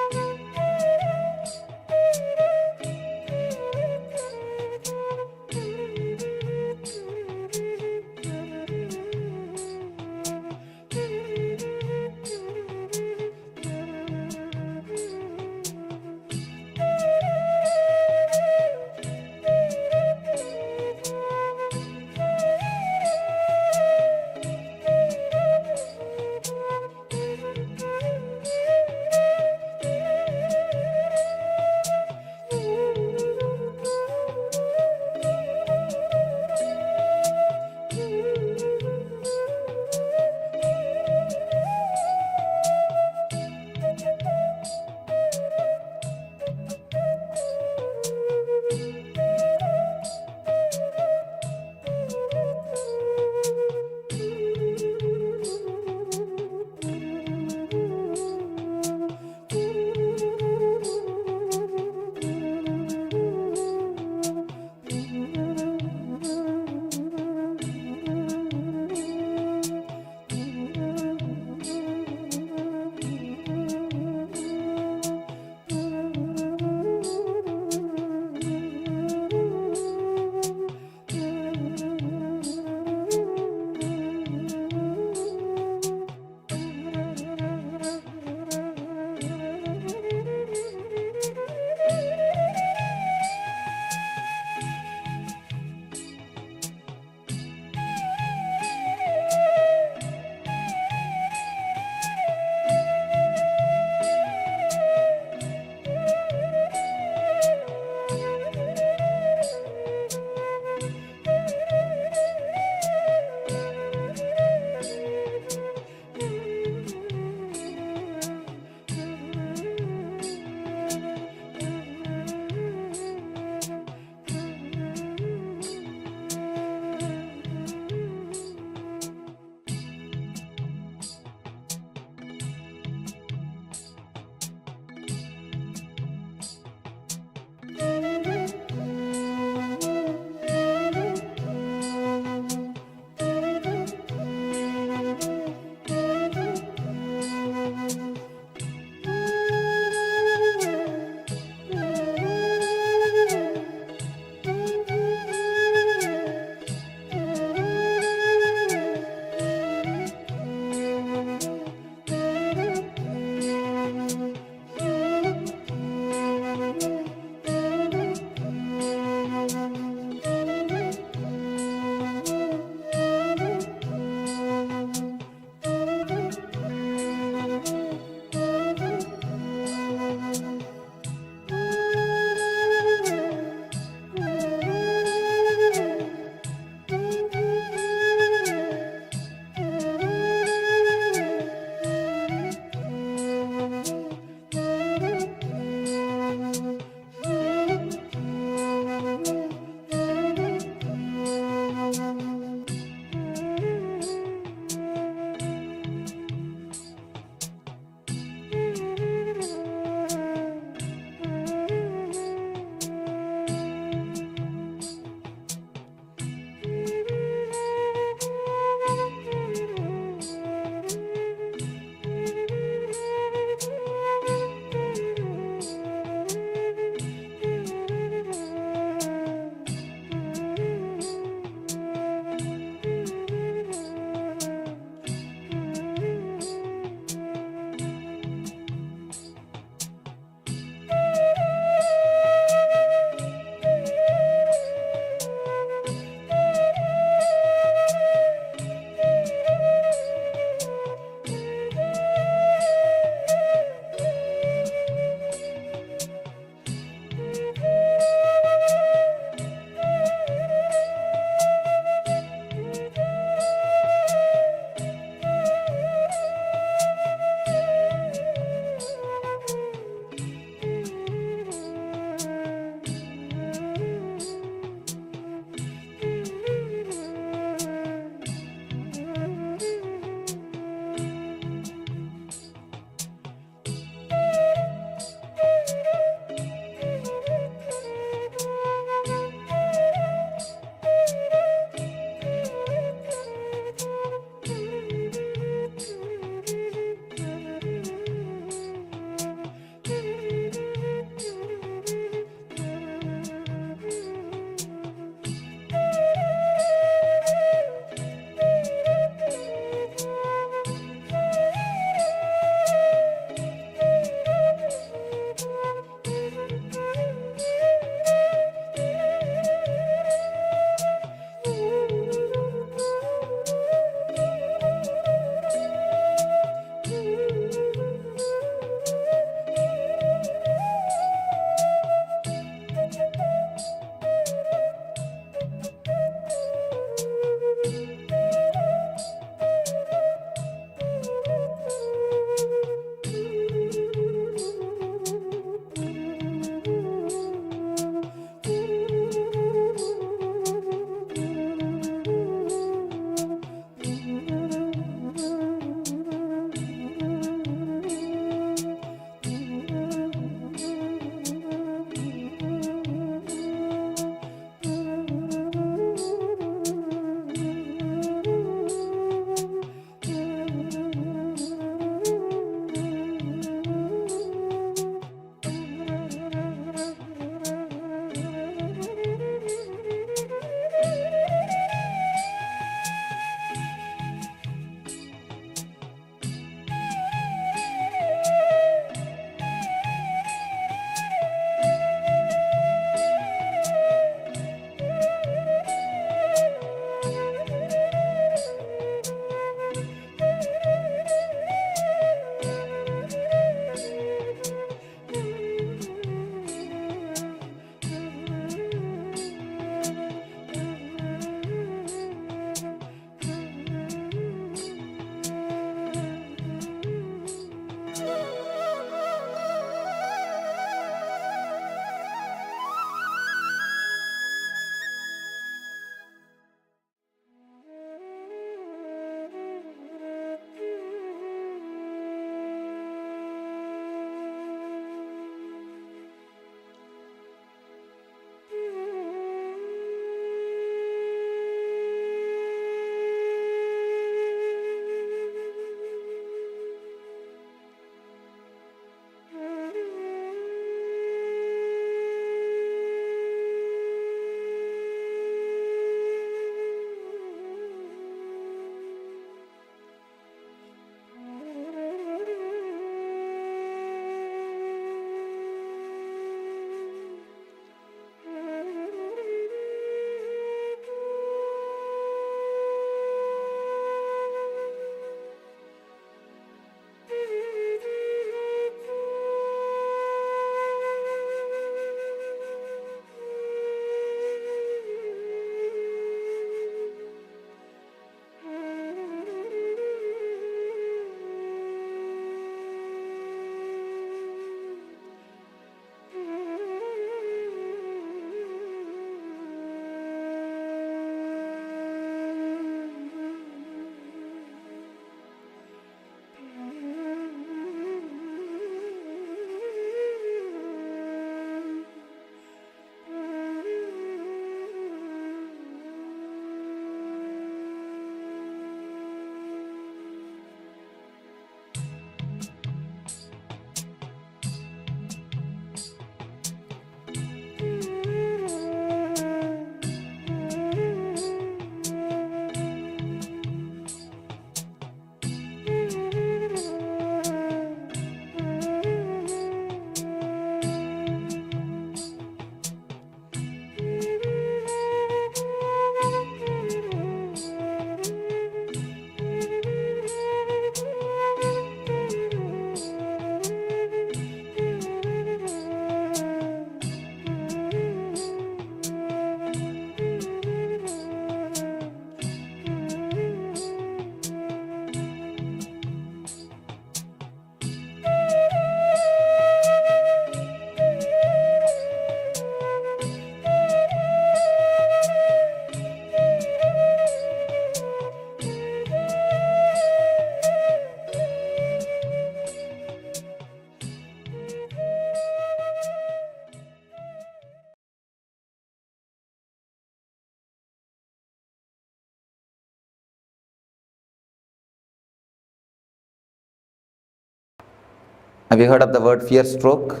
Have you heard of the word fear stroke?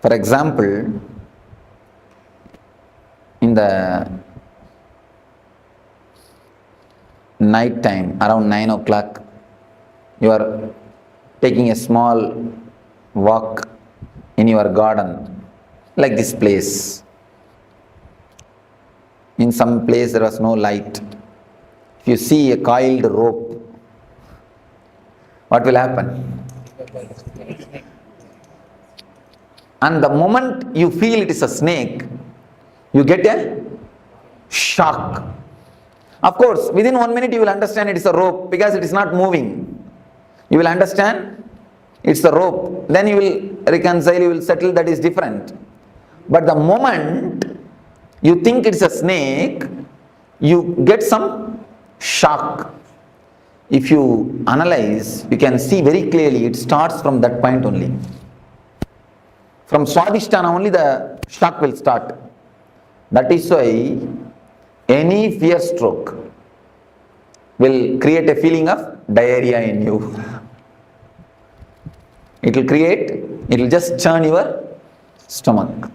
For example, in the night time, around 9 o'clock, you are taking a small walk in your garden, like this place. In some place there was no light. If you see a coiled rope, what will happen? And the moment you feel it is a snake, you get a shock. Of course, within 1 minute you will understand it is a rope because it is not moving. You will understand it's a rope. Then you will reconcile, you will settle, that is different. But the moment you think it's a snake, you get some shock. If you analyze, you can see very clearly it starts from that point only. From Swadhisthana only the shock will start. That is why any fear stroke will create a feeling of diarrhea in you. It will just churn your stomach.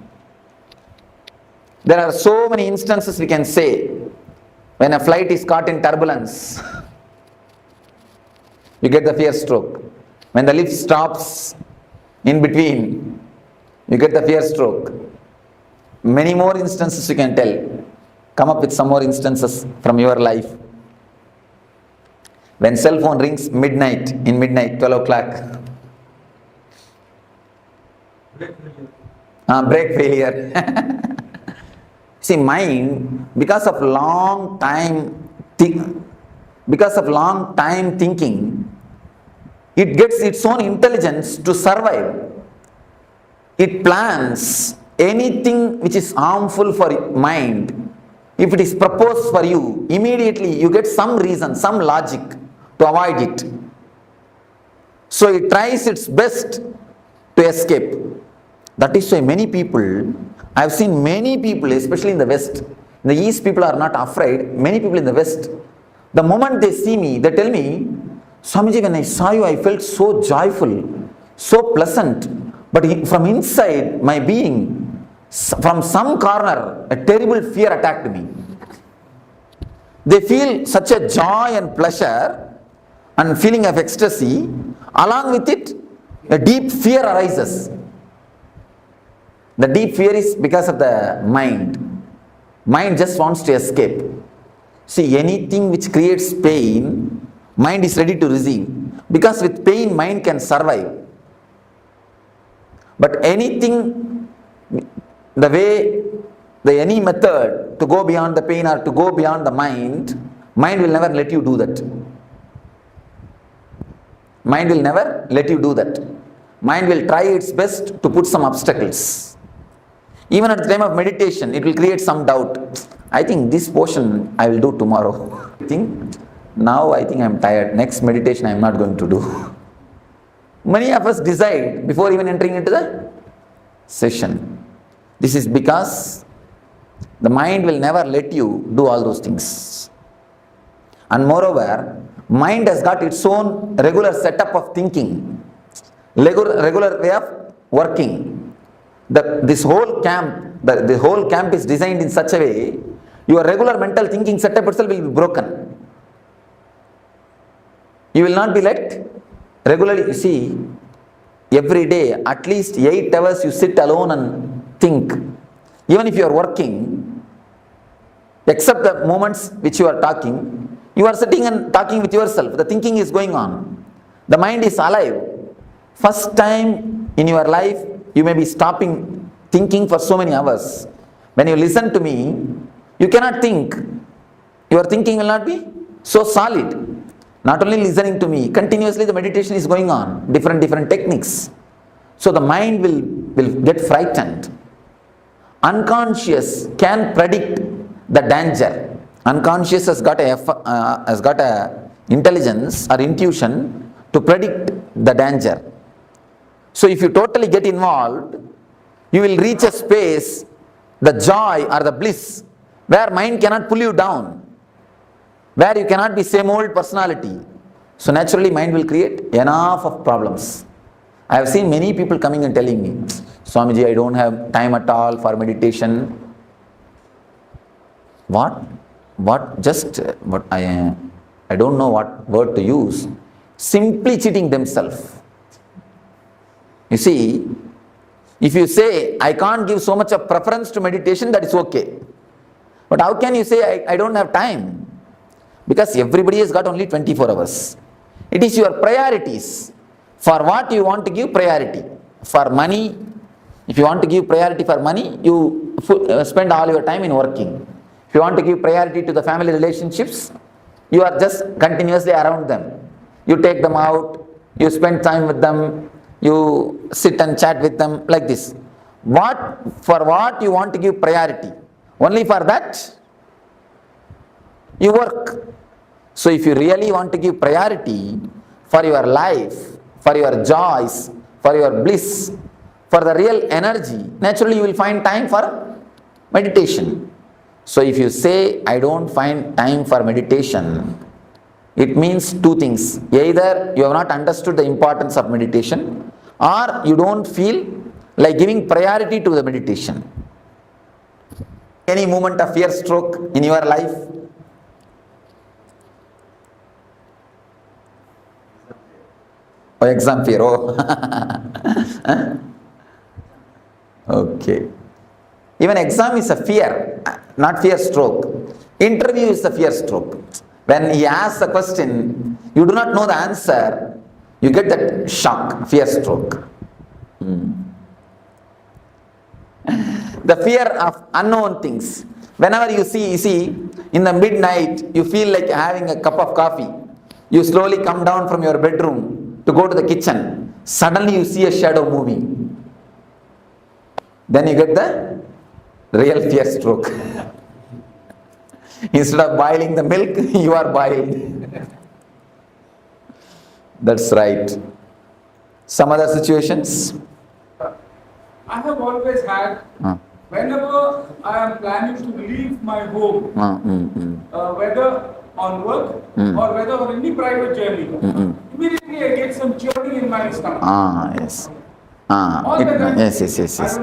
There are so many instances we can say. When a flight is caught in turbulence, you get the fear stroke. When the lift stops in between, you get the fear stroke. Many more instances you can tell. Come up with some more instances from your life. When cell phone rings midnight, 12 o'clock. Brake failure. See, mind, because of long time thinking, it gets its own intelligence to survive. It plans anything which is harmful for mind. If it is proposed for you, immediately you get some reason, some logic to avoid it. So it tries its best to escape. That is why many people, I have seen many people, especially in the West, in the East people are not afraid, many people in the West, the moment they see me, they tell me, Swamiji, when I saw you, I felt so joyful, so pleasant, but from inside my being, from some corner, a terrible fear attacked me. They feel such a joy and pleasure and feeling of ecstasy, along with it, a deep fear arises. The deep fear is because of the mind. Mind just wants to escape. See, anything which creates pain, mind is ready to receive. Because with pain, mind can survive. But anything, any method to go beyond the pain or to go beyond the mind will never let you do that. Mind will never let you do that. Mind will try its best to put some obstacles. Even at the time of meditation, it will create some doubt. I think this portion I will do tomorrow. Now I think I am tired. Next meditation I am not going to do. Many of us decide before even entering into the session. This is because the mind will never let you do all those things. And moreover, mind has got its own regular setup of thinking, regular way of working. This whole camp, the whole camp is designed in such a way, your regular mental thinking setup itself will be broken. You will not be let regularly, you see, every day, at least 8 hours you sit alone and think. Even if you are working, except the moments which you are talking, you are sitting and talking with yourself. The thinking is going on. The mind is alive. First time in your life, you may be stopping thinking for so many hours. When you listen to me, you cannot think. Your thinking will not be so solid. Not only listening to me, continuously the meditation is going on. Different techniques. So the mind will get frightened. Unconscious can predict the danger. Unconscious has got a intelligence or intuition to predict the danger. So if you totally get involved, you will reach a space, the joy or the bliss, where mind cannot pull you down, where you cannot be same old personality, So naturally mind will create enough of problems. I have seen many people coming and telling me, Swamiji, I don't have time at all for meditation. What? I don't know what word to use. Simply cheating themselves. You see, if you say, I can't give so much of preference to meditation, that is okay. But how can you say, I don't have time? Because everybody has got only 24 hours. It is your priorities. For what you want to give priority. For money, if you want to give priority for money, you spend all your time in working. If you want to give priority to the family relationships, you are just continuously around them. You take them out, you spend time with them, you sit and chat with them, like this. For what you want to give priority? Only for that, you work. So if you really want to give priority for your life, for your joys, for your bliss, for the real energy, naturally you will find time for meditation. So if you say, I don't find time for meditation, it means two things. Either you have not understood the importance of meditation, or you don't feel like giving priority to the meditation. Any moment of fear stroke in your life? Oh, exam fear. Oh. Okay. Even exam is a fear, not fear stroke. Interview is a fear stroke. When he asks a question, you do not know the answer, you get that shock, fear stroke. The fear of unknown things. Whenever you see, in the midnight, you feel like having a cup of coffee. You slowly come down from your bedroom to go to the kitchen. Suddenly you see a shadow moving. Then you get the real fear stroke. Instead of boiling the milk, you are boiled. That's right. Some other situations? I have always had, whenever I am planning to leave my home, whether on work or whether on any private journey, immediately I get some churning in my stomach. Yes. Yes.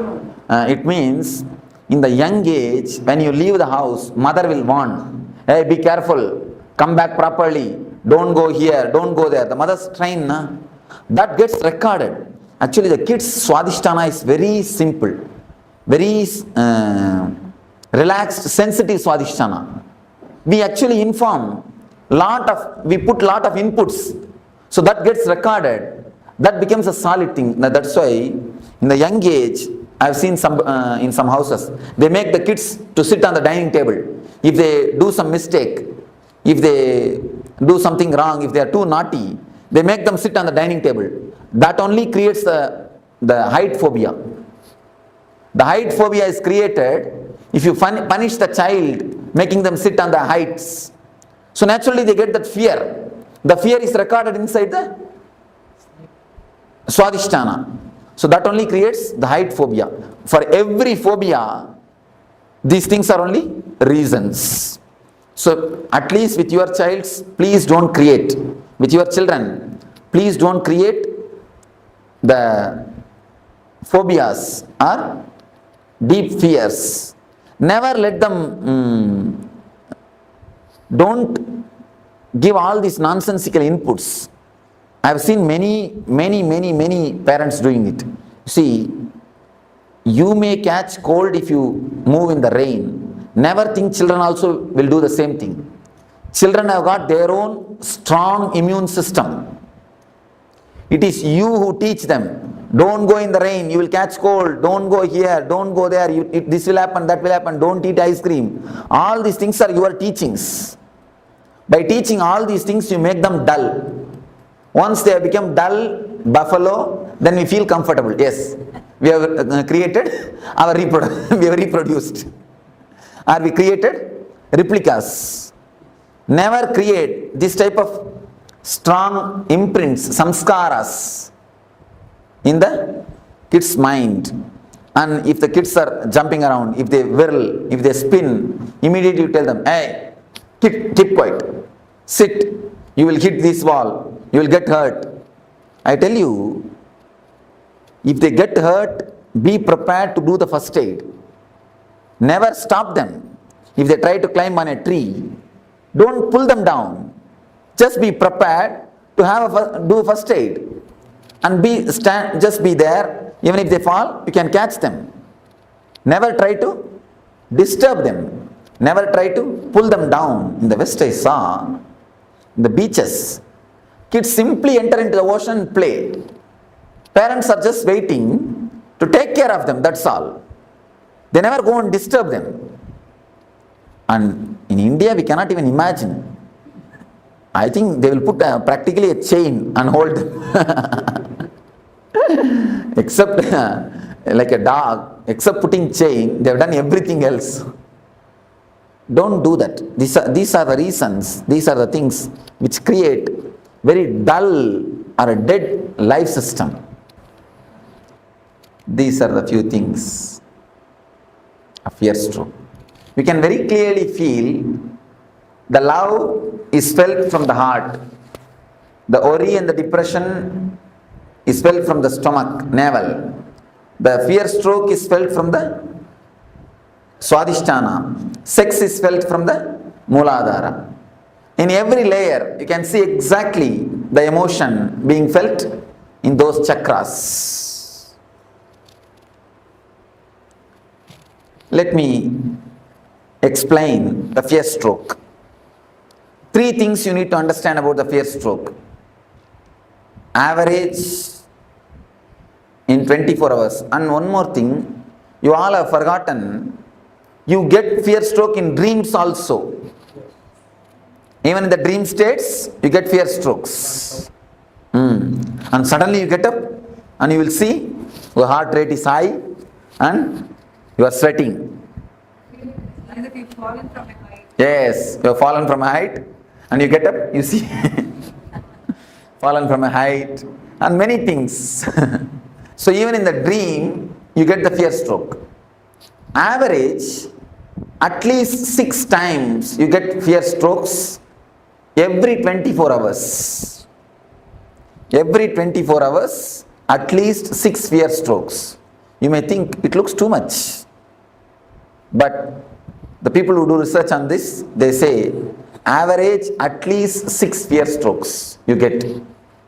It means in the young age, when you leave the house, mother will warn, hey, be careful, come back properly, don't go here, don't go there. The mother's train, that gets recorded. Actually, the kids' Swadhisthana is very simple, very relaxed, sensitive Swadhisthana. We actually we put lot of inputs, so that gets recorded. That becomes a solid thing. Now, that's why in the young age, I've seen in some houses, they make the kids to sit on the dining table. If they do some mistake, if they do something wrong, if they are too naughty, they make them sit on the dining table. That only creates the height phobia. The height phobia is created if you punish the child, making them sit on the heights. So naturally they get that fear. The fear is recorded inside the Swadhisthana. So that only creates the height phobia. For every phobia, these things are only reasons. So at least with your child, please don't create. With your children, please don't create the phobias or deep fears. Never let them, don't give all these nonsensical inputs. I have seen many parents doing it. See, you may catch cold if you move in the rain. Never think children also will do the same thing. Children have got their own strong immune system. It is you who teach them. Don't go in the rain, you will catch cold. Don't go here, don't go there. This will happen, that will happen. Don't eat ice cream. All these things are your teachings. By teaching all these things, you make them dull. Once they have become dull, buffalo, then we feel comfortable. Yes, we have created our we have reproduced. Or we created replicas. Never create this type of strong imprints, samskaras in the kids' mind. And if the kids are jumping around, if they whirl, if they spin, immediately you tell them, hey, keep quiet, sit. You will hit this wall. You will get hurt. I tell you, if they get hurt, be prepared to do the first aid. Never stop them. If they try to climb on a tree, don't pull them down. Just be prepared to do first aid. And just be there. Even if they fall, you can catch them. Never try to disturb them. Never try to pull them down. In the West I saw, in the beaches, kids simply enter into the ocean and play. Parents are just waiting to take care of them, that's all. They never go and disturb them. And in India, we cannot even imagine. I think they will put practically a chain and hold them. Except like a dog, except putting chain, they have done everything else. Don't do that. These are the reasons, these are the things which create very dull or a dead life system. These are the few things of fear stroke. We can very clearly feel the love is felt from the heart. The worry and the depression is felt from the stomach, navel. The fear stroke is felt from the Swadhisthana. Sex is felt from the Mooladhara. In every layer, you can see exactly the emotion being felt in those chakras. Let me explain the fear stroke. 3 things you need to understand about the fear stroke. Average in 24 hours. And one more thing, you all have forgotten, you get fear stroke in dreams also. Even in the dream states, you get fear strokes. And suddenly you get up and you will see your heart rate is high and you are sweating. Like you've fallen from a height. Yes, you have fallen from a height and you get up, you see. Fallen from a height and many things. So even in the dream, you get the fear stroke. Average, at least 6 times you get fear strokes every 24 hours. Every 24 hours, at least 6 fear strokes. You may think it looks too much. But the people who do research on this, they say average at least 6 fear strokes you get.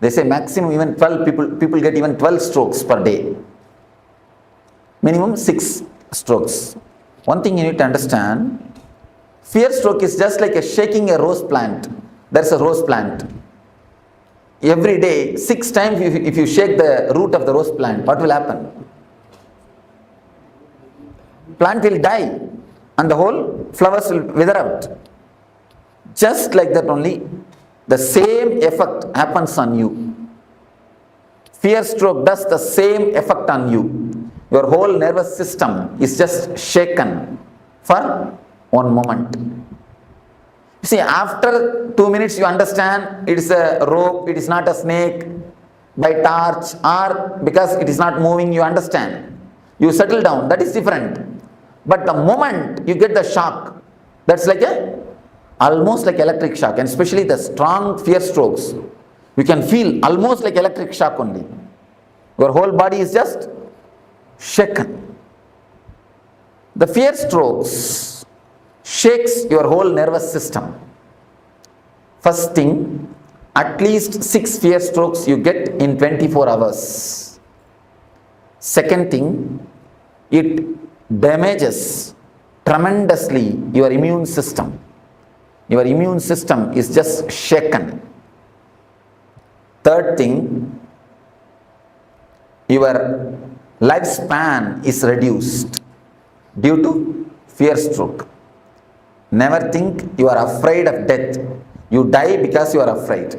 They say maximum even 12 people get even 12 strokes per day. Minimum 6 strokes. One thing you need to understand, fear stroke is just like shaking a rose plant. There's a rose plant. Every day, 6 times if you shake the root of the rose plant, what will happen? Plant will die and the whole flowers will wither out. Just like that only, the same effect happens on you. Fear stroke does the same effect on you. Your whole nervous system is just shaken for one moment. You see, after 2 minutes you understand it is a rope, it is not a snake, by torch, or because it is not moving, you understand. You settle down, that is different. But the moment you get the shock, that's like almost like electric shock, and especially the strong fear strokes, you can feel almost like electric shock only. Your whole body is just shaken. The fear strokes shakes your whole nervous system. First thing, at least 6 fear strokes you get in 24 hours. Second thing, it damages tremendously your immune system. Your immune system is just shaken. Third thing, your lifespan is reduced due to fear stroke. Never think you are afraid of death. You die because you are afraid.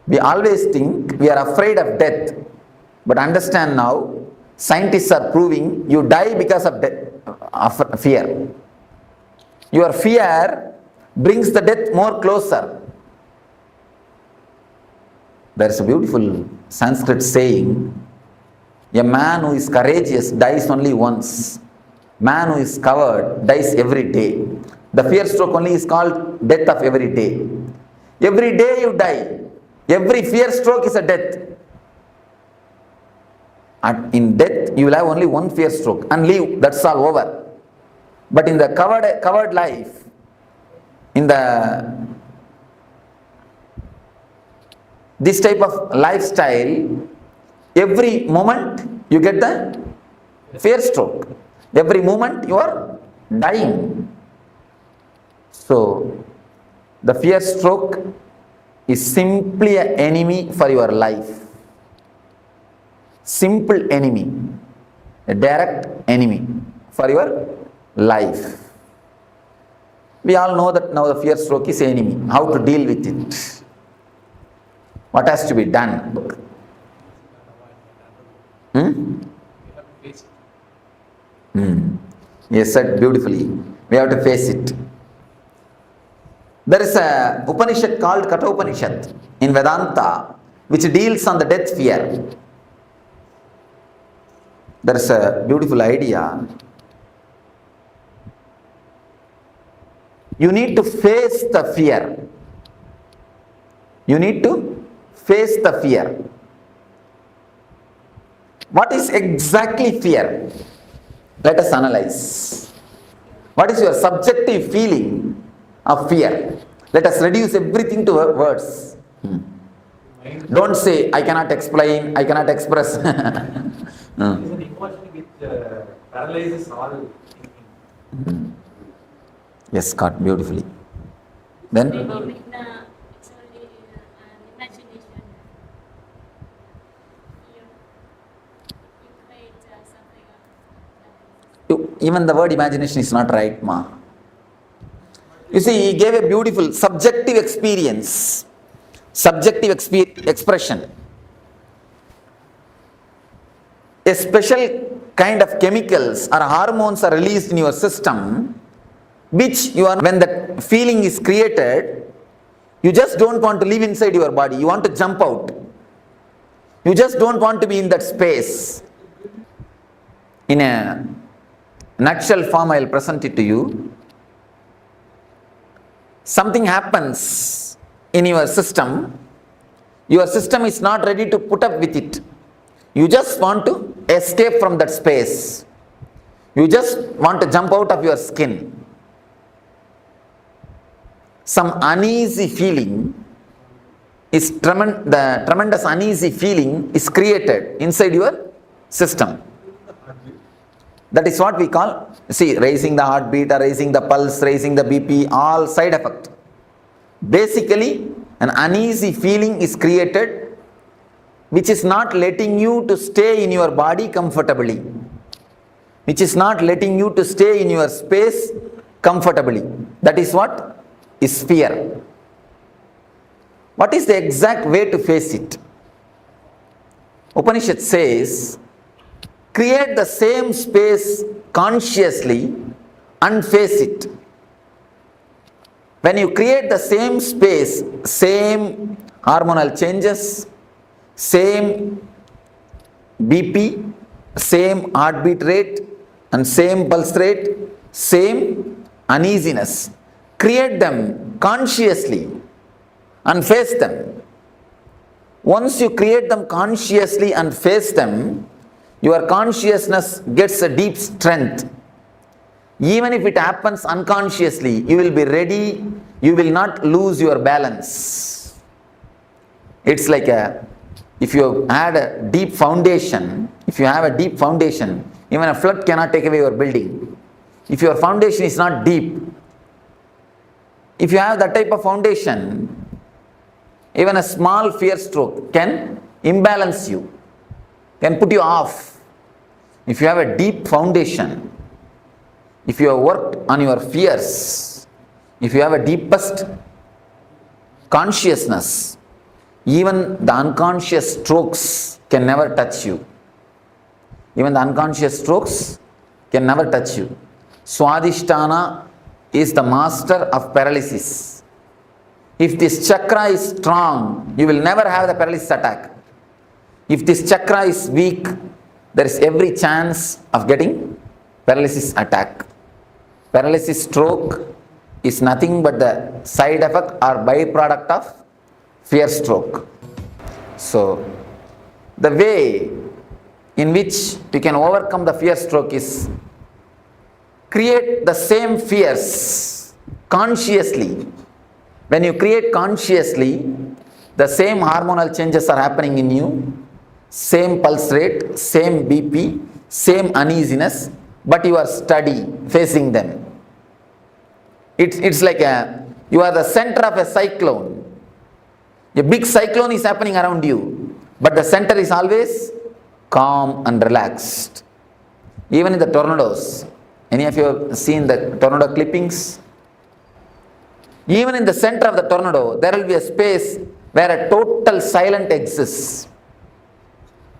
We always think we are afraid of death. But understand now, scientists are proving you die because of fear. Your fear brings the death more closer. There is a beautiful Sanskrit saying, a man who is courageous dies only once. Man who is coward dies every day. The fear stroke only is called death of every day. Every day you die. Every fear stroke is a death. And in death, you will have only one fear stroke and leave. That's all over. But in the covered life, in this type of lifestyle, every moment you get the fear stroke. Every moment you are dying. So, the fear stroke is simply an enemy for your life. Simple enemy. A direct enemy for your life. We all know that now the fear stroke is enemy. How to deal with it? What has to be done? Yes, said beautifully. We have to face it. There is a Upanishad called Kathopanishad in Vedanta which deals on the death fear. There is a beautiful idea. You need to face the fear. You need to face the fear. What is exactly fear? Let us analyze. What is your subjective feeling of fear? Let us reduce everything to words. Don't say, I cannot explain, I cannot express. It's an emotion which paralyzes all thinking. Yes, Scott, beautifully. Then? It's only imagination. You create something. Even the word imagination is not right, ma. You see, he gave a beautiful subjective experience, subjective expression. A special kind of chemicals or hormones are released in your system, which when the feeling is created, you just don't want to live inside your body, you want to jump out. You just don't want to be in that space. In a nutshell form, I will present it to you. Something happens in your system is not ready to put up with it. You just want to escape from that space. You just want to jump out of your skin. Some uneasy feeling is the tremendous uneasy feeling is created inside your system. That is what we call, see, raising the heartbeat or raising the pulse, raising the BP, all side effect. Basically, an uneasy feeling is created which is not letting you to stay in your body comfortably, which is not letting you to stay in your space comfortably. That is what is fear. What is the exact way to face it? Upanishad says, create the same space consciously and face it. When you create the same space, same hormonal changes, same BP, same heartbeat rate and same pulse rate, same uneasiness, create them consciously and face them. Once you create them consciously and face them, your consciousness gets a deep strength. Even if it happens unconsciously, you will be ready, you will not lose your balance. It's like if you had a deep foundation, even a flood cannot take away your building. If your foundation is not deep, if you have that type of foundation, even a small fear stroke can imbalance you, can put you off. If you have a deep foundation, if you have worked on your fears, if you have a deepest consciousness, even the unconscious strokes can never touch you. Even the unconscious strokes can never touch you. Swadhisthana is the master of paralysis. If this chakra is strong, you will never have the paralysis attack. If this chakra is weak, there is every chance of getting paralysis attack. Paralysis stroke is nothing but the side effect or byproduct of fear stroke. So, the way in which you can overcome the fear stroke is create the same fears consciously. When you create consciously, the same hormonal changes are happening in you, same pulse rate, same BP, same uneasiness, but you are steady facing them. It's like you are the center of a cyclone. A big cyclone is happening around you, but the center is always calm and relaxed. Even in the tornadoes, any of you have seen the tornado clippings? Even in the center of the tornado, there will be a space where a total silence exists.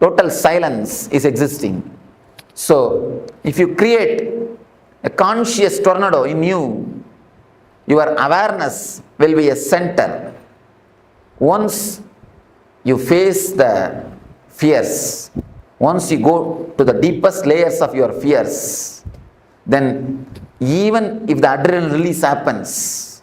Total silence is existing. So, if you create a conscious tornado in you, your awareness will be a center. Once you face the fears, once you go to the deepest layers of your fears, then even if the adrenaline release happens,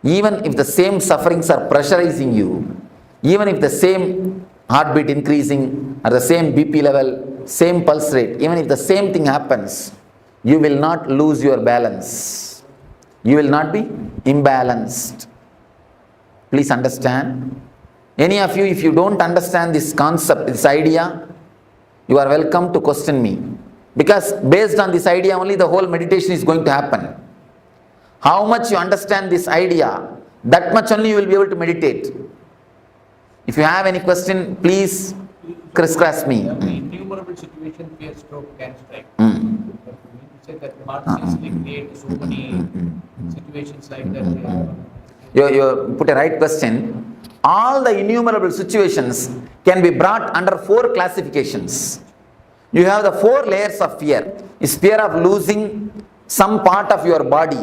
even if the same sufferings are pressurizing you, even if the same heartbeat increasing or the same BP level, same pulse rate, even if the same thing happens, you will not lose your balance. You will not be imbalanced. Please understand. Any of you, if you don't understand this concept, this idea, you are welcome to question me. Because based on this idea only the whole meditation is going to happen. How much you understand this idea, that much only you will be able to meditate. If you have any question, please crisscross me. Innumerable situation fear stroke can strike. You said that consciously create so many situations like that. You put a right question. All the innumerable situations can be brought under 4 classifications. You have the 4 layers of fear. Is fear of losing some part of your body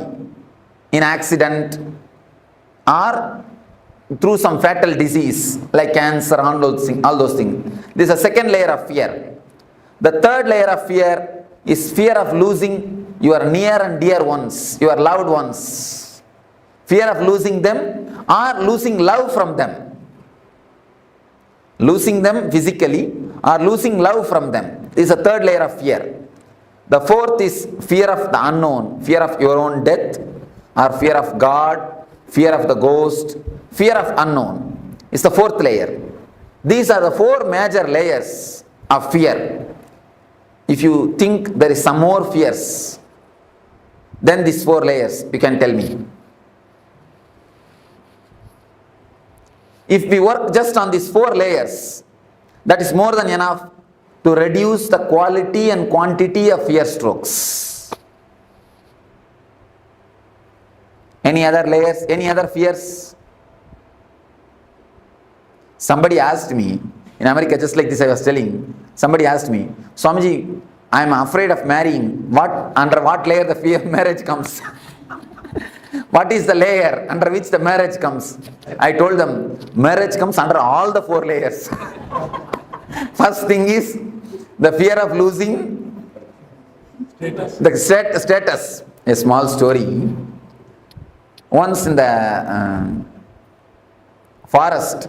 in accident or through some fatal disease like cancer, all those things. This is a second layer of fear. The third layer of fear is fear of losing your near and dear ones, your loved ones. Fear of losing them or losing love from them. Losing them physically or losing love from them is a third layer of fear. The fourth is fear of the unknown, fear of your own death or fear of God, fear of the ghost, fear of unknown is the fourth layer. These are the 4 major layers of fear. If you think there is some more fears, then these 4 layers, you can tell me. If we work just on these 4 layers, that is more than enough to reduce the quality and quantity of fear strokes. Any other layers? Any other fears? Somebody asked me, in America, just like this I was telling, somebody asked me, Swamiji, I am afraid of marrying. Under what layer the fear of marriage comes? What is the layer under which the marriage comes? I told them, marriage comes under all the 4 layers. First thing is the fear of losing the status. A small story. Once in the forest,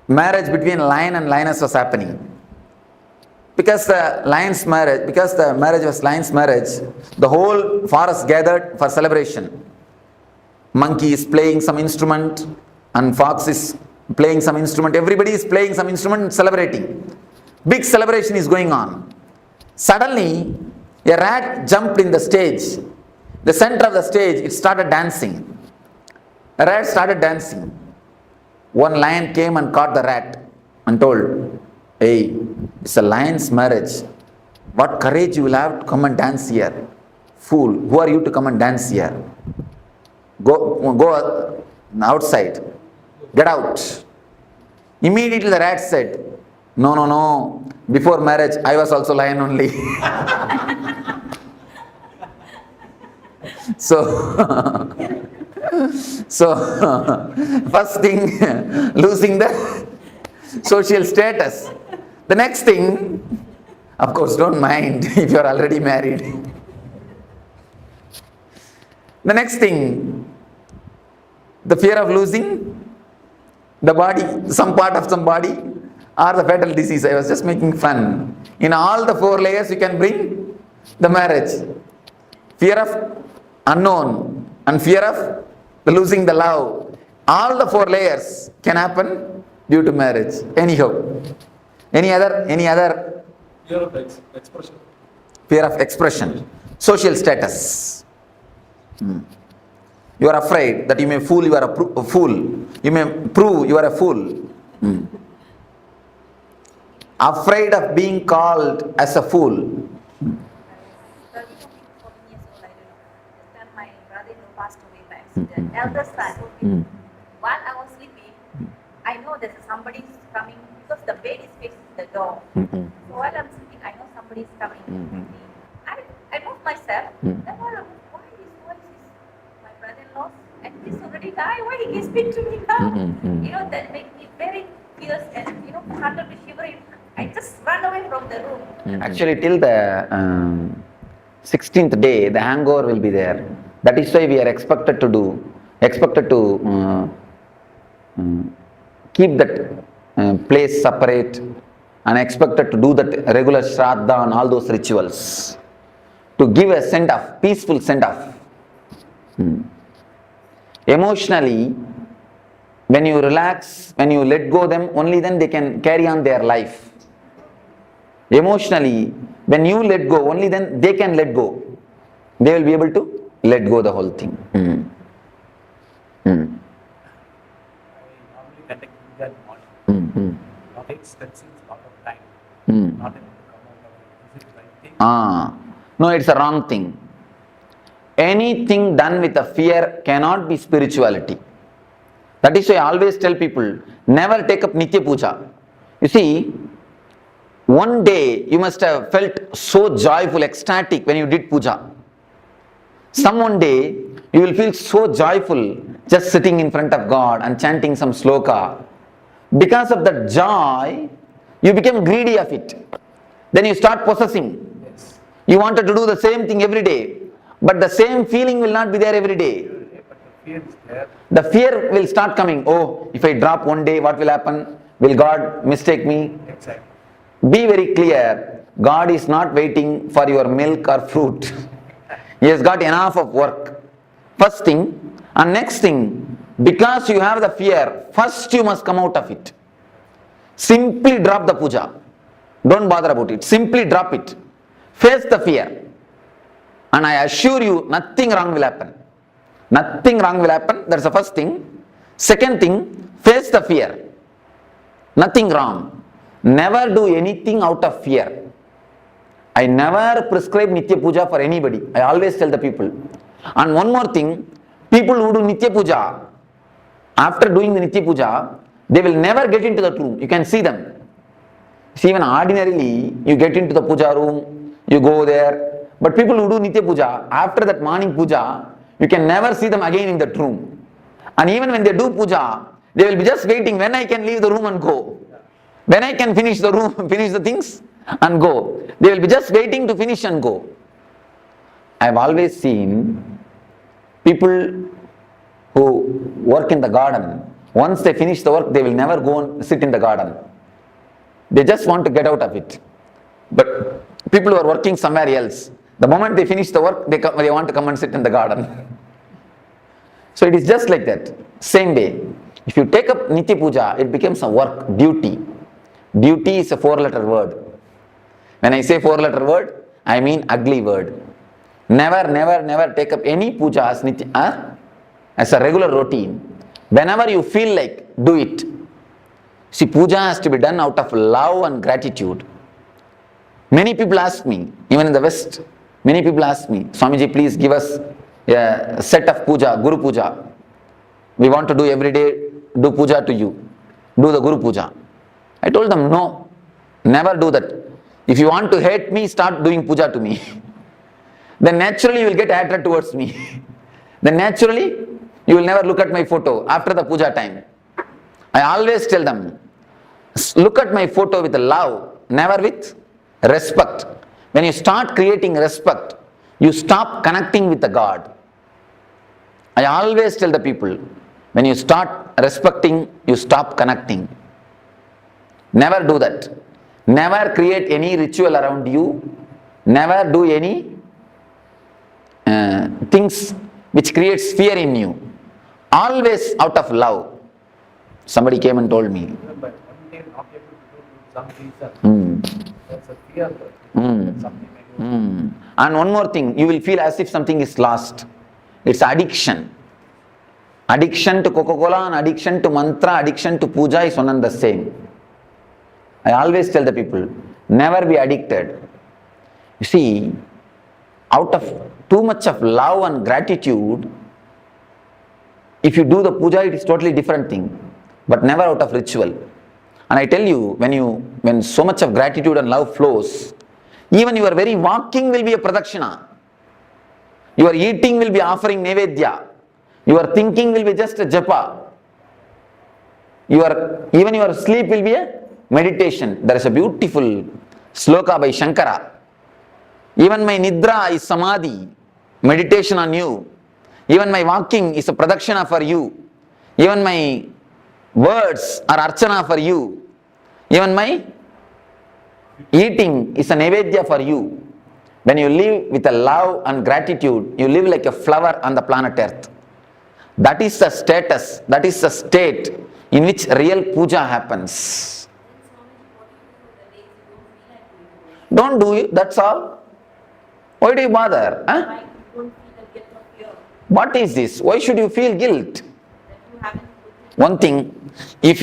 marriage between lion and lioness was happening. Because the marriage was lion's marriage, the whole forest gathered for celebration. Monkey is playing some instrument and fox is playing some instrument. Everybody is playing some instrument and celebrating. Big celebration is going on. Suddenly, a rat jumped in the stage. The center of the stage, it started dancing. A rat started dancing. One lion came and caught the rat and told, hey, it's a lion's marriage. What courage you will have to come and dance here? Fool, who are you to come and dance here? Go outside. Get out. Immediately the rat said, no. Before marriage, I was also lion only. So, first thing, losing the social status. The next thing, of course, don't mind if you are already married. The next thing, the fear of losing the body, some part of some body, or the fatal disease. I was just making fun. In all the 4 layers you can bring the marriage. Fear of unknown and fear of losing the love. All the 4 layers can happen due to marriage. Anyhow. Any other? Fear of expression. Fear of expression. Social status. You are afraid that you may fool, you are a fool. You may prove you are a fool. Afraid of being called as a fool. 13 or 14 years old, I don't know. This time my brother-in-law passed away by accident. Eldest son. While I was sleeping, I know there's somebody coming because the bed is facing the door. So while I'm sleeping, I know somebody is coming. I move myself. Then why his voice is my brother-in-law? And he's already died. Why he can speak to me now? You know, that made me very fierce and, you know, started to shivering. I just run away from the room. Actually, till the 16th day, the hangover will be there. That is why we are expected to keep that place separate and expected to do that regular shraddha and all those rituals to give a send-off, peaceful send-off. Emotionally, when you relax, when you let go them, only then they can carry on their life. Emotionally, when you let go, only then they can let go. They will be able to let go the whole thing. I normally conduct puja in the morning. That seems a lot of time. Not able to come out of it. Is it the right thing? No, it's a wrong thing. Anything done with a fear cannot be spirituality. That is why I always tell people, never take up Nitya Puja. You see, one day you must have felt so joyful, ecstatic when you did puja. Some one day you will feel so joyful just sitting in front of God and chanting some sloka. Because of that joy, you become greedy of it. Then you start possessing. Yes. You wanted to do the same thing every day, but the same feeling will not be there every day. But the fear is there. The fear will start coming. Oh, if I drop one day, what will happen? Will God mistake me? Exactly. Be very clear, God is not waiting for your milk or fruit. He has got enough of work. First thing, and next thing, because you have the fear, first you must come out of it. Simply drop the puja. Don't bother about it. Simply drop it. Face the fear. And I assure you, nothing wrong will happen. Nothing wrong will happen. That's the first thing. Second thing, face the fear. Nothing wrong. Never do anything out of fear. I never prescribe Nitya Puja for anybody. I always tell the people. And one more thing, people who do Nitya Puja, after doing the Nitya Puja, they will never get into the room. You can see them. See, even ordinarily, you get into the puja room, you go there. But people who do Nitya Puja, after that morning puja, you can never see them again in that room. And even when they do puja, they will be just waiting when I can leave the room and go. When I can finish the room, finish the things and go. They will be just waiting to finish and go. I have always seen people who work in the garden, once they finish the work, they will never go and sit in the garden. They just want to get out of it. But people who are working somewhere else, the moment they finish the work, they want to come and sit in the garden. So it is just like that. Same way. If you take up Nitya Puja, it becomes a work, duty. Duty is a 4-letter word. When I say 4-letter word, I mean ugly word. Never, never, never take up any puja as a regular routine. Whenever you feel like, do it. See, puja has to be done out of love and gratitude. Many people ask me, even in the West, many people ask me, Swamiji, please give us a set of puja, Guru Puja. We want to do every day, do puja to you. Do the Guru Puja. I told them, no, never do that. If you want to hate me, start doing puja to me. Then naturally you will get hatred towards me. Then naturally you will never look at my photo after the puja time. I always tell them, look at my photo with love, never with respect. When you start creating respect, you stop connecting with the God. I always tell the people, when you start respecting, you stop connecting. Never do that. Never create any ritual around you. Never do any things which creates fear in you. Always out of love. Somebody came and told me. But one day not able to do some reason. That's a fear. Something may go. And one more thing, you will feel as if something is lost. It's addiction. Addiction to Coca-Cola and addiction to mantra, addiction to puja is one and the same. I always tell the people, never be addicted. You see, out of too much of love and gratitude, if you do the puja, it is totally different thing, but never out of ritual. And I tell you, when so much of gratitude and love flows, even your very walking will be a pradakshina. Your eating will be offering nevedya. Your thinking will be just a japa. Even your sleep will be a meditation. There is a beautiful sloka by Shankara. Even my nidra is samadhi, meditation on you. Even my walking is a pradakshina for you. Even my words are archana for you. Even my eating is a nevedya for you. When you live with a love and gratitude, you live like a flower on the planet Earth. That is the status, that is the state in which real puja happens. Don't do it, that's all. Why do you bother? Huh? What is this? Why should you feel guilt? One thing, if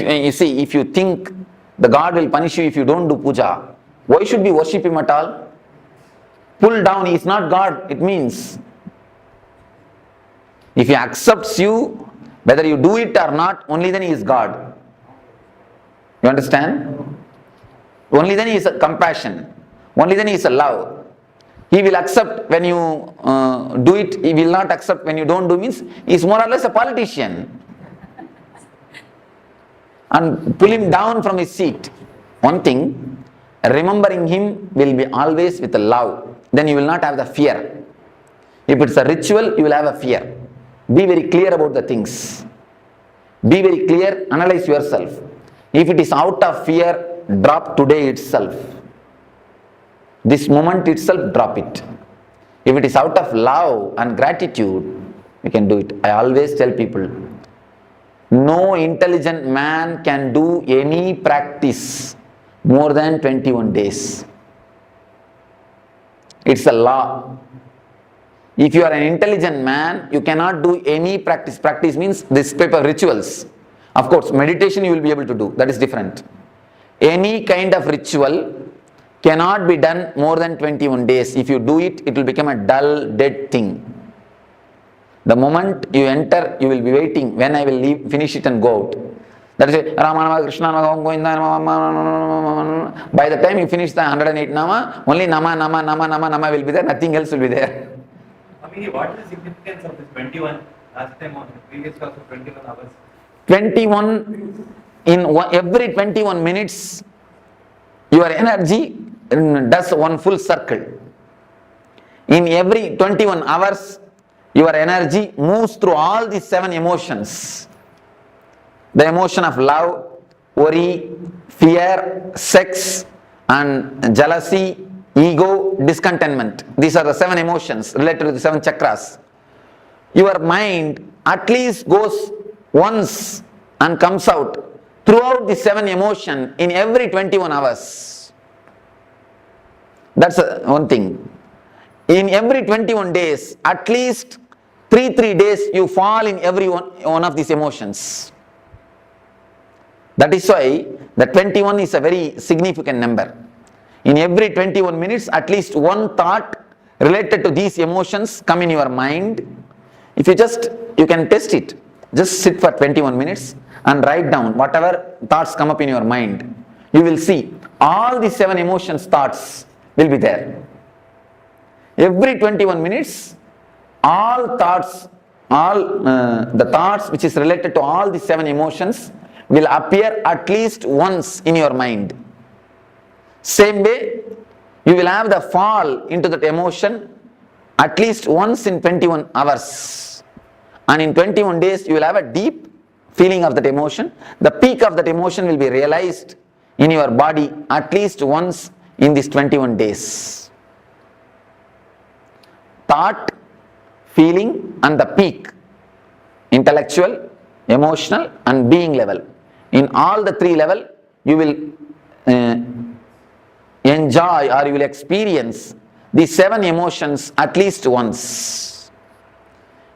you think the God will punish you if you don't do puja, why should we worship him at all? Pull down, he is not God, it means. If he accepts you, whether you do it or not, only then he is God. You understand? Only then he is a compassion. Only then he is a love. He will accept when you do it, he will not accept when you don't do, means he is more or less a politician. And pull him down from his seat. One thing, remembering him will be always with a love. Then you will not have the fear. If it's a ritual, you will have a fear. Be very clear about the things. Be very clear, analyze yourself. If it is out of fear, drop today itself. This moment itself, drop it. If it is out of love and gratitude, you can do it. I always tell people, no intelligent man can do any practice more than 21 days. It's a law. If you are an intelligent man, you cannot do any practice. Practice means this type of rituals. Of course, meditation you will be able to do. That is different. Any kind of ritual cannot be done more than 21 days. If you do it, it will become a dull, dead thing. The moment you enter, you will be waiting when I will leave, finish it and go out. That is it. Rama Nama, Krishna Nama, Govinda Nama. By the time you finish the 108 Nama, only Nama will be there, nothing else will be there. What is the significance of this 21? Last time on the previous class of 21 hours. 21, every 21 minutes, your energy does one full circle. In every 21 hours, your energy moves through all these 7 emotions. The emotion of love, worry, fear, sex, and jealousy, ego, discontentment. These are the 7 emotions related to the 7 chakras. Your mind at least goes once and comes out throughout the 7 emotions in every 21 hours. That's one thing. In every 21 days, at least 3 days you fall in every one of these emotions. That is why the 21 is a very significant number. In every 21 minutes, at least one thought related to these emotions come in your mind. If you can test it. Just sit for 21 minutes and write down whatever thoughts come up in your mind. You will see all the 7 emotions thoughts will be there. Every 21 minutes, all thoughts, the thoughts which is related to all the 7 emotions will appear at least once in your mind. Same way, you will have the fall into that emotion at least once in 21 hours. And in 21 days, you will have a deep feeling of that emotion. The peak of that emotion will be realized in your body at least once in these 21 days. Thought, feeling and the peak, intellectual, emotional and being level. In all the three levels, you will enjoy or you will experience these 7 emotions at least once.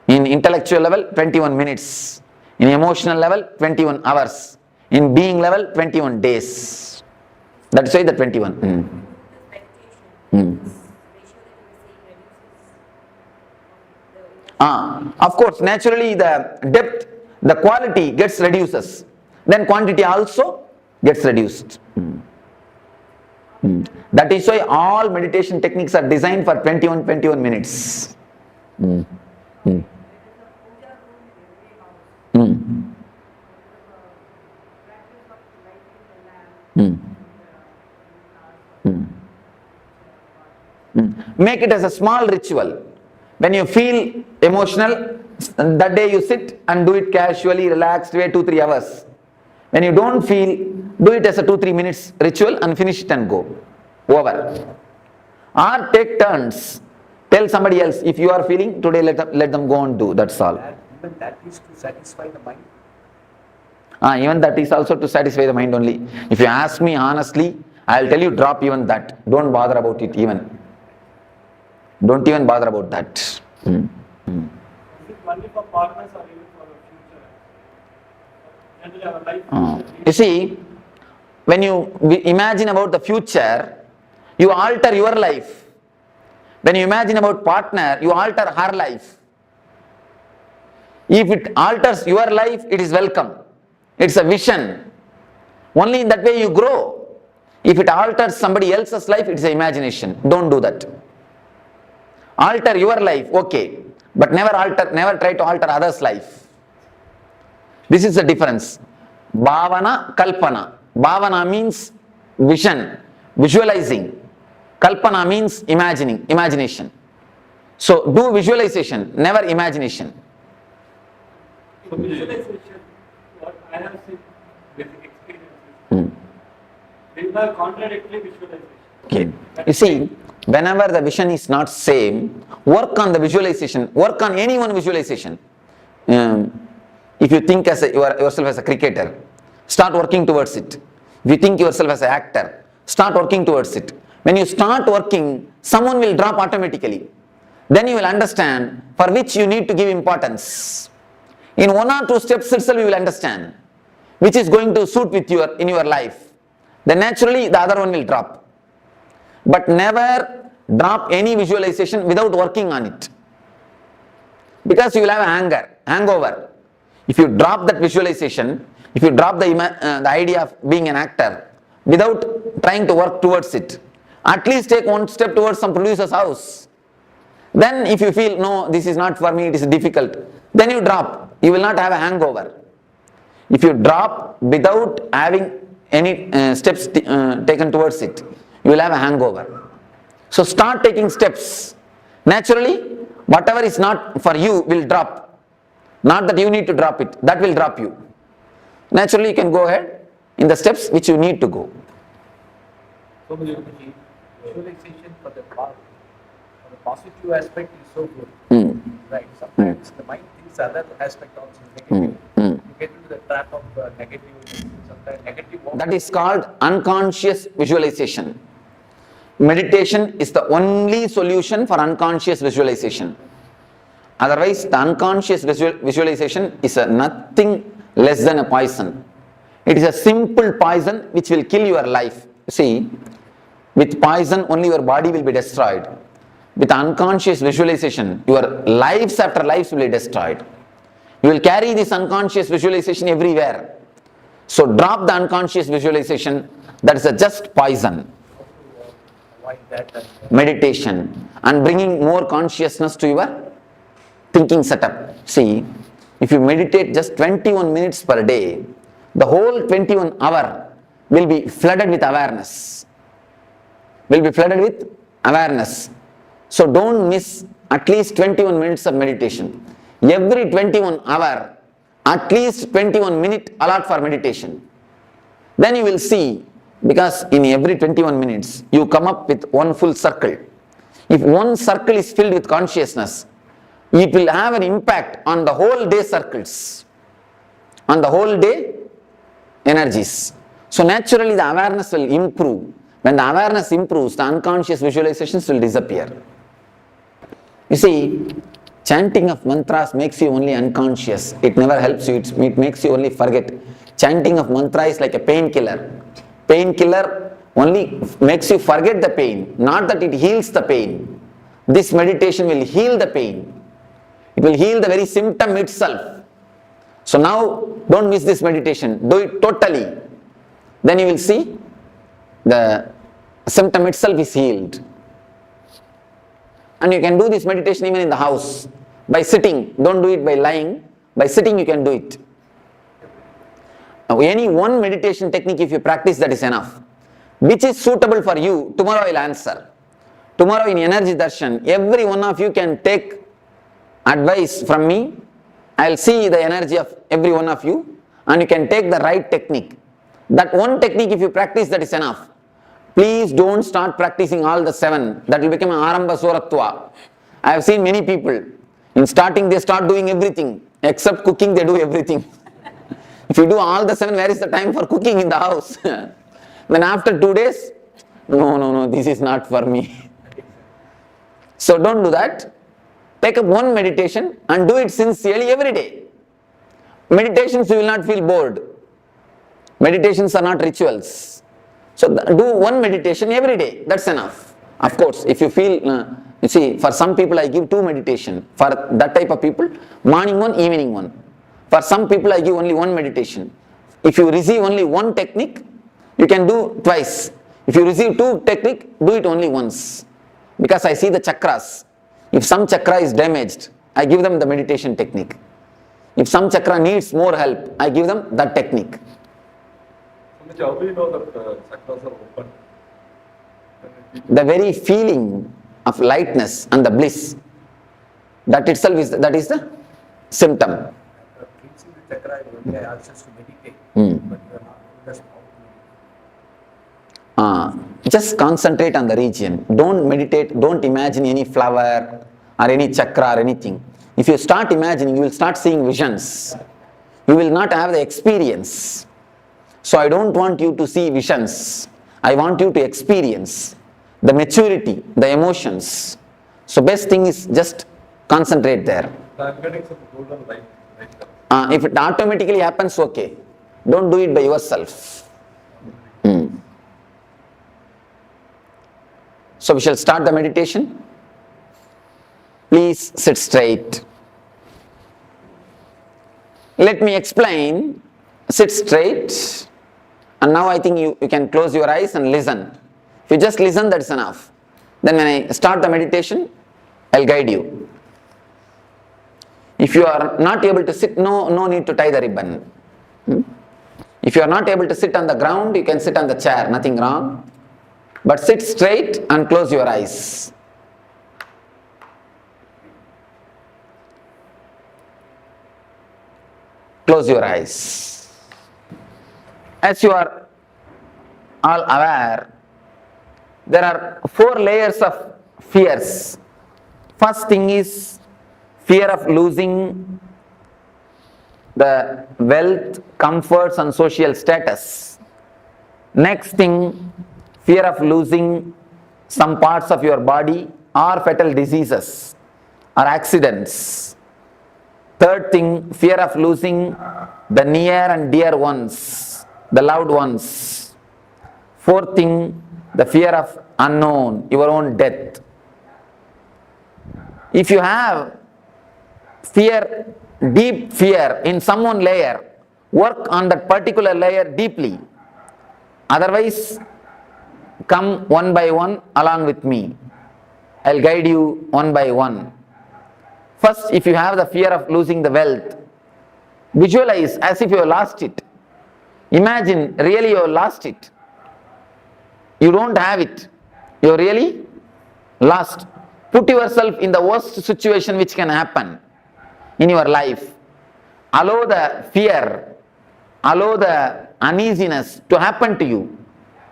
In intellectual level, 21 minutes. In emotional level, 21 hours. In being level, 21 days. That's why the 21. Of course, naturally the depth, the quality gets reduces. Then quantity also gets reduced. That is why all meditation techniques are designed for 21 minutes. Make it as a small ritual. When you feel emotional, that day you sit and do it casually, relaxed, wait 2-3 hours. When you don't feel, do it as a 2-3 minutes ritual and finish it and go. Over. Or take turns. Tell somebody else, if you are feeling, today let them go and do, that's all. Even that is to satisfy the mind. Even that is also to satisfy the mind only. If you ask me honestly, I will tell you drop even that. Don't bother about it even. Don't even bother about that. Is it only for partners or even for the future? Generally our life. You see, when you imagine about the future, you alter your life. When you imagine about partner, you alter her life. If it alters your life, it is welcome. It's a vision. Only in that way you grow. If it alters somebody else's life, it's an imagination. Don't do that. Alter your life, okay, but never try to alter others' life. This is the difference. Bhavana, Kalpana. Bhavana means vision, visualizing. Kalpana means imagination. So do visualization, never imagination. So visualization, what I have seen with experiences, they are contradictory visualization. Okay. You see, whenever the vision is not same, work on the visualization, work on any one visualization. If you think as yourself as a cricketer, start working towards it. If you think yourself as an actor, start working towards it. When you start working, someone will drop automatically. Then you will understand for which you need to give importance. In 1 or 2 steps itself you will understand which is going to suit with in your life. Then naturally the other one will drop. But never drop any visualization without working on it. Because you will have a hangover. If you drop that visualization, if you drop the idea of being an actor without trying to work towards it, at least take 1 step towards some producer's house. Then if you feel, no, this is not for me, it is difficult, then you drop. You will not have a hangover. If you drop without having any steps taken towards it, you will have a hangover. So start taking steps. Naturally, whatever is not for you will drop. Not that you need to drop it, that will drop you. Naturally, you can go ahead in the steps which you need to go. So visualization for the positive aspect is so good. Right. Sometimes the mind thinks other aspect also negative. You get into the trap of negative, sometimes negative. That is called unconscious visualization. Meditation is the only solution for unconscious visualization. Otherwise, the unconscious visualization is nothing less than a poison. It is a simple poison which will kill your life. See, with poison only your body will be destroyed. With unconscious visualization, your lives after lives will be destroyed. You will carry this unconscious visualization everywhere. So drop the unconscious visualization, that is a just poison. Meditation and bringing more consciousness to your thinking setup. See, if you meditate just 21 minutes per day, the whole 21 hour will be flooded with awareness. So don't miss at least 21 minutes of meditation. Every 21 hour, at least 21 minutes allot for meditation. Then you will see, because in every 21 minutes, you come up with one full circle. If one circle is filled with consciousness, it will have an impact on the whole day circles, on the whole day energies. So naturally the awareness will improve. When the awareness improves, the unconscious visualizations will disappear. You see, chanting of mantras makes you only unconscious. It never helps you, it makes you only forget. Chanting of mantra is like a painkiller. Painkiller only makes you forget the pain, not that it heals the pain. This meditation will heal the pain. It will heal the very symptom itself. So now, don't miss this meditation. Do it totally. Then you will see the symptom itself is healed. And you can do this meditation even in the house. By sitting. Don't do it by lying. By sitting you can do it. Now, any one meditation technique if you practice, that is enough. Which is suitable for you, tomorrow I will answer. Tomorrow in Energy Darshan, every one of you can take advice from me. I will see the energy of every one of you and you can take the right technique. That one technique if you practice, that is enough. Please don't start practicing all the 7. That will become an Aramba Soratva. I have seen many people, in starting they start doing everything. Except cooking, they do everything. If you do all the 7, where is the time for cooking in the house? Then after 2 days, no, this is not for me. So don't do that. Take up one meditation and do it sincerely every day. Meditations you will not feel bored. Meditations are not rituals. So do one meditation every day, that's enough. Of course, if you feel, you see, for some people I give 2 meditation. For that type of people, morning one, evening one. For some people I give only one meditation. If you receive only one technique, you can do twice. If you receive 2 technique, do it only once. Because I see the chakras. If some chakra is damaged, I give them the meditation technique. If some chakra needs more help, I give them that technique. How do you know that chakras are open? The very feeling of lightness and the bliss, that itself is the symptom. Reaching the chakra, only I ask us to meditate, but you are not just Just concentrate on the region. Don't meditate, don't imagine any flower or any chakra or anything. If you start imagining, you will start seeing visions. You will not have the experience. So I don't want you to see visions. I want you to experience the maturity, the emotions. So best thing is just concentrate there. I'm getting some golden light. If it automatically happens, okay. Don't do it by yourself. So we shall start the meditation. Please sit straight. Let me explain. Sit straight. And now I think you can close your eyes and listen. If you just listen, that's enough. Then when I start the meditation, I'll guide you. If you are not able to sit, no need to tie the ribbon. If you are not able to sit on the ground, you can sit on the chair, nothing wrong. But sit straight and close your eyes. Close your eyes. As you are all aware, there are 4 layers of fears. First thing is fear of losing the wealth, comforts and social status. Next thing, fear of losing some parts of your body or fatal diseases or accidents. Third thing, fear of losing the near and dear ones, the loved ones. Fourth thing, the fear of unknown, your own death. If you have fear, deep fear in some one layer, work on that particular layer deeply. Otherwise, come one by one along with me. I'll guide you one by one. First, if you have the fear of losing the wealth, visualize as if you have lost it. Imagine really you have lost it. You don't have it. You're really lost. Put yourself in the worst situation which can happen. in your life. Allow the fear, allow the uneasiness to happen to you.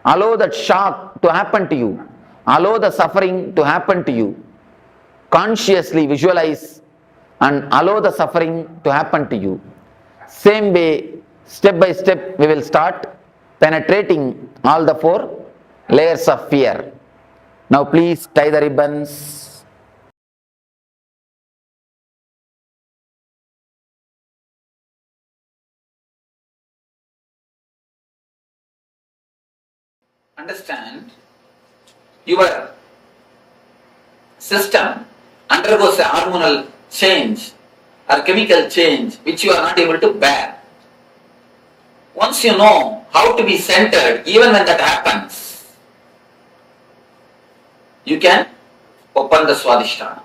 Allow that shock to happen to you. Allow the suffering to happen to you. Consciously visualize and allow the suffering to happen to you. Same way, step by step, we will start penetrating all the 4 layers of fear. Now please tie the ribbons. Understand, your system undergoes a hormonal change or chemical change which you are not able to bear. Once you know how to be centered, even when that happens, you can open the Swadhisthana.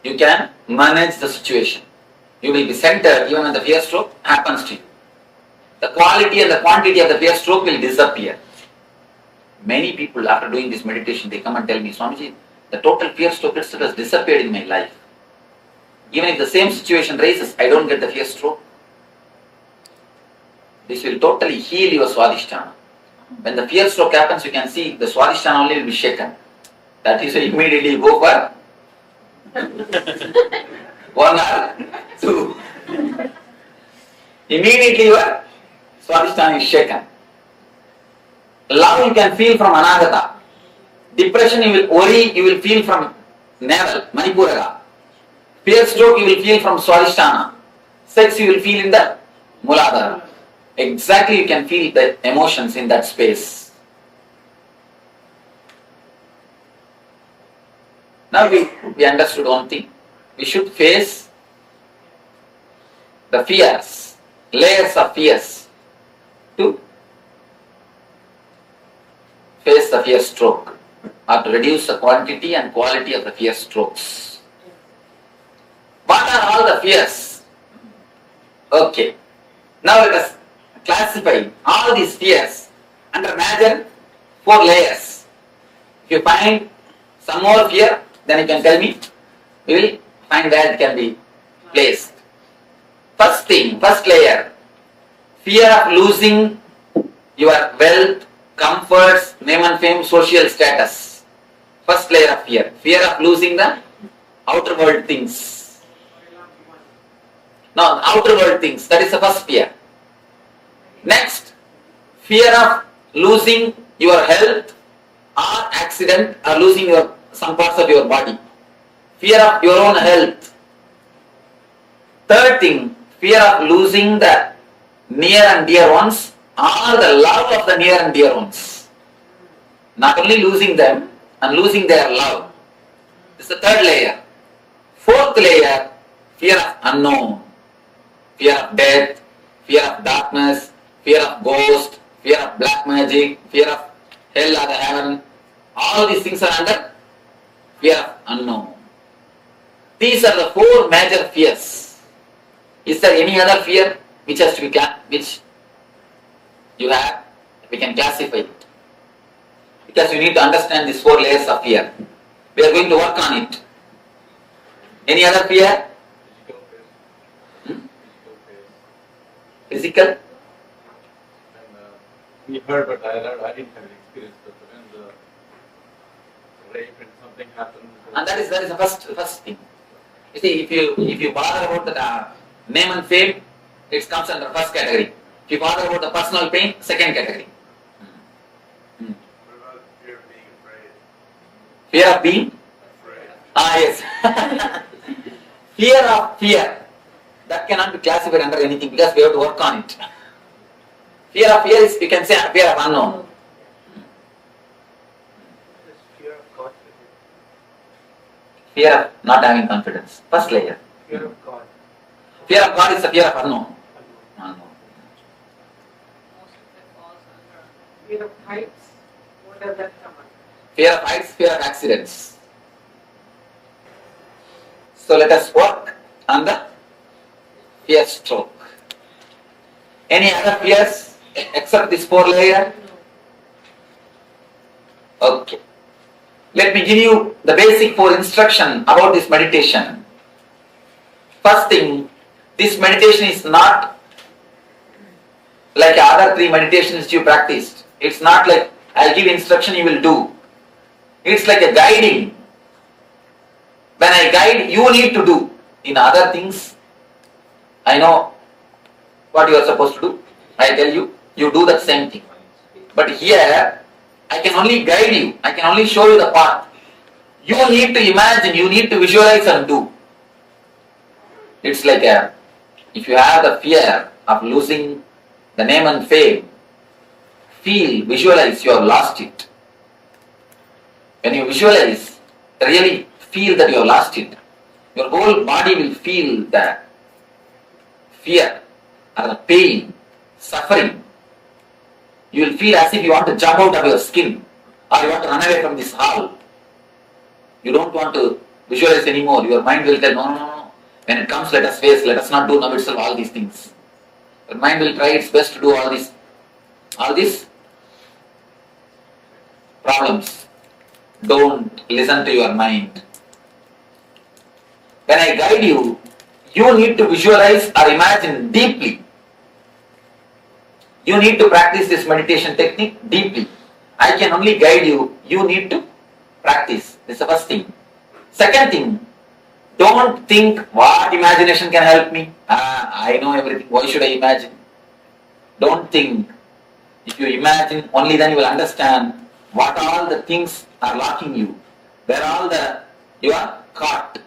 You can manage the situation. You will be centered even when the fear stroke happens to you. The quality and the quantity of the fear stroke will disappear. Many people, after doing this meditation, they come and tell me, Swamiji, the total fear stroke itself has disappeared in my life. Even if the same situation rises, I don't get the fear stroke. This will totally heal your Swadhisthana. When the fear stroke happens, you can see the Swadhisthana only will be shaken. That is why immediately you go for 1 or 2. Immediately your Swadhisthana is shaken. Love you can feel from Anagata. Depression you will worry, you will feel from navel, Manipuraga. Fear stroke you will feel from Swadhisthana. Sex you will feel in the Muladhara. Exactly you can feel the emotions in that space. Now we understood one thing. We should face the fears, layers of fears to face the fear stroke or to reduce the quantity and quality of the fear strokes. What are all the fears? Okay. Now let us classify all these fears under major 4 layers. If you find some more fear, then you can tell me. We will find where it can be placed. First thing, first layer, fear of losing your wealth, comforts, name and fame, social status. First layer of fear. Fear of losing the outer world things. No, outer world things. That is the first fear. Next, fear of losing your health or accident or losing some parts of your body. Fear of your own health. Third thing, fear of losing the near and dear ones or the love of the near and dear ones. Not only losing them and losing their love. This is the third layer. Fourth layer, fear of unknown. Fear of death, fear of darkness, fear of ghost, fear of black magic, fear of hell or the heaven. All these things are under fear of unknown. These are the 4 major fears. Is there any other fear which has to be which you have? We can classify it. Because you need to understand these 4 layers of fear. We are going to work on it. Any other fear? Physical? We heard, but I didn't have an experience. But when the rape and something happened. And that is the first thing. You see, if you bother about the name and fame, it comes under first category. If you bother about the personal pain, second category. What about fear of being afraid? Fear of being? Afraid. Yes. Fear of fear. That cannot be classified under anything because we have to work on it. Fear of fear is, you can say, fear of unknown. Fear of God. Fear of not having confidence. First layer. Fear of God. Fear of God is the fear of unknown. Unknown. Fear of heights, what does that come under? Fear of heights, fear of accidents. So let us work on the fear stroke. Any other fears except this 4 layer? Okay. Let me give you the basic 4 instruction about this meditation. First thing, this meditation is not like other 3 meditations you practiced. It's not like I'll give instruction, you will do. It's like a guiding. When I guide, you need to do. In other things, I know what you are supposed to do. I tell you, you do that same thing. But here, I can only guide you. I can only show you the path. You need to imagine, you need to visualize and do. It's like if you have the fear of losing the name and fame, visualize you have lost it. When you visualize, really feel that you have lost it, your whole body will feel the fear or the pain, suffering. You will feel as if you want to jump out of your skin or you want to run away from this hall. You don't want to visualize anymore. Your mind will tell, no. When it comes, let us face, let us not do now itself all these things. Your mind will try its best to do all these problems. Don't listen to your mind. When I guide you, you need to visualize or imagine deeply. You need to practice this meditation technique deeply. I can only guide you. You need to practice. This is the first thing. Second thing, don't think what imagination can help me. I know everything. Why should I imagine? Don't think. If you imagine, only then you will understand what all the things are locking you. Where you are caught.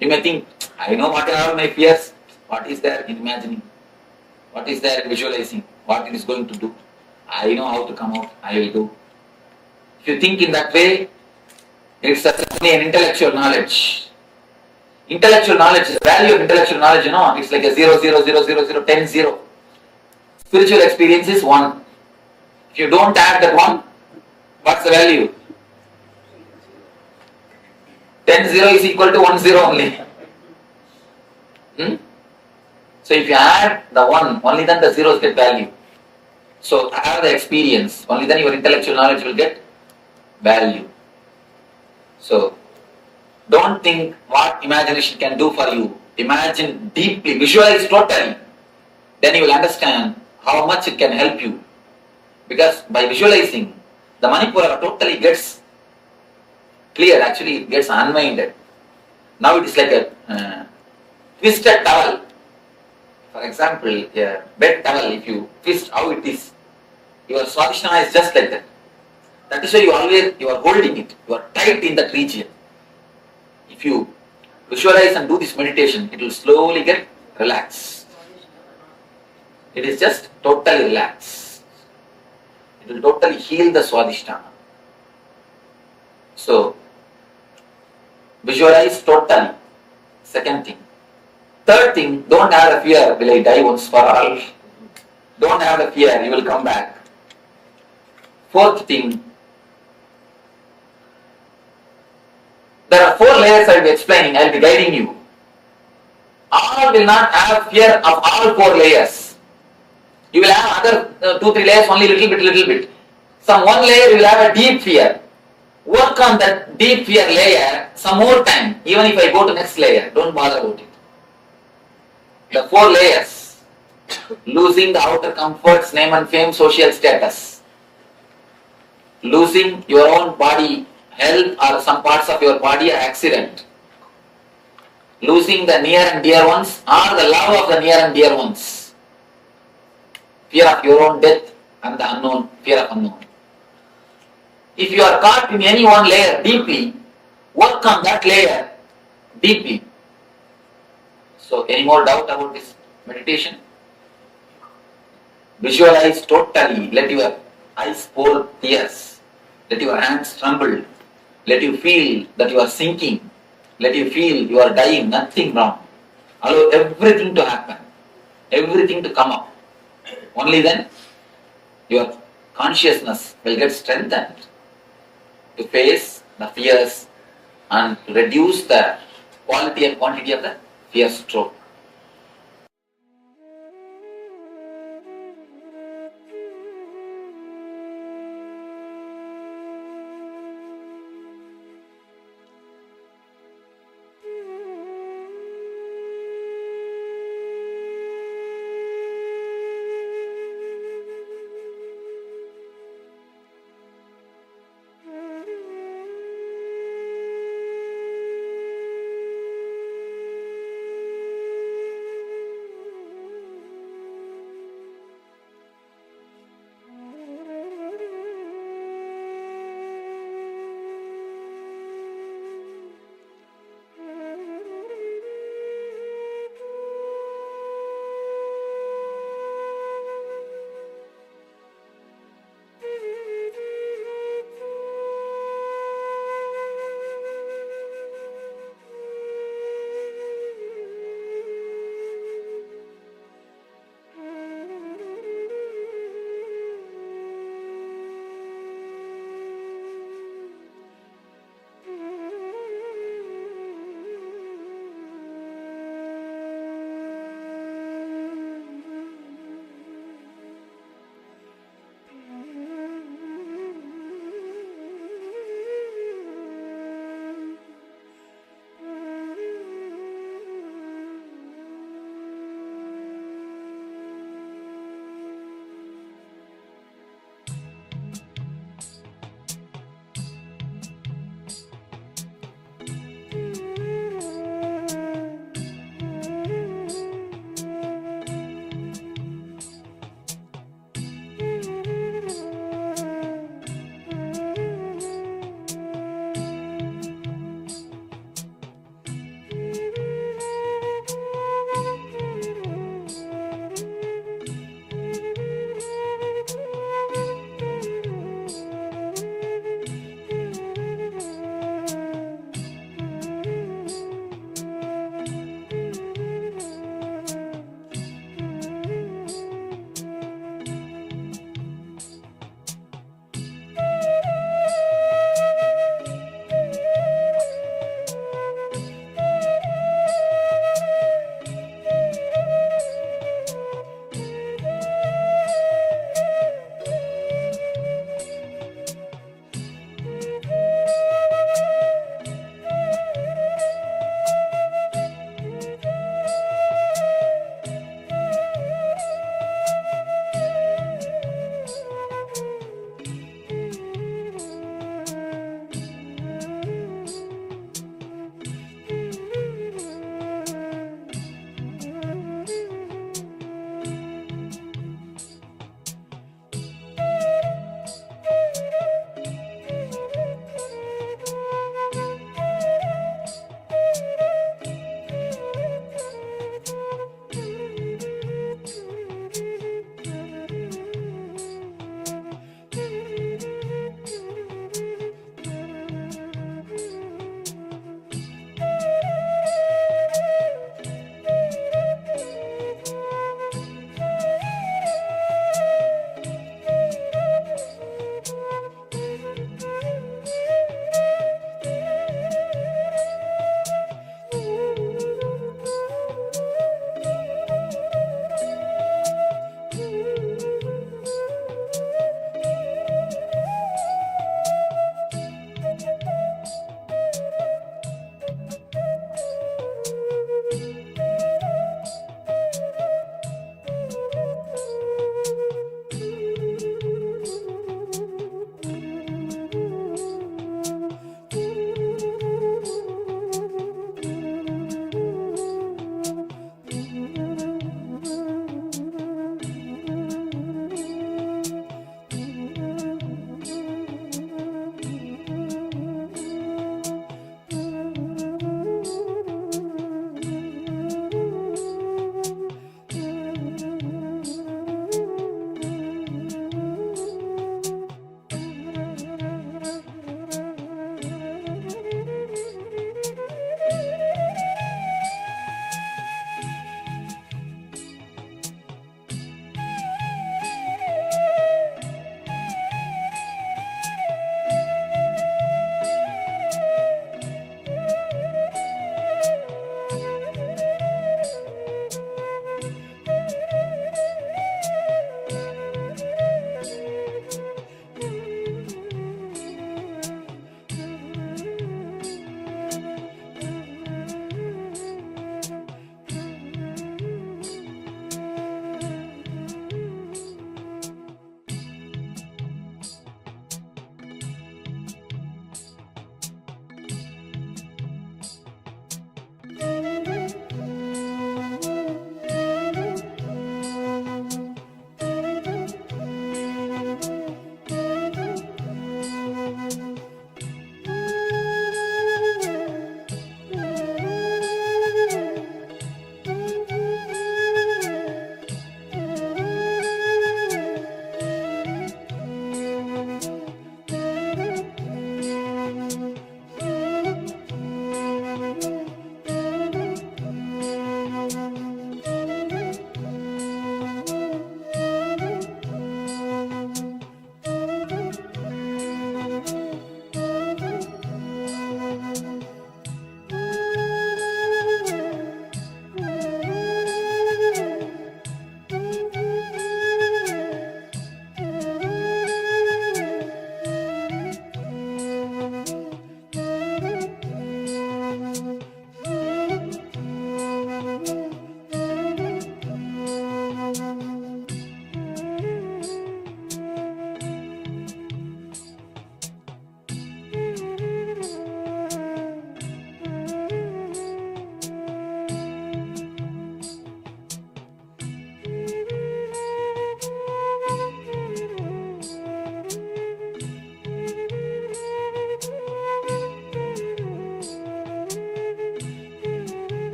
You may think, I know what are all my fears. What is there in imagining? What is there in visualizing? What it is going to do? I know how to come out. I will do. If you think in that way, it's only an intellectual knowledge. Intellectual knowledge, the value of intellectual knowledge, it's like a 0, 0, 0, 0, 0, 10, 0. Spiritual experience is 1. If you don't add that 1, what's the value? 10, 0 is equal to 1, 0 only. So if you add the 1, only then the zeros get value. So have the experience, only then your intellectual knowledge will get value. So don't think what imagination can do for you. Imagine deeply, visualize totally. Then you will understand how much it can help you. Because by visualizing, the Manipura totally gets clear, actually it gets unwinded. Now it is like a twisted towel. For example, a bed towel, if you twist how it is, your Swadhisthana is just like that. That is why you are holding it, you are tight in that region. If you visualize and do this meditation, it will slowly get relaxed. It is just totally relaxed. It will totally heal the Swadhisthana. So, visualize totally. Second thing. Third thing, don't have a fear, will I die once for all? Don't have a fear, you will come back. Fourth thing, there are 4 layers I will be explaining, I will be guiding you. All will not have fear of all 4 layers. You will have other 2-3 layers only little bit. Some 1 layer you will have a deep fear. Work on that deep fear layer some more time, even if I go to next layer, don't bother about it. The 4 layers, losing the outer comforts, name and fame, social status, losing your own body, health or some parts of your body, accident, losing the near and dear ones or the love of the near and dear ones, fear of your own death and the unknown, fear of unknown. If you are caught in any one layer deeply, work on that layer deeply. So, any more doubt about this meditation? Visualize totally, let your eyes pour tears, let your hands tremble, let you feel that you are sinking, let you feel you are dying, nothing wrong. Allow everything to happen, everything to come up. Only then your consciousness will get strengthened to face the fears and reduce the quality and quantity of the fear stroke.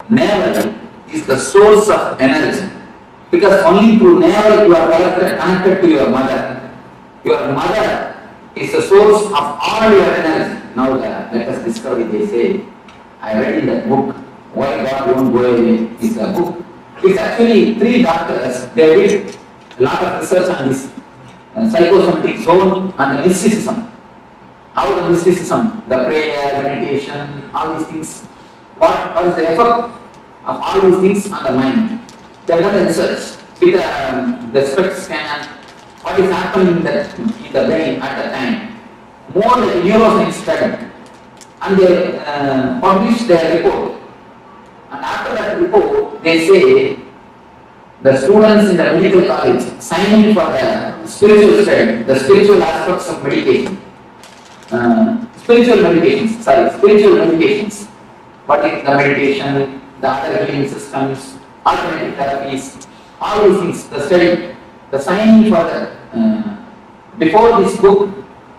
navel is the source of energy. Because only through navel you are connected to your mother. Your mother is the source of all your energy. Now let us discover it, they say. I read in that book, Why God Won't Go Away. It's a book. It's actually 3 doctors. They did a lot of research on this psychosomatic zone and the mysticism. How the mysticism, the prayer, meditation, all these things, what is the effect of all these things on the mind? They have done the research with the SPECT scan, what is happening in the brain at the time. More than neuroscience study. And they published their report. And after that report, they say the students in the medical college signing for the spiritual study, the spiritual aspects of meditation. Spiritual meditations. What is the meditation, the other healing systems, alternative therapies, all these things, the study, the signing for the, before this book,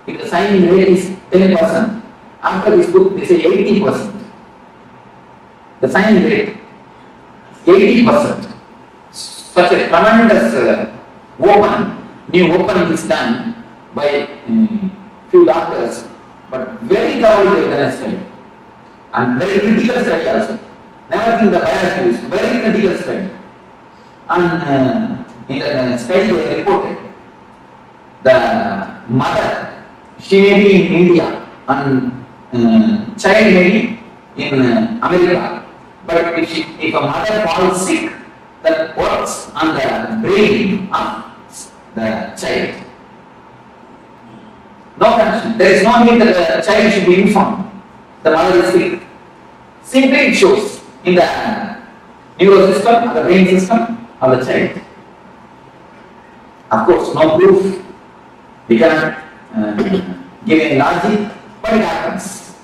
if the signing rate is 10%, after this book they say 80%. The signing rate, 80%. Such a tremendous new opening is done by few doctors, but very thoroughly organized study and very critical study also. Never think the bias use, very critical study. And in the study they reported the mother, she may be in India and child may be in America, but if a mother falls sick, that works on the brain of the child. No connection. There is no need that the child should be informed. The mother is sick. Simply it shows in the neural system, or the brain system of the child. Of course, no proof. We cannot give any logic, but it happens.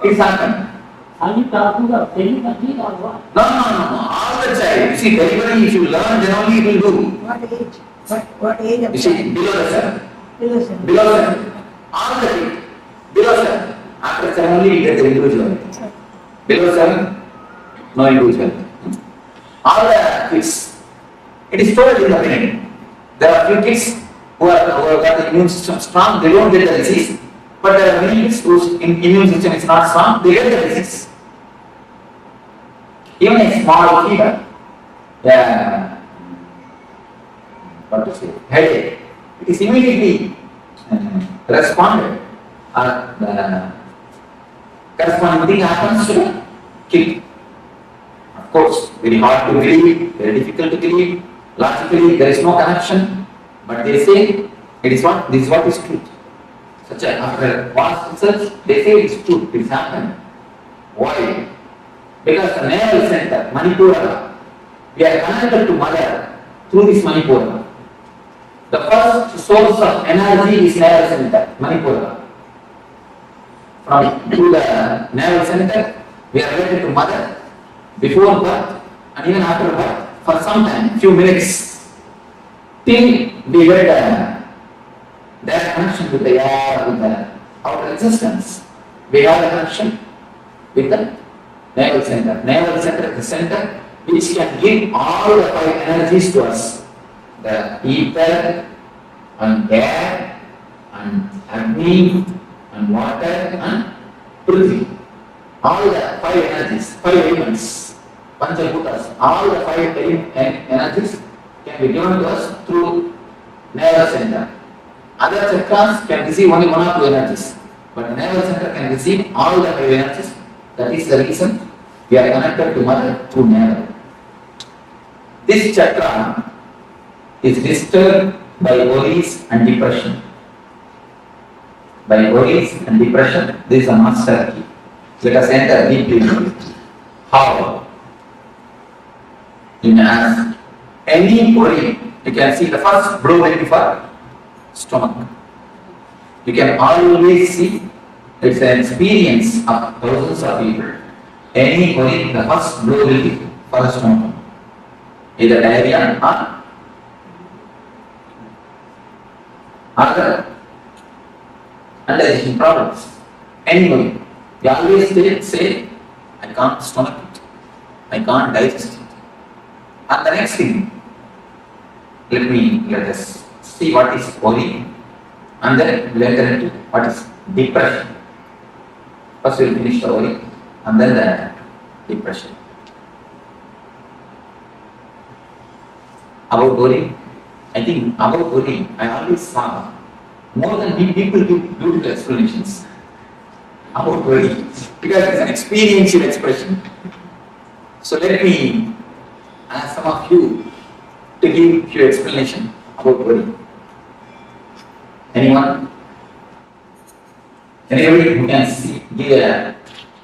It's happened. Are you talking about telepathy or what? No. All the child. You see, delivery, if you learn, then only it will do. What age? What age of You see, below the 7. Below 7. Below 7. All the kids. Below 7. After 7 only you get the individual. Below 7, no individual. All the kids. It is stored in the brain. There are few kids who have got the immune system strong, they don't get the disease. But there are many kids whose immune system is not strong, they get the disease. Even a small fever, what to say, headache, it is immediately responded. The corresponding thing happens to the kid. Of course, very hard to believe, very difficult to believe. Logically, there is no connection, but they say this is what is truth. After vast research, they say it's true, it's happened. Why? Because the nerve center, Manipura, we are connected to mother through this Manipura. The first source of energy is nerve center, Manipura. Through the nerve center, we are related to mother before birth and even after birth for some time, few minutes, till we get their connection with the air, with the outer existence. We have a connection with the navel center. Navel center is the center which can give all the 5 energies to us. The ether and air and Agni and water and Prithvi. All the 5 energies, 5 elements, Panchabhutas, all the 5 energies can be given to us through navel center. Other chakras can receive only 1 or 2 energies, but the navel center can receive all the 5 energies. That is the reason we are connected to mother through navel. This chakra is disturbed by worries and depression. By worries and depression, this is a master key. Let us enter deeply into it. How? You may ask, any worry, you can see the first blow ready for stomach. You can always see it's an experience of thousands of people. Any worry, the first blow will be for the stomach. Either diarrhea or other indigestion problems. Any worry. You always say, I can't stomach it. I can't digest it. And the next thing, let us see what is worry, and then we'll enter into what is depression. First we'll finish the worry, and then the depression. About worry, I think about worry, I always saw more than people give beautiful explanations about worry, because it's an experiential expression. So let me ask some of you to give few explanation about worry. Anyone? Anybody who can give an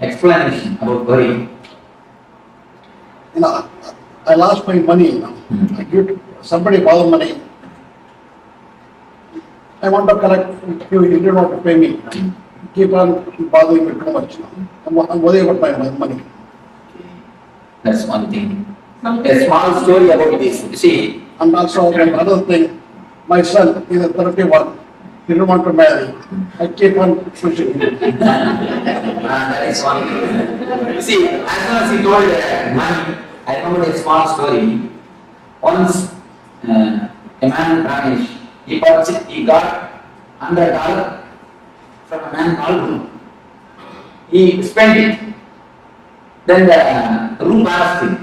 explanation about worry? I lost my money. I give somebody borrow money. I want to collect. You don't want to pay me. Keep on bothering me too much. I'm worried about my money. That's one thing. A small story about this. You see, and also another thing. My son is a 31. He don't want to marry. I keep on pushing him. That is one thing. You see, as soon as he told money, I remember a small story. Once, a man in Ramesh, he got $100 from a man called Room. He spent it. Then the Room asked him,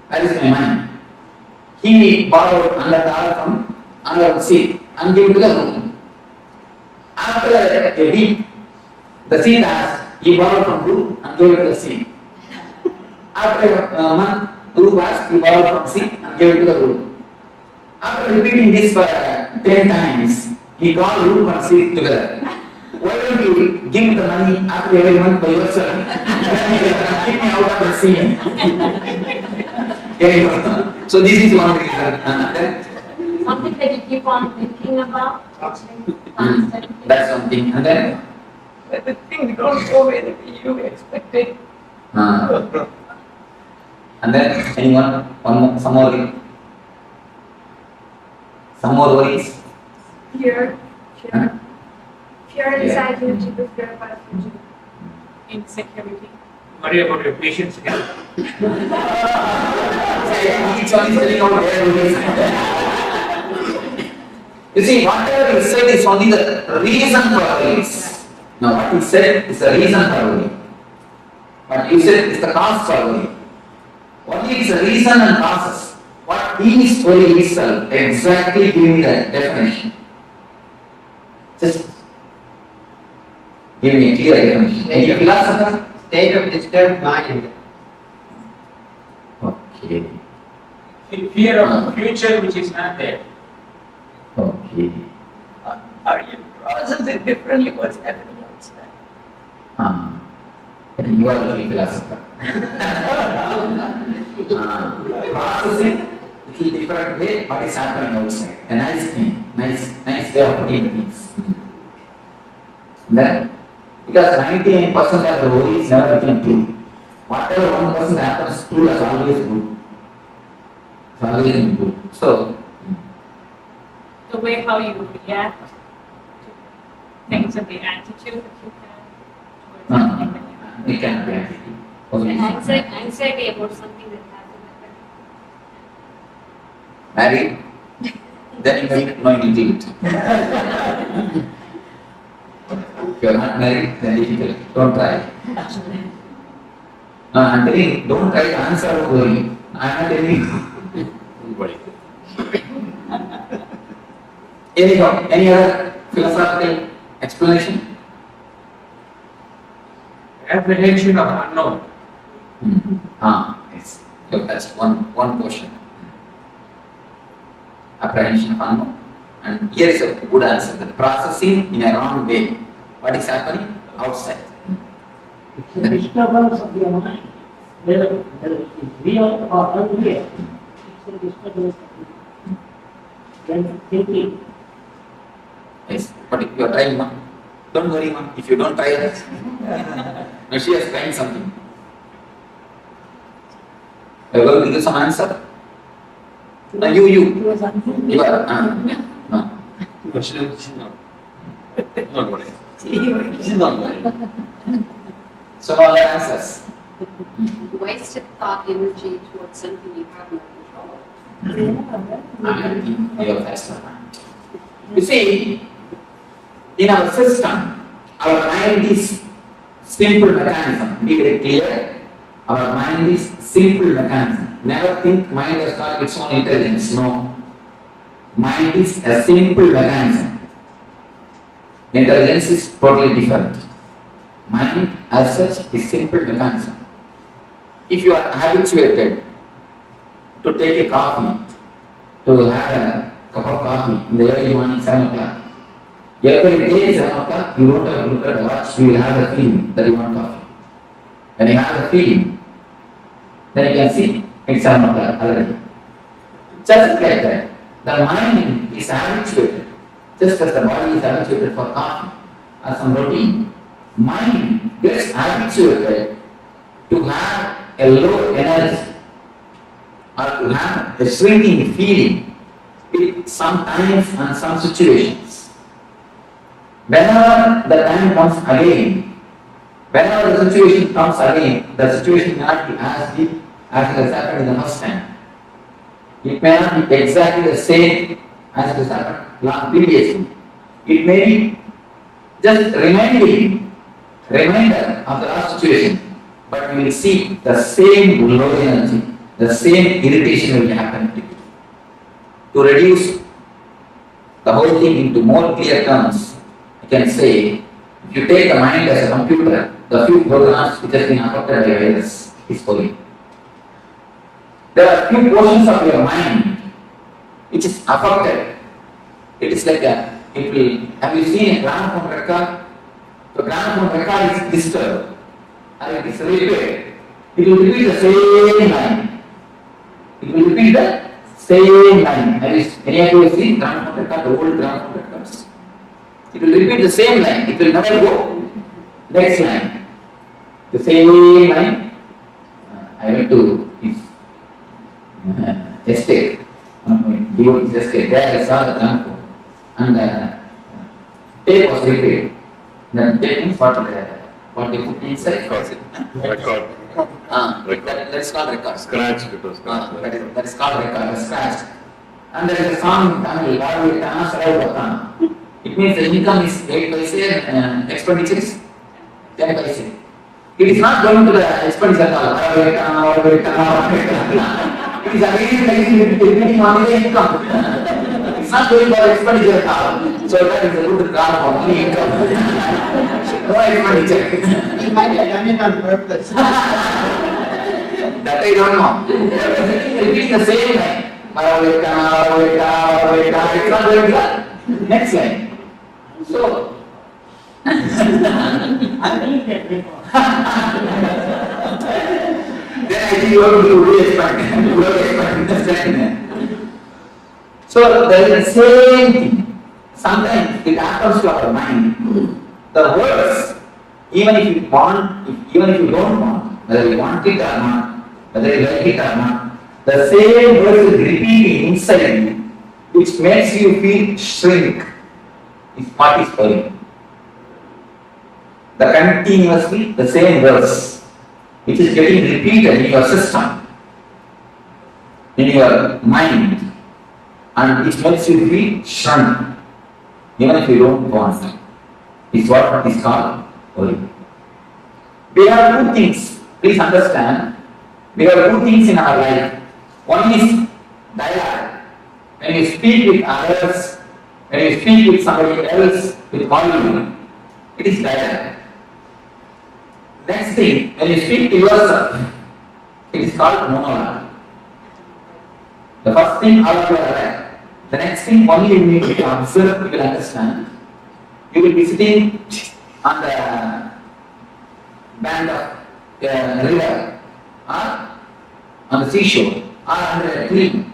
"Where is my money?" He borrowed $100 from another seat and gave it to the Room. After a week, the seat asked, he borrowed from Room and gave it to the seat. After a month, Room asked, he borrowed from seat and gave it to the Room. After repeating this for 10 times, he called Room and seat together. Why don't you give me the money after every month by yourself? Keep me out of the scene. So this is one reason. Something that you keep on thinking about. That's something. And then? But the thing don't go where you expected. And then, anyone? Some more? Some more worries? Fear. Fear inside you to prepare for the future. Insecurity. Worry about your patients again. Each one is telling out their worries. You see, whatever he said is only the reason for worries. Now, what he said is the reason for worry. What you said is the cause for worry. Only is the reason and causes. What is worry itself? Exactly give me the definition. Just give me a clear definition. Any philosopher? State of disturbed mind. Okay. Fear of the future which is not there. Okay. Or you process it differently what's happening outside. You are the philosopher. Processing little different way what is happening outside. A nice thing, nice way of putting things. Then, because 99% of the worries never become true. Whatever 1% happens true is always good. It's always good. So, The way how you react to things and the attitude that you have towards anything. we can react. Anxiety about something that hasn't Married? Then you may know you do it. If you are not married, then difficult. Don't try. No, I'm telling you, don't try to answer worry. I'm not telling you. Worry. Anyhow, any other philosophical explanation? Apprehension of unknown. Yes. So that's one portion. Apprehension of unknown. And here is a good answer. The processing in a wrong way. What is happening outside? It's a disturbance of your mind. Whether it is real or unreal, it's a disturbance of your mind. When thinking. Yes, but if you are trying, ma, don't worry, ma. If you don't try it, no, she has trying something. You are going to give some answer? No, you are. No. She's not worried. She's not worried. So all the answers. wasted thought energy towards something you have no control. You see, in our system, our mind is simple mechanism. Be very clear. Our mind is simple mechanism. Never think mind has got its own intelligence. No. Mind is a simple mechanism. Intelligence is totally different. Mind as such is simple mechanism. If you are habituated to take a coffee, to have a cup of coffee in the early morning 7 o'clock, every day 7 o'clock, you don't have to look at the watch, you will have a feeling that you want coffee. When you have a feeling, then you can see it's 7 o'clock already. Just like that, the mind is habituated, just as the body is habituated for coffee or some routine. Mind gets habituated to have a low energy or to have a shrinking feeling with some times and some situations. Whenever the time comes again, whenever the situation comes again, the situation may not be as deep as it has happened in the first time. It may not be exactly the same as it has happened previously. It may be just reminder of the last situation, but you will see the same low energy, the same irritation will happen to you. To reduce the whole thing into more clear terms, you can say, if you take the mind as a computer, the few programs which have been affected by virus is holy. There are few portions of your mind which is affected. It is like have you seen a gramophone record? The gramophone record is disturbed and it is repaired. It will repeat the same line. It will repeat the same line. Any of you have seen gramophone record, the old gramophone records? It will repeat the same line. It will never go next line. The same line. I went to his estate. Devotee's estate. There I saw the gramophone. And tape was repaired. The tape means what they put inside? Record. That is called record. Scratch. It was scratched. That is called record. Scratched. And there is a song in Tamil. It means the income is 8 paise and expenditure is 10 paise. It is not going to the expenditure at all. It is again repeating on the income. It's not going for expenditure at all. So that is a good car for only income. No expenditure. It might be done it on purpose. That I don't know. Repeating the same line. It's not going to the next line. So, then I think you have to re-expand. So, there is the same thing. Sometimes it happens to our mind. The words, even if you want, even if you don't want, whether you want it or not, whether you like it or not, the same words is repeating inside you, which makes you feel shrink. Is what is worrying. The continuously the same verse, which is getting repeated in your system, in your mind, and it makes you feel shrunk, even if you don't want it, is what is called worry. We have two things, please understand. We have two things in our life. One is dialogue. When you speak with others, when you speak with somebody else, with volume, it is dialogue. Next thing, when you speak to yourself, it is called monologue. The first thing, all of you are aware. The next thing, only you need to observe, you will understand. You will be sitting on the bank of a river, or on the seashore, or under a tree,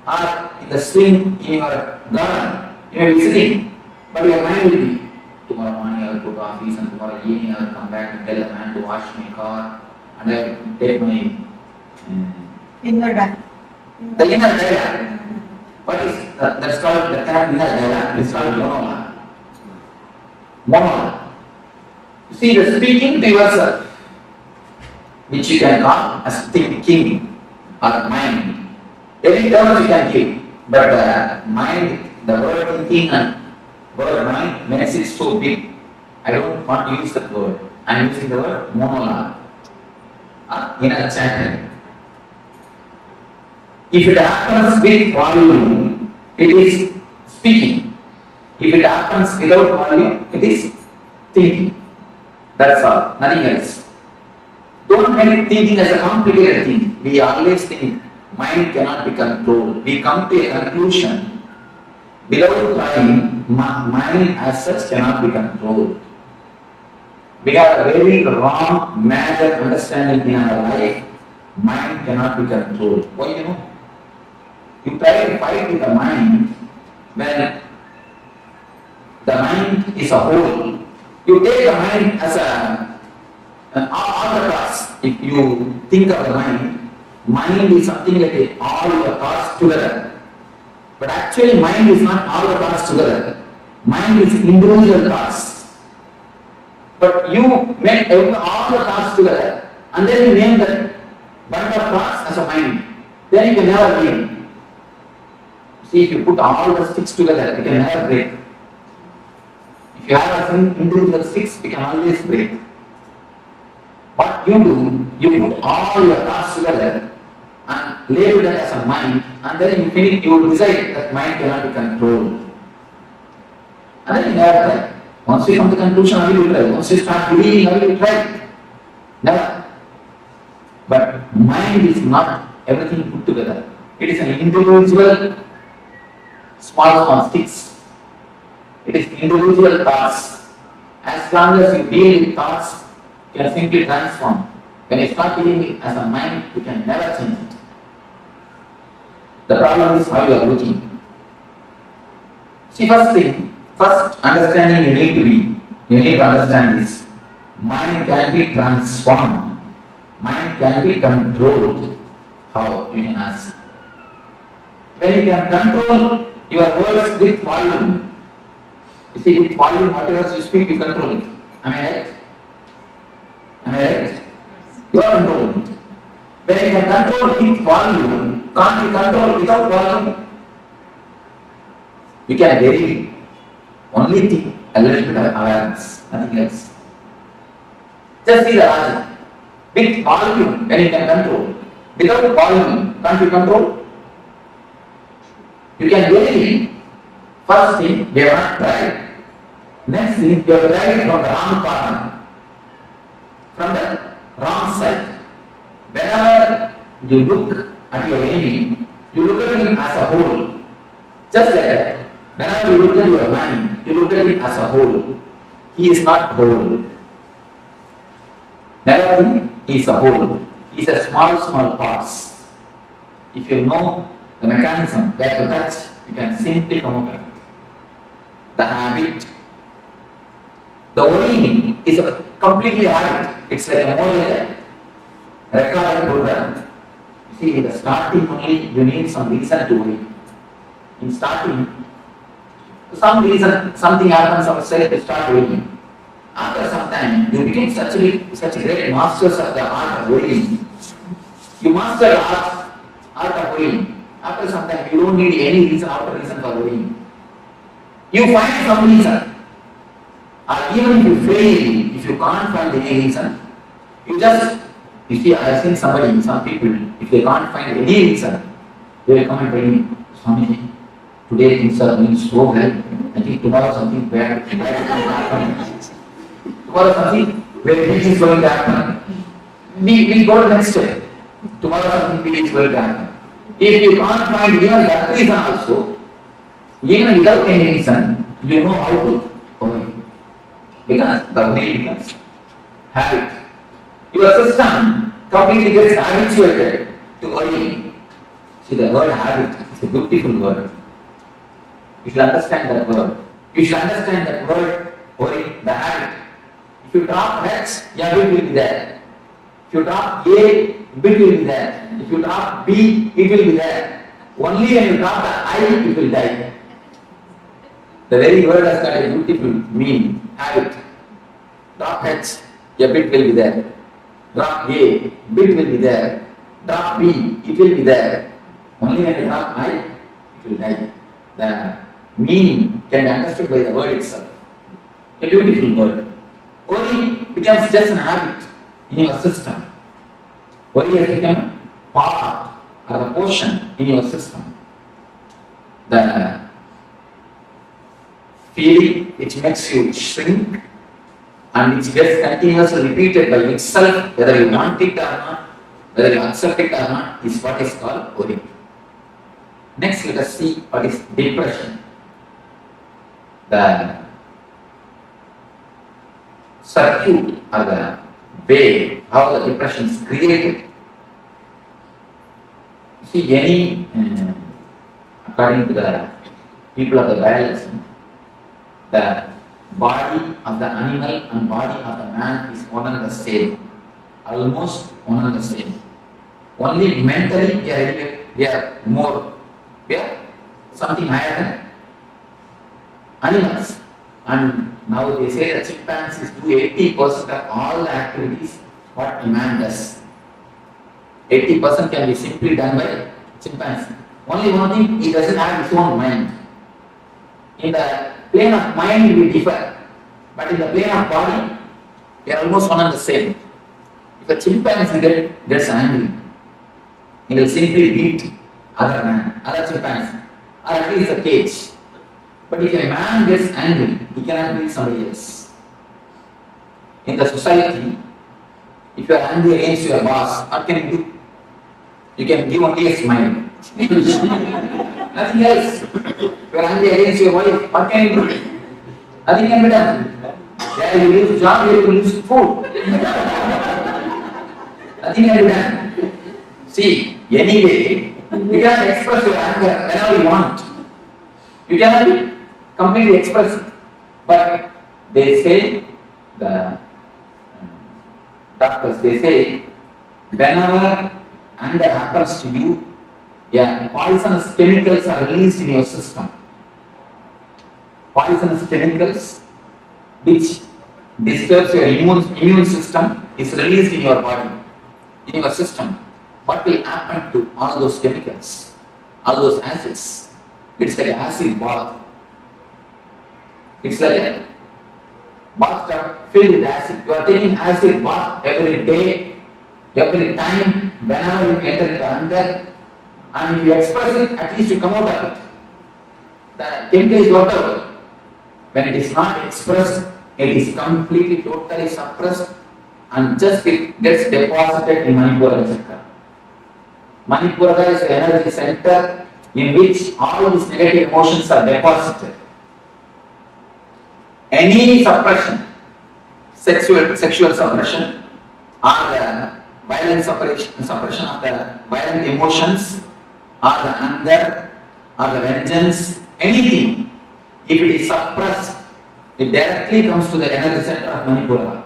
or in the swing in your garden. You may be sitting, but your mind will be, tomorrow morning I will go to office and tomorrow evening I will come back and tell the man to wash my car and I will take my inner dialogue. The inner dialogue. What is that's called the term inner dialogue? It's called monologue. Monologue. You see, the speaking to yourself. which you can call as thinking or mind. Any terms you can give, but mind, the word thinking and word mind makes it so big. I don't want to use that word. I am using the word monologue, inner chanting. If it happens with volume, it is speaking. If it happens without volume, it is thinking. That's all, nothing else. Don't make thinking as a complicated thing. We always think mind cannot be controlled. We come to a conclusion. Without trying, mind as such cannot be controlled. We have a very wrong, major understanding in our life. Mind cannot be controlled. Why you know? You try to fight with the mind when the mind is a whole. You take the mind as all the thoughts. If you think of the mind is something like all the thoughts together. But actually mind is not all the thoughts together. Mind is individual thoughts. But you make all the thoughts together and then you name that bunch of thoughts as a mind. Then you can never break. See, if you put all the sticks together, you can never break. If you have an individual sticks, you can always break. What you do, you put all your thoughts together and label that as a mind, and then you finish, you will decide that mind cannot be controlled. And then you never try. Once you come to the conclusion, I will try. Once you start believing, I will try. Never. But mind is not everything put together. It is an individual small sticks. It is individual thoughts. As long as you deal with thoughts, you can simply transform. When you start dealing it as a mind, you can never change it. The problem is how you are looking. See, first understanding you need to understand this. Mind can be transformed. Mind can be controlled. How? You can ask. When you can control your words with volume, you see, with volume, whatever you speak, you control it. Am I right? Am I right? You are controlling it. When you can control with volume, can't you control without volume? You can vary. Only think a little bit of awareness, nothing else. Just see the logic. With volume, when you can control. Without volume, can't you control? You can vary. First thing, we have not tried. Next thing, you have tried from the wrong corner. From the wrong side. Whenever you look at your enemy, you look at him as a whole. Just like that. Whenever you look at your mind, you look at it as a whole. He is not whole. Never think he is a whole. He is a small parts. If you know the mechanism where to touch, you can simply come up with it. The habit. The worrying is a completely habit. It's like a more recorded program. You see, in the starting only, you need some reason to worry. In starting, some reason, something happens outside, you start worrying. After some time, you become such a great masters of the art of worrying. You master the art of worrying. After some time, you don't need any reason after reason for worrying. You find some reason. Or even if you fail, if you can't find any reason, you see, I have seen some people, if they can't find any reason, they will come and tell me, Swamiji, today things are going so well. I think tomorrow something bad is going to happen. Tomorrow something very big is going to happen. We go to the next step. Tomorrow something big is going to happen. If you can't find even that reason also, even without any reason, you know how to worry. Because the worry becomes habit. Your system completely gets habituated to worrying. See, the word habit is a beautiful word. You should understand that word. You should understand that word, worry, the habit. If you drop H, your bit will be there. If you drop A, bit will be there. If you drop B, it will be there. Only when you drop the I, it will die. The very word has got a beautiful meaning, habit. Drop H, your bit will be there. Drop A, bit will be there. Drop B, it will be there. Only when you drop I, it will die. The meaning can be understood by the word itself. A beautiful word. Worry becomes just an habit in your system. Worry has become part or a portion in your system. The feeling which makes you shrink and which gets continuously repeated by itself, whether you want it or not, whether you accept it or not, is what is called worry. Next, let us see what is depression. The circuit or the way how the depression is created. See, according to the people of the biology, the body of the animal and body of the man is one and the same, almost one and the same. Only mentally we are something higher than animals. And now they say that chimpanzees do 80% of all the activities what a man does. 80% can be simply done by chimpanzee. Only one thing, he doesn't have his own mind. In the plane of mind we differ, but in the plane of body, we are almost one and the same. If a chimpanzee gets angry, he will simply beat other chimpanzee, or at least a cage. But if a man gets angry, he cannot beat somebody else. In the society, if you are angry against your boss, what can you do? You can give only a smile. Nothing else. If you are angry against your wife, what can you do? Nothing can be done. There you lose job, you will lose food. Nothing can be done. See, anyway, you can express your anger whenever you want. You cannot completely express it. But they say, the doctors, they say, whenever anger happens to you, poisonous chemicals are released in your system. Poisonous chemicals which disturbs your immune system is released in your body, in your system. What will happen to all those chemicals, all those acids? It's like an acid bath. It's like a bathtub filled with acid. You are taking acid bath every day, every time, whenever you enter into anger, and if you express it, at least you come out of it. The chemical is worked out. When it is not expressed, it is completely, totally suppressed, and just it gets deposited in Manipura Chakra. Manipura is the energy center in which all these negative emotions are deposited. Any suppression, sexual suppression, or the violent suppression of the violent emotions, or the anger, or the vengeance, anything, if it is suppressed, it directly comes to the energy center of Manipura.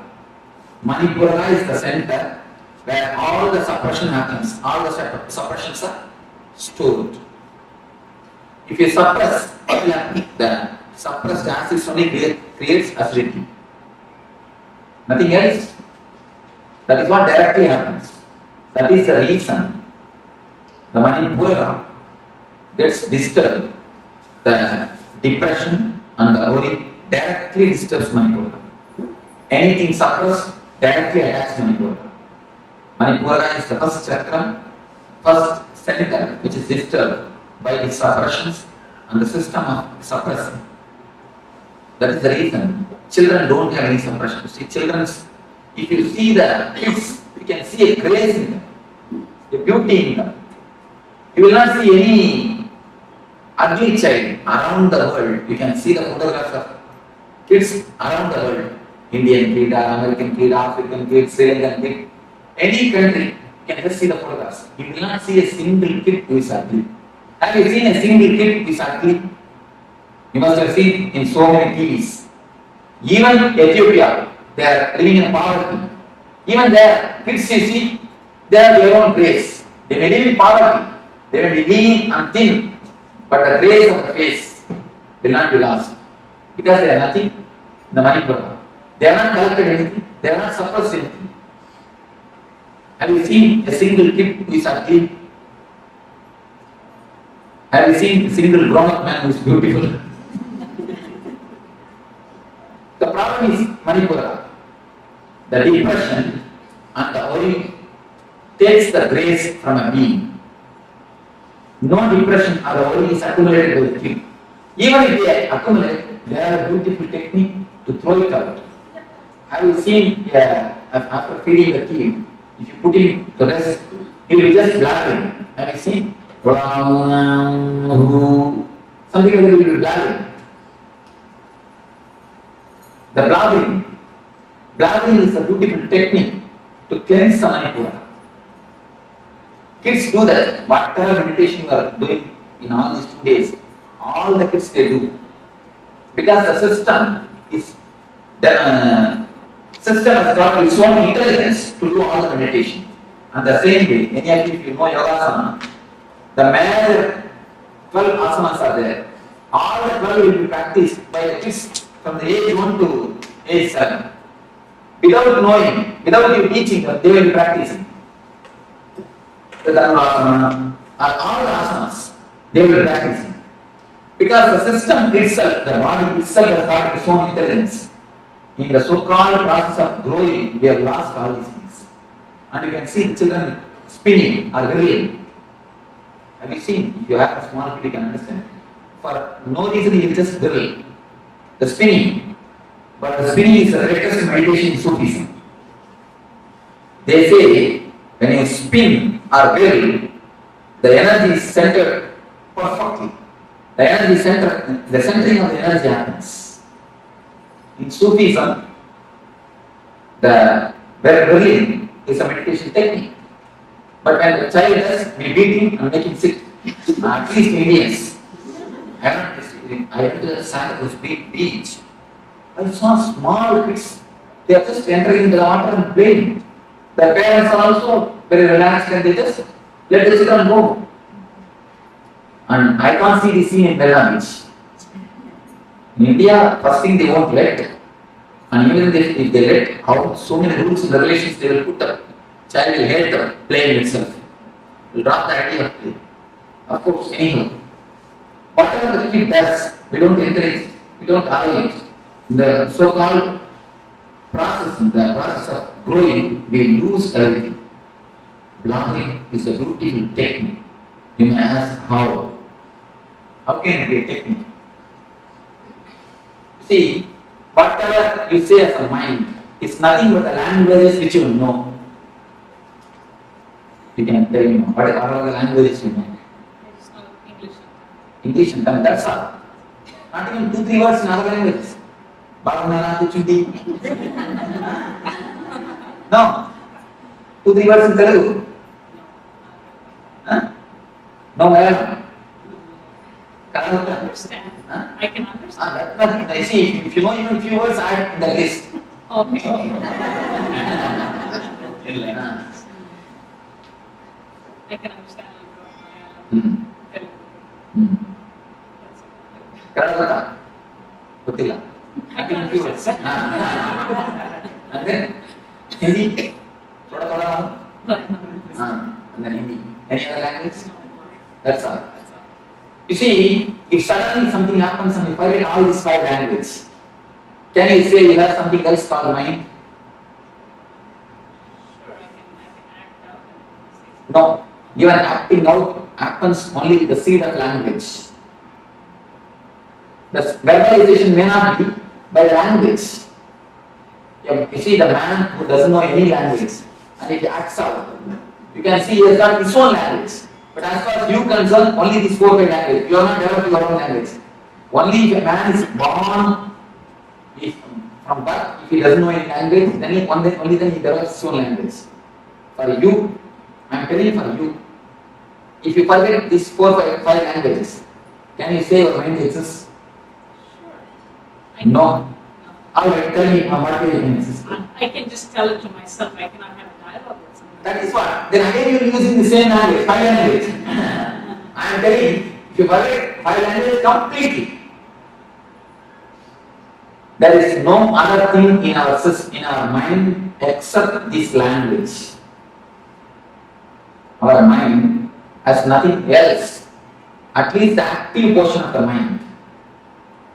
Manipura is the center where all the suppression happens, all the suppressions are stored. If you suppress, the suppressed acid only creates acidity. Nothing else. That is what directly happens. That is the reason the Manipura gets disturbed. The depression and the worry directly disturbs Manipura. Anything suppressed directly attacks Manipura. Manipura is the first chakra, first center which is disturbed by its suppressions and the system of suppressing. That is the reason children don't have any suppression. See, if you see the kids, you can see a grace in them, a beauty in them. You will not see any ugly child around the world. You can see the photographs of kids around the world. Indian kid, American kid, African kid, Sri Lankan kid. Any country, you can just see the photographs. You will not see a single kid who is ugly. Have you seen a single kid who is ugly? You must have seen in so many TVs. Even Ethiopia, they are living in poverty. Even there, kids you see, they have their own grace. They may live in poverty, they may be lean and thin, but the grace of the face will not be lost. Because they are nothing in the Manipura. They are not collected anything, they are not suppressed anything. Have you seen a single kid who is ugly? Have you seen a single grown-up man who is beautiful? The problem is Manipura. The depression and the worry takes the grace from a being. No depression or worry is accumulated by the kid. Even if they accumulate, they have a beautiful technique to throw it out. Have you seen after feeding the kid, if you put him to rest, he will just blabbering. Have you seen? Something like that, he will be blabbering. The blabbering is a beautiful technique to cleanse the Manipura. Kids do that. Whatever meditation you are doing in all these 2 days, all the kids they do. Because the system has got its own intelligence to do all the meditation. And the same way, any of you, if you know Yogasana, the major 12 asanas are there. All the 12 will be practiced by the kids from the age 1 to age 7. Without knowing, without you teaching them, they will be practicing. The Dharmasana, all the asanas, they will be practicing. Because the system itself, the body itself has got its own intelligence. In the so-called process of growing, we have lost all these things. And you can see the children spinning or whirling. Have you seen? If you have a small kid, you can understand. For no reason, he will just whirl. The spinning. But the spinning is the greatest meditation in Sufism. They say, when you spin or whirl, the energy is centered perfectly. The energy center, the centering of the energy happens. In Sufism, the whirling is a meditation technique. But when the child does, we beat him and make him sit. At least Indians. I went to the Santa beach. I saw small kids. They are just entering into the water and playing. The parents are also very relaxed and they just let the children go. And I can't see the scene in Bella Beach. In India, first thing they won't let. And even if they let out so many rules in the relations, they will put up. Child will hate playing itself. Will drop the idea of play. Of course, anyhow. Whatever the kid does, we don't encourage, we don't allow it. In the so-called process, in the process of growing, we lose everything. Blocking is a beautiful technique. You may ask how? How can it be a technique? See, whatever you say as a mind, it's nothing but the languages which you know. You can tell me what are the languages you know? English and Tamil, that's all. Not even 2-3 words in other languages. Baranana, Kuchundi. No. 2-3 words in Telugu. Huh? No, Malayalam. I can understand. I can understand. That's nothing. I see, if you know even a few words, add in the list. Okay. I can understand. Karadata. Gottilla. I can a few words. And then Hindi. Thoda. And then Hindi. Any other language? That's all. You see, if suddenly something happens and you forget all these 5 languages, can you say you have something else called mind? No. Even acting out happens only with the seed of language. The verbalization may not be by language. You see the man who doesn't know any language and if he acts out, you can see he has got his own language. But as far as you concern, only these 4-5 languages. You are not developing your own language. Only if a man is born from birth, if he doesn't know any language, then only then he develops his own language. For you, I am telling you for you, if you forget these 4-5 languages, can you say your mind exists? No. Alright, tell me what way you can exist. I can just tell it to myself. I cannot have a dialogue with someone. That is what. Then again you are using the same language, 5 languages. I am telling you, if you forget 5 languages completely, there is no other thing in our mind except this language. our mind has nothing else, at least the active portion of the mind.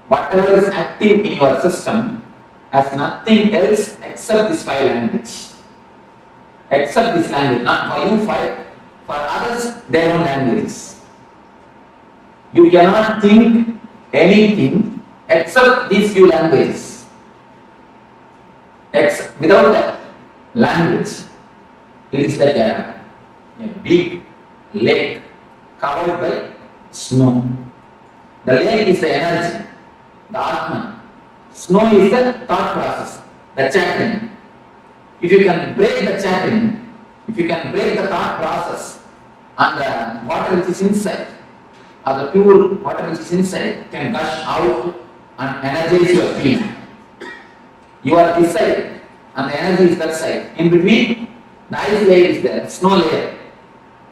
Whatever is active in your system has nothing else except this five language. Except this language, not for you five, for others their own languages. You cannot think anything except these few languages. Without that language, it is like a big lake covered by snow. The lake is the energy, the Atman. Snow is the thought process, the chanting. If you can break the chanting, if you can break the thought process, and the water which is inside, or the pure water which is inside can gush out and energize your field. You are this side and the energy is that side. In between, the ice layer is there, snow layer.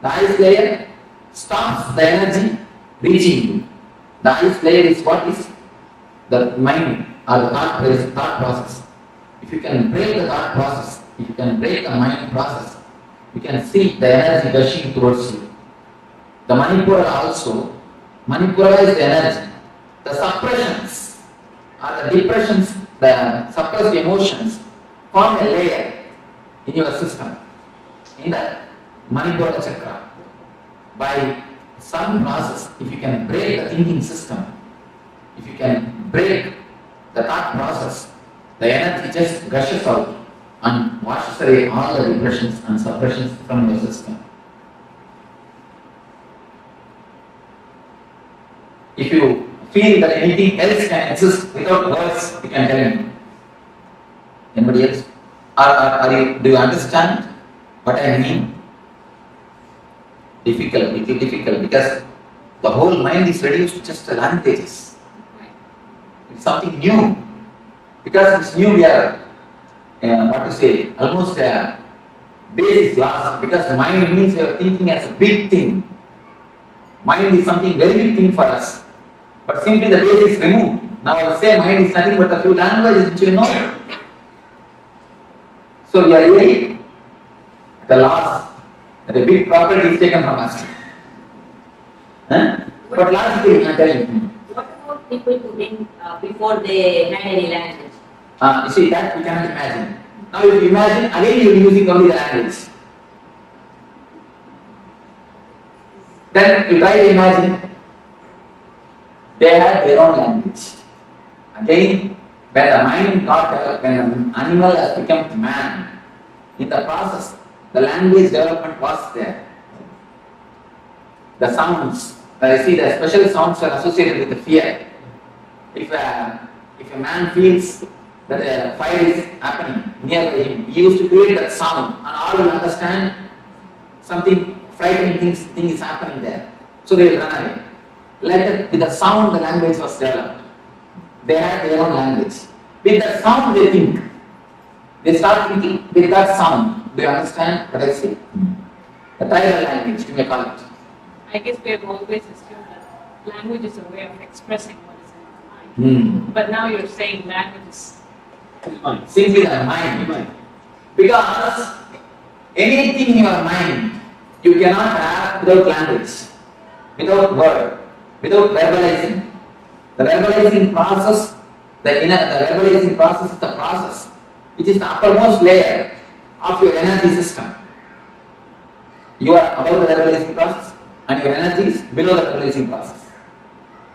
The ice layer stops the energy reaching you. The ice layer is what is the mind or the thought process. If you can break the thought process, if you can break the mind process, you can see the energy gushing towards you. The Manipura also, Manipura is the energy. The suppressions or the depressions, the suppressed emotions form a layer in your system, in the Manipura Chakra. By some process, if you can break the thinking system, if you can break the thought process, the energy just gushes out and washes away all the depressions and suppressions from your system. If you feel that anything else can exist without words, you can tell me. Anybody else? Do you understand what I mean? Difficult, little difficult, because the whole mind is reduced to just languages. It's something new. Because it's new, we are, almost a base is lost. Because mind means we are thinking as a big thing. Mind is something very big thing for us. But simply the base is removed. Now I will say mind is nothing but a few languages which you know. So we are really at the loss. The big property is taken from us. But logically, I tell you. What about people who think before they had any language? You see, that we cannot imagine. Now if you imagine, again you are using only the language. Then you try to imagine, they had their own language. Again, when the mind got developed, when an animal has become man, in the process, the language development was there. The sounds, I see the special sounds are associated with the fear. If a man feels that a fire is happening near him, he used to create that sound, and all will understand something frightening thing is happening there. So they will run away. Like that, with the sound, the language was developed. They had their own language. With that sound, they think. They start thinking with that sound. Do you understand what I say? The tribal language, you may call it. I guess we have always assumed that language is a way of expressing what is in our mind. But now you're saying language is simply the mind. Because anything in your mind you cannot have without language, without word, without verbalizing. The verbalizing process, the verbalizing process is the process which is the uppermost layer of your energy system. You are above the verbalizing process and your energy is below the verbalizing process.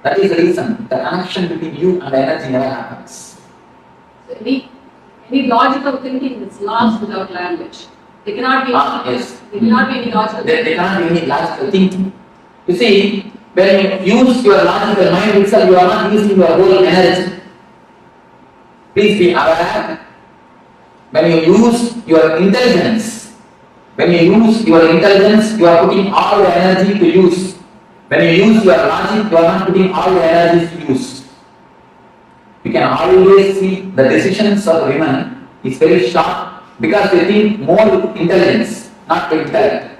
That is the reason the connection between you and the energy never happens. So any logical thinking is lost without language. There cannot be there cannot be any logical thinking. There cannot be any logical thinking. You see, when you use your logical mind itself, you are not using your whole energy. Please be aware. When you use your intelligence, you are putting all your energy to use. When you use your logic, you are not putting all your energy to use. You can always see the decisions of women is very sharp because they think more with intelligence, not with intellect.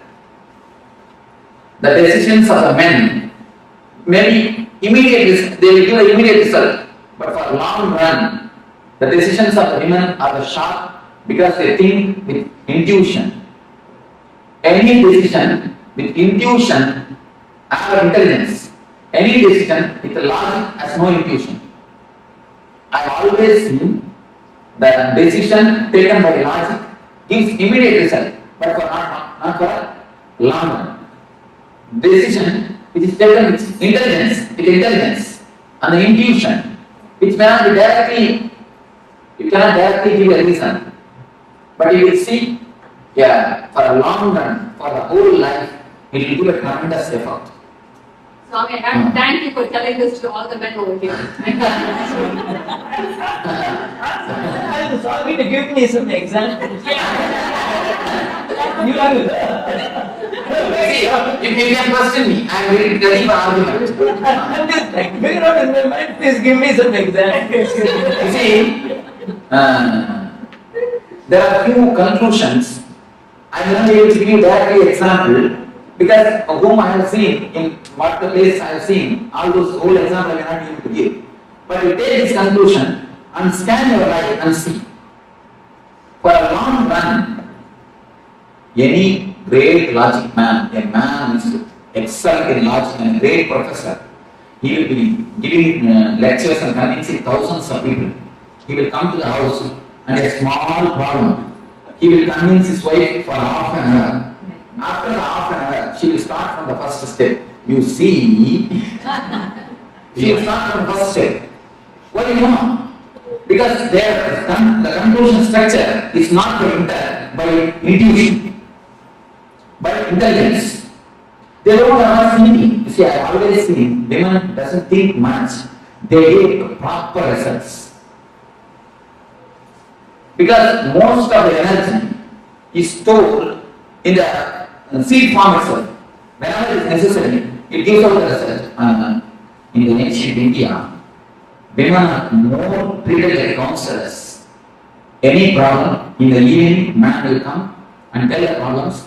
The decisions of the men maybe immediate, they will give an immediate result, but for long run, the decisions of the women are the sharp because they think with intuition. Any decision With intuition, I have intelligence. Any decision with logic has no intuition. I always seen the decision taken by logic gives immediate result, but for not for long run. Decision which is taken with intelligence and the intuition, which may not be directly, you cannot directly give a reason, but you will see, for a long run, for the whole life, it will give a tremendous effort. Swami, I have to thank you for telling this to all the men over here. Swami, to give me some examples. You are if you can question me, I am very ready for argument. I'm just like, figure out in my mind, please give me some examples. You see, there are few conclusions. I will not be able to give you directly example because of whom I have seen, in what the place I have seen, all those whole examples I may not be able to give. But you take this conclusion and scan your life and see. For a long run, any great logic man, a man is to excel in logic and a great professor, he will be giving lectures and convincing thousands of people. He will come to the house and a small problem. He will convince his wife for half an hour. After the half an hour, she will start from the first step. You see, she will start from the first step. What do you know? Because the conclusion structure is not by intuition, by intelligence. They don't have thinking. You see, I have always seen women doesn't think much. They get proper results. Because most of the energy is stored in the seed form itself. Whenever it is necessary, it gives out the result. In the ancient India, women are more treated like counselors. Any problem, in the evening, man will come and tell the problems.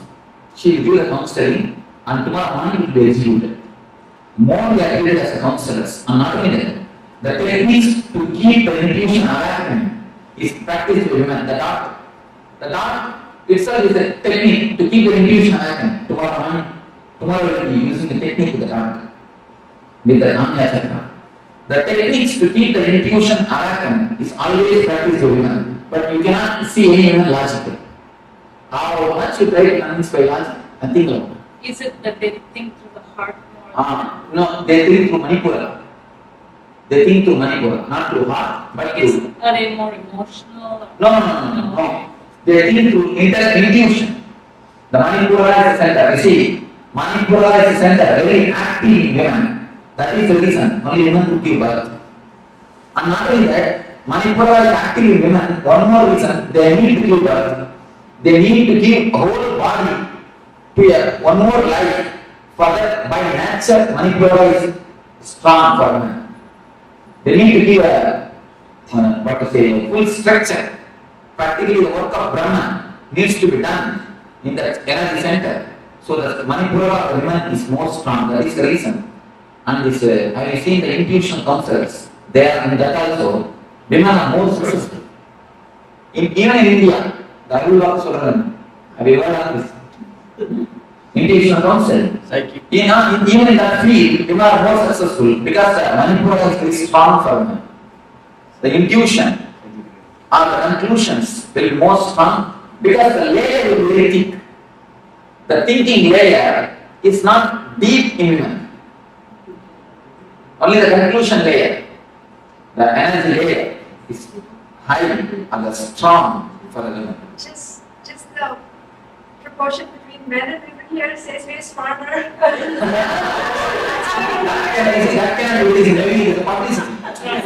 She will give the counseling and tomorrow morning it will be executed. More they are treated as counselors. And not only that, the techniques to keep the intuition alive is practiced by women. The dot itself is a technique to keep the intuition alive. Tomorrow we will be using the technique with the dot, with the Anya Chakra. The techniques to keep the intuition alive is always practiced by women. But you cannot see any women logically. How much you try to convince by logic, nothing like that. Is it that they think through the heart more? No, they think through Manipura. They think through Manipura, not through heart, but through. Are they more emotional? No. They think through intuition. The Manipura is the center. You see, Manipura is the center, very active in women. That is the reason only women could give birth. And not only that, Manipura is active in women. One more reason, they need to give birth. They need to give whole body to one more life. For that, by nature, Manipura is strong for women. They need to give a full structure. Practically, the work of Brahman needs to be done in that energy center. So the Manipura of women is more strong. That is the reason. And this, I have seen the intuition counselors there, and that also, women are more successful. Even in India, the Ayurveda Suraran, have you heard of this? Intuition counseling. Even in that field, women are more successful because Manipura is very strong for women. The intuition or the conclusions will be more strong because the layer will be very thick. The thinking layer is not deep in women. Only the conclusion layer, the energy layer is high and strong for the women. Just the proportion between men and women here says me smarter. That cannot be maybe the publicity.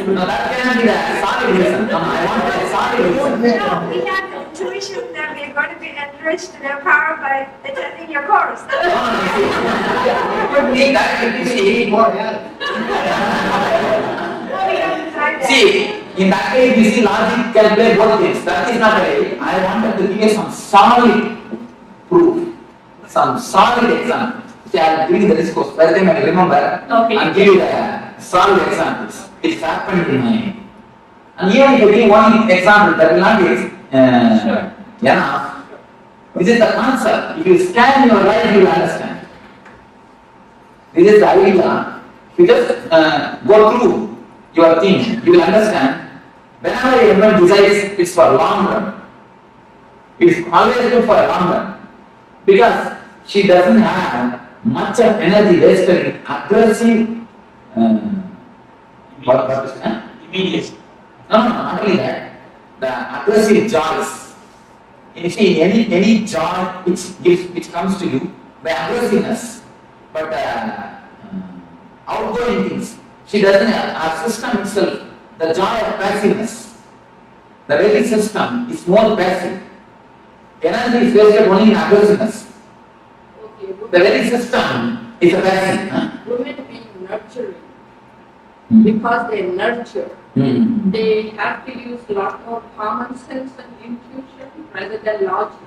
No, that cannot be the solid reason. No, I want a solid reason. No, we have intuition that we're going to be enriched in our power by attending your course. See, in that case, you see, logic can play both things. That is not right. I wanted to give you some solid proof, some solid example. See, I will give you the discourse. By the time I remember, I'll give you the solid examples. It's happened in my. And even if you give one example, that will not be enough. This is the concept. If you scan your life, you will understand. This is the idea. If you just go through your thing, you will understand. Whenever everyone decides it's for long run, it's always good for a long run. Because she doesn't have much of energy wasted in aggressive immediate. No, not only that. The aggressive joys. You see, any joy which comes to you by aggressiveness, but outgoing things. She doesn't have her system itself, the joy of passiveness. The very system is more passive. Energy is wasted only in aggressiveness. Okay, The very system is a passive. women being nurturing, because they nurture, they have to use a lot more common sense and intuition rather than logic.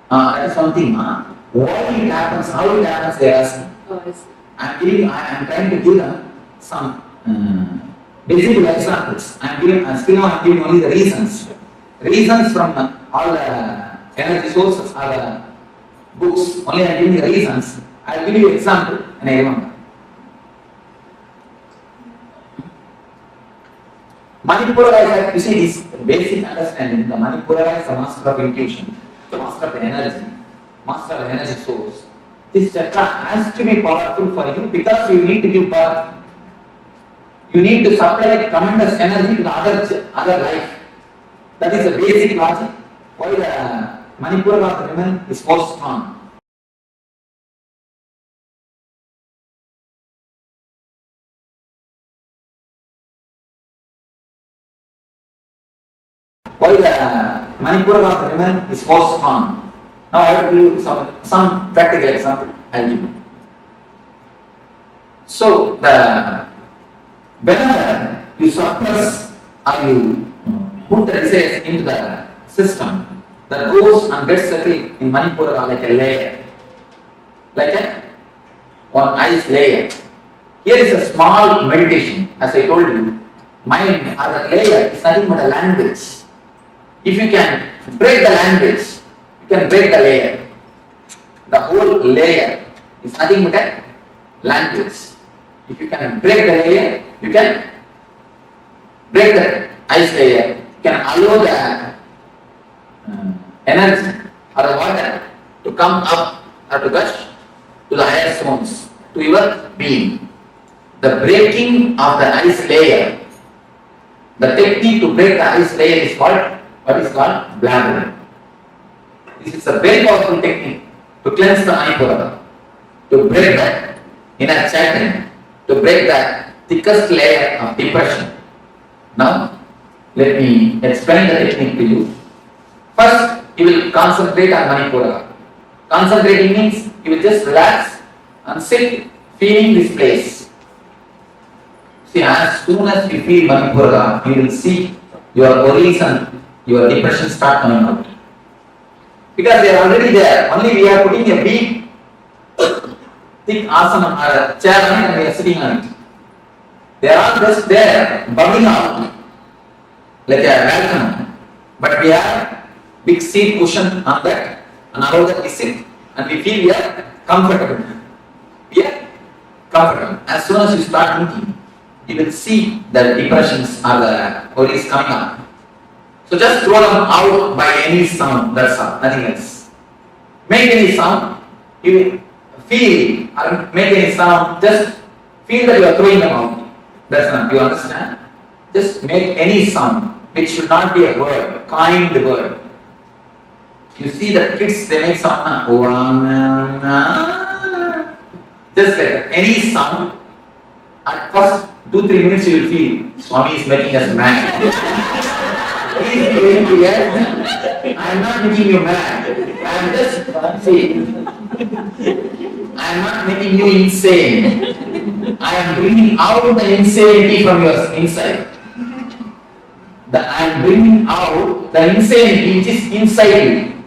That's something. Why it happens, how it happens, they ask. I am trying to give them some basic examples. Still now I'm giving only the reasons. Reasons from all the energy sources or the books. Only I am giving the reasons. I will give you an example and I remember. Manipura is, you see, this basic understanding. The Manipura is the master of intuition, the master of the energy, master of the energy source. This chakra has to be powerful for you because you need to give birth. You need to supply tremendous energy to the other life. That is the basic logic why the Manipura of the women is more strong. Why the Manipura of the women is more strong. Now I have to give you some practical example. I'll give you. So whenever you suppress or you put the desires into the system, that goes and gets settled in Manipura like a layer, like one ice layer. Here is a small meditation. As I told you, mind as a layer is nothing but a language. If you can break the language, you can break the layer. The whole layer is nothing but a language. If you can break the layer, you can break the ice layer. You can allow the energy or the water to come up or to gush to the higher zones, to your being. The breaking of the ice layer, the technique to break the ice layer is called, what is called blabbering. This is a very powerful technique to cleanse the Manipura, to break the inner chanting, to break the thickest layer of depression. Now, let me explain the technique to you. First, you will concentrate on Manipura. Concentrating means you will just relax and sit feeling this place. See, as soon as you feel Manipura, you will see your worries and your depression start coming out. Because they are already there. Only we are putting a big, thick asana or a chair on it and we are sitting on it. They are all just there, bubbling out like a volcano. But we have big seat cushion on that and allow that we sit and we feel we are comfortable. We are comfortable. As soon as you start thinking, you will see the depressions or the worries coming up. So just throw them out by any sound, that's all, nothing else. Make any sound, you will feel or make any sound, just feel that you are throwing them out. That's not, you understand? Just make any sound, which should not be a word, kind word. You see the kids, they make sound, just like any sound. At first 2-3 minutes you will feel Swami is making us mad. He is going to get, I am not making you mad. I am just saying, I am not making you insane. I am bringing out the insanity from your inside. I am bringing out the insanity which is inside you.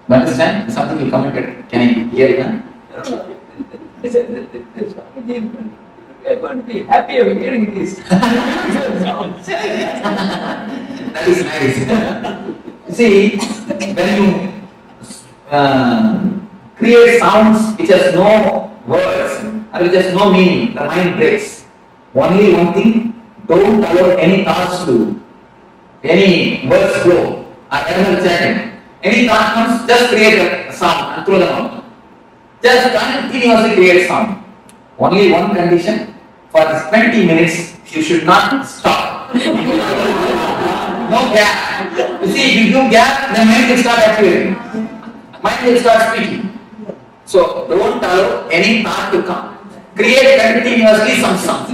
You understand? Something you commented. Can I hear it now? We are going to be happy of hearing this. That is nice. See, when you create sounds which has no words, and with just no meaning, the mind breaks. Only one thing, don't allow any thoughts to, any words flow, or ever chanting. Any thought comes, just create a sound and throw them out. Just continuously create sound. Only one condition, for this 20 minutes, you should not stop. No gap. You see, if you do gap, the mind will start activating. Mind will start speaking. So, don't allow any thought to come. Create continuously some sound.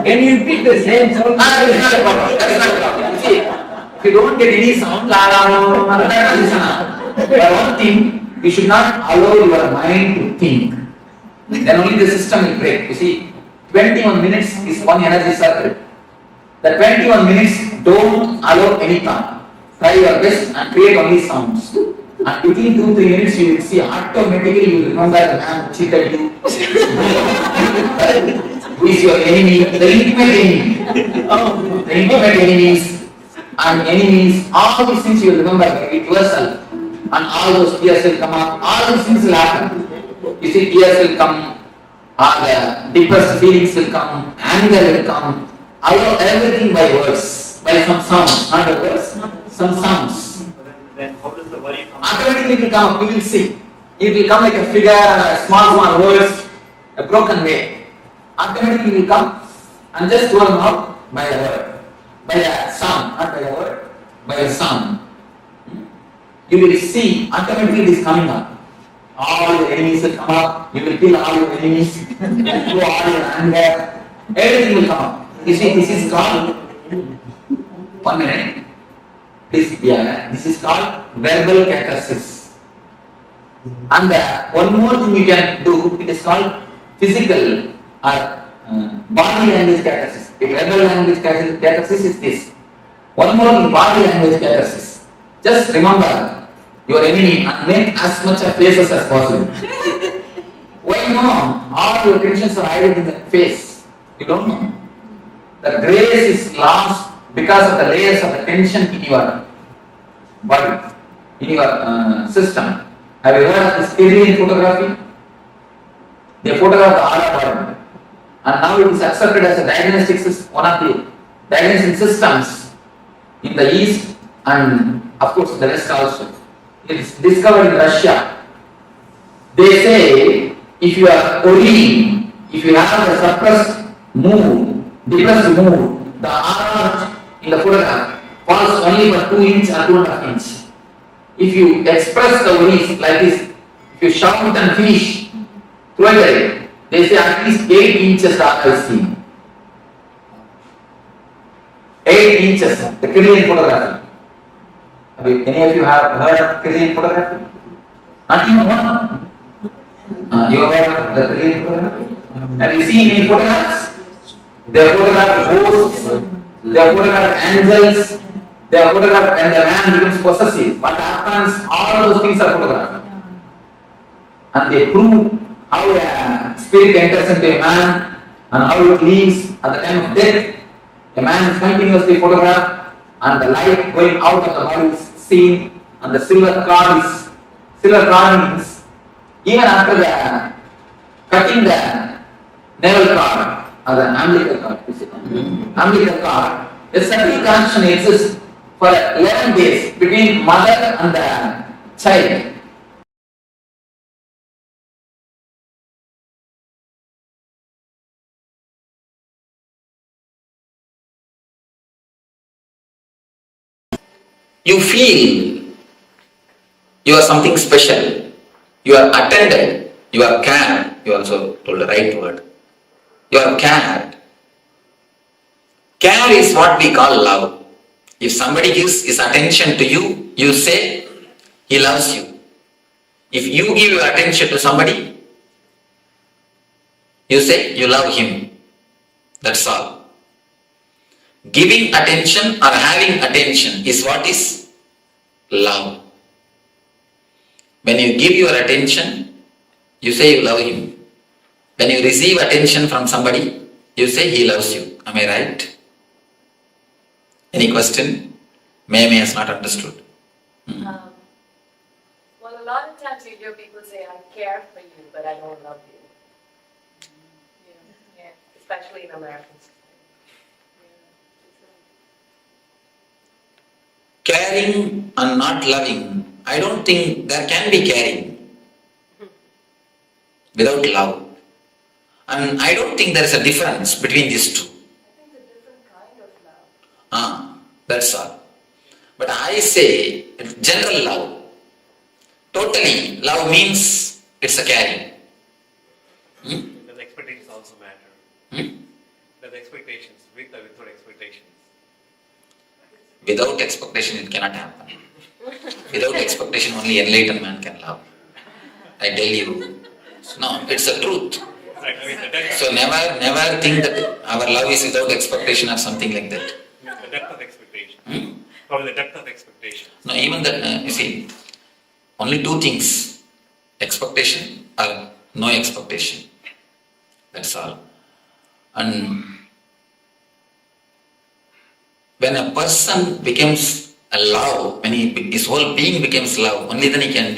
When you repeat the same sound, that is not a problem. That is not a problem. You see, if you don't get any sound, but one thing, you should not allow your mind to think. Then only the system will break. You see, 21 minutes is one energy circle. The 21 minutes, don't allow any thought. Try your best and create only sounds. And within 2-3 minutes, you will see automatically you will remember the man who cheated you. Who is your enemy? The intimate enemy. The intimate enemies and enemies, all these things you will remember it yourself. And all those tears will come up, all these things will happen. You see, tears will come, all the depressed feelings will come, anger will come. Allow everything by words, by some sounds, not the words, some sounds. Then how does the worry come? Automatically it will come up, you will see. It will come like a figure, small words, a broken way. Automatically it will come and just throw them out by the word, by the sound, not by the word, by the sound. You will see automatically it is coming up. All your enemies will come up, you will kill all your enemies, through all your anger, everything will come up. You see, this is called, 1 minute, please, this is called verbal catharsis. And one more thing you can do, it is called physical or body language catharsis. The verbal language catharsis is this. One more thing, body language catharsis. Just remember your enemy and make as much of faces as possible. Why no? All your tensions are hidden in the face. You don't know. The grace is lost because of the layers of the tension in your body, in your system. Have you heard of this alien photography? They photograph the aura body. And now it is accepted as a diagnostic system, one of the diagnostic systems in the East and of course the West also. It is discovered in Russia. They say if you are worrying, if you have a suppressed mood, depressed mood, the aura in the photograph falls only for 2 inches or 2.5 inches. If you express the worries like this, if you shout and finish, throw it away. They say at least 8 inches dark is seen. 8 inches, the Korean photography. Any of you have heard of Korean photography? Not even one. You have heard of the Korean photography? Have you seen any photographs? They have photographed ghosts, they have photographed angels, they have photographed when the man becomes possessive. What happens? All those things are photographed. And they prove how a spirit enters into a man and how it leaves at the time of death. A man is continuously photographed and the light going out of the body is seen and the silver cord means even after the cutting the navel cord or the umbilical cord, umbilical cord, a subtle connection exists for 11 days between mother and the child. You feel you are something special, you are attended, you are cared, you also told the right word, you are cared. Care is what we call love. If somebody gives his attention to you, you say he loves you. If you give your attention to somebody, you say you love him. That's all. Giving attention or having attention is what is love. When you give your attention, you say you love him. When you receive attention from somebody, you say he loves you. Am I right? Any question? May has not understood. Well, a lot of times you hear people say, I care for you, but I don't love you. especially in American society. Caring and not loving, I don't think there can be caring without love. And I don't think there is a difference between these two. That's all. But I say general love. Totally, love means it's a caring. The expectations also matter. The expectations, with or without expectations. Without expectation, it cannot happen. Without expectation, only enlightened man can love. I tell you. No, it's the truth. So never think that our love is without expectation or something like that. The depth of expectation. Probably the depth of expectation. No, even that, you see, only two things. Expectation or no expectation. That's all. And when a person becomes a love, when his whole being becomes love, only then he can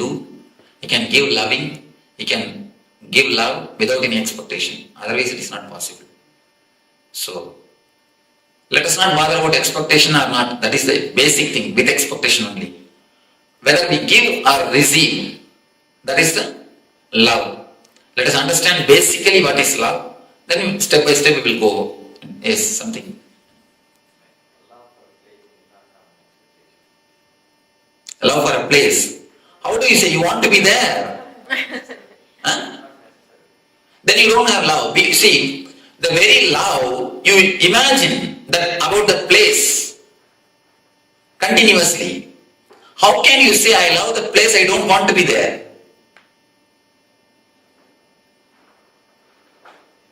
give loving, he can give love without any expectation. Otherwise it is not possible. So, let us not bother about expectation or not. That is the basic thing, with expectation only. Whether we give or receive, that is the love. Let us understand basically what is love. Then step by step we will go. Yes, something. Love for a place. How do you say you want to be there? Then you don't have love. See, the very love, you imagine that about the place continuously. How can you say I love the place, I don't want to be there?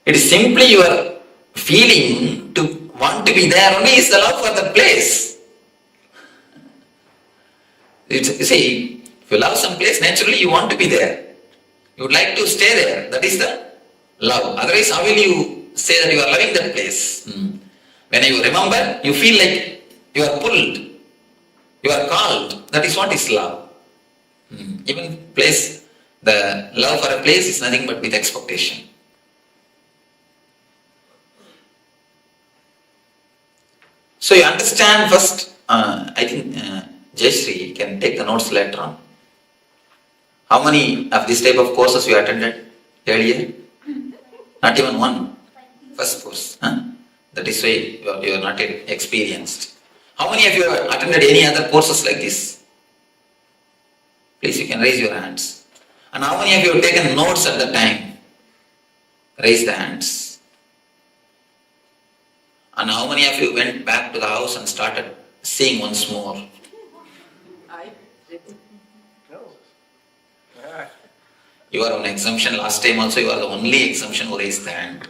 It is simply your feeling to want to be there only is the love for the place. You see, if you love some place, naturally you want to be there. You would like to stay there. That is the love. Otherwise, how will you say that you are loving that place? When you remember, you feel like you are pulled, you are called. That is what is love. Even place, the love for a place is nothing but with expectation. So you understand first, I think Jayashree can take the notes later on. How many of this type of courses you attended earlier? Not even one. First course. That is why you are not experienced. How many of you have attended any other courses like this? Please, you can raise your hands. And how many of you have taken notes at the time? Raise the hands. And how many of you went back to the house and started seeing once more? I didn't. No. You are on exemption. Last time also you are the only exemption who raised the hand.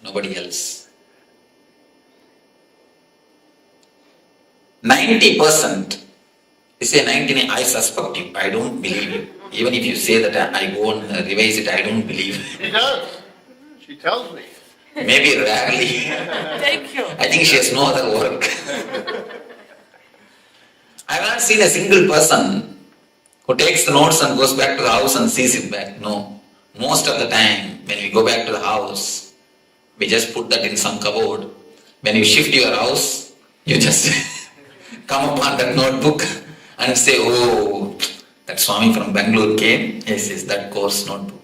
Nobody else. 90%. You say 99, I suspect you. I don't believe you. Even if you say that I go and revise it, I don't believe. She does. She tells me. Maybe rarely. Thank you. I think she has no other work. I have not seen a single person who takes the notes and goes back to the house and sees it back. No. Most of the time, when we go back to the house, we just put that in some cupboard. When you shift your house, you just come upon that notebook and say, oh, that Swami from Bangalore came. Yes, that course notebook.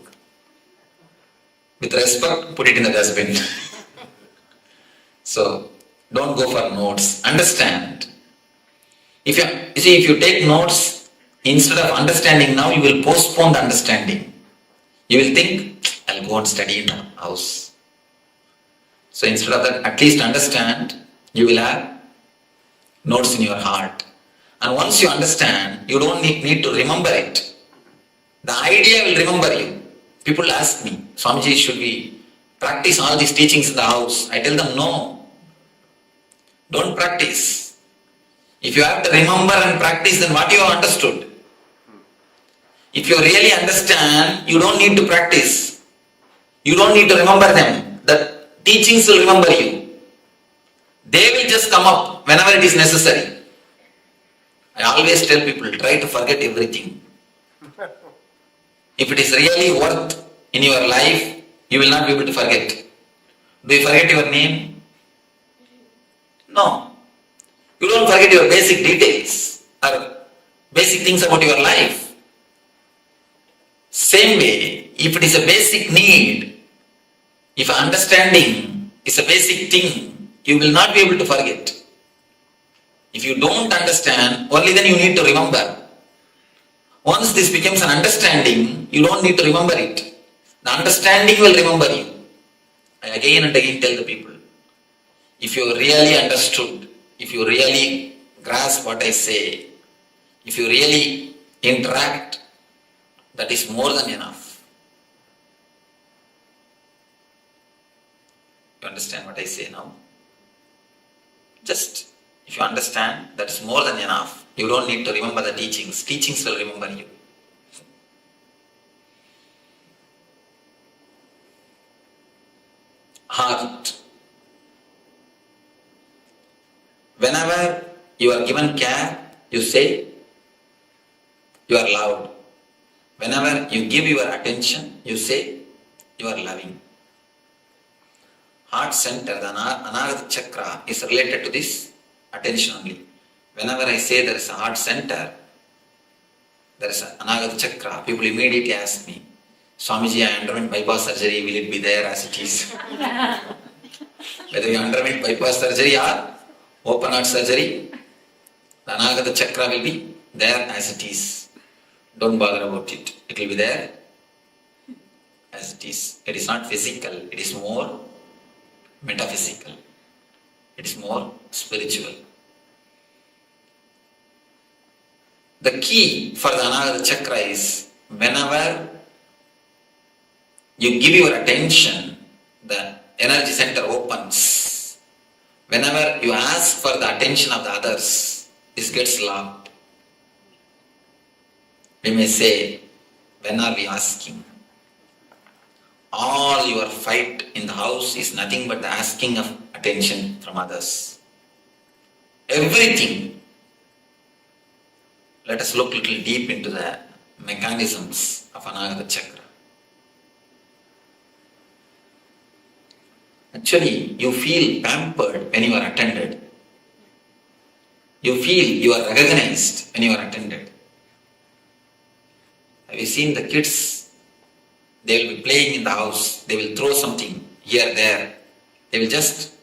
With respect, put it in the dustbin. So, don't go for notes. Understand. If you take notes, instead of understanding now, you will postpone the understanding. You will think, I'll go and study in the house. So instead of that, at least understand, you will have notes in your heart. And once you understand, you don't need to remember it. The idea will remember you. People ask me, Swamiji, should we practice all these teachings in the house? I tell them, no. Don't practice. If you have to remember and practice, then what you have understood? If you really understand, you don't need to practice. You don't need to remember them. The teachings will remember you. They will just come up whenever it is necessary. I always tell people, try to forget everything. If it is really worth in your life, you will not be able to forget. Do you forget your name? No. You don't forget your basic details or basic things about your life. Same way, if it is a basic need, if understanding is a basic thing, you will not be able to forget. If you don't understand, only then you need to remember. Once this becomes an understanding, you don't need to remember it. The understanding will remember you. I again and again tell the people, if you really understood, if you really grasp what I say, if you really interact, that is more than enough. You understand what I say now? Just, if you understand, that is more than enough. You don't need to remember the teachings. Teachings will remember you. Heart. Whenever you are given care, you say, you are loved. Whenever you give your attention, you say, you are loving. Heart center, the Anagata Chakra, is related to this attention only. Whenever I say there is a heart center, there is an Anagata Chakra, people immediately ask me, Swamiji, I underwent bypass surgery, will it be there as it is? Whether you underwent bypass surgery or open heart surgery, the Anagata Chakra will be there as it is. Don't bother about it. It will be there as it is. It is not physical, it is more metaphysical. It is more spiritual. The key for the Anagata Chakra is whenever you give your attention, the energy center opens. Whenever you ask for the attention of the others, this gets locked. We may say, when are we asking? All your fight in the house is nothing but the asking of attention from others. Everything. Let us look a little deep into the mechanisms of Anagata Chakra. Actually, you feel pampered when you are attended. You feel you are recognized when you are attended. Have you seen the kids? They will be playing in the house. They will throw something here, there. They will just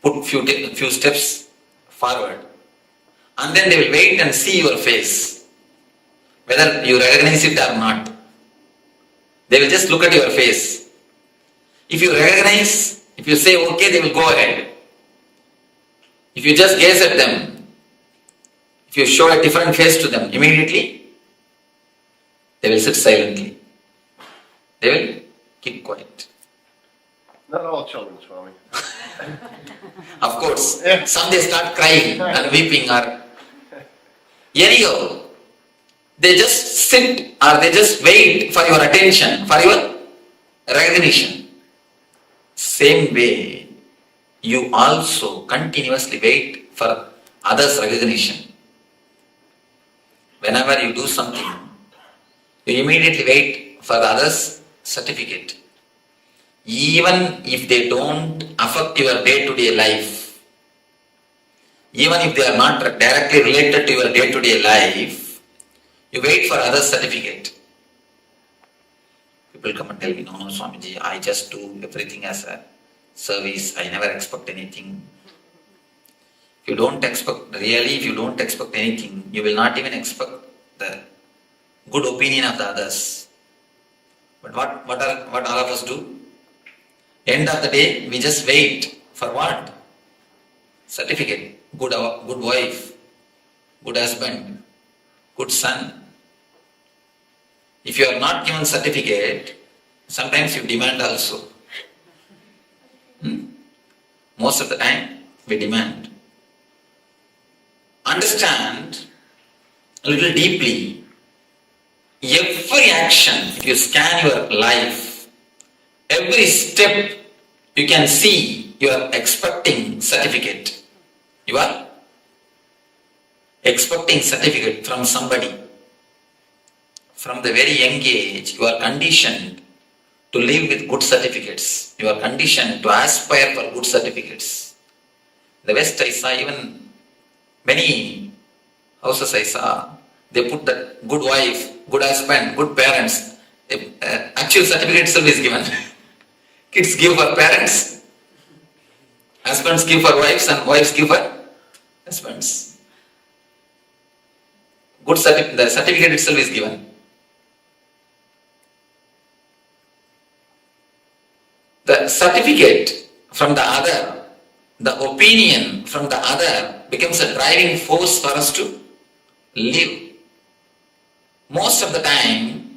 put few steps forward. And then they will wait and see your face. Whether you recognize it or not. They will just look at your face. If you recognize, if you say okay, they will go ahead. If you just gaze at them, if you show a different face to them, immediately they will sit silently. They will keep quiet. Not all children, Swami. Of course, some they start crying and weeping or anyhow, they just sit or they just wait for your attention, for your recognition. Same way, you also continuously wait for others' recognition. Whenever you do something, you immediately wait for the others' certificate. Even if they don't affect your day-to-day life, even if they are not directly related to your day-to-day life, you wait for others' certificate. People come and tell me, no, Swamiji, I just do everything as a service, I never expect anything. If you don't expect anything, you will not even expect the good opinion of the others. But what all of us do? End of the day, we just wait for what? Certificate. Good wife, good husband, good son. If you are not given certificate, sometimes you demand also. Most of the time, we demand. Understand a little deeply. Every action, if you scan your life, every step you can see you are expecting certificate. You are expecting certificate from somebody. From the very young age, you are conditioned to live with good certificates. You are conditioned to aspire for good certificates. The West I saw, even many houses I saw, they put that good wife, good husband, good parents. Actual certificate itself is given. Kids give for parents, husbands give for wives, and wives give for husbands. The certificate itself is given. The certificate from the other, the opinion from the other becomes a driving force for us to live. Most of the time,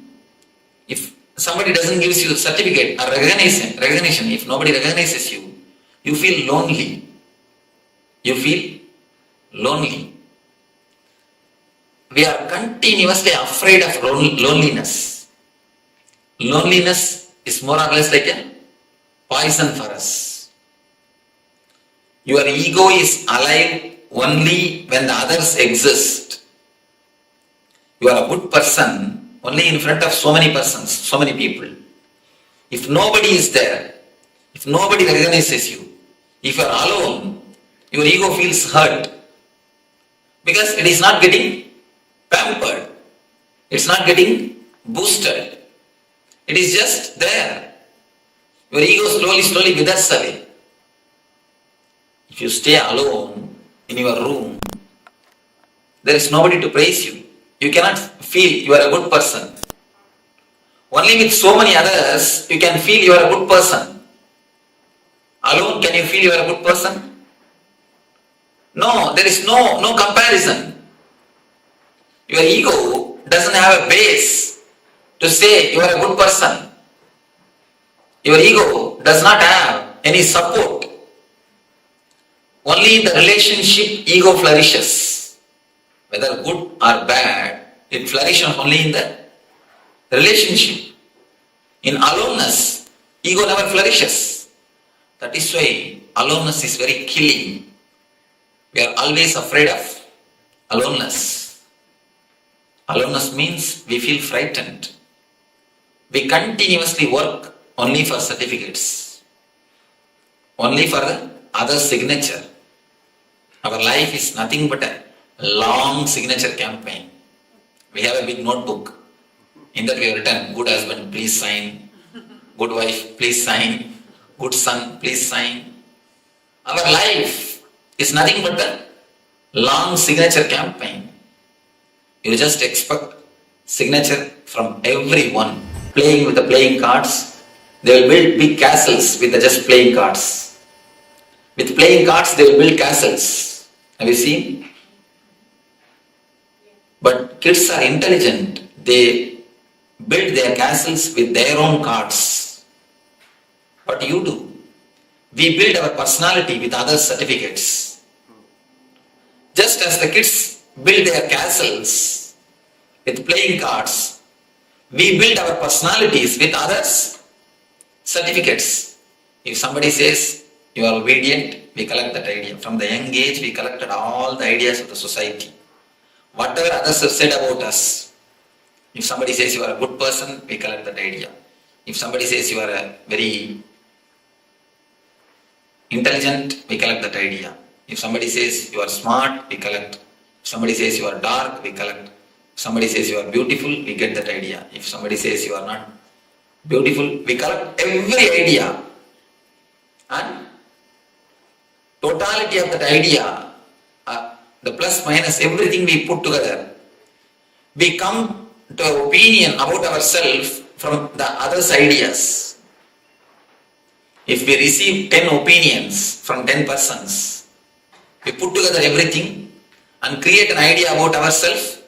if somebody doesn't give you a certificate or recognition, if nobody recognizes you, you feel lonely. You feel lonely. We are continuously afraid of loneliness. Loneliness is more or less like a poison for us. Your ego is alive only when the others exist. You are a good person only in front of so many persons, so many people. If nobody is there, if nobody recognizes you, if you are alone, your ego feels hurt because it is not getting pampered. It's not getting boosted. It is just there. Your ego slowly withers away. If you stay alone in your room, there is nobody to praise you. You cannot feel you are a good person. Only with so many others, you can feel you are a good person. Alone, can you feel you are a good person? No, there is no comparison. Your ego doesn't have a base to say you are a good person. Your ego does not have any support. Only in the relationship ego flourishes. Whether good or bad, it flourishes only in the relationship. In aloneness, ego never flourishes. That is why aloneness is very killing. We are always afraid of aloneness. Aloneness means we feel frightened. We continuously work only for certificates, only for the other signature. Our life is nothing but a long signature campaign. We have a big notebook. In that we have written, good husband, please sign. Good wife, please sign. Good son, please sign. Our life is nothing but a long signature campaign. You just expect signature from everyone. Playing with the playing cards, they will build big castles with the just playing cards. With playing cards, they will build castles. Have you seen? But kids are intelligent. They build their castles with their own cards. What do you do? We build our personality with other certificates. Just as the kids build their castles with playing cards, we build our personalities with others' certificates. If somebody says you are obedient, we collect that idea. From the young age, we collected all the ideas of the society. Whatever others have said about us. If somebody says you are a good person, we collect that idea. If somebody says you are a very intelligent, we collect that idea. If somebody says you are smart, we collect. If somebody says you are dark, we collect. If somebody says you are beautiful, we get that idea. If somebody says you are not beautiful, we collect every idea. And totality of that idea, the plus minus, everything we put together, we come to an opinion about ourselves from the other's ideas. If we receive 10 opinions from 10 persons, we put together everything and create an idea about ourselves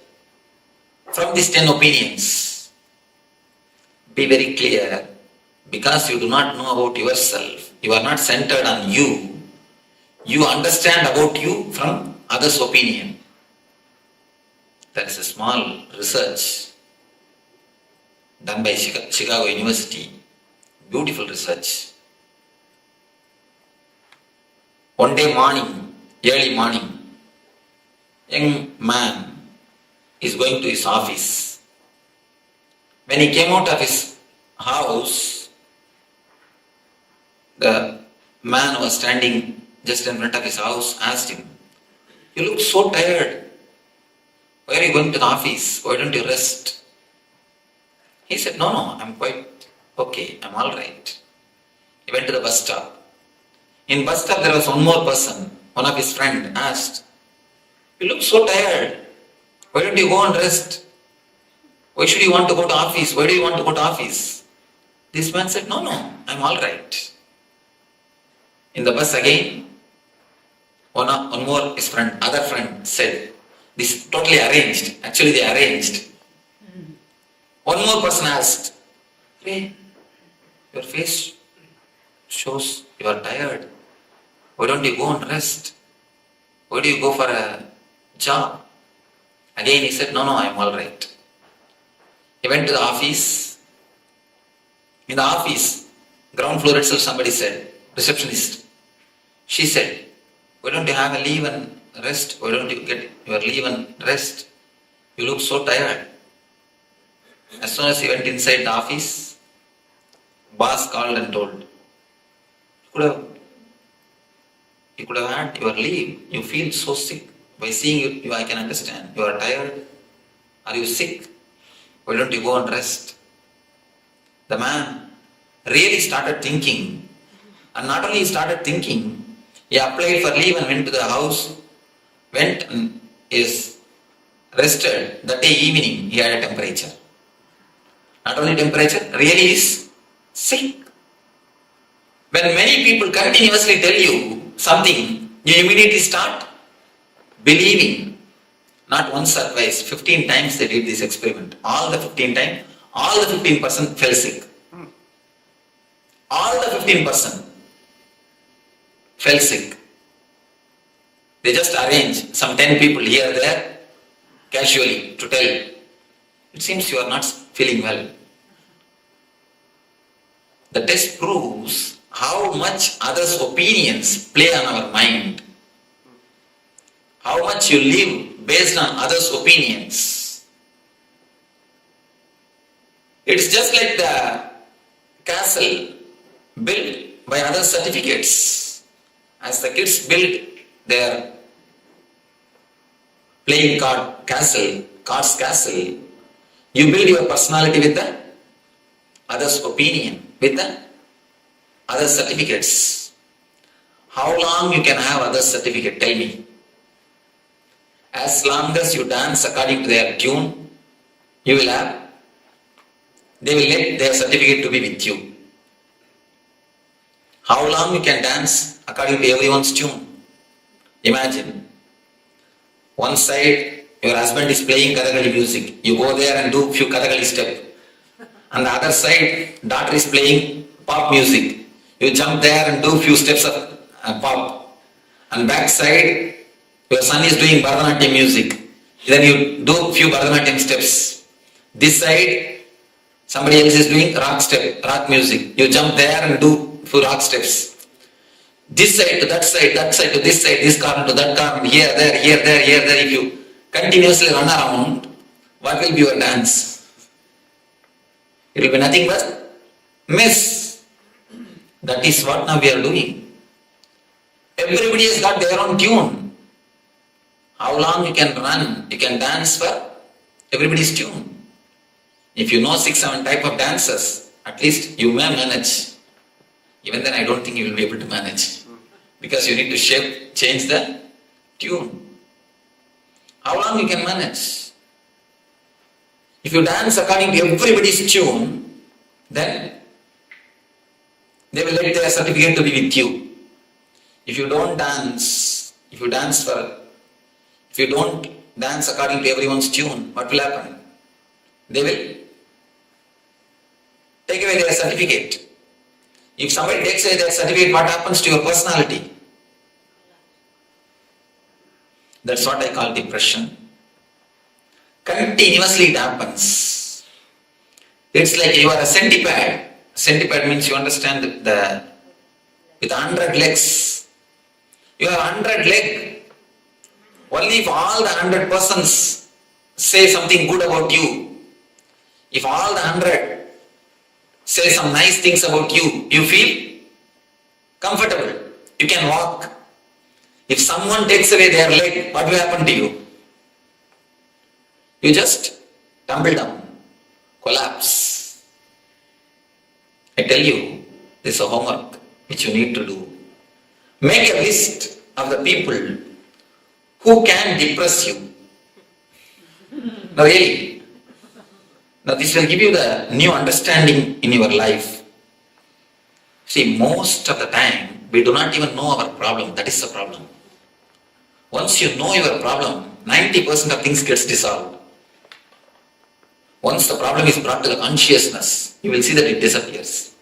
from these 10 opinions. Be very clear, because you do not know about yourself, you are not centered on you, you understand about you from others' opinion. That is a small research done by Chicago University. Beautiful research. One day morning, early morning, young man is going to his office. When he came out of his house, the man who was standing just in front of his house asked him, "You look so tired. Why are you going to the office? Why don't you rest?" He said, "No, I'm quite okay. I'm all right." He went to the bus stop. In bus stop there was one more person. One of his friends asked, "You look so tired. Why don't you go and rest? Why should you want to go to office? Why do you want to go to office?" This man said, "No, I'm all right." In the bus again, one more his friend, other friend said, "This is totally arranged." Actually they arranged. One more person asked, "Hey, your face shows you are tired. Why don't you go and rest? Why do you go for a job?" Again he said, "No, I'm all right." He went to the office. In the office, ground floor itself, somebody said, receptionist. She said, "Why don't you have a leave and rest? Why don't you get your leave and rest? You look so tired." As soon as he went inside the office, boss called and told, You could have had your leave. You feel so sick. By seeing you, I can understand. You are tired. Are you sick? Why don't you go and rest?" The man really started thinking. And not only he started thinking, he applied for leave and went to the house, went and is rested. That day evening, he had a temperature. Not only temperature, really is sick. When many people continuously tell you something, you immediately start believing. Not once or twice, 15 times they did this experiment. All the 15 times, all the 15% fell sick. All the 15% fell sick. They just arrange some 10 people here there casually to tell, "It seems you are not feeling well." The test proves how much others' opinions play on our mind. How much you live based on others' opinions. It's just like the castle built by other certificates. As the kids build their playing cards castle, you build your personality with the others' opinion, with the other certificates. How long you can have other certificate? Tell me. As long as you dance according to their tune, you will have. They will let their certificate to be with you. How long you can dance according to everyone's tune? Imagine. One side, your husband is playing Kathakali music. You go there and do few Kathakali steps. On the other side, daughter is playing pop music. You jump there and do few steps of pop. And back side, your son is doing Bharatanatyam music. Then you do few Bharatanatyam steps. This side, somebody else is doing rock music. You jump there and do few rock steps. This side to that side to this side, this corner to that corner, here, there. If you continuously run around, what will be your dance? It will be nothing but mess. That is what now we are doing. Everybody has got their own tune. How long you can run, you can dance for everybody's tune. If you know 6-7 type of dances, at least you may manage. Even then I don't think you will be able to manage. Because you need to change the tune. How long you can manage? If you dance according to everybody's tune, then they will let their certificate to be with you. If you don't dance according to everyone's tune, what will happen? They will take away their certificate. If somebody takes away their certificate, what happens to your personality? That's what I call depression. Continuously it happens. It's like you are a centipede. Centipede means you understand with 100 legs. You have 100 legs. Only if all the 100 persons say something good about you, if all the 100 say some nice things about you, you feel comfortable. You can walk. If someone takes away their leg, what will happen to you? You just tumble down, collapse. I tell you, this is a homework which you need to do. Make a list of the people who can depress you. No, really. Now this will give you the new understanding in your life. See, most of the time, we do not even know our problem. That is the problem. Once you know your problem, 90% of things gets dissolved. Once the problem is brought to the consciousness, you will see that it disappears.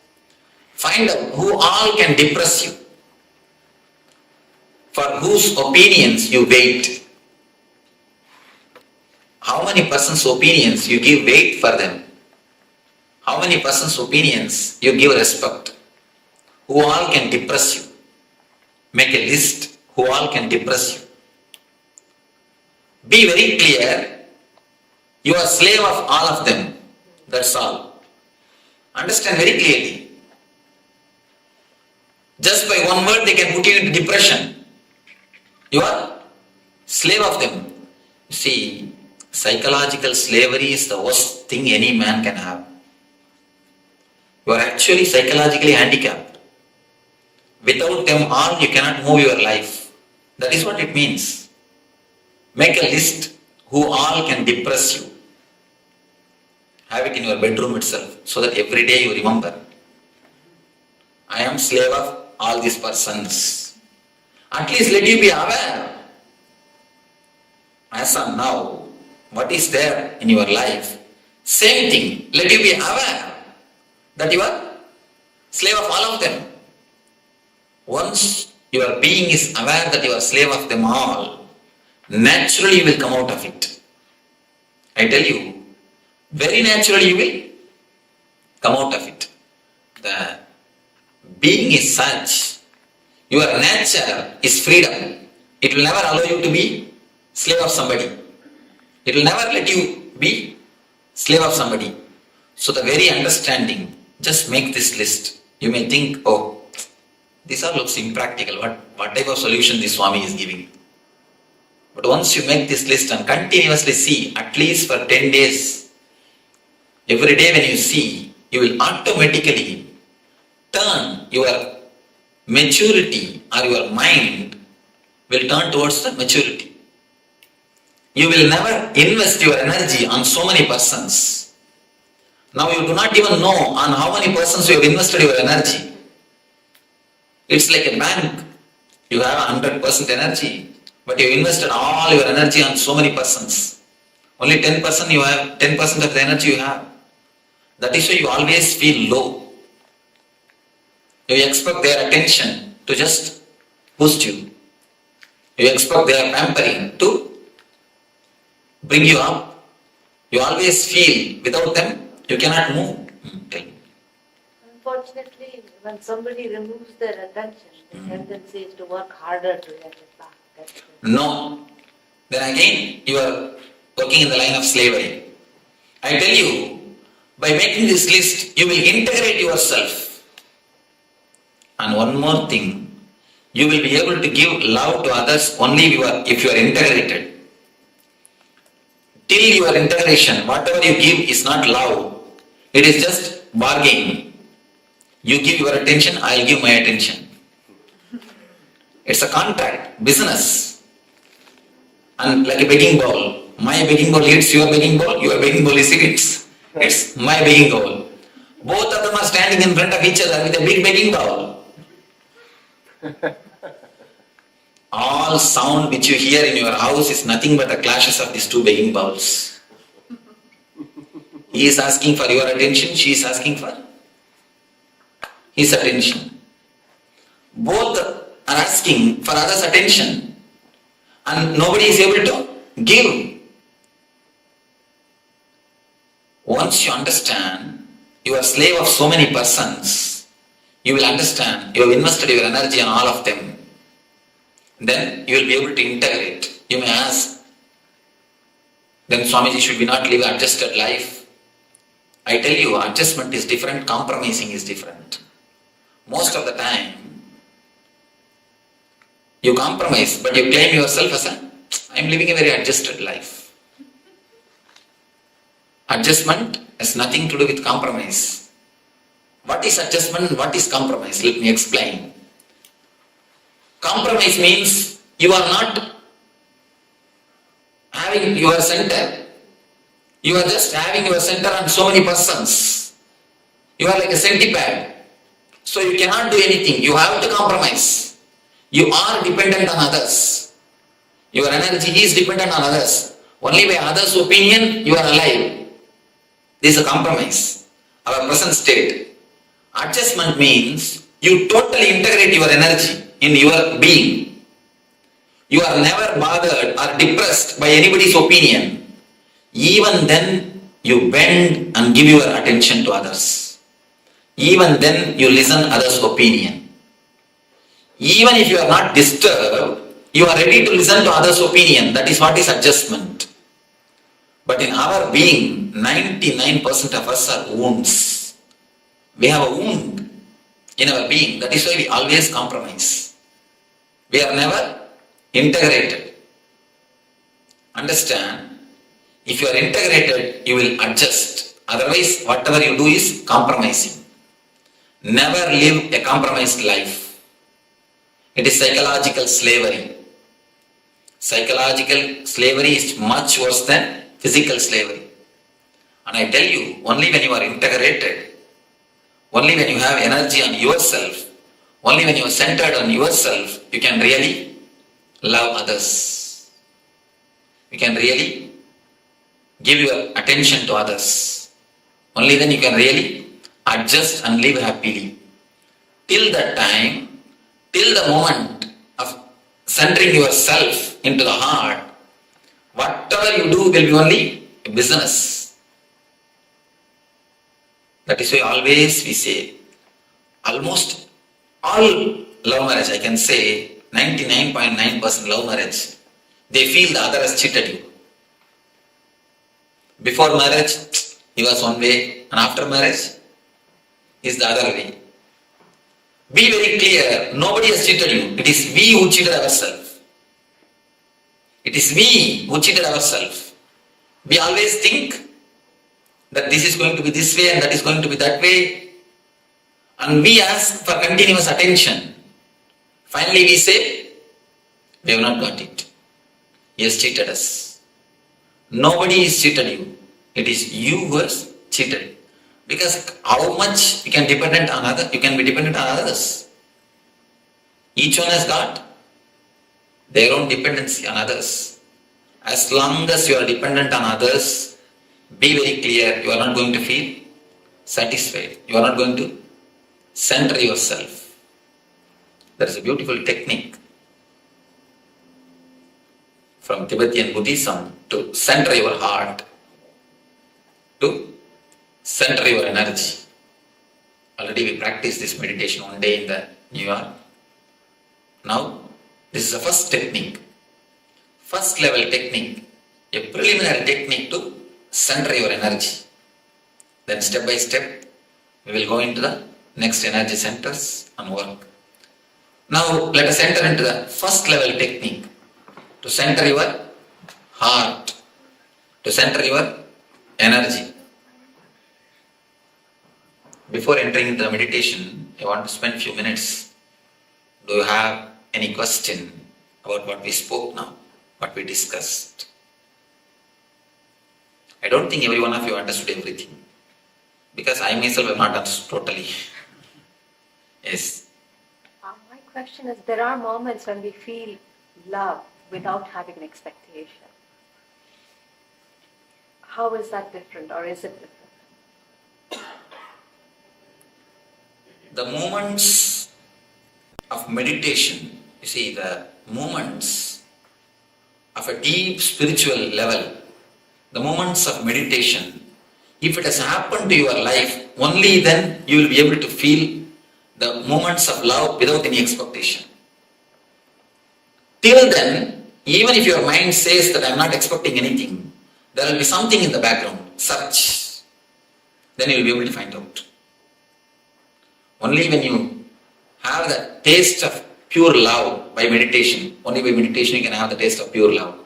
Find out who all can depress you, for whose opinions you wait. How many persons' opinions you give weight for them? How many persons' opinions you give respect? Who all can depress you? Make a list who all can depress you. Be very clear, you are slave of all of them. That's all. Understand very clearly. Just by one word they can put you into depression. You are slave of them. You see, psychological slavery is the worst thing any man can have. You are actually psychologically handicapped. Without them all, you cannot move your life. That is what it means. Make a list who all can depress you. Have it in your bedroom itself, so that every day you remember, I am slave of all these persons. At least let you be aware. As of now, what is there in your life? Same thing. Let you be aware that you are slave of all of them. Once your being is aware that you are slave of them all, naturally you will come out of it. I tell you, very naturally you will come out of it. The being is such, your nature is freedom. It will never allow you to be slave of somebody. It will never let you be slave of somebody. So the very understanding, just make this list. You may think, oh, this all looks impractical. What type of solution this Swami is giving? But once you make this list and continuously see, at least for 10 days, every day when you see, you will automatically turn your maturity, or your mind will turn towards the maturity. You will never invest your energy on so many persons. Now you do not even know on how many persons you have invested your energy. It's like a bank. You have 100% energy, but you invested all your energy on so many persons. Only 10% you have, 10% of the energy you have. That is why you always feel low. You expect their attention to just boost you. You expect their pampering to bring you up. You always feel without them you cannot move. Unfortunately, when somebody removes their attention, the tendency is to work harder to get it back. No. Then again, you are working in the line of slavery. I tell you, by making this list, you will integrate yourself. And one more thing, you will be able to give love to others only if you are integrated. Till your integration, whatever you give is not love. It is just bargaining. You give your attention, I will give my attention. It's a contract, business. And like a begging bowl. My begging bowl hits your begging bowl, your begging bowl hits. It's my begging bowl. Both of them are standing in front of each other with a big begging bowl. All sound which you hear in your house is nothing but the clashes of these two begging bowls. He is asking for your attention, she is asking for his attention. Both are asking for others' attention, and nobody is able to give. Once you understand you are slave of so many persons, you will understand you have invested your energy on all of them. Then you will be able to integrate. You may ask, then Swamiji, should we not live adjusted life? I tell you, adjustment is different, compromising is different. Most of the time, You compromise, but you claim yourself as I am living a very adjusted life. Adjustment has nothing to do with compromise. What is adjustment? What is compromise? Let me explain. Compromise means you are not having your center. You are just having your center on so many persons. You are like a centipede. So you cannot do anything. You have to compromise. You are dependent on others. Your energy is dependent on others. Only by others' opinion you are alive. This is a compromise. Our present state. Adjustment means you totally integrate your energy in your being. You are never bothered or depressed by anybody's opinion. Even then you bend and give your attention to others. Even then you listen others' opinion. Even if you are not disturbed, you are ready to listen to others' opinion. That is what is adjustment. But in our being, 99% of us are wounds. We have a wound in our being. That is why we always compromise. We are never integrated. Understand? If you are integrated, you will adjust. Otherwise, whatever you do is compromising. Never live a compromised life. It is psychological slavery. Psychological slavery is much worse than physical slavery. And I tell you, only when you are integrated, only when you have energy on yourself, only when you are centered on yourself, you can really love others. You can really give your attention to others. Only then you can really adjust and live happily. Till that time, till the moment of centering yourself into the heart, whatever you do will be only a business. That is why always we say, almost all love marriage, I can say 99.9% love marriage, they feel the other has cheated you. Before marriage, he was one way, and after marriage, he is the other way. Be very clear, nobody has cheated you. It is we who cheated ourselves. It is we who cheated ourselves. We always think that this is going to be this way and that is going to be that way. And we ask for continuous attention. Finally we say, we have not got it. He has cheated us. Nobody has cheated you. It is you who has cheated. Because how much you can be dependent on others. Each one has got their own dependency on others. As long as you are dependent on others, be very clear, you are not going to feel satisfied. You are not going to center yourself. There is a beautiful technique from Tibetan Buddhism to center your heart, to center your energy. Already we practiced this meditation one day in New York. Now, this is the first technique, first level technique, a preliminary technique to center your energy. Then step by step, we will go into the next energy centers and work. Now, let us enter into the first level technique to center your heart, to center your energy. Before entering into the meditation, I want to spend a few minutes. Do you have any question about what we spoke now, what we discussed? I don't think every one of you understood everything, because I myself have not understood totally. Yes. My question is, there are moments when we feel love without having an expectation. How is that different, or is it different? The moments of meditation, you see, the moments of a deep spiritual level, the moments of meditation, if it has happened to your life, only then you will be able to feel the moments of love without any expectation. Till then, even if your mind says that I am not expecting anything, there will be something in the background, search. Then you will be able to find out. Only when you have the taste of pure love by meditation. Only by meditation you can have the taste of pure love.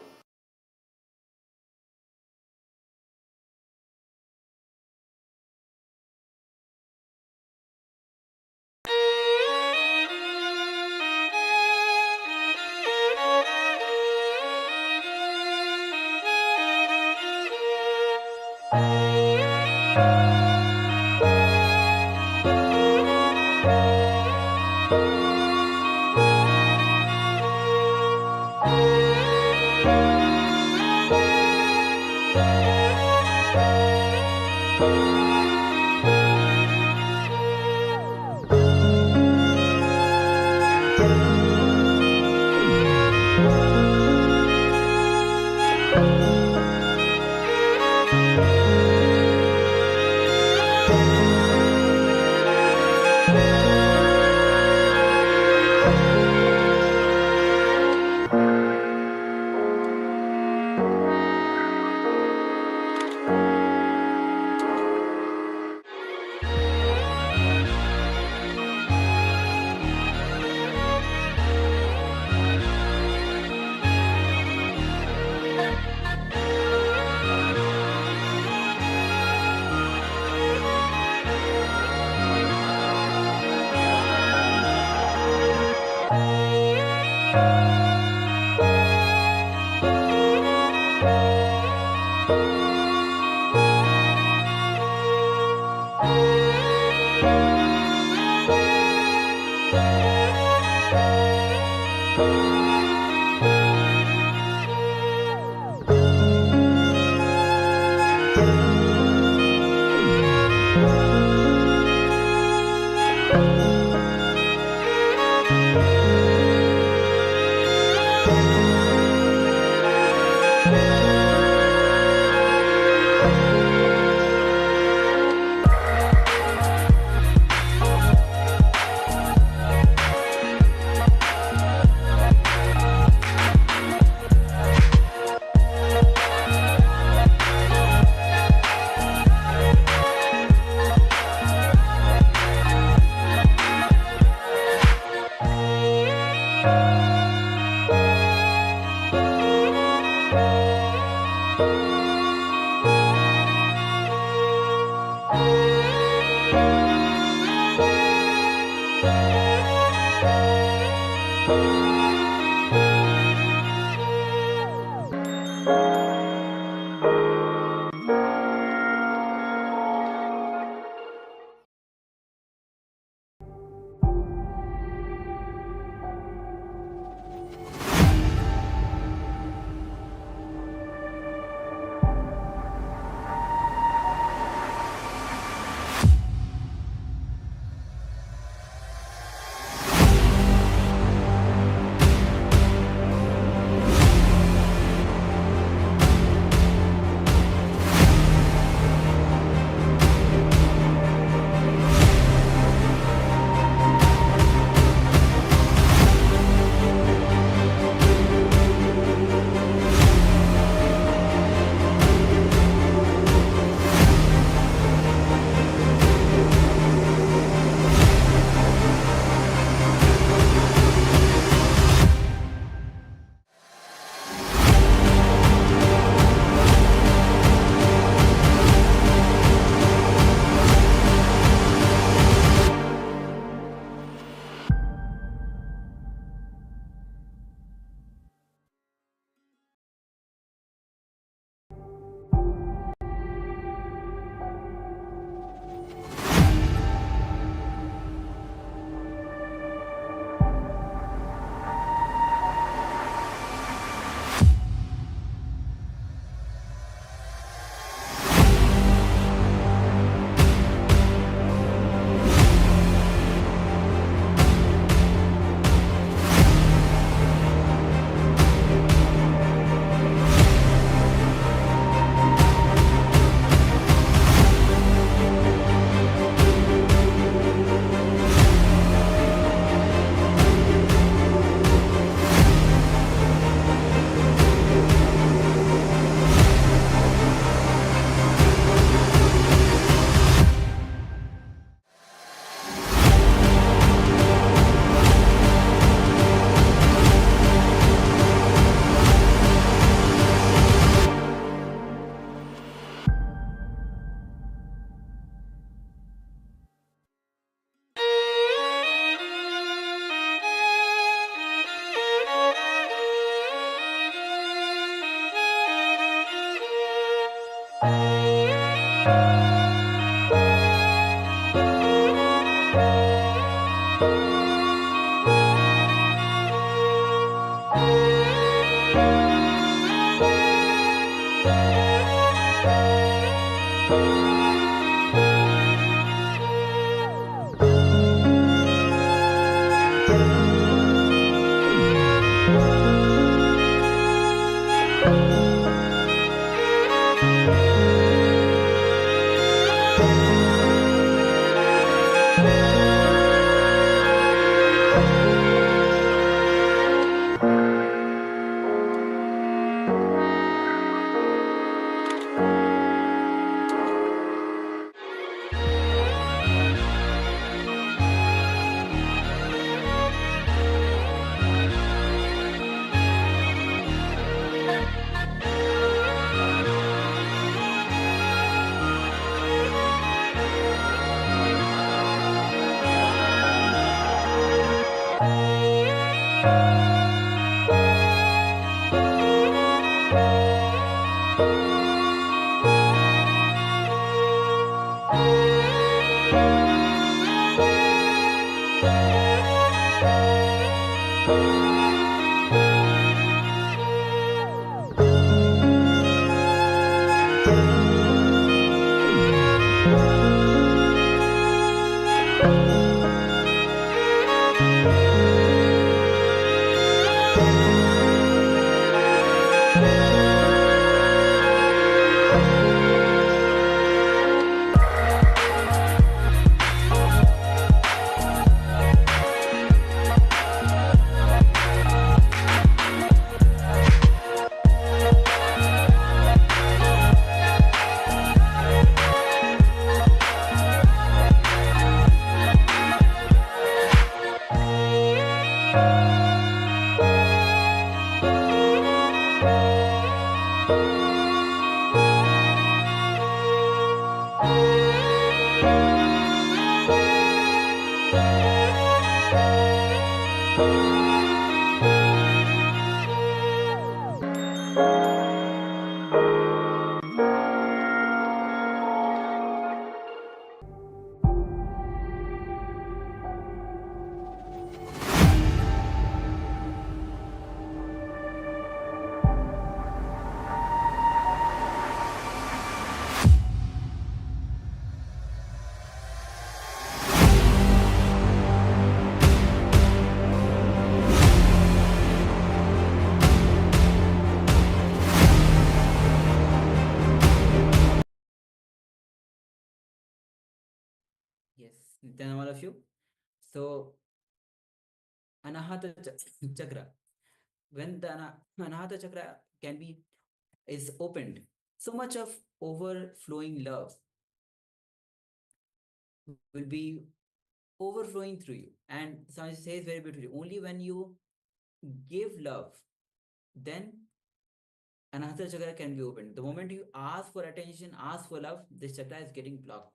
Yes, then all of you. So, Anahata Chakra. When the Anahata Chakra is opened, so much of overflowing love will be overflowing through you. And Swami says very beautifully, only when you give love, then Anahata Chakra can be opened. The moment you ask for attention, ask for love, this chakra is getting blocked.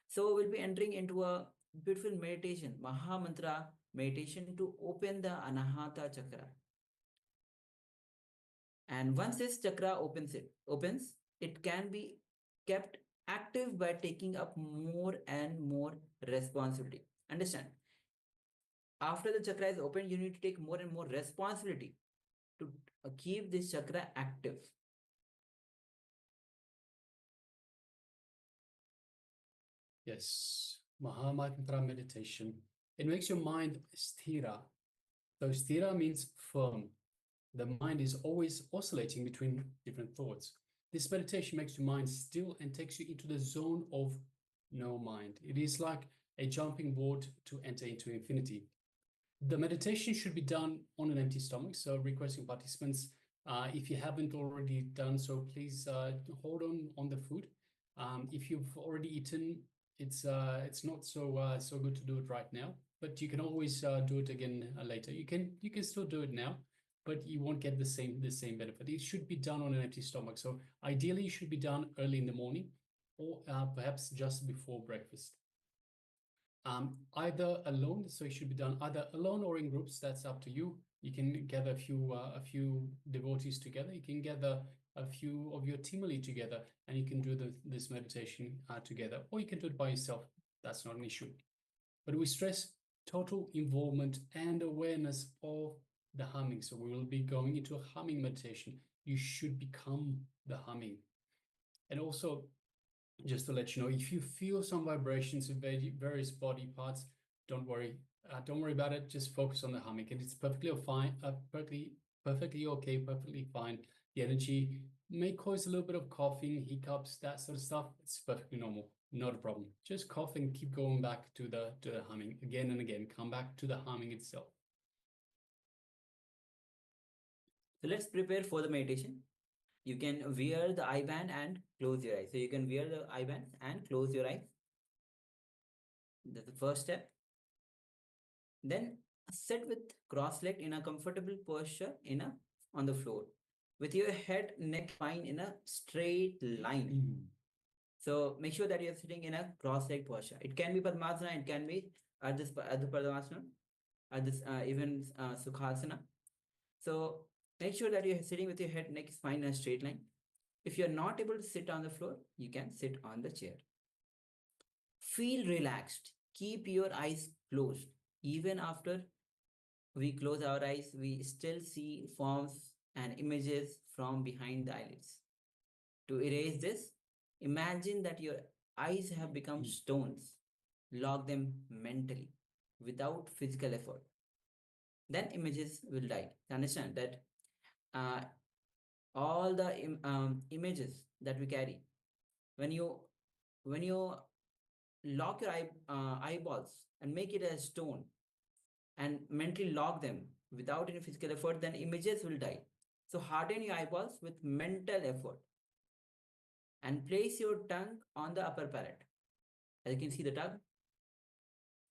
So we'll be entering into a beautiful meditation, Maha Mantra meditation to open the Anahata Chakra. And once this chakra opens, it can be kept active by taking up more and more responsibility. Understand? After the chakra is open, you need to take more and more responsibility to keep this chakra active. Yes, Mahamantra meditation. It makes your mind sthira. So sthira means firm. The mind is always oscillating between different thoughts. This meditation makes your mind still and takes you into the zone of no mind. It is like a jumping board to enter into infinity. The meditation should be done on an empty stomach. So requesting participants, if you haven't already done so, please hold on the food. If you've already eaten, it's not so good to do it right now, but you can always do it again later. You can still do it now, but you won't get the same benefit. It should be done on an empty stomach. So ideally, it should be done early in the morning, or perhaps just before breakfast. Either alone, so it should be done either alone or in groups. That's up to you. You can gather a few devotees together. You can gather a few of your timely together, and you can do this meditation together, or you can do it by yourself. That's not an issue. But we stress total involvement and awareness of the humming. So we will be going into a humming meditation. You should become the humming. And also, just to let you know, if you feel some vibrations in various body parts, don't worry. Don't worry about it. Just focus on the humming, and it's perfectly fine. Perfectly okay. Perfectly fine. The energy may cause a little bit of coughing, hiccups, that sort of stuff. It's perfectly normal. Not a problem. Just cough and keep going back to the humming again and again. Come back to the humming itself. So let's prepare for the meditation. You can wear the eye band and close your eyes. So you can wear the eye band and close your eyes. That's the first step. Then sit with cross-legged in a comfortable posture on the floor, with your head, neck, spine in a straight line. So make sure that you're sitting in a cross-legged posture. It can be Padmasana, it can be Ardha Padmasana, even Sukhasana. So make sure that you're sitting with your head, neck, spine in a straight line. If you're not able to sit on the floor, you can sit on the chair. Feel relaxed. Keep your eyes closed. Even after we close our eyes, we still see forms and images from behind the eyelids. To erase this, imagine that your eyes have become stones. Lock them mentally without physical effort. Then images will die. Understand that all the images that we carry, when you lock your eyeballs and make it a stone and mentally lock them without any physical effort, then images will die. So harden your eyeballs with mental effort and place your tongue on the upper palate. As you can see the tongue,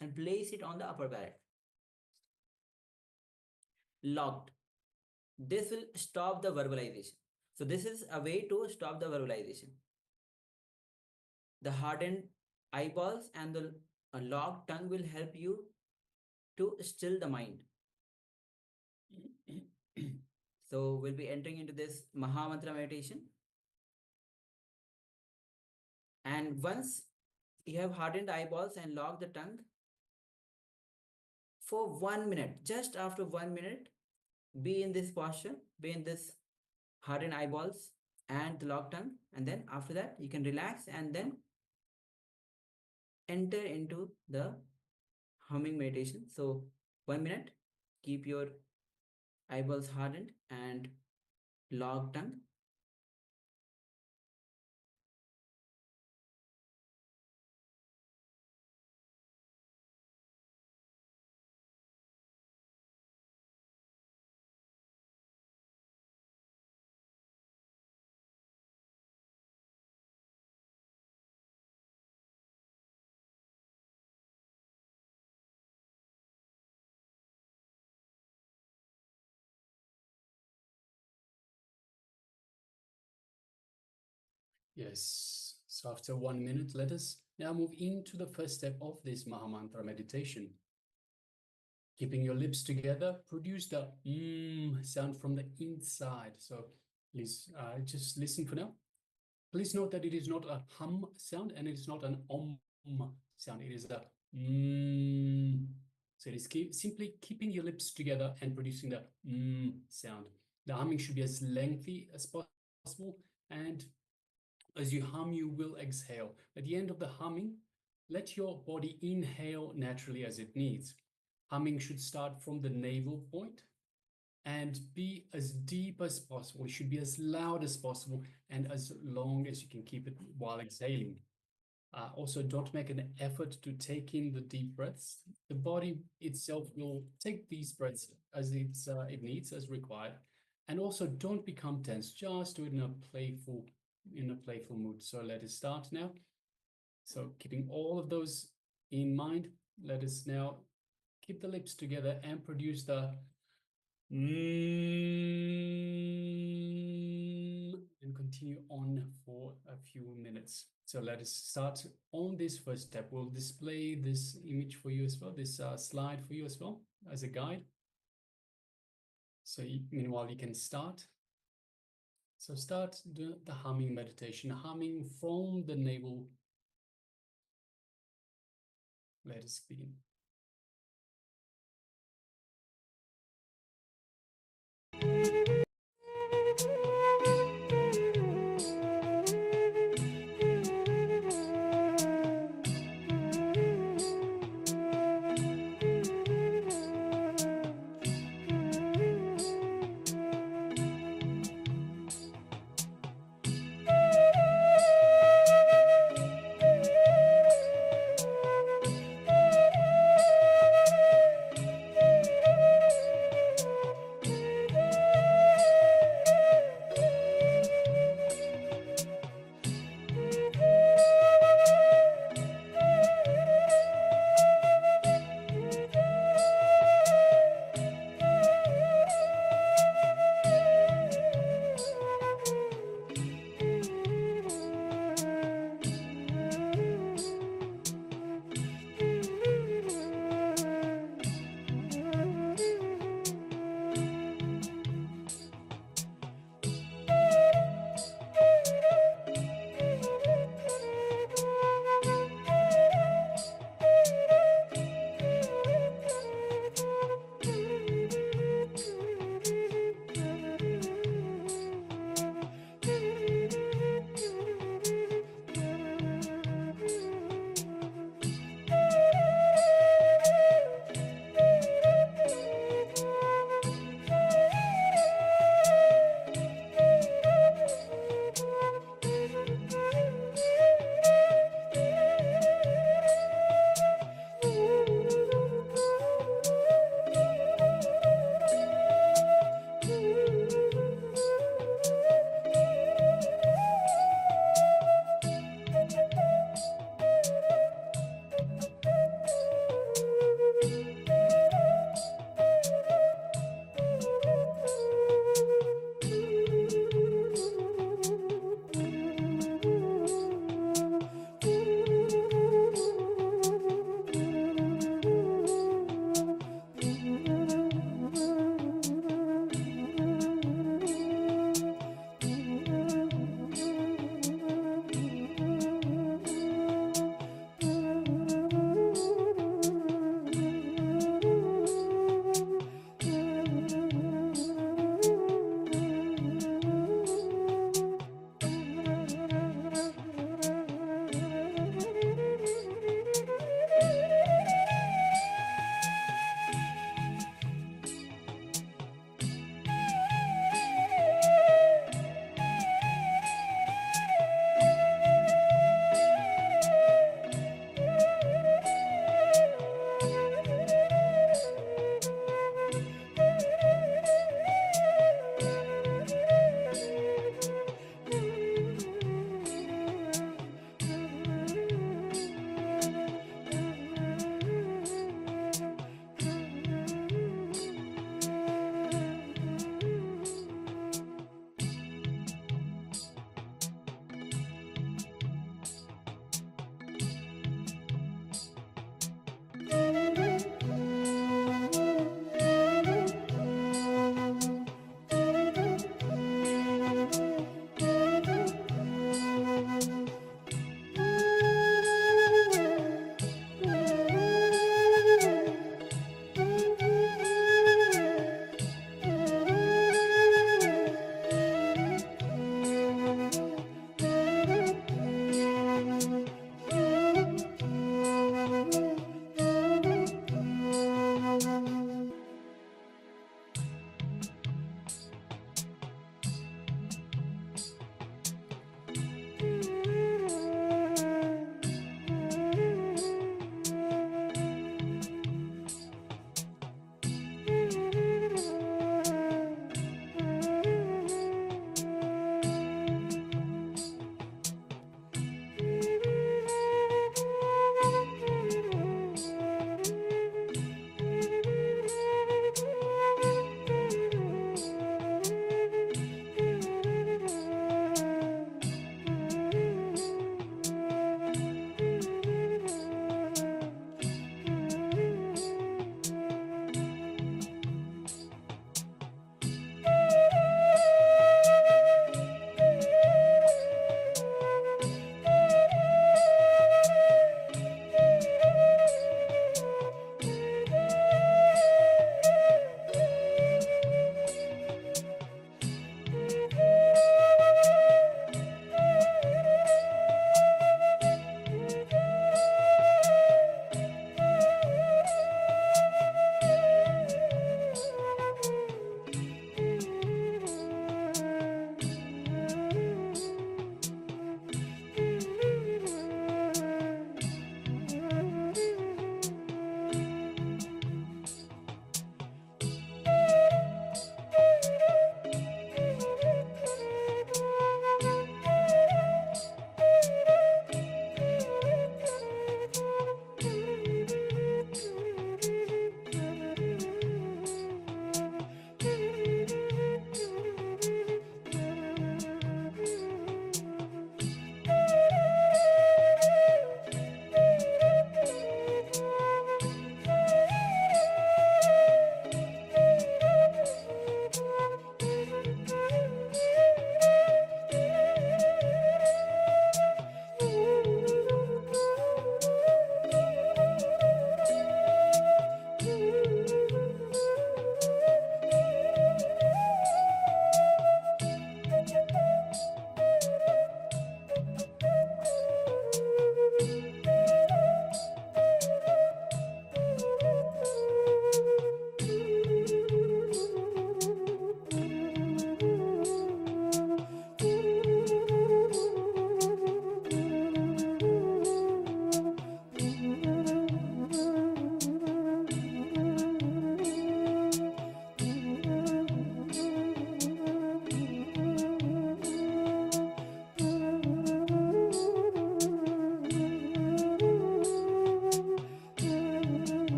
and place it on the upper palate. Locked. This will stop the verbalization. So this is a way to stop the verbalization. The hardened eyeballs and the locked tongue will help you to still the mind. So we'll be entering into this Mahamantra meditation. And once you have hardened the eyeballs and locked the tongue, for 1 minute, just after 1 minute, be in this posture, be in this hardened eyeballs and the locked tongue. And then after that, you can relax and then enter into the humming meditation. So 1 minute, keep your eyeballs hardened and locked tongue. Yes. So after 1 minute, let us now move into the first step of this Mahamantra meditation. Keeping your lips together, produce the sound from the inside. So please just listen for now. Please note that it is not a hum sound and it is not an sound. It is a So it is simply keeping your lips together and producing the sound. The humming should be as lengthy as possible, and as you hum, you will exhale. At the end of the humming, let your body inhale naturally as it needs. Humming should start from the navel point and be as deep as possible. It should be as loud as possible and as long as you can keep it while exhaling. Also, don't make an effort to take in the deep breaths. The body itself will take these breaths as it needs, as required. And also, don't become tense. Just do it in a playful mood. So let us start now. So keeping all of those in mind, let us now keep the lips together and produce the and continue on for a few minutes. So let us start on this first step. We'll display this image for you as well, this slide for you as well as a guide. So meanwhile, you can start. So start the humming meditation, humming from the navel. Let us begin.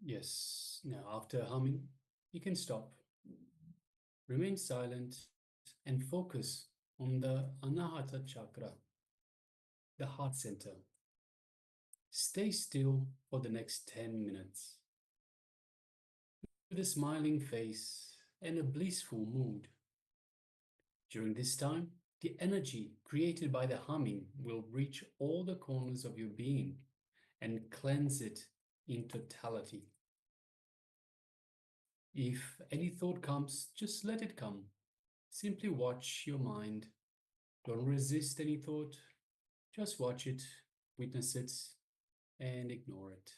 Yes. Now, after humming, you can stop. Remain silent and focus on the Anahata Chakra, the heart center. Stay still for the next 10 minutes. With a smiling face and a blissful mood. During this time, the energy created by the humming will reach all the corners of your being and cleanse it in totality. If any thought comes, just let it come. Simply watch your mind. Don't resist any thought. Just watch it, witness it, and ignore it.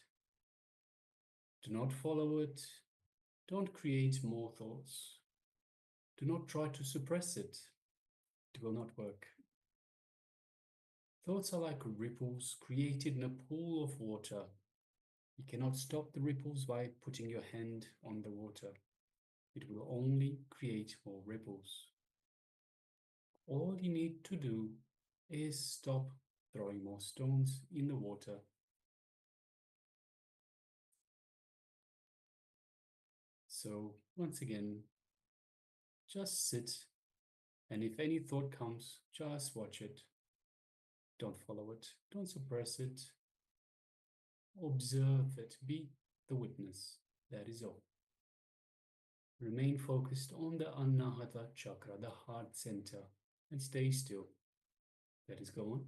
Do not follow it. Don't create more thoughts. Do not try to suppress it. It will not work. Thoughts are like ripples created in a pool of water. You cannot stop the ripples by putting your hand on the water. It will only create more ripples. All you need to do is stop throwing more stones in the water. So once again, just sit, and if any thought comes, just watch it. Don't follow it, don't suppress it. Observe it, be the witness, that is all. Remain focused on the Anahata Chakra, the heart center, and stay still. Let us go on.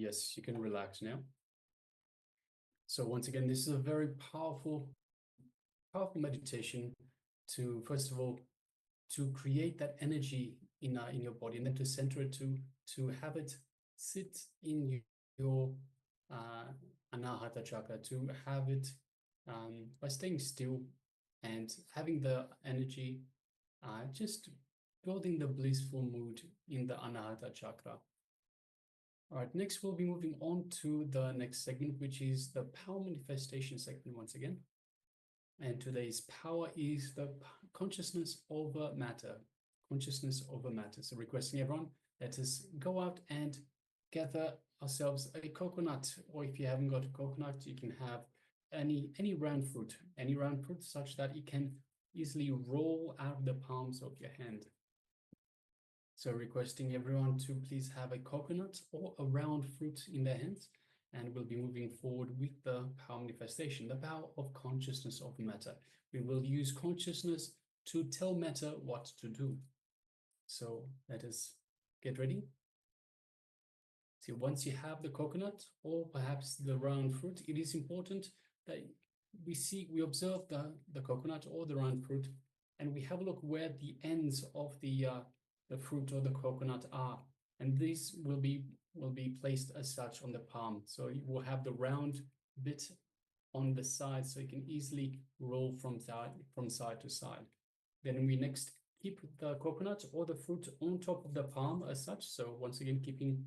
Yes, you can relax now. So once again, this is a very powerful meditation to, first of all, to create that energy in your body, and then to center it, to have it sit in your Anahata chakra, to have it by staying still and having the energy, just building the blissful mood in the Anahata chakra. All right, next we'll be moving on to the next segment, which is the power manifestation segment once again. And today's power is the consciousness over matter. Consciousness over matter. So requesting everyone, let us go out and gather ourselves a coconut, or if you haven't got a coconut, you can have any round fruit such that it can easily roll out of the palms of your hand. So requesting everyone to please have a coconut or a round fruit in their hands, and we'll be moving forward with the power manifestation, the power of consciousness of matter. We will use consciousness to tell matter what to do. So let us get ready. So once you have the coconut or perhaps the round fruit, it is important that we observe the coconut or the round fruit, and we have a look where the ends of the fruit or the coconut are, and these will be placed as such on the palm. So you will have the round bit on the side, so you can easily roll from side to side. Then we next keep the coconut or the fruit on top of the palm as such. So once again, keeping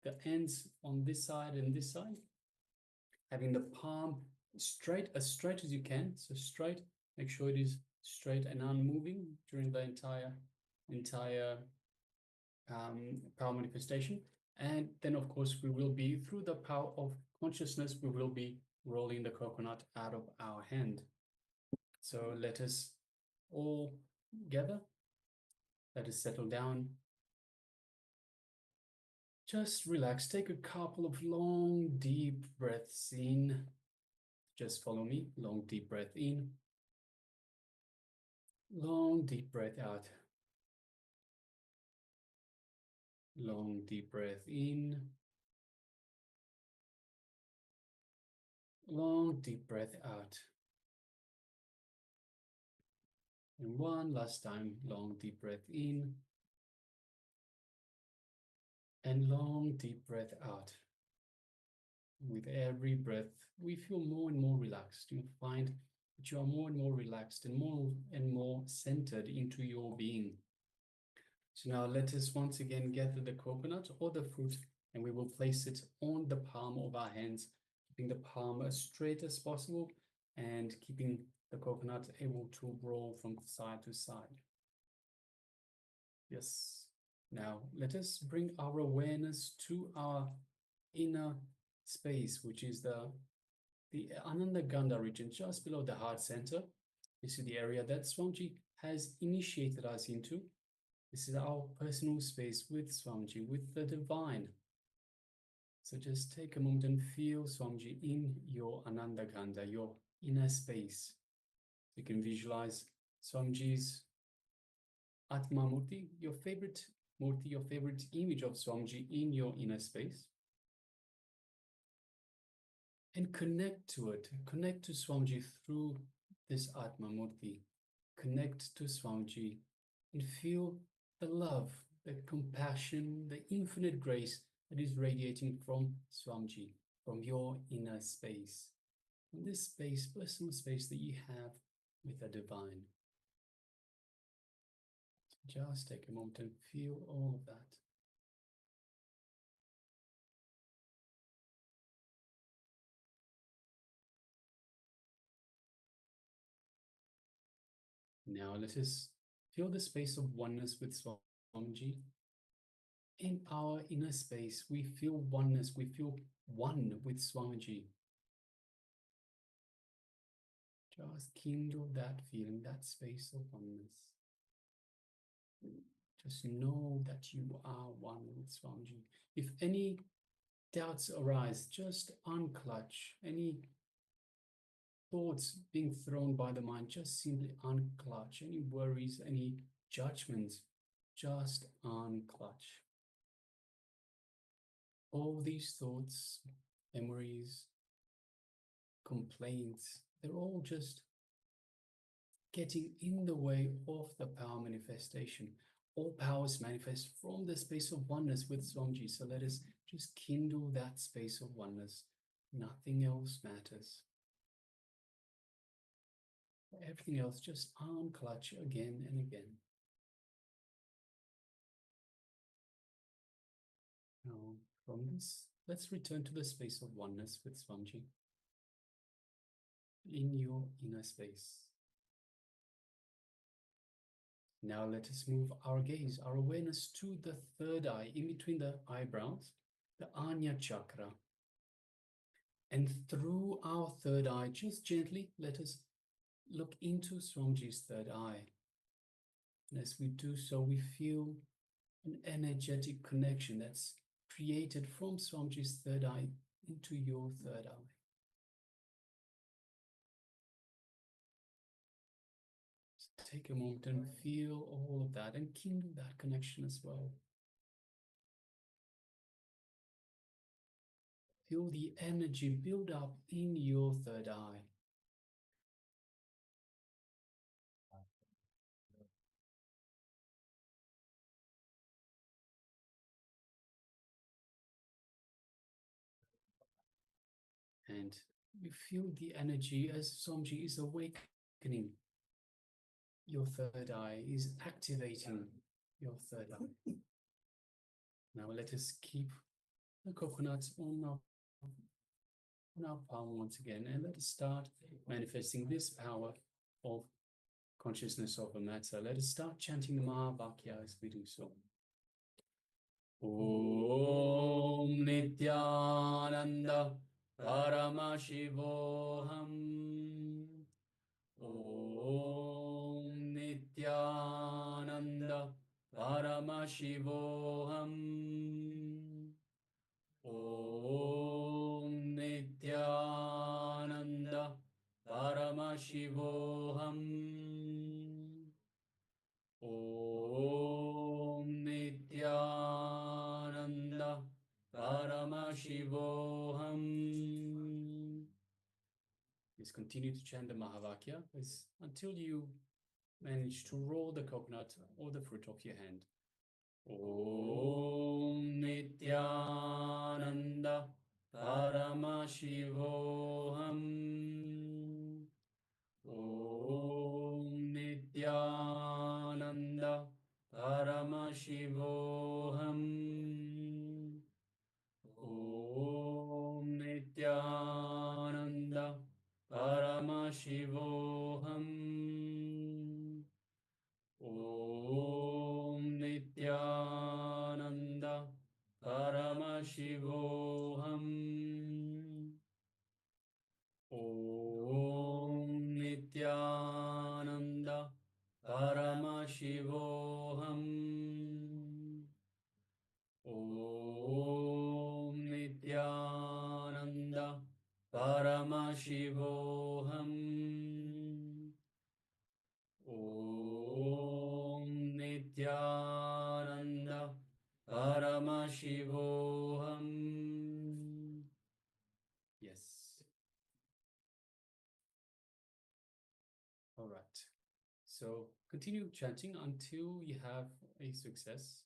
the ends on this side and this side, having the palm as straight as you can. So straight, make sure it is straight and unmoving during the entire power manifestation. And then of course we will be, through the power of consciousness, we will be rolling the coconut out of our hand. So let us all gather, let us settle down, just relax, take a couple of long deep breaths in. Just follow me. Long deep breath in, long deep breath out. Long deep breath in, long deep breath out. And one last time, long deep breath in, and long deep breath out. With every breath, we feel more and more relaxed. You find that you are more and more relaxed and more centered into your being. So now let us once again gather the coconut or the fruit, and we will place it on the palm of our hands, keeping the palm as straight as possible and keeping the coconut able to roll from side to side. Yes. Now let us bring our awareness to our inner space, which is the Ananda Gandha region, just below the heart center. This is the area that Swamiji has initiated us into. This is our personal space with Swamiji, with the divine. So just take a moment and feel Swamiji in your Ananda Gandha, your inner space. You can visualize Swamiji's Atma Murti, your favorite Murti, your favorite image of Swamiji in your inner space. And connect to it, connect to Swamiji through this Atma Murti. Connect to Swamiji and feel the love, the compassion, the infinite grace that is radiating from Swamiji, from your inner space. In this space, personal space that you have with the divine. Just take a moment and feel all of that. Now let us feel the space of oneness with Swamiji. In our inner space, we feel oneness, we feel one with Swamiji. Just kindle that feeling, that space of oneness. Just know that you are one with Swamiji. If any doubts arise, just unclutch. Any thoughts being thrown by the mind, just simply unclutch. Any worries, any judgments, just unclutch. all these thoughts, memories, complaints, they're all just getting in the way of the power manifestation. All powers manifest from the space of oneness with Swamiji. So let us just kindle that space of oneness. Nothing else matters. Everything else just unclutch again and again. Now, from this, let's return to the space of oneness with Swamiji in your inner space. Now let us move our gaze, our awareness to the third eye, in between the eyebrows, the Anya Chakra. And through our third eye, just gently, let us look into Swamiji's third eye. And as we do so, we feel an energetic connection that's created from Swamiji's third eye into your third eye. So take a moment and feel all of that and kindle that connection as well. Feel the energy build up in your third eye. And you feel the energy as Swamiji is awakening your third eye, is activating your third eye. Now let us keep the coconuts on our palm once again, and let us start manifesting this power of consciousness of a matter. Let us start chanting the Mahavakya as we do so. Om Nityananda Paramashivoham. Om Nityananda Paramashivoham. Om Nityananda Paramashivoham. Om Nityananda Paramashivoham. Please continue to chant the Mahavakya until you manage to roll the coconut or the fruit off your hand. Om Nityananda Paramashivoham. Om Nityananda Paramashivoham. Om Nityananda Paramashivoham. Om Nityananda Paramashivoham. Om Nityananda Paramashivoham. Om Nityananda Paramashivoham. Om Nityananda Paramashivoham. Yes. All right. So continue chanting until you have a success.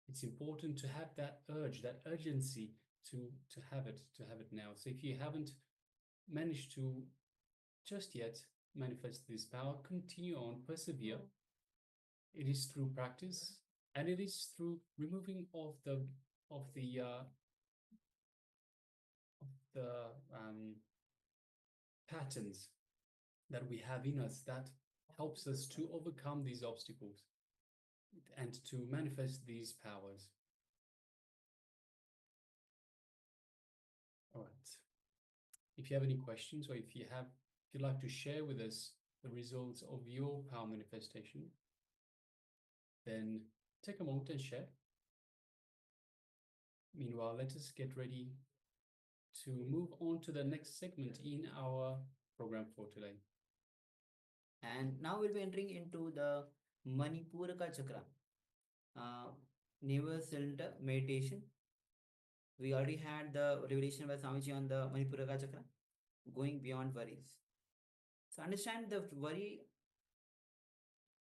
It's important to have that urge, that urgency to have it now. So if you haven't managed to just yet manifest this power, continue on, persevere. It is through practice, and it is through removing of the patterns that we have in us that helps us to overcome these obstacles and to manifest these powers. All right. If you have any questions, or if you'd like to share with us the results of your power manifestation, then take a moment and share. Meanwhile, let us get ready to move on to the next segment in our program for today. And now we'll be entering into the Manipuraka Chakra, nervous center meditation, We already had the revelation by Swamiji on the Manipuraka Chakra, going beyond worries. So understand the worry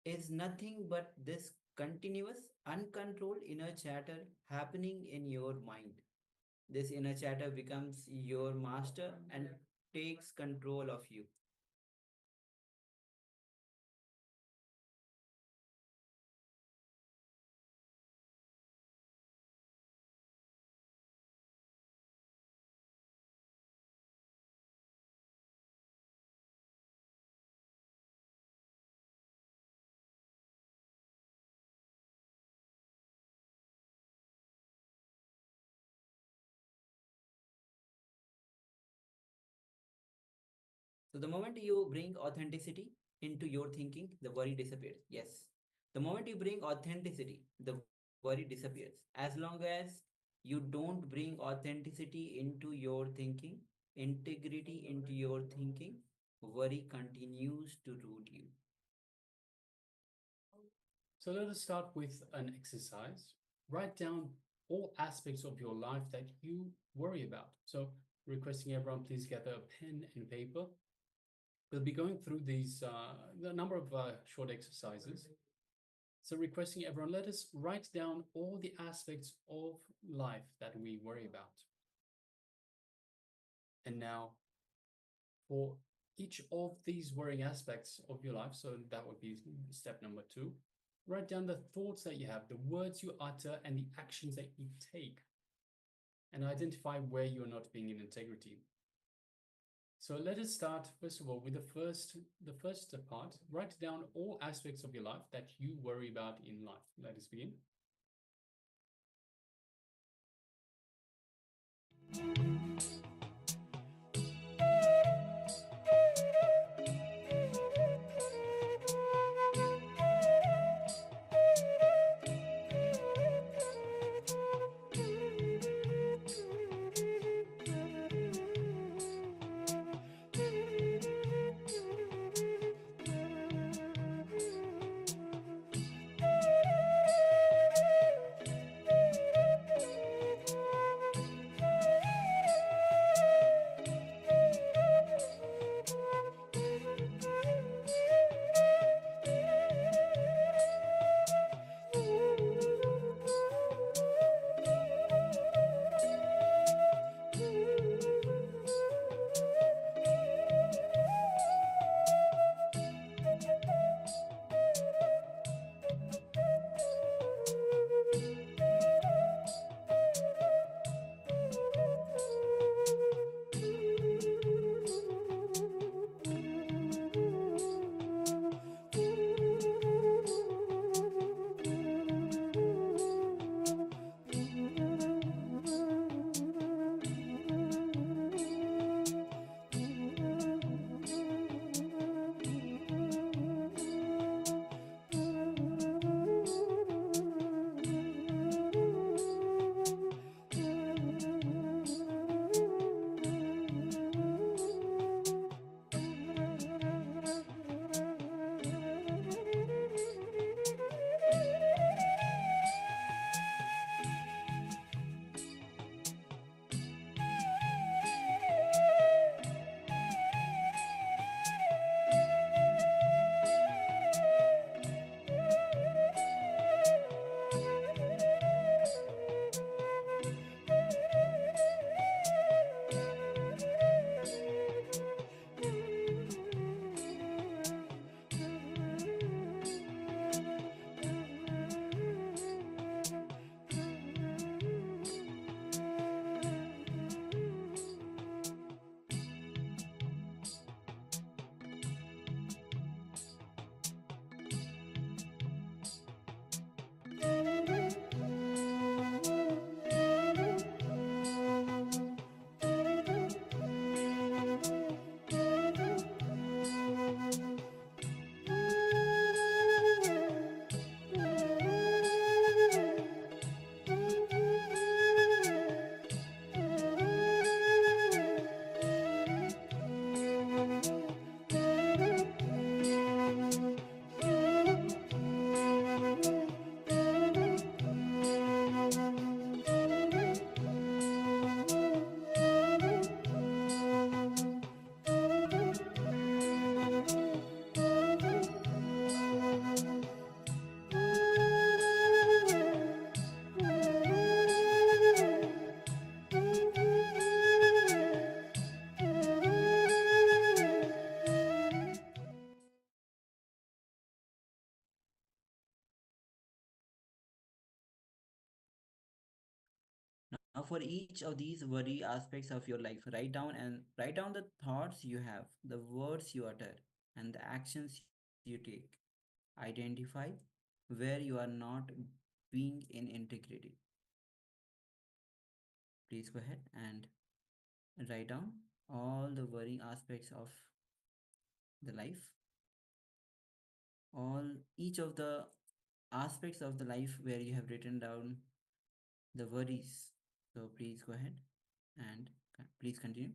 is nothing but this continuous, uncontrolled inner chatter happening in your mind. This inner chatter becomes your master and takes control of you. So the moment you bring authenticity into your thinking, the worry disappears. Yes. The moment you bring authenticity, the worry disappears. As long as you don't bring authenticity into your thinking, integrity into your thinking, worry continues to rule you. So let us start with an exercise. Write down all aspects of your life that you worry about. So requesting everyone please gather a pen and paper. We'll be going through these the number of short exercises. So requesting everyone, let us write down all the aspects of life that we worry about. And now, for each of these worrying aspects of your life, so that would be step number 2, write down the thoughts that you have, the words you utter, and the actions that you take, and identify where you're not being in integrity. So let us start, first of all, with the first part. Write down all aspects of your life that you worry about in life. Let us begin. Now for each of these worry aspects of your life, write down the thoughts you have, the words you utter, and the actions you take. Identify where you are not being in integrity. Please go ahead and write down all the worrying aspects of the life, each of the aspects of the life where you have written down the worries. So please go ahead and please continue.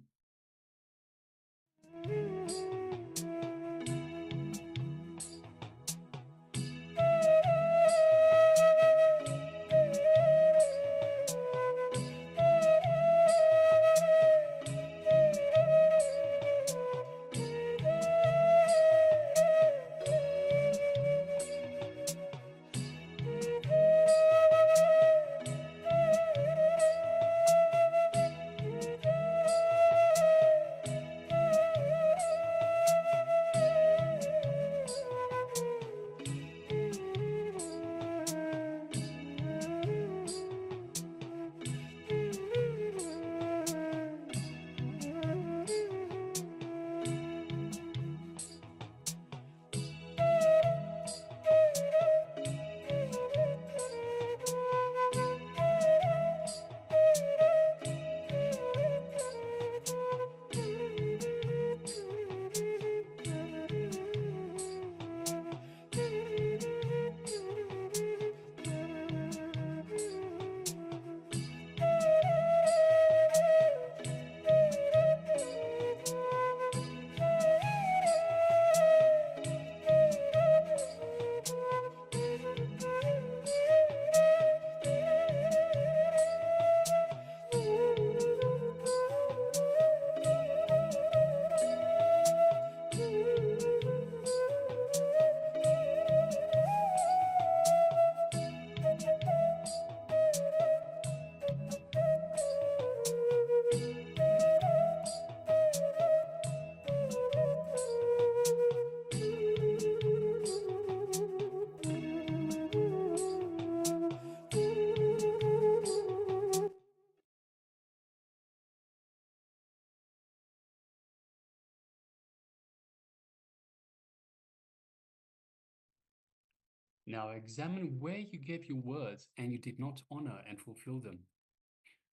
Now examine where you gave your words and you did not honor and fulfill them.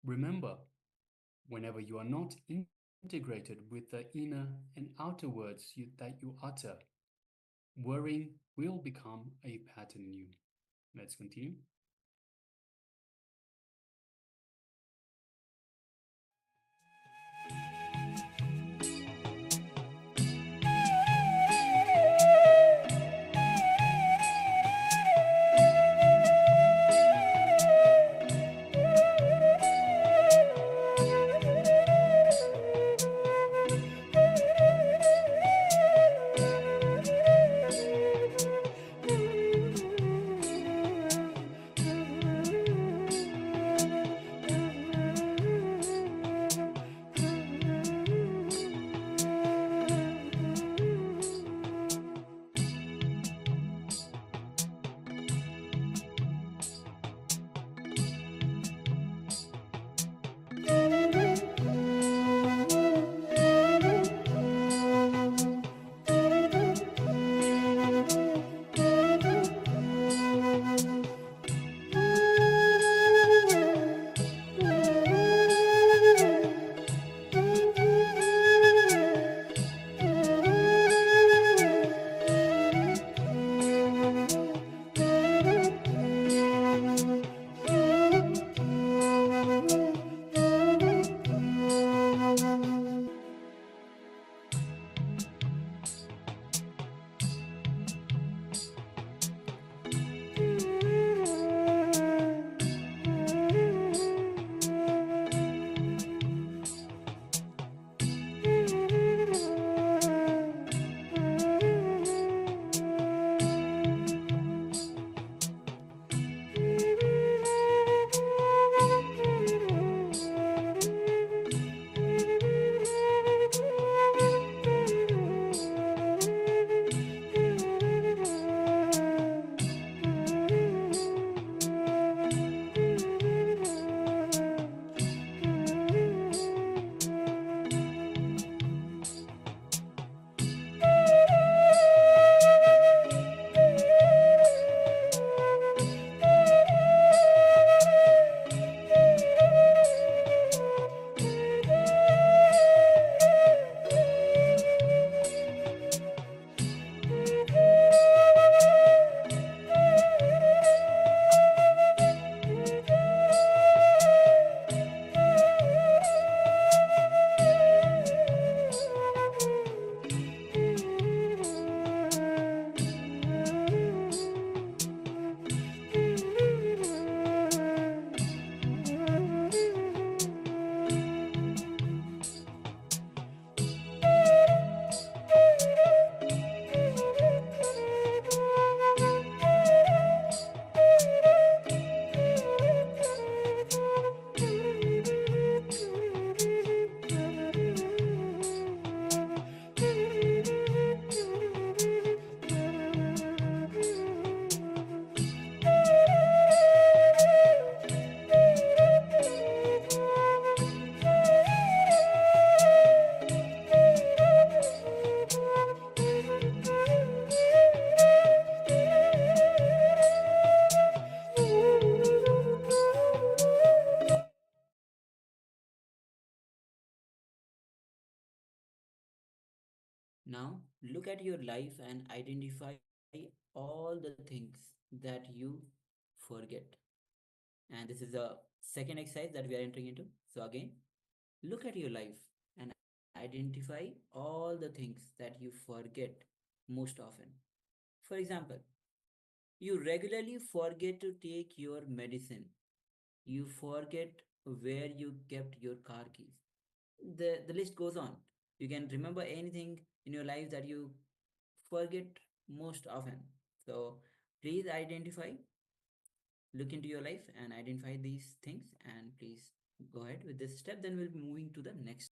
Remember, whenever you are not integrated with the inner and outer words that you utter, worrying will become a pattern in you. Let's continue. Now look at your life and identify all the things that you forget. And this is the second exercise that we are entering into. So again, look at your life and identify all the things that you forget most often. For example, you regularly forget to take your medicine. You forget where you kept your car keys. The list goes on. You can remember anything in your life that you forget most often. So please identify, look into your life and identify these things, and please go ahead with this step. Then we'll be moving to the next.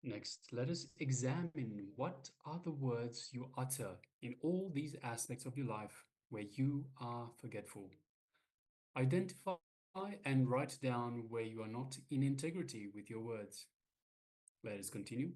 Next, let us examine what are the words you utter in all these aspects of your life where you are forgetful. Identify and write down where you are not in integrity with your words. Let us continue.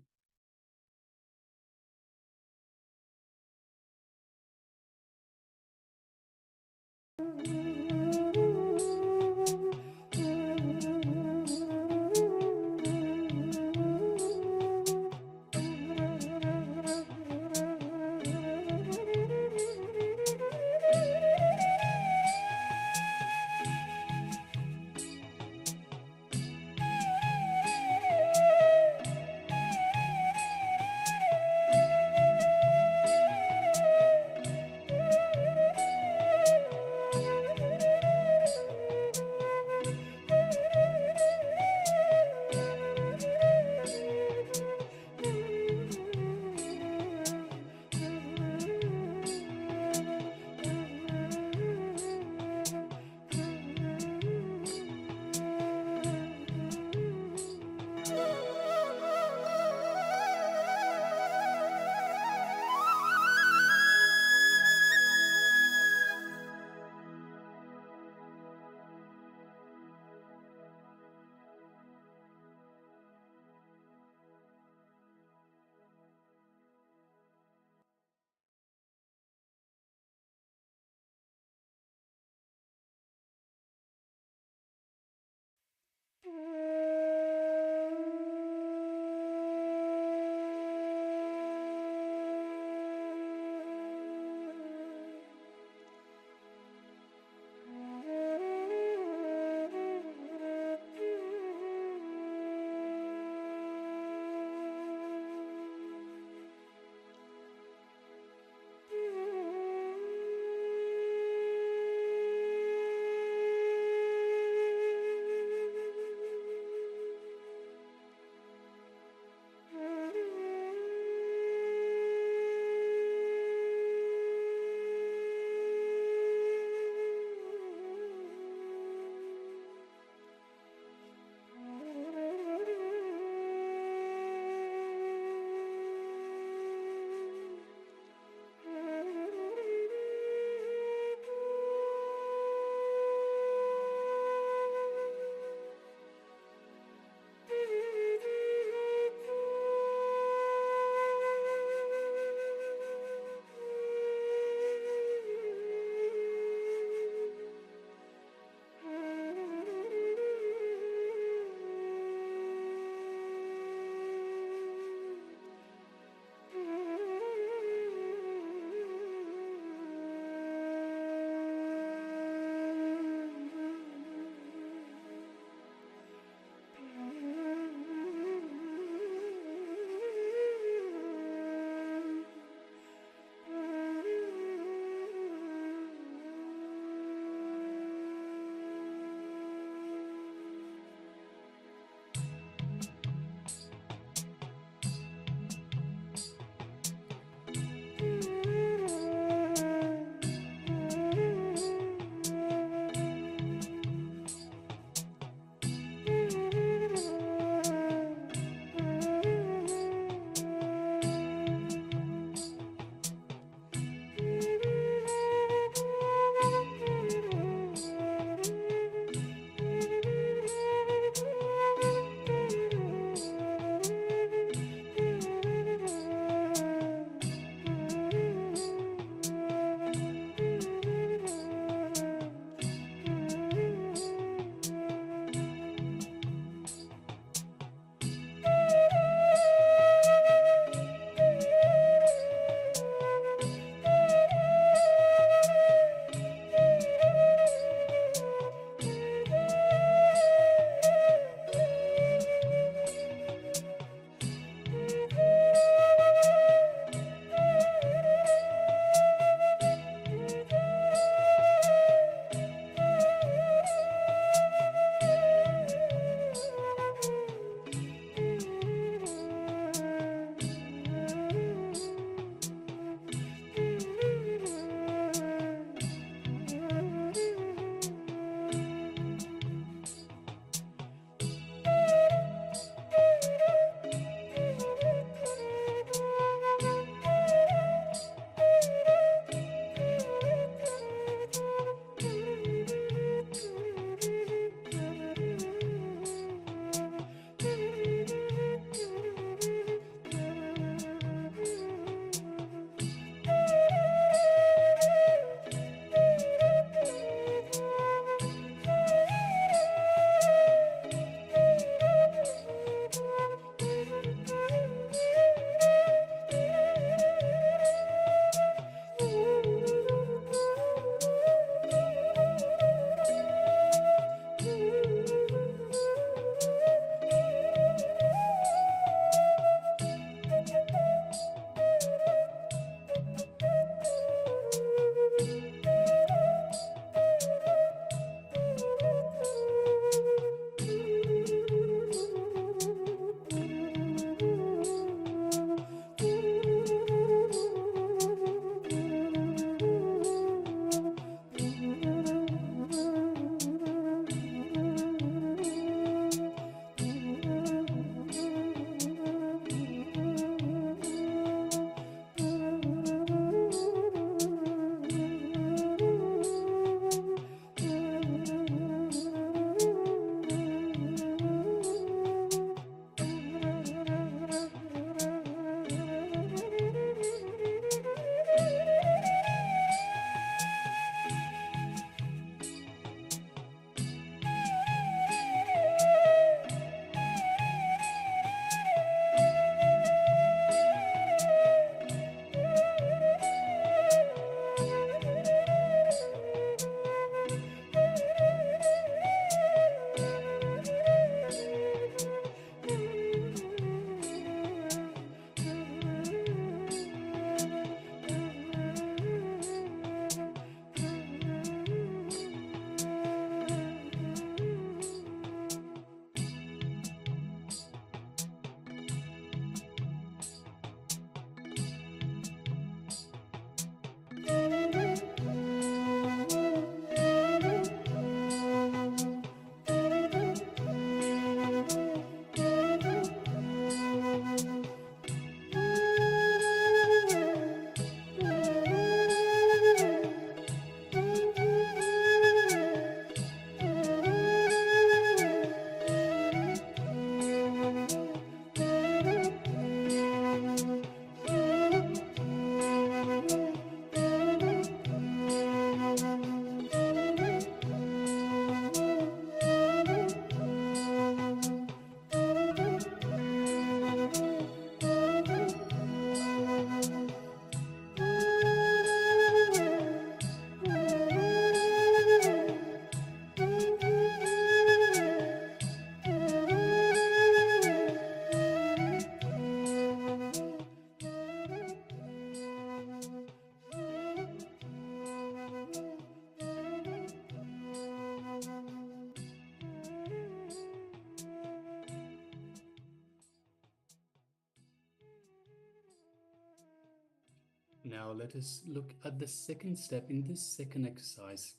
Now let us look at the second step in this second exercise.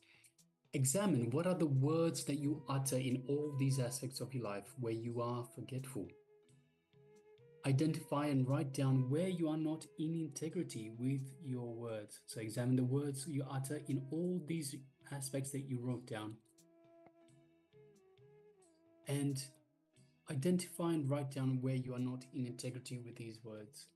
Examine what are the words that you utter in all these aspects of your life where you are forgetful. Identify and write down where you are not in integrity with your words. So examine the words you utter in all these aspects that you wrote down. And identify and write down where you are not in integrity with these words.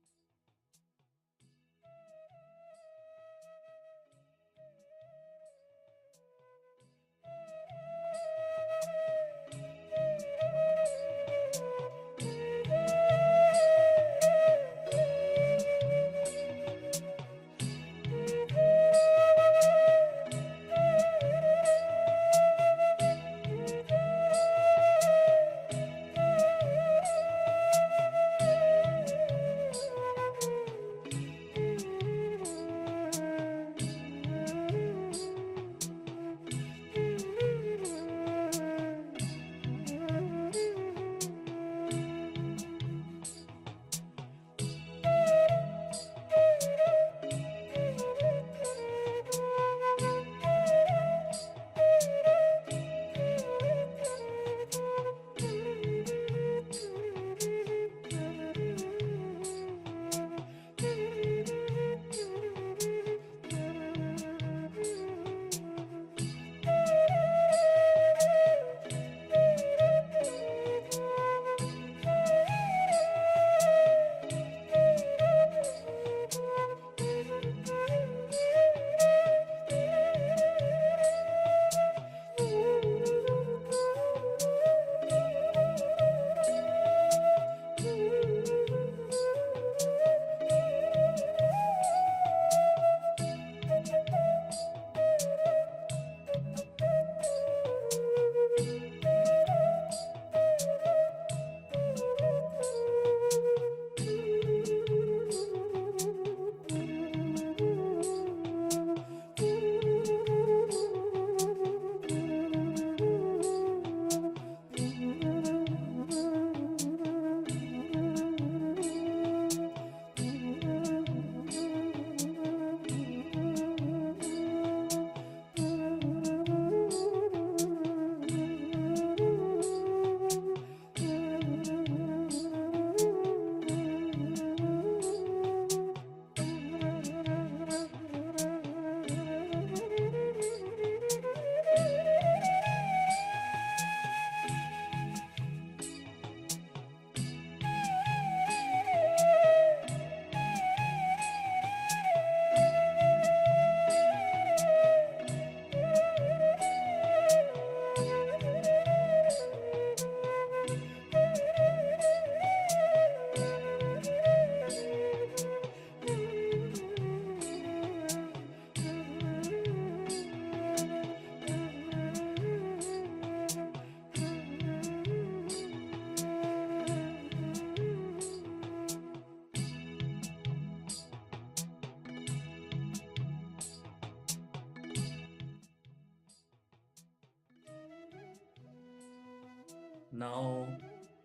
Now,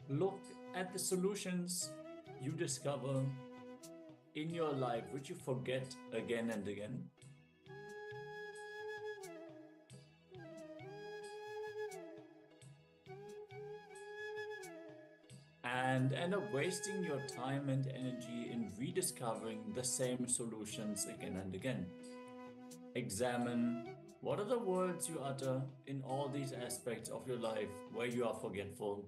look at the solutions you discover in your life which you forget again and again. And end up wasting your time and energy in rediscovering the same solutions again and again. Examine what are the words you utter in all these aspects of your life where you are forgetful.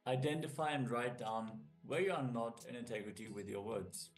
Identify and write down where you are not in integrity with your words.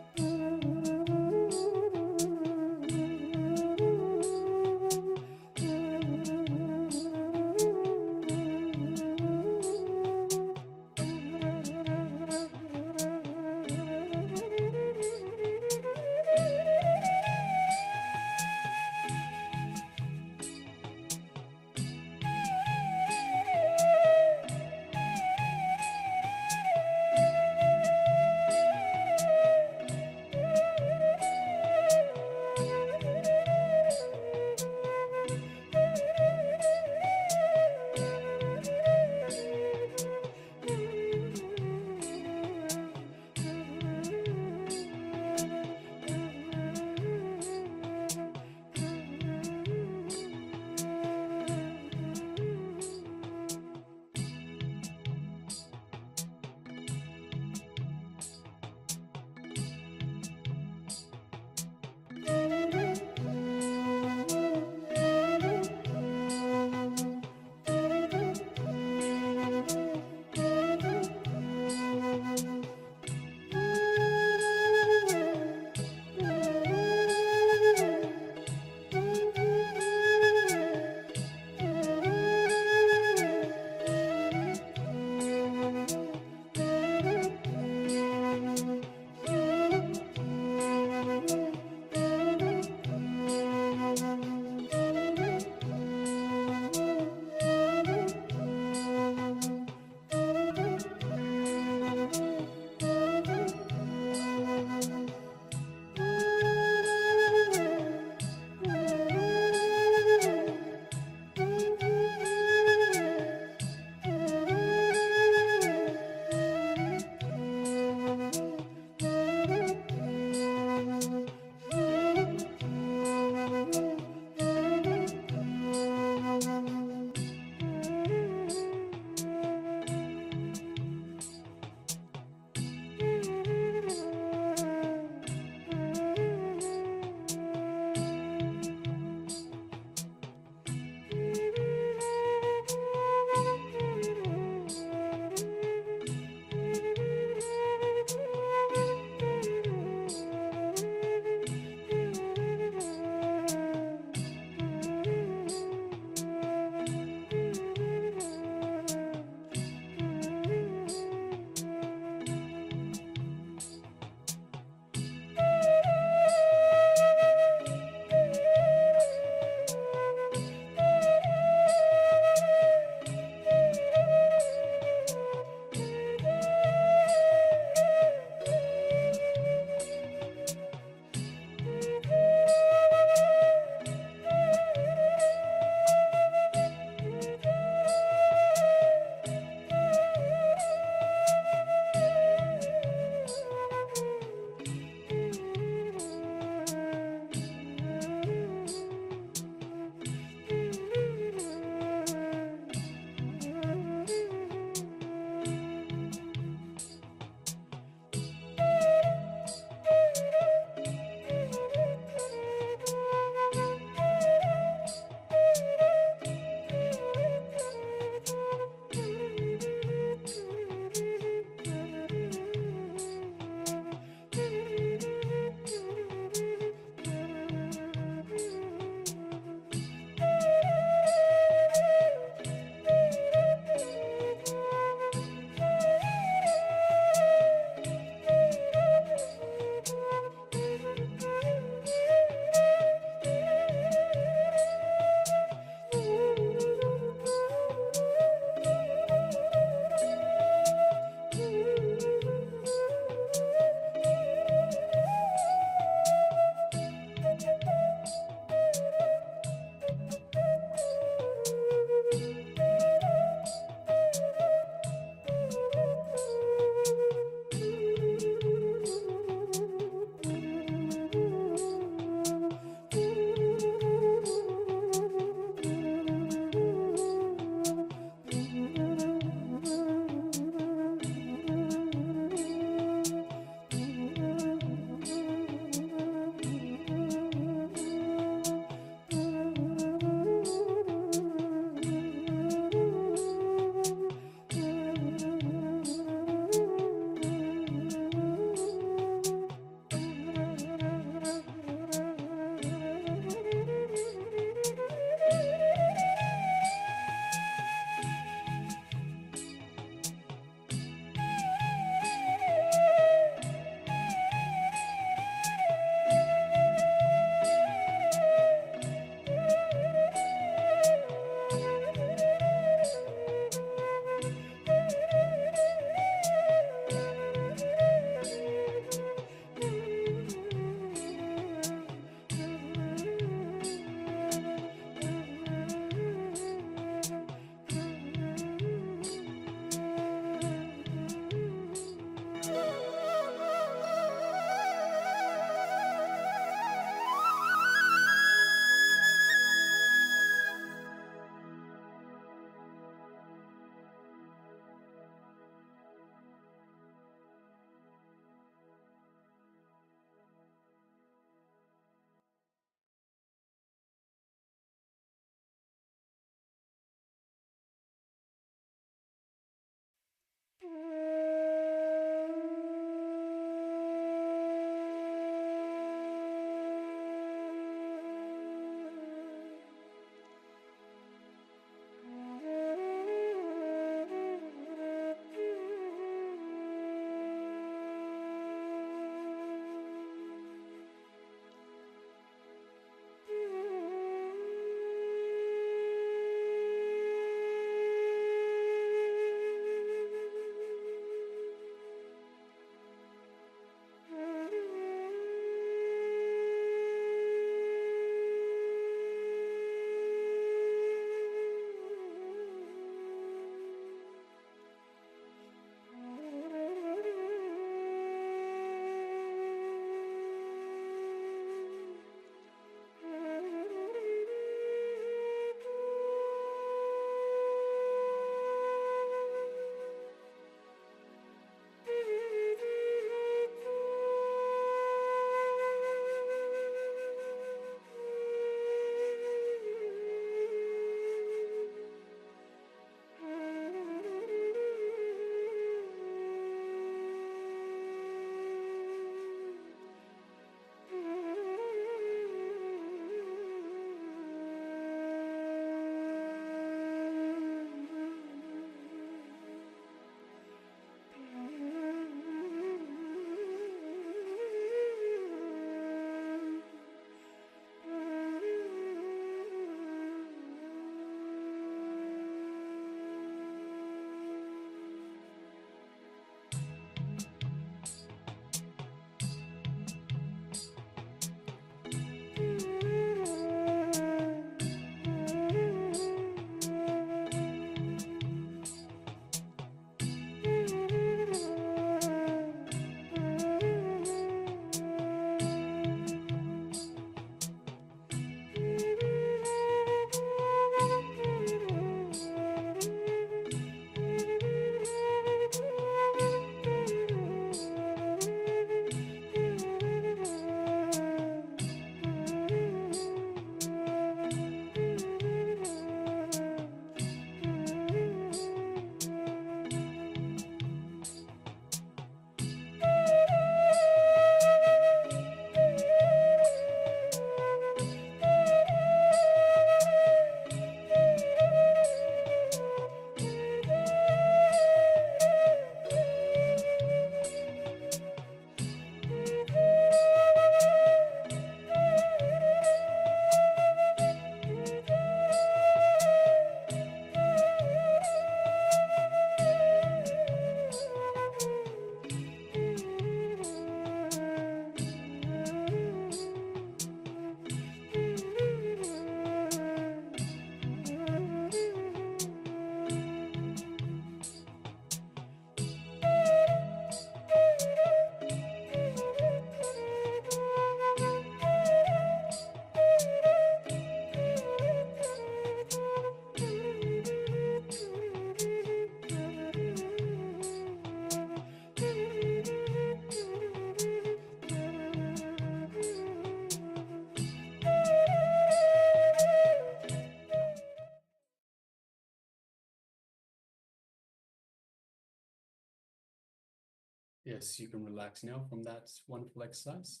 Yes, you can relax now from that wonderful exercise.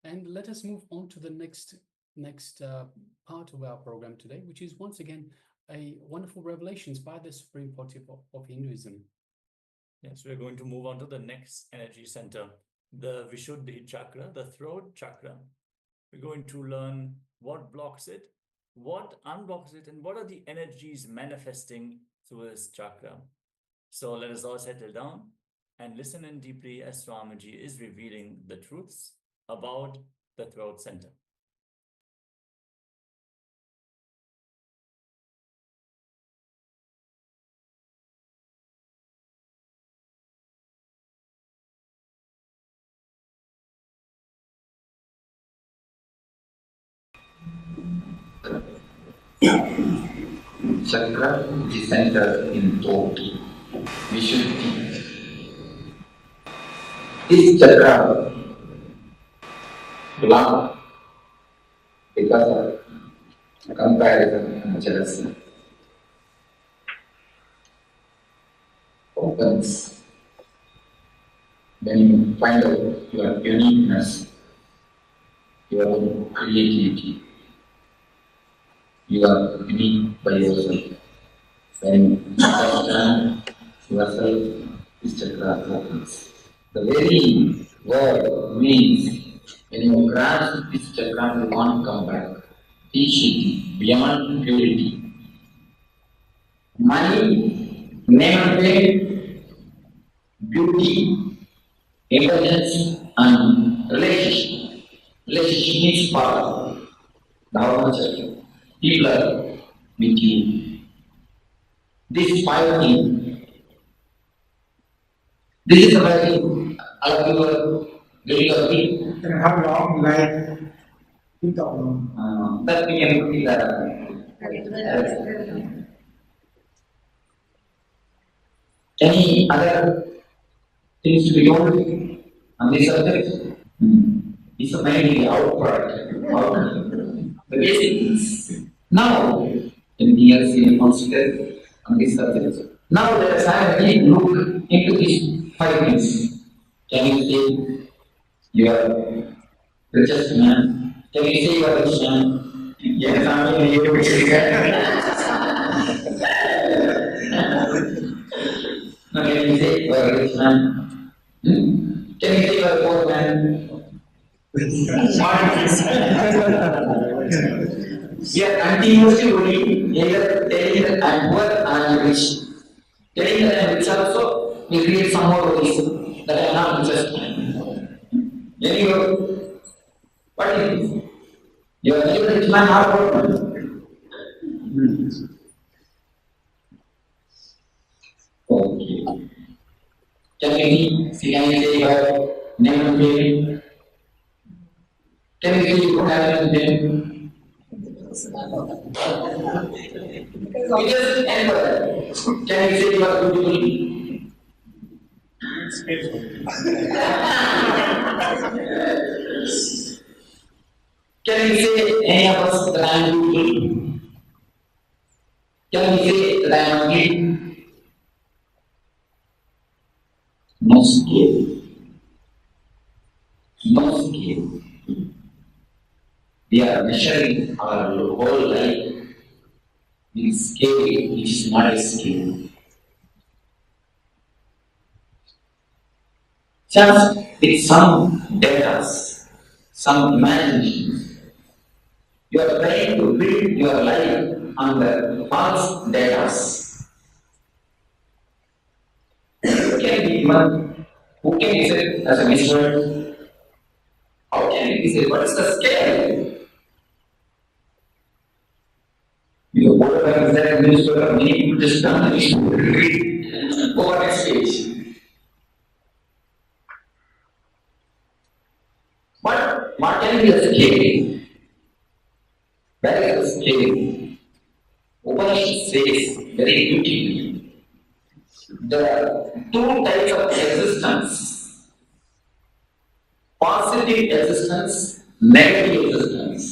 And let us move on to the next part of our program today, which is once again a wonderful revelations by the Supreme Pontiff of Hinduism. Yes, we're going to move on to the next energy center, the Vishuddhi chakra, the throat chakra. We're going to learn what blocks it, what unblocks it, and what are the energies manifesting through this chakra. So let us all settle down and listen in deeply as Swamiji is revealing the truths about the throat center. Chakra is centered in thought. We should think. This chakra blocked because of comparison and jealousy. Opens when you find out your uniqueness, your own creativity. You are unique by yourself. When you understand yourself, this chakra opens. The very word means when you grasp this chakra, you won't come back. Teaching beyond purity. Money, name and fame, beauty, intelligence, and relationship. Relationship means power. Now, people are with you. This 5 things. This is a very getting a how long life that we can put in any other things to be told on this subject? It's a mainly outward, the basic things. Now, anything else you consider on this subject? Now let us have a deep look into these 5 things. Can you say you are richest man? Can you say you are rich man? Yes, I mean you now can you say you are rich man? Can you say you are poor man? We are continuously only either telling that I am poor or I am rich. Telling that I am rich also, we create some more worries that I am not richest. Anyway, what is it? You are either rich man or poor man. Okay. Can you say your name and name? Can you say you don't have any name? It is anybody. Can you say you are beautiful? Can you say any of us that I am beautiful? Can you say that I am ugly? No skill. No skill. We are measuring our whole life with scale which is not a skill. Just with some data, some imagination. You are trying to build your life on the false data. Who can be given? Who can be said as a measure? How can it be said? What is the scale? You go back and say, newspaper, many people just done the issue, read over next page. What can be the scale? Where is the scale? Upanishad says very beautifully. There are 2 types of existence. Positive existence, negative existence.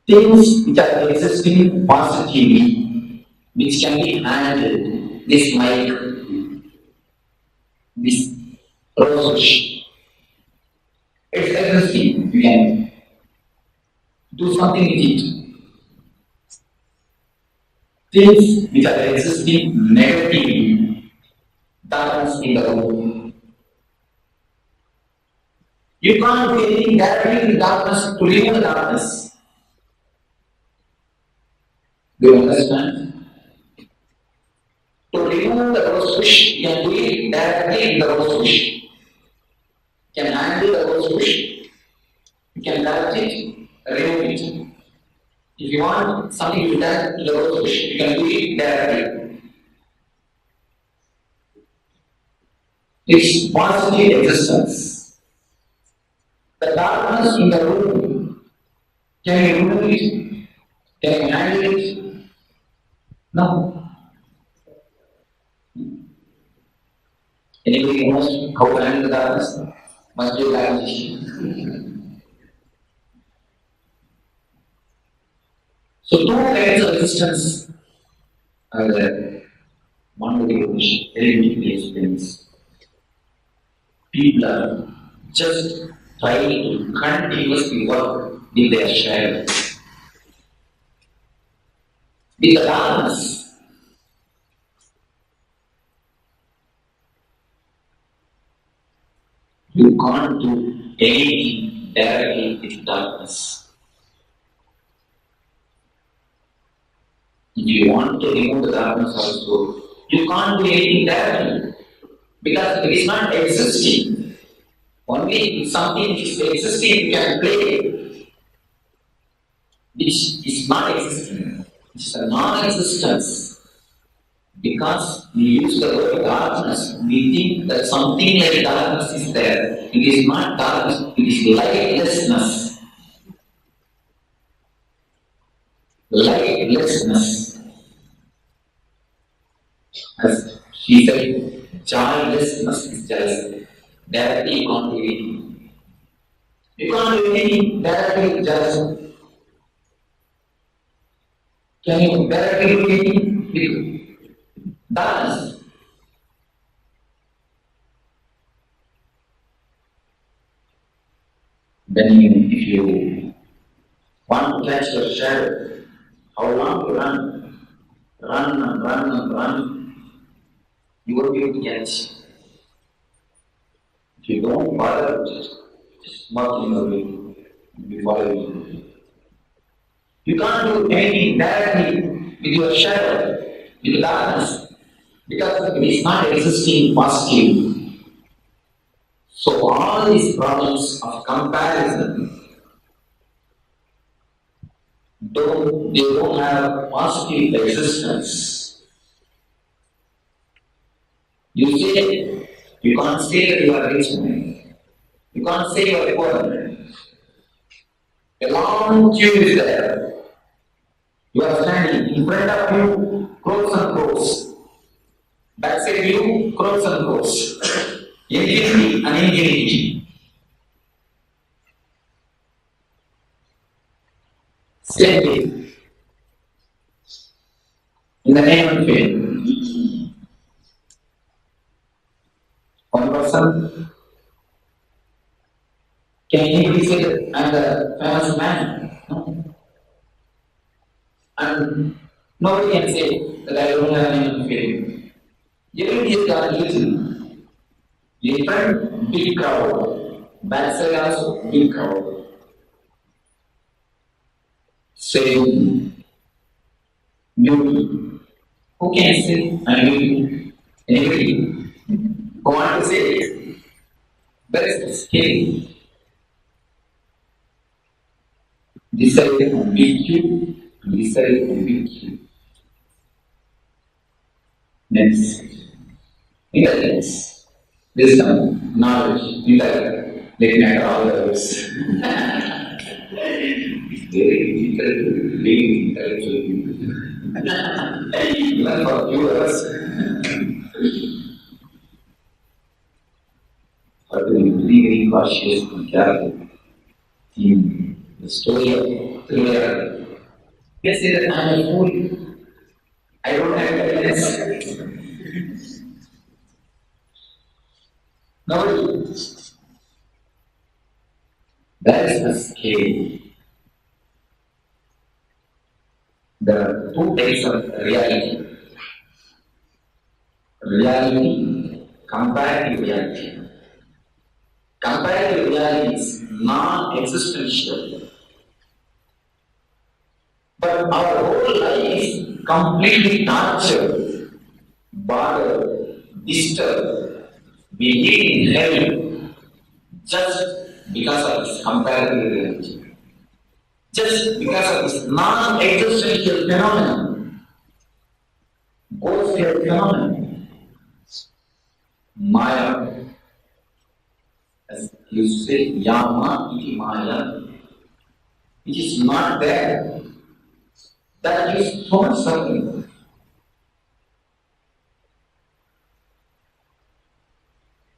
Things which are existing positively, which can be handled, this mic, this rose, it's everything. You can do something with it. Things which are existing negatively, darkness in the room. You can't do anything directly with darkness to remove the darkness. Do you understand? To remove the rose bush, you can do it directly in the rose bush. You can handle the rose bush, you can direct it, remove it. If you want something to be done to the rose bush, you can do it directly. It's positive existence. The darkness in the room, can you remove it? Can you handle it? No. Anybody knows how to handle the darkness? Must be a magician. So two kinds of existence are there. One would be which very deeply explains. People are just trying to continuously work with their shadow. With the darkness. You can't do anything directly with darkness. If you want to remove the darkness also, you can't do anything directly because it is not existing. Only if something is existing you can play. Which is not existing. It's a non-existence. Because we use the word darkness, we think that something like darkness is there. It is not darkness, it is lightlessness. Lightlessness. As she said, joylessness is just directly you can't do anything. You can't do anything directly just. Can you directly do anything with darkness? Then if you want to catch your shadow, how long you run? Run and run and run, you won't be able to catch. If you don't bother, just walk in the way, you'll be following. You can't do anything directly with your shadow, with the darkness, because it is not existing positive. So all these problems of comparison, they don't have positive existence. You say, you can't say that you are rich man. You can't say you are poor man. A long queue is there. You are standing in front of you, crores and crores. Backside you, crores and crores. Infinity and infinity. Same thing. In the name of faith. One person, can anybody say that I am the famous man? No. And nobody can say that I don't have any faith. Everybody has got a little. In front, big crowd. Backside also, big crowd. Same beauty. Who can say I am beauty? Anybody? Who want to say it? But it's scary. This side will beat you, this side will beat you. Next. Intelligence, wisdom, knowledge, intellect, looking at all others. It's very difficult to live intellectual people. Even for viewers. But we need to be very cautious and careful. In the story of Thriller, you can say that I am a fool. I don't have evidence. Nobody. That is the scale. There are two types of reality. Reality, comparative reality. Comparative reality is non-existential. But our whole life is completely tortured, bothered, disturbed. We live in hell just because of this comparative reality. Just because of this non-existential phenomenon, ghost-like phenomenon, Maya, as you say, Yama iti Maya, it is not there. That is so much suffering.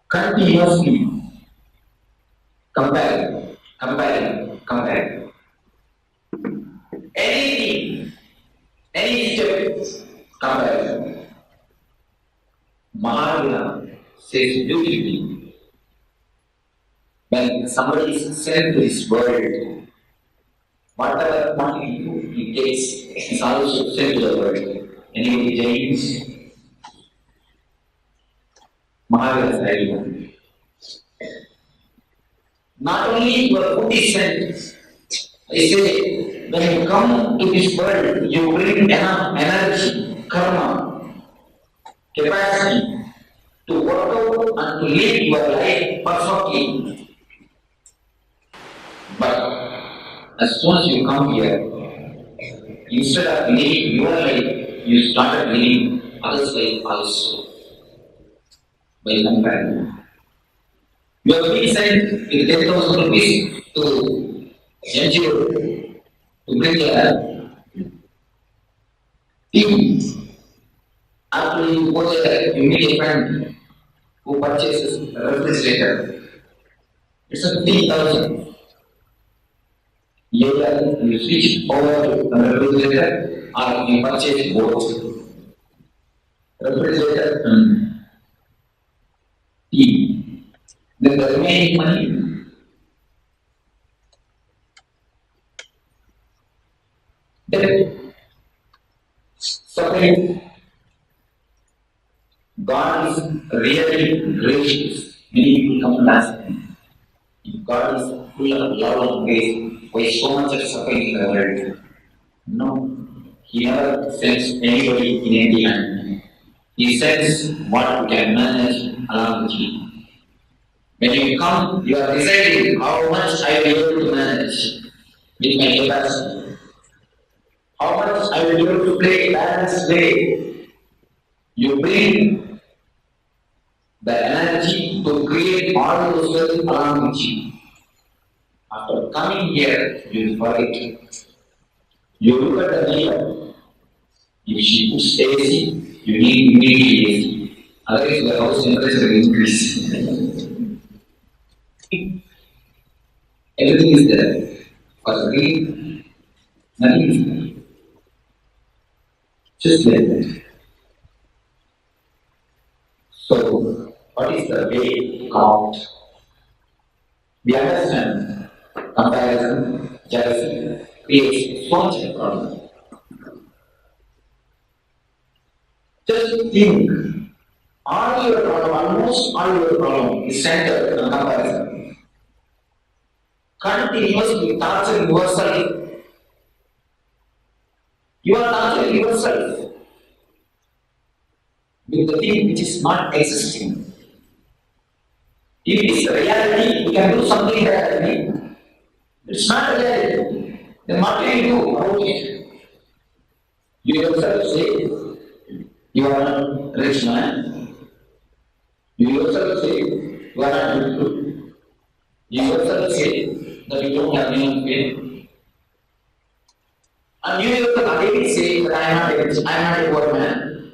Continuously compare. Anything, any step, compare. Mahavira says beautifully, when somebody is sent to this world, whatever quantity he takes is also sent to the world. Anybody James? Mahavira's idea. Not only your food is sent, I say, when you come to this world, you bring enough energy, karma, capacity to work out and to live your life perfectly. But as soon as you come here, instead of living your life, you started living others' life also by comparing. You have been sent with 10,000 rupees to NGO to bring a team. After you go there, you meet a friend who purchases a refrigerator. It's a 15,000. Either you switch over to a refrigerator or you purchase both. Refrigerator and tea. Then the remaining money, then suffering. God is really gracious. Many people come and ask me, if God is full of love and grace, why so much of suffering in the world? No, He never sends anybody in empty hand. He sends what we can manage along with you. When you come, you are deciding how much I will be able to manage with my capacity. How much I will be able to play balanced way. You bring the energy to create all those things along with you. After coming here, you will forget. You look at the neighbor. If she puts AC, you need immediately AC. Otherwise, the house temperature will increase. Everything is there. For green, nothing is there. Just like that. So, what is the way to come out? We understand comparison, jealousy creates so much of a problem. Just think, all your problem, almost all your problem is centered on comparison. Continuously torturing yourself. You are torturing yourself with the thing which is not existing. If it is reality, you can do something reality. It's not reality. Then what can you do about it? You yourself say, you are not rich man. You yourself say, you are not good. You yourself say that you don't have any pain. And you yourself again say that I am not rich, I am not a poor man.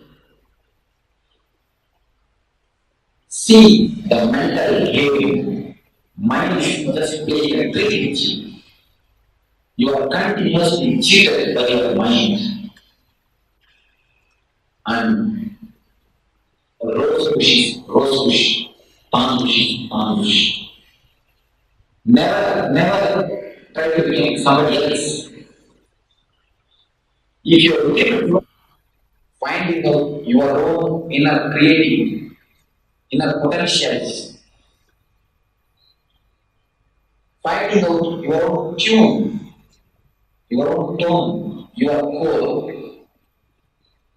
See the mental game. Mind is just playing a trick with you. You are continuously cheated by your mind. And rose bush, Paramashivoham. Never try to become somebody else. If you are looking at finding out your own inner creativity, inner potentials, finding out your own tune, your own tone, your core.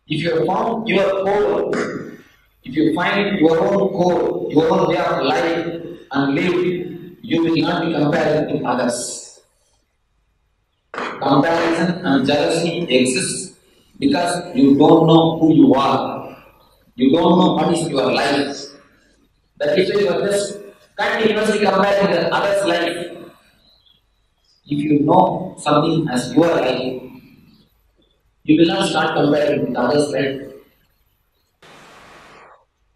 If you have found your core, if you find your own core, your own way of life and live, you will not be compared to others. Comparison and jealousy exist because you don't know who you are. You don't know what is your life. That is why you are just continuously comparing with others' life. If you know something as your life, you will not start comparing with others' life.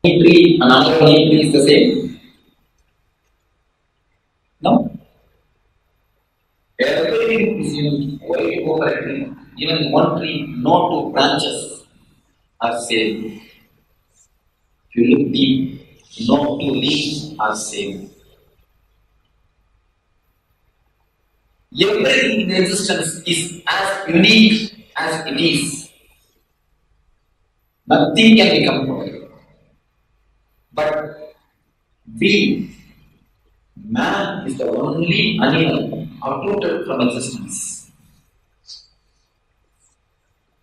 Tree, another tree is the same. No? Everything is unique. Why you go for a tree? Even one tree, no two branches are same. If you look deep, no two leaves are same. Everything in existence is as unique as it is. Nothing can be compared. But man is the only animal uprooted from existence.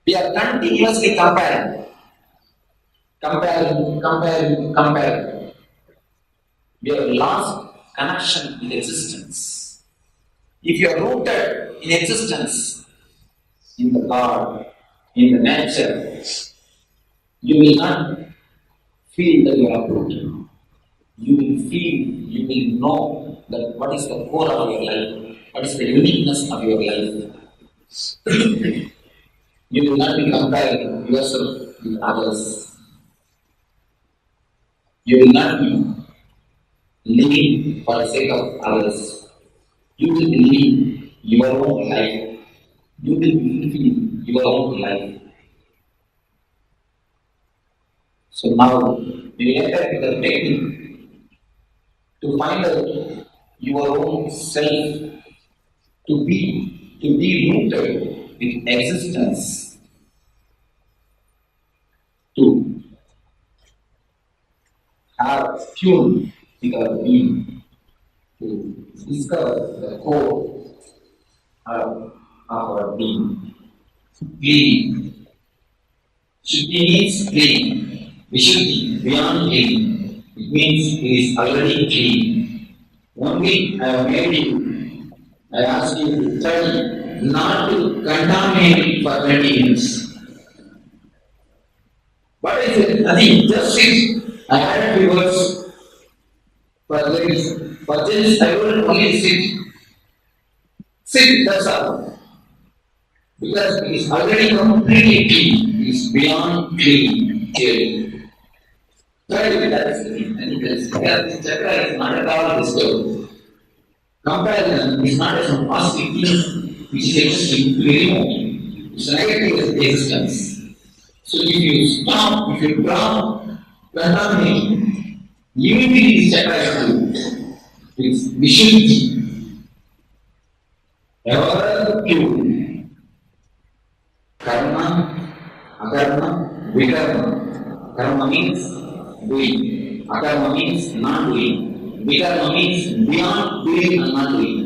We are continuously comparing. We have lost connection with existence. If you are rooted in existence, in the God, in the nature, you will not feel that you are uprooted. You will know that what is the core of your life, what is the uniqueness of your life. You will not be comparing yourself with others. You will not be living for the sake of others. You will be living your own life. You will be living your own life. So now we enter with the technique to find out your own self, to be rooted with existence, to have tune with our being, to discover the core of our being. Clean. Shuddhi means clean. Vishuddhi, beyond clean. It means it is already clean. Only I have made you, I ask you to try not to contaminate for 20 minutes. What is it? Nothing, just sit. I had a few words for ladies. For gents, I will only sit. Sit, that's all. Because it is already completely clean. It is beyond clean. Clean. Try to be that clean. And you can see that this chakra is not at all disturbed. Comparison is not as a positive thing which is existing very remote. It's a negative existence. So if you stop, if you drop, contaminate, unity is chakra. It's Vishuddhi. Ever pure. Karma, akarma, vikarma. Karma means doing. Akarma means not doing. Vikarma means beyond doing and not doing.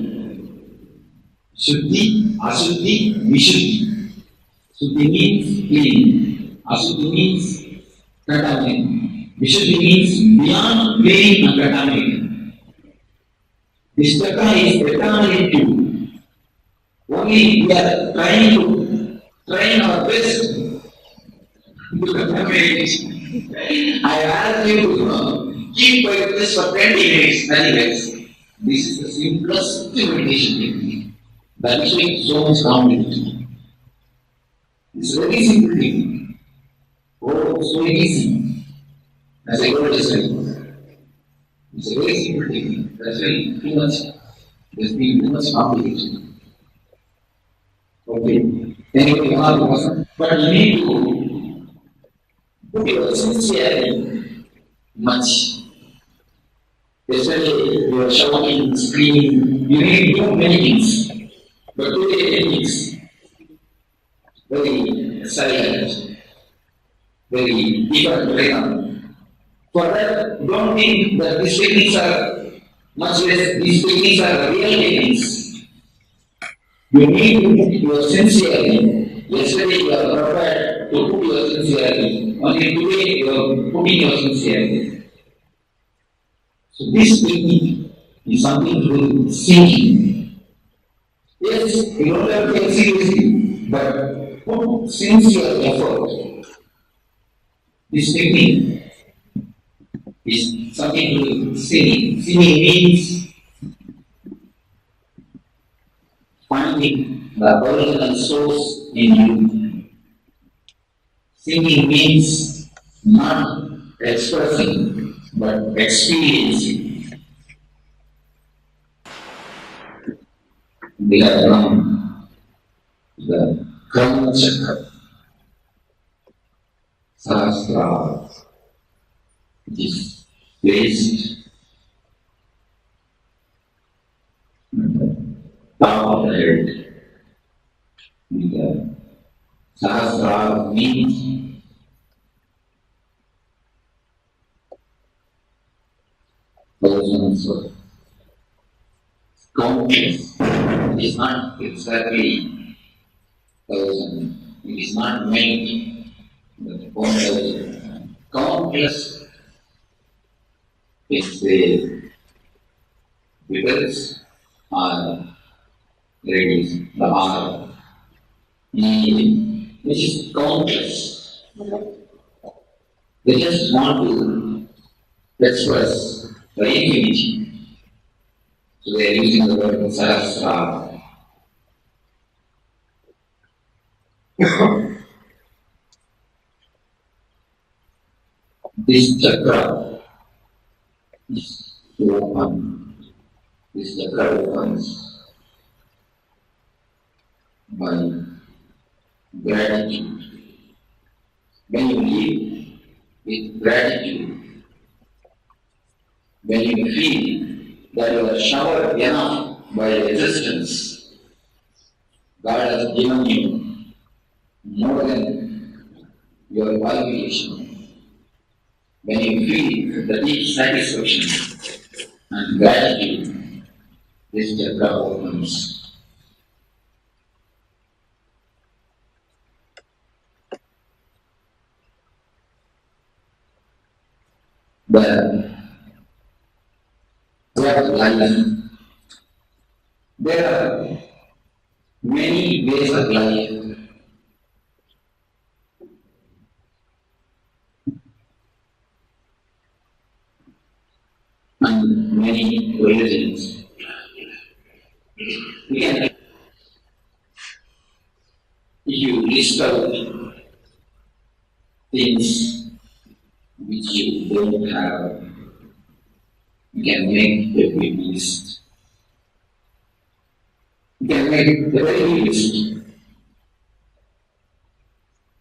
Shuddhi, ashuddhi, vishuddhi. Shuddhi means clean. Ashuddhi means contaminate. Vishuddhi means beyond clean and contaminate. This chakra is eternally pure. Only we are trying to train our best to contaminate it. I ask you to keep quiet this for 20 minutes, nothing else. This is the simplest meditation technique. That is why it's so much complicated. It's a very simple thing. Oh, so easy. As I told you, it's a very simple technique. That's why too much. There's been too much complication. Okay. Anyway, but you need to put your sincerity much. Yesterday you were shouting, screaming, you may do many things. But today techniques, very silent, very different rhythm. For that, don't think that these techniques are much less, these techniques are real techniques. You need to put your sincerity. Yesterday you are prepared to put your sincerity. Only today you are putting your sincerity. So this technique is something to do with singing. Yes, you don't have to take seriously, but put sincere effort. This technique is something to do with singing. Singing means finding the original source in you. Singing means not expressing, but experiencing. We have come to the Crown Chakra, Sahasrara, which is placed on the top of the head. The Sahasrara means thousands of countless. It is not exactly thousand. It is not many, but 1,000. Countless is the figures are ladies, the R, E, which is countless. They just want to express the infinity. So they are using the word Sahasrara. This chakra is open. This chakra opens by gratitude. When you live with gratitude, when you feel that you are showered enough by existence, God has given you more than your vibration. When you feel the deep satisfaction and gratitude, this chakra opens. But what life? There are many ways of life. And many religions. If you list out things which you don't have, you can make a big list. You can make a very big list,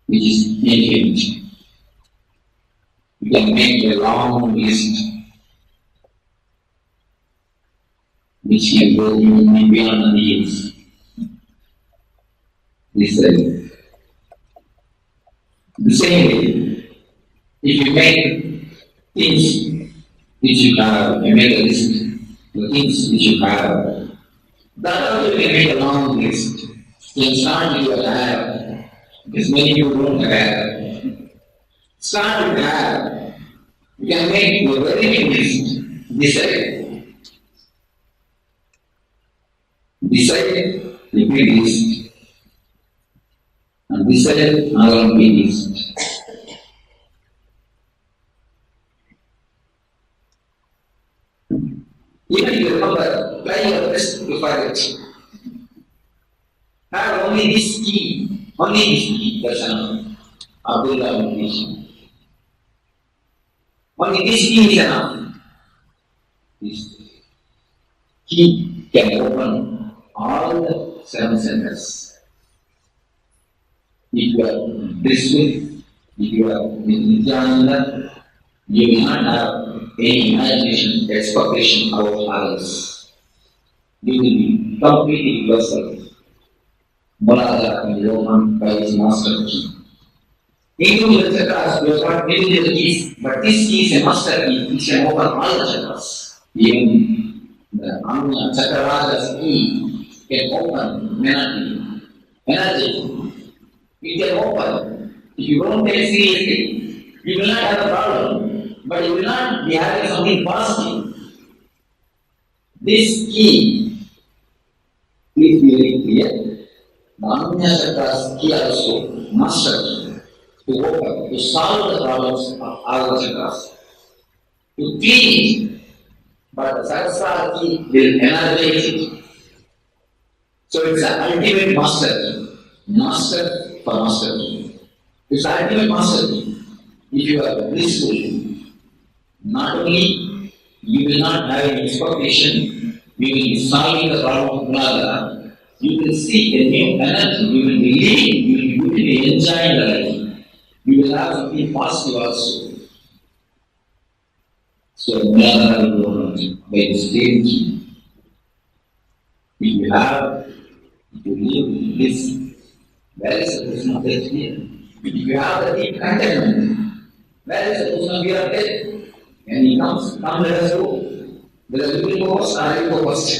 which is infinite. You can make a long list, which can go beyond the years. The same way, if you make things which you have, you make a list, the things which you have, that also you can make a long list. You can start with your have, because many people don't have. Start with have. You can make a very big list. Decide the big list. And decide another big list. Even if you remember, try your best to find it. Have only this key, that's enough. Application. Only this key is enough. This key can open all the 7 centers. If you are blissful, if you are with Nityananda, you will not have any imagination, expectation about others. You will be completely yourself. Moladara and Roman by his master key. Into the chakras, you are not getting the keys, but this key is a master key which can open all the chakras. Even the Anya Chakravaja's key can open energy. It can open. If you don't take seriously, you will not have a problem, but you will not be having something positive. This key, please be very clear. The Anya Chakra's key also, master key. To open, to solve the problems of all the chakras, to clean it, but the Sahasrara key will energize it. So it's an ultimate master key, master for master key. It's an ultimate master key. If you are blissful, not only you will not have any expectation, you will be solving the problem of Moladara, you will see a new energy, you will be living, you will be enjoying the life. You will have something positive also. So, Moladara will go by the same key. If you live in this, where is the person of death here? If you have the deep contentment, where is the person of your death? When he comes, come let us go. Whether you will go first or I will go first.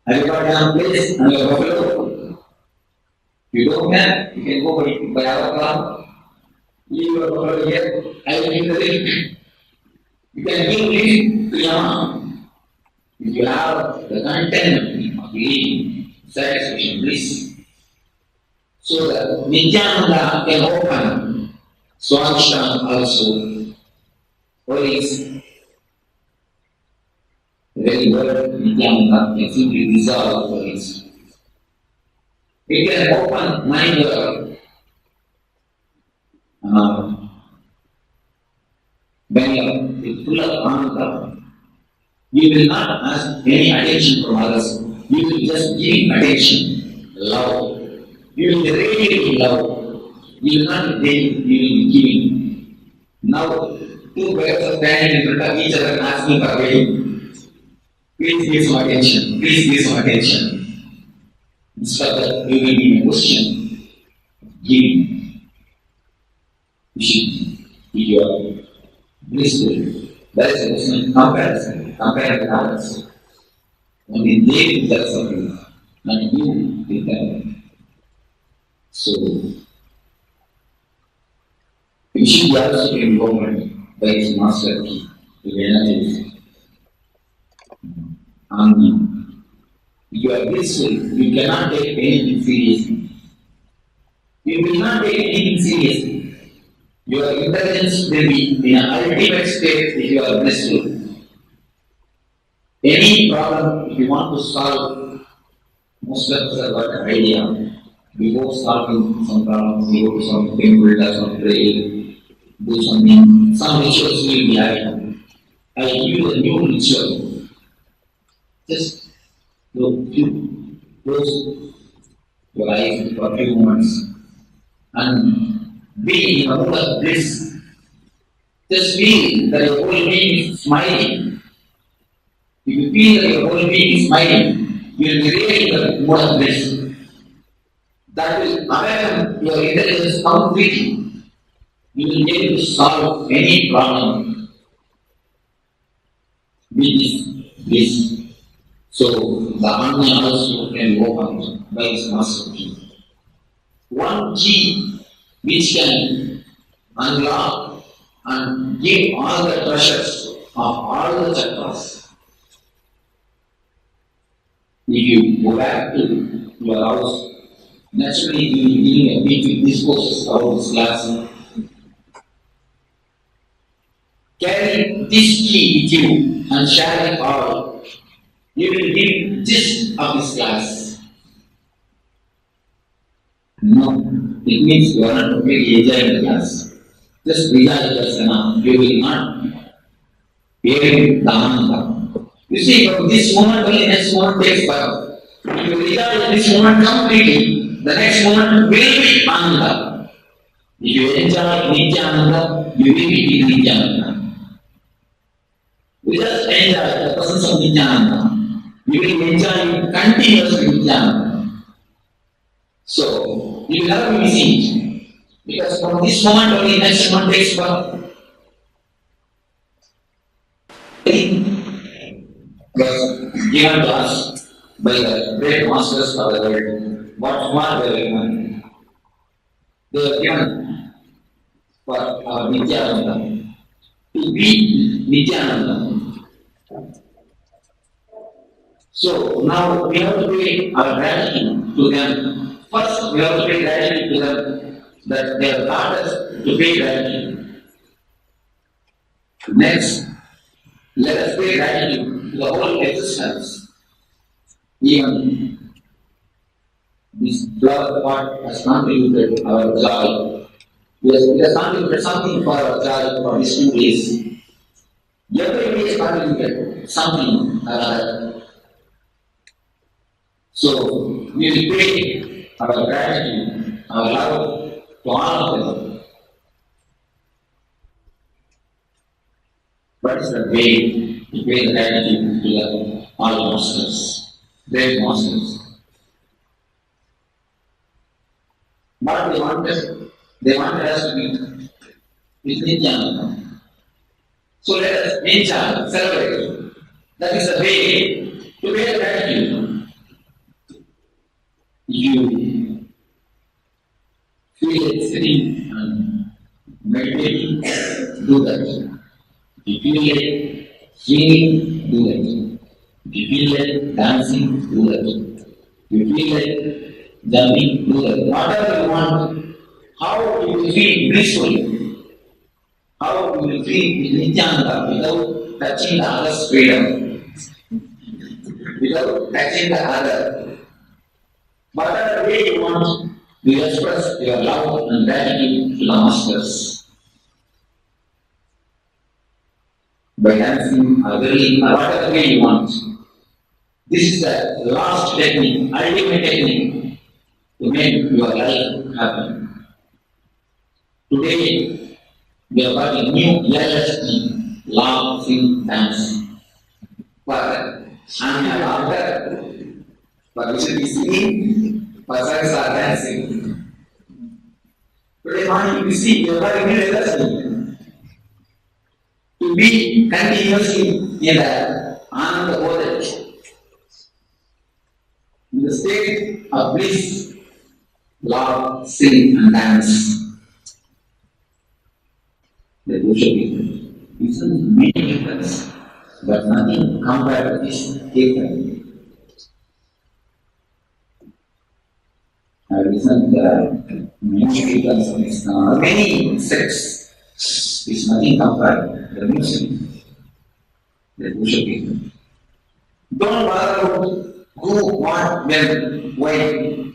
Have you got a place and your buffalo? You don't have, you can go by our car. Leave your buffalo here, I will give the lift. You can give lift to your mom. If you have the contentment of living, satisfaction, bliss. So that Nityananda can open Swanishthan also. What is the very word Nityananda can simply dissolve for it. It can open mind when you are full of ananda, you will not ask any attention from others. You will just give attention, love. You will be radiating love. You will not be taking, you will be giving. Now, two birds are standing in front of each other and asking for wedding. Please give some attention. Please give some attention. Instead of that, you will be in a position of giving. You should be your blissful. That is a question of comparison. Compare with others. Only they will tell something, not you will tell. So, you should be also involved by his master key, the energies. And you are blissful, you cannot take anything seriously. You will not take anything seriously. Your intelligence will be in an ultimate state if you are blissful. Any problem, if you want to solve, most of us have got an idea. Before solving some problems, we go to some temple, do some prayer, do something. Some rituals will be having. I give you a new ritual. Just close your eyes for a few moments and be in a mood of bliss. Just feel that your whole being is smiling. If you feel that your whole being is smiling, you will be really in the mood of bliss. That will awaken your intelligence completely. You will be able to solve any problem with this bliss. So the Anya also can be opened by his master key. One key which can unlock and give all the treasures of all the chakras. If you go back to your house, naturally you will be giving a big discourse about this class. Carry this key with you and share it all. You will give gist of this class. No, it means you are not really enjoying the class. Just visualize enough. You will not hear the ananda. You see, from this moment only next moment takes power. If you visualize this moment completely, the next moment will be ananda. If you enjoy Nityananda, you will be in Nityananda. You just enjoy the presence of Nityananda. You will enjoy continuously Nityananda. So, you will never be missing it. Because from this moment only, next moment takes birth. Was given to us by the great masters of the world. What more they were given? They were given for our Nityananda. To be Nityananda. So now we have to pay our gratitude to them. First, we have to pay gratitude to them that they have taught us to pay gratitude. Next, let us pay gratitude to the whole existence. Even this flower pot has contributed to our joy. It has contributed something for our joy for these 2 days. Every day has contributed something or other. So we will pay our gratitude, our love to all of them. What is the way to pay the gratitude to the all masters, great masters? What they wanted us to be with Nityananda. So let us enjoy, celebrate. That is the way to pay the gratitude. You feel it sitting and meditating, do that. If you feel it singing, do that. If you feel it dancing, do that. If you feel it jumping, do that. Whatever you want, how you will feel blissful, how you will feel Nityananda without touching the other's freedom, without touching the other. Whatever way you want, you express your love and gratitude to the masters. By dancing or drilling or whatever way you want. This is the last technique, ultimate technique to make your life happy. Today, we have got a new LSD, laughing dance. For Anya laughter, for we should be singing, for sons are dancing. Today morning we see we have got a new LSD to be continuously in the Ananda Bodhi. In the state of bliss, love, sing, and dance. The worship isn't many difference, but nothing compared to this different. I listened to many differences, many sects. It's nothing compared to the music, the worship. Don't bother about who, what, when, why.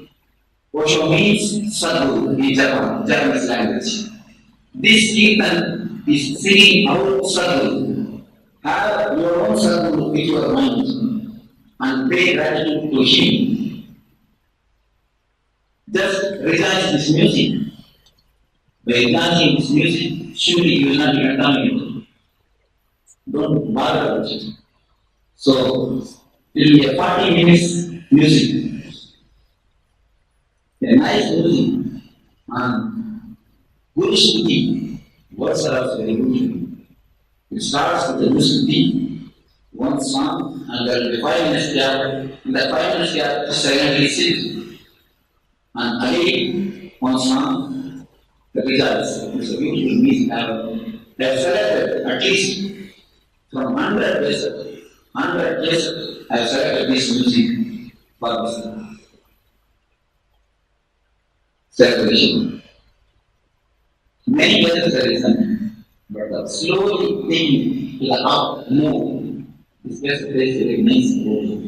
Osho means Sadhu in Japanese language. This Kirtan is singing out Sadhu. Have your own Sadhu with your mind and pay gratitude to him. Just rejoice this music. By rejoicing this music, surely you will not be contaminated. Don't bother about it. So, it will be a 40 minutes music. A nice music. And good Shruti. Words are also very good. It starts with the good Shruti, one song, and there will be 5 minutes gap. In that 5 minutes gap, silently sit. And again, one song, the results. It's a beautiful music. They have selected at least from 100 places. 100 places I have selected this music for this celebration. Many places are listening, but slowly taking to the up move. This place is very nice move.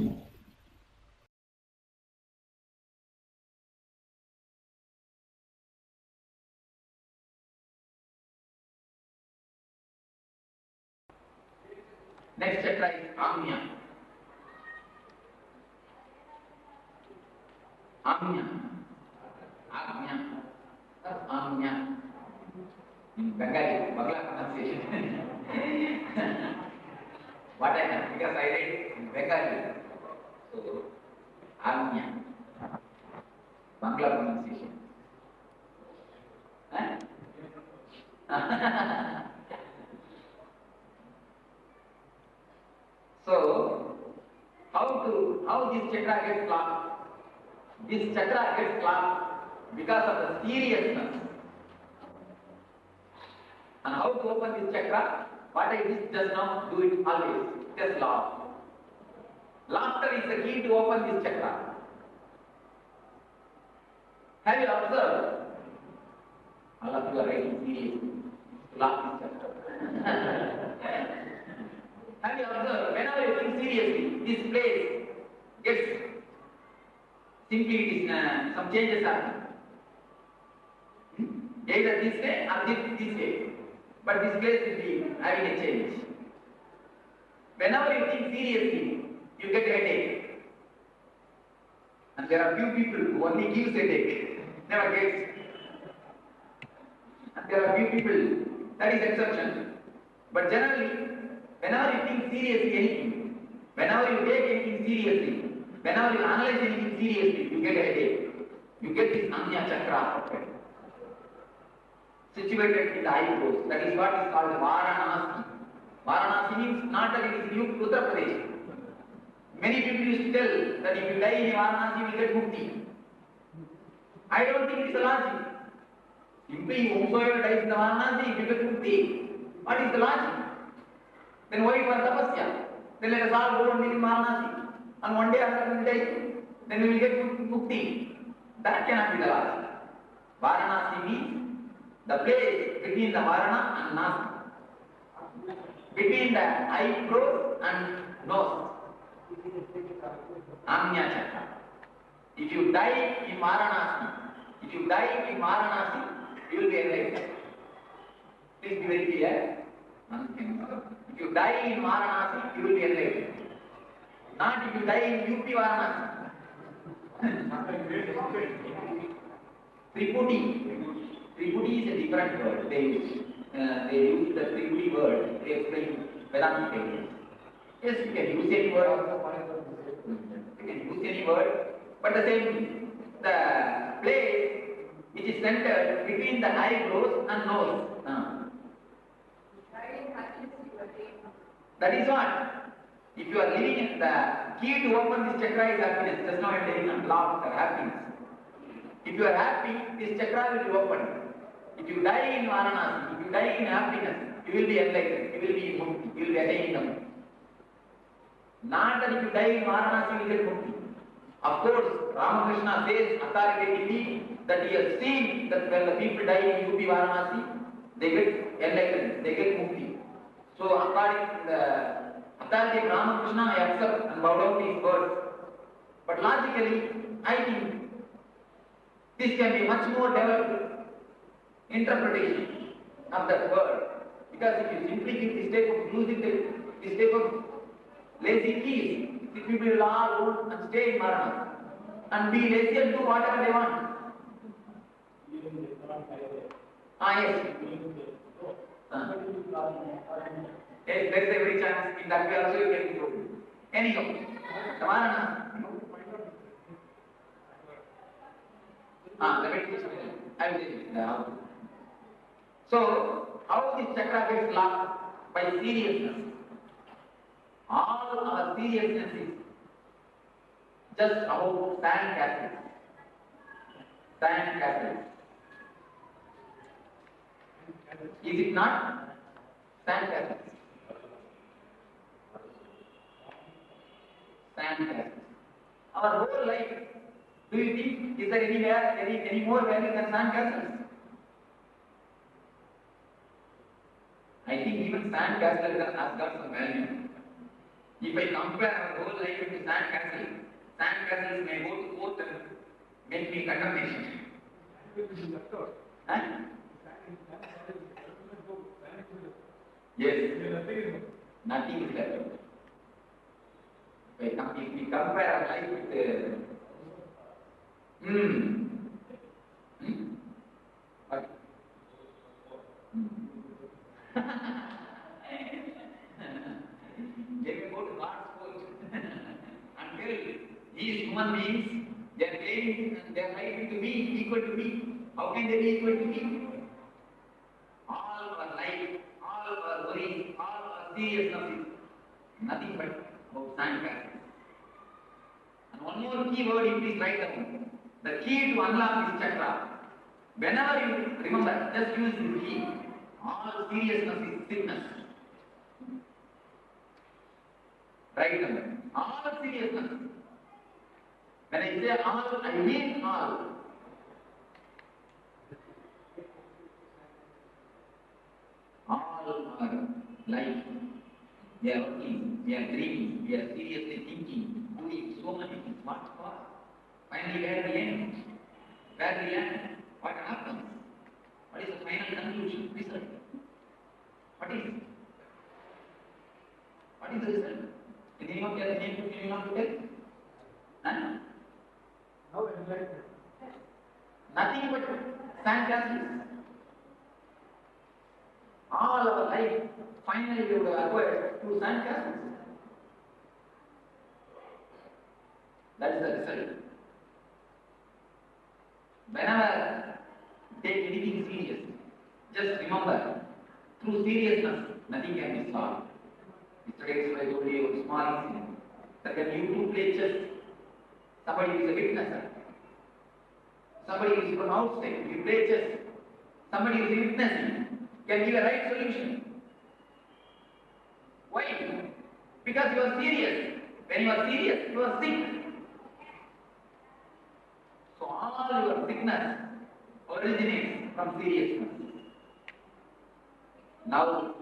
Next chakra is Agnya. Agnya. Agnya. Agnya. in Bengali, Bangla pronunciation. What I know, because I read in Bengali. So, Agnya, Bangla pronunciation. Huh? So, how this chakra gets blocked? This chakra gets blocked because of the seriousness. And how to open this chakra? What I did just now, do it always. Just laugh. Laughter is the key to open this chakra. Have you observed? All of you are writing seriously. Laugh this chakra. Have you observed? Whenever you think seriously, this place gets simply some changes happen. Either this way or this way. But this place will be having a change. Whenever you think seriously, you get a headache. And there are few people who only gives headache, never gets. And there are few people, that is exception. But generally, whenever you think seriously anything, whenever you take anything seriously, whenever you analyze anything seriously, you get a headache. You get this Anya Chakra situated in the eyebrows. That is what is called Varanasi. Varanasi means not that it is new to Uttar Pradesh. Many people used to tell that if you die in Varanasi, you will get mukti. I don't think it's a logic. Simply, whomsoever dies in the Varanasi, you will get mukti. What is the logic? Then why for tapasya? Then let us all go and live in Varanasi. And one day after we die, then we will get mukti. That cannot be the logic. Varanasi means the place between the Varana and Nasa, between the eyebrows and nose, Anya Chakra. If you die in Varanasi, you will be enlightened. Please be very clear. If you die in Varanasi, you will be enlightened. Not if you die in UP Varanasi. Tripudi is a different word. They use the Tripudi word to explain Vedantic techniques. Yes, you can use any word also. You can use any word, but the same thing. The place which is centered between the eyebrows and nose. That is what? If you are living in the key to open this chakra is happiness. Just now I am telling you, laughter, happiness. If you are happy, this chakra will be opened. If you die in Varanasi, if you die in happiness, you will be enlightened, you will be mukti, you will be attaining them. Not that if you die in Varanasi, you will get mukti. Of course, Ramakrishna says authoritatively that he has seen that when the people die in UP Varanasi, they get enlightened, they get mukti. So according to the authority of Ramakrishna, I accept and bow down to his words. But logically, I think this can be much more developed interpretation of that word. Because if you simply give this type of music, this type of lazy keys, the people will all go and stay in Varanasi and be lazy and do whatever they want. Yes. Yes, there is every chance in that way also you can improve. Anyhow, the Varanasi. The meditation. I will tell you. So, how this chakra gets locked? By seriousness. All our seriousness is just about sand castles. Sand castles. Is it not? Sand castles. Sand castles. Our whole life, do you think, is there any more value than sand castles? I think even sand castles has got some value. If I compare our whole life with sand castles may go to court and make me condemnation. Huh? Yes, nothing is left. If we compare our life with what? go to God's court and tell these human beings, they are claiming their right to be equal to me. How can they be equal to me? All our life, all our worries, all our seriousness is nothing but about sandcastles. And one more key word you please write down. The key to unlock this chakra. Whenever you remember, just use this key. All seriousness is sickness. Write down. All seriousness. When I say all, I mean all. All our life, we are working, we are dreaming, we are seriously thinking, doing so many things. What for? Finally, where we end? Where we end? What happens? What is the final conclusion? Result? What is it? What is the result? Anyone tell? Anyone to tell? Huh? No enlightenment. Nothing but sandcastles. All our life, finally we would acquire two sandcastles. That is the result. Whenever you take anything serious, just remember, through seriousness, nothing can be solved. Yesterday I told you a small incident that when you two play chess, somebody is a witnesser. Somebody is from outside, you play chess, somebody is witnessing, can give a right solution. Why? Because you are serious. When you are serious, you are sick. So all your sickness originates from seriousness. Now,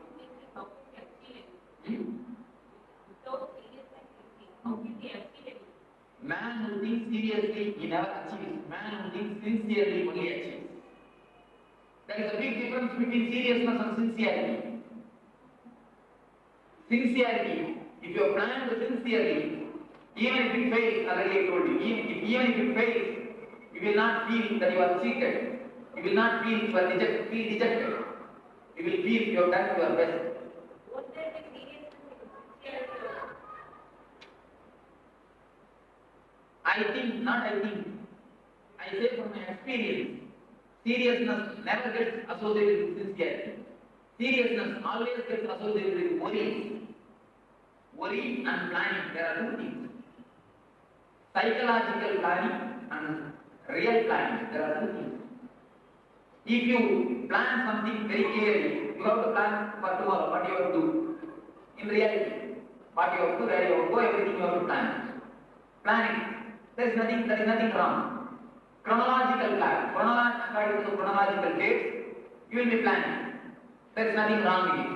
man who thinks seriously, he never achieves. Man who thinks sincerely only achieves. There is a big difference between seriousness and sincerity. Sincerity, if you have planned sincerely, even if it fails, already I told you, even if it fails, you will not feel that you are cheated. You will not feel you are dejected. You will feel you have done your best. I say from my experience, seriousness never gets associated with sincerity. Seriousness always gets associated with worries. Worry and planning, there are two things. Psychological planning and real planning, there are two things. If you plan something very clearly, you have to plan for tomorrow, what you have to do. In reality, what you have to do, where you have to go, everything you have to plan. Planning. There is nothing wrong. Chronological plan. According to the chronological dates, you will be planning. There is nothing wrong in it.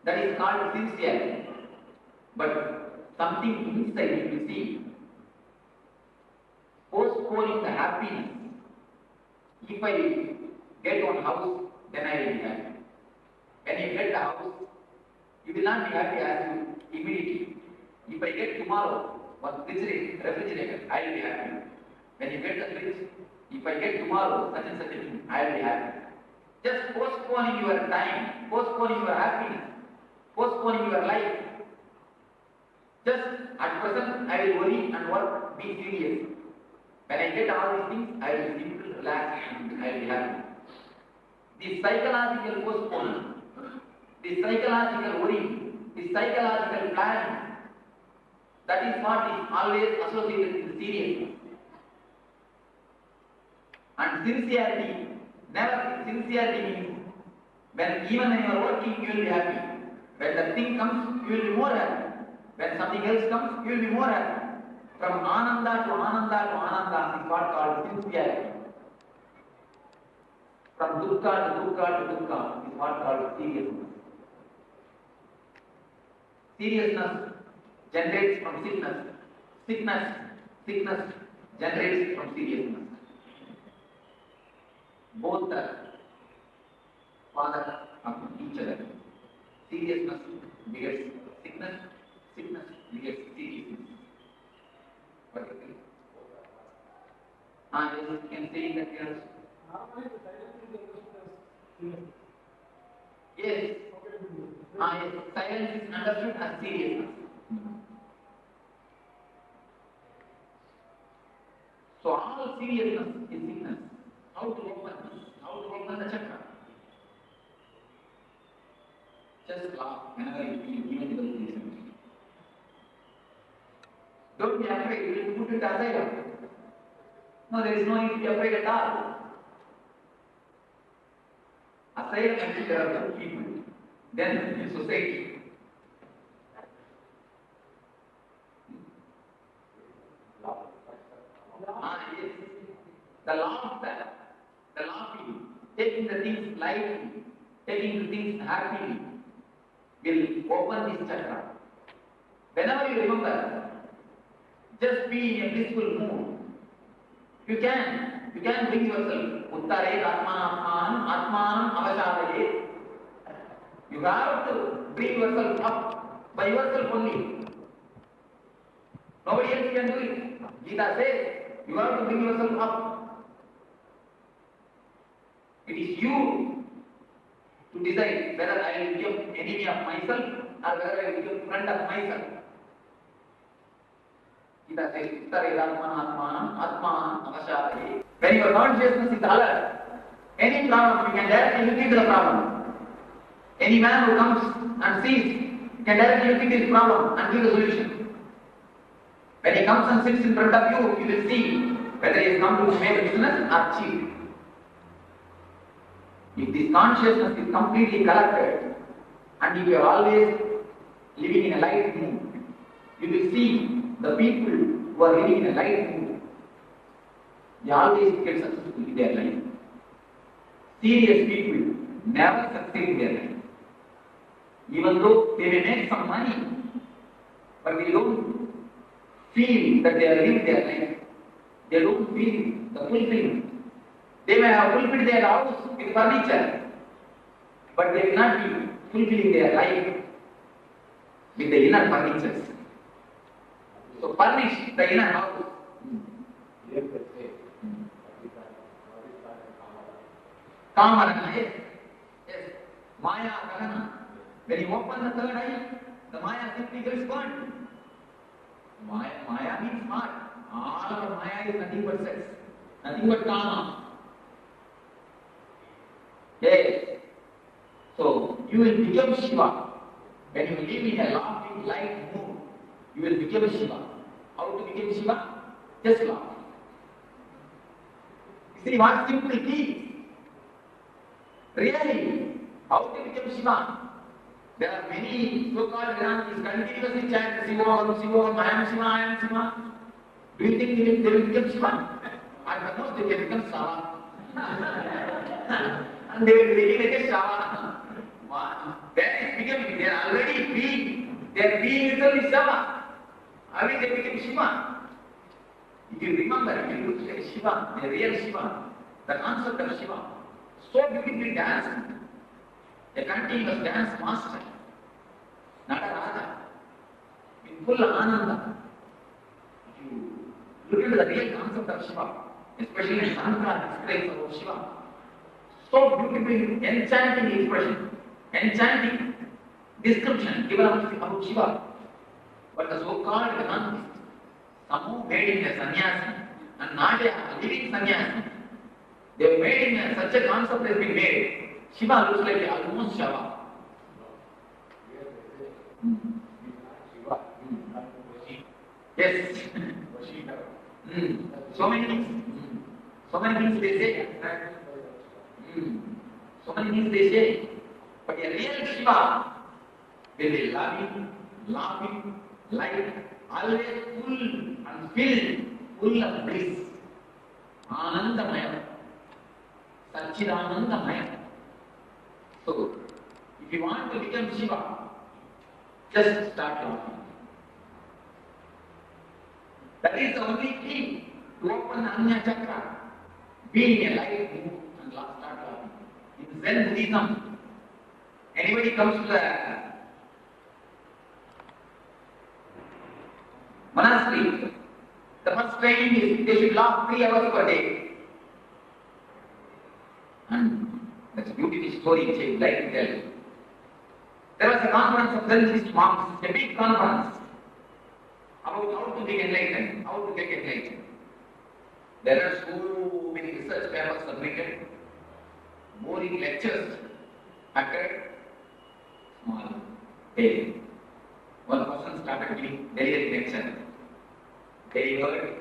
That is called sincerity. But something inside you see. Postponing the happiness. If I get one house, then I will be happy. When you get the house, you will not be happy as you immediately. If I get tomorrow one refrigerator, I will be happy. When you get the fridge, if I get tomorrow such and such a thing, I will be happy. Just postponing your time, postponing your happiness, postponing your life. Just at present, I will worry and work, be serious. When I get all these things, I will simply relax and I will be happy. The psychological postponement, the psychological worry, the psychological planning, that is what is always associated with seriousness. And sincerity means even when you are working, you will be happy. When the thing comes, you will be more happy. When something else comes, you will be more happy. From ananda to ananda is what called sincerity. From dukkha to dukkha is what called seriousness. Seriousness generates from sickness. Sickness generates from seriousness. Both are father of each other. Seriousness begets sickness begets seriousness. What do you think? You can say that here. Yes. Silence is understood as seriousness. So all seriousness is sickness. How to open the chakra? Just laugh whenever you feel even though it is empty. Don't be afraid, you will put it aside. No, there is no need to be afraid at all. Aside and there are some people. Then in society. Yes. The laughing, taking the things lightly, taking the things happily, will open this chakra. Whenever you remember, just be in a blissful mood. You can bring yourself. Uttare atmanam atmanam avashadaye. You have to bring yourself up by yourself only. Nobody else can do it. Gita says, you have to bring yourself up. It is you to decide whether I will become enemy of myself or whether I will become friend of myself. Gita says, Uttare atmanam atmanam avashadaye. When your consciousness is alert, any problem you can directly look into the problem. Any man who comes and sees can directly look into his problem and give the solution. When he comes and sits in front of you, you will see whether he has come to make a business or cheat. If this consciousness is completely collected and if you are always living in a light mood, you will see the people who are living in a light mood, they always get successful in their life. Serious people never succeed in their life. Even though they may make some money, but they don't feel that they are living their life. They don't feel the fulfillment. They may have fulfilled their house with furniture, but they will not be fulfilling their life with the inner furnitures. So furnish the inner house. Kamana, yes. Maya, Gagana. When you open the third eye, the Maya simply gets burnt. Maya means smart. All of Maya is nothing but sex, nothing but Kama. Yes. So you will become Shiva. When you live in a laughing, light mood, you will become Shiva. How to become Shiva? Just laugh. You see what simple keys. Really, how to become Shiva? There are many so-called Vedantis continuously chant Shivoham, Shivoham, I am Shiva, I am Shiva. Do you think they will become Shiva? At the most they can become Sava. And they will be like a Shava. That is becoming, they are already being, their being itself is Shava. How will they become Shiva? If you remember, if you look like Shiva, the real Shiva, the concept of Shiva, so beautifully danced. A continuous dance master, not a Raja, in full Ananda. If you look into the real concept of Shiva, especially in Shankara explains about Shiva, so beautifully enchanting expression, enchanting description given about Shiva. But the so-called Vedantist, somehow made him a sannyasi and not a living sannyasi. They have made him such a concept has been made. Shiva looks like almost Shiva. Yes. So many things. So many things they say. So many things they say. But a real Shiva will be loving, laughing, light, always full and filled, full of bliss. Anandamaya. Satchidanandamaya. So, if you want to become Shiva, just start laughing. That is the only key to open Anya Chakra. Be in a light mood and start laughing. In Zen Buddhism, anybody comes to the monastery, the first training is they should laugh 3 hours per day. And that's a beautiful story which I would like to tell you. There was a conference of Zen Buddhist monks, a big conference about how to get enlightened, how to get enlightened. There are so many research papers submitted, boring lectures occurred, small fail. One person started giving delivering lecture. Delivered,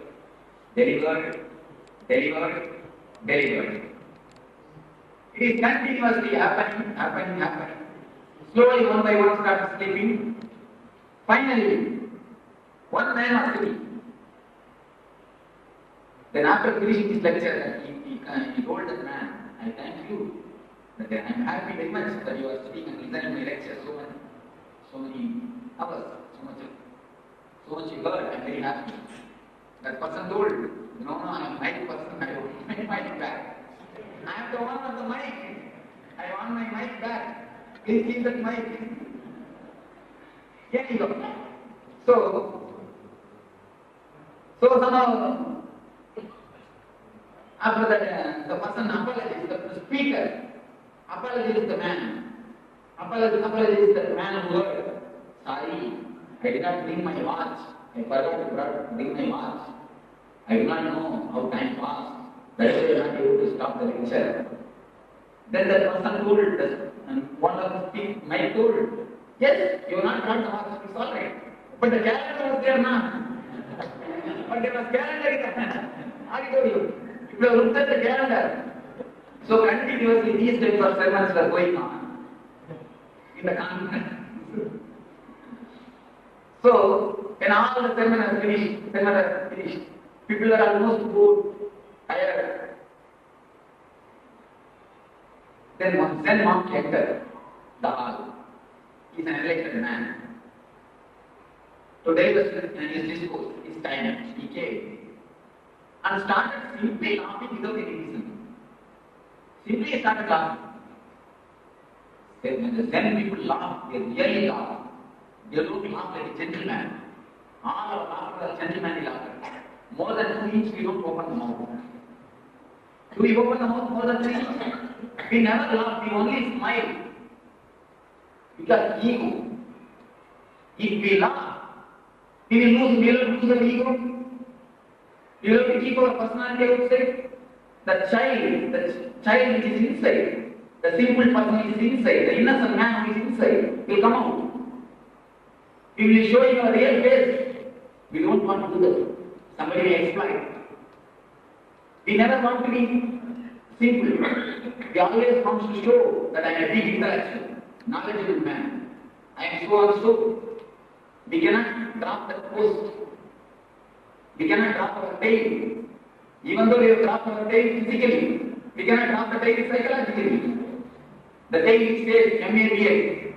delivered, delivered, delivered. It is continuously happening. Slowly, one by one, started sleeping. Finally, one man was sitting. Then after finishing his lecture, he told that man, I thank you. That I am happy very much that you are sitting and listening my lecture so many hours, so much you heard. I am very happy. That person told, no, I am mic person, I want my mic back. I am the one of the mic. I want my mic back. Please give that mic. Here you go. So somehow, after that, the person apologizes, the speaker apologizes the man. Apologizes the man who heard. Sorry, I did not bring my watch. I forgot to bring my watch. I do not know how time passed. That's why I am not able to stop the lecture. Then the person told us, and one of the mic told, yes, you have not brought the watch, it's all right. But the calendar was there now. But there was calendar in the hand. I told you, if you have looked at the calendar, so continuously these types of sermons were going on in the conference. So, when all the sermon has finished, people are almost bored, tired. Then one Zen monk entered the hall. He is an enlightened man. Today was his discourse, his time. He came and started simply laughing without any reason. Simply started laughing. When the Zen people laugh, they really laugh. They don't laugh like a gentleman. All our laughter is gentlemanly laughter. More than 2 inches, we don't open the mouth. Do we open the mouth more than 3 inches? We never laugh, we only smile. Because ego. If we laugh, we will lose the ego. We will have to keep our personality outside. The child which is inside, the simple person is inside, the innocent man who is inside will come out. We will show you our real face. We don't want to do that. Somebody will exploit. We never want to be simple. We always want to show that I am a big intellectual, knowledgeable man. I am so and so. We cannot drop that post. We cannot drop our tail. Even though we have dropped our tail physically, we cannot drop the tail psychologically. The tail says M-A-B-A,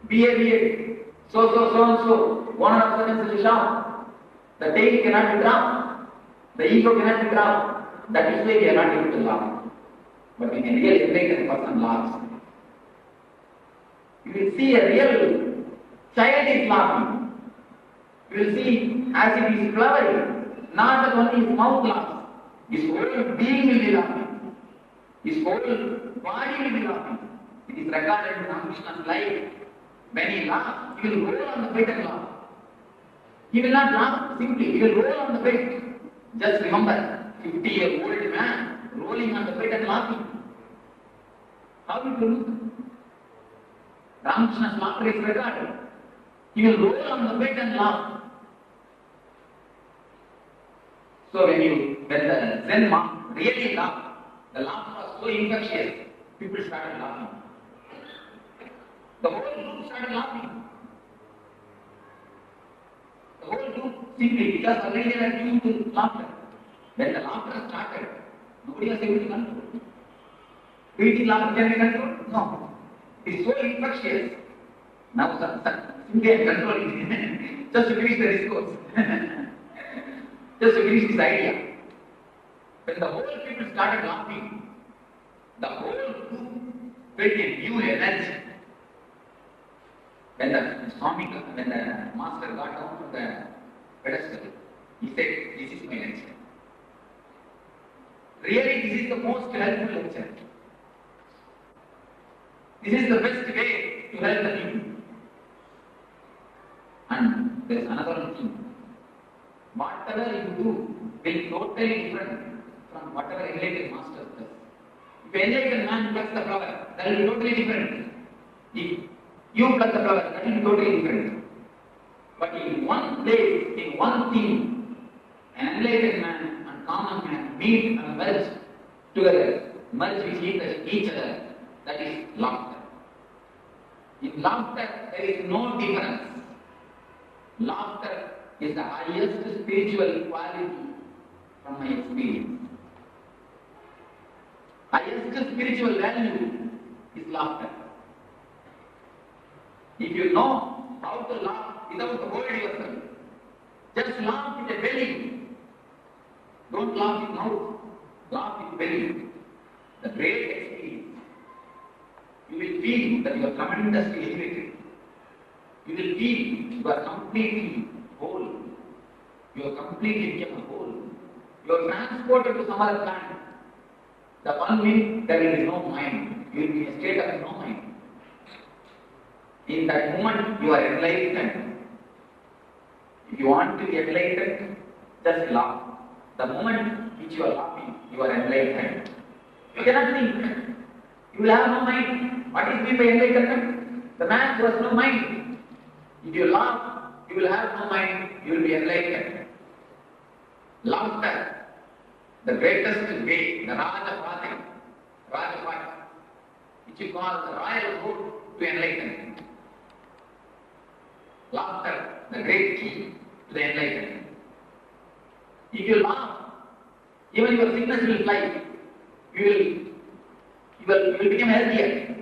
B-A-B-A, so and so, one of the in the shop. The tail cannot be dropped. The ego cannot be dropped. That is why we are not able to laugh. But when a real enlightened person laughs, you will see a real child is laughing. You will see as if he is flowering, not that only his mouth laughs. His whole being will be laughing. His whole body will be laughing. It is recorded in Ramakrishna's life. When he laughs, he will roll on the bed and laugh. He will not laugh simply, he will roll on the bed. Just remember, 50-year-old man rolling on the bed and laughing. How will you look? Ramakrishna's laughter is recorded. He will roll on the bed and laugh. So when the Zen monk really laughed, the laughter was so infectious, people started laughing. The whole group started laughing. The whole group simply because already they were tuned to laughter. When the laughter started, nobody was able to control. Do you think laughter can be controlled? No. It is so infectious. Now simply I am controlling it. Just to finish the discourse. Just to finish this idea. When the whole people started laughing, the whole group felt a new energy. When the master got down from the pedestal, he said, this is my lecture. Really, this is the most helpful lecture. This is the best way to help the people. And there is another thing. Whatever you do will be totally different from whatever enlightened master does. If an enlightened man plucks the flower, that will be totally different. If you pluck the flower, that will be totally different. But in one place, in one thing, an enlightened man and common man meet and merge together, merge with each other, that is laughter. In laughter, there is no difference. Laughter is the highest spiritual quality from my experience. Highest spiritual value is laughter. If you know how to laugh without holding yourself, just laugh with a belly. Don't laugh with mouth, laugh with belly. The great experience. You will feel that you are tremendously elevated. You will feel you are completely whole. You are completely become whole. You are transported to some other planet. The 1 minute there will be no mind. You will be in a state of no mind. In that moment you are enlightened. If you want to be enlightened, just laugh. The moment which you are laughing, you are enlightened. You cannot think. You will have no mind. What is meant by enlightenment? The man who has no mind. If you laugh, you will have no mind. You will be enlightened. Laughter, the greatest way, the Rajapati, which you call the royal road to enlightenment. Laughter, the great key to the enlightenment. If you laugh, even your sickness will fly. You will become healthier.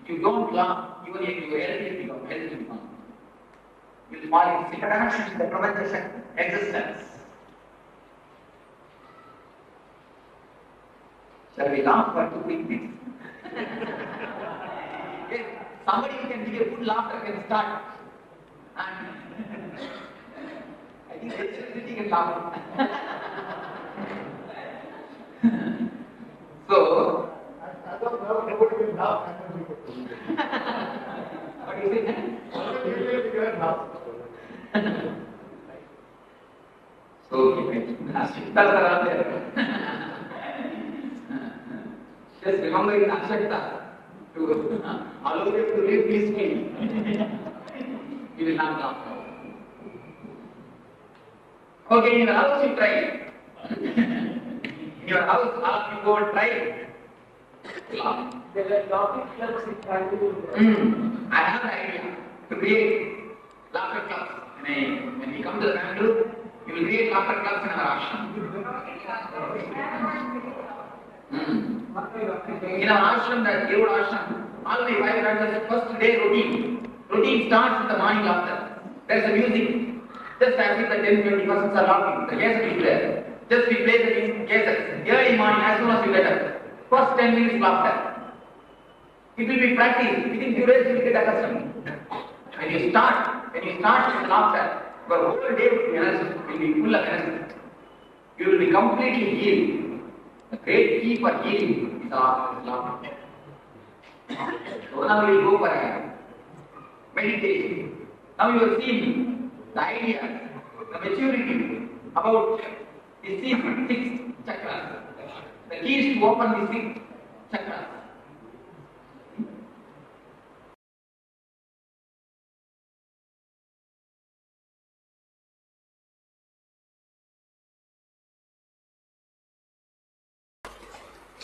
If you don't laugh, even your health will become. You will fall in sickness, the prevention existence. Shall we laugh for 2 quick minutes? Yes, somebody who can give a good laughter can start. And I think electricity can laugh. So, I don't know, nobody will laugh. What do you think? So, that's around there. Just remember in Ashakta to allow them to live peacefully. You will not laugh. Okay, in your house you try. In your house, ask you go and try. Laugh. There are laughing clubs in Bangalore. I have an idea to create laughter clubs. When we come to the Bangalore, we will create laughter clubs in our ashram. In our ashram, that Level ashram, all my 5 brothers, the first day routine. Routine starts with the morning laughter. There is a music. Just as if the 10-20 persons are laughing, the cassette is there. Just we play the cassette. Early morning, as soon as we get up. First 10 minutes laughter. It will be practiced. Within few days you will get accustomed. When you start with laughter, your whole day will be full of energy. You will be completely healed. The great key for healing is laughter. So now we will go for a meditation. Now you have seen the idea, the maturity about these 6 chakras. The key is to open these 6 chakras.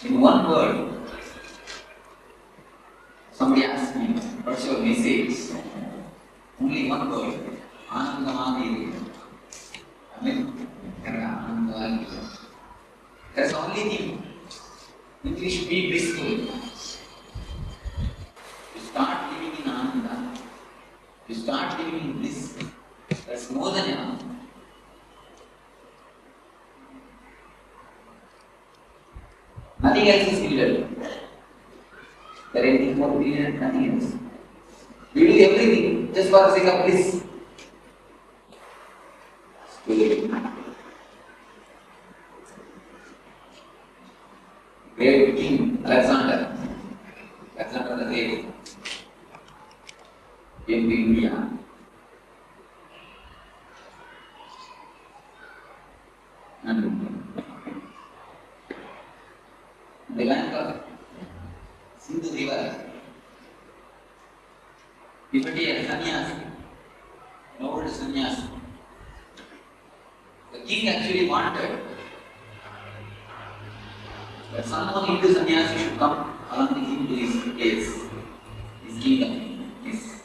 In one word, somebody asked me, what's your message? Only one word, Anandamani. I mean, Anandamani. That's the only thing. We should be blissful. You start living in Ananda. You start living in bliss. That's more than enough. Nothing else is needed. There is anything more brilliant, nothing else. We do everything just for the sake of bliss. Great King Alexander the Great, came to India. And sannyasi, an old sannyasi. The king actually wanted that someone Hindu sannyasi should come along with him to his place, his kingdom, his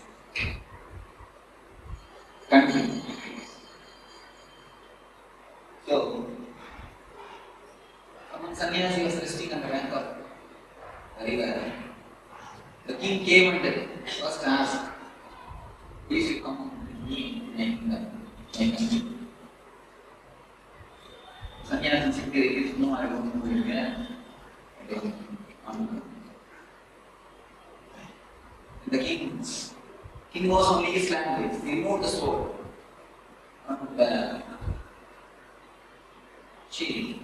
country. So, someone sannyasi was resting on the bank of the river. The king came and first asked, please you come with me to my country. Sannyasi said, no, I don't know here. I don't want to go. The king knows only his language. He removed the sword from the shield.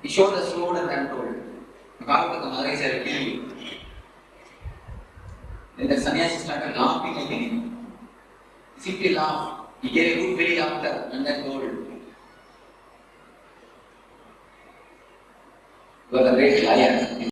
He showed the sword and then told, Bhagavad said, kill you. Then the sannyasi started laughing like anything. He simply laughed. He gave a good belly laughter and then told, you are a great liar.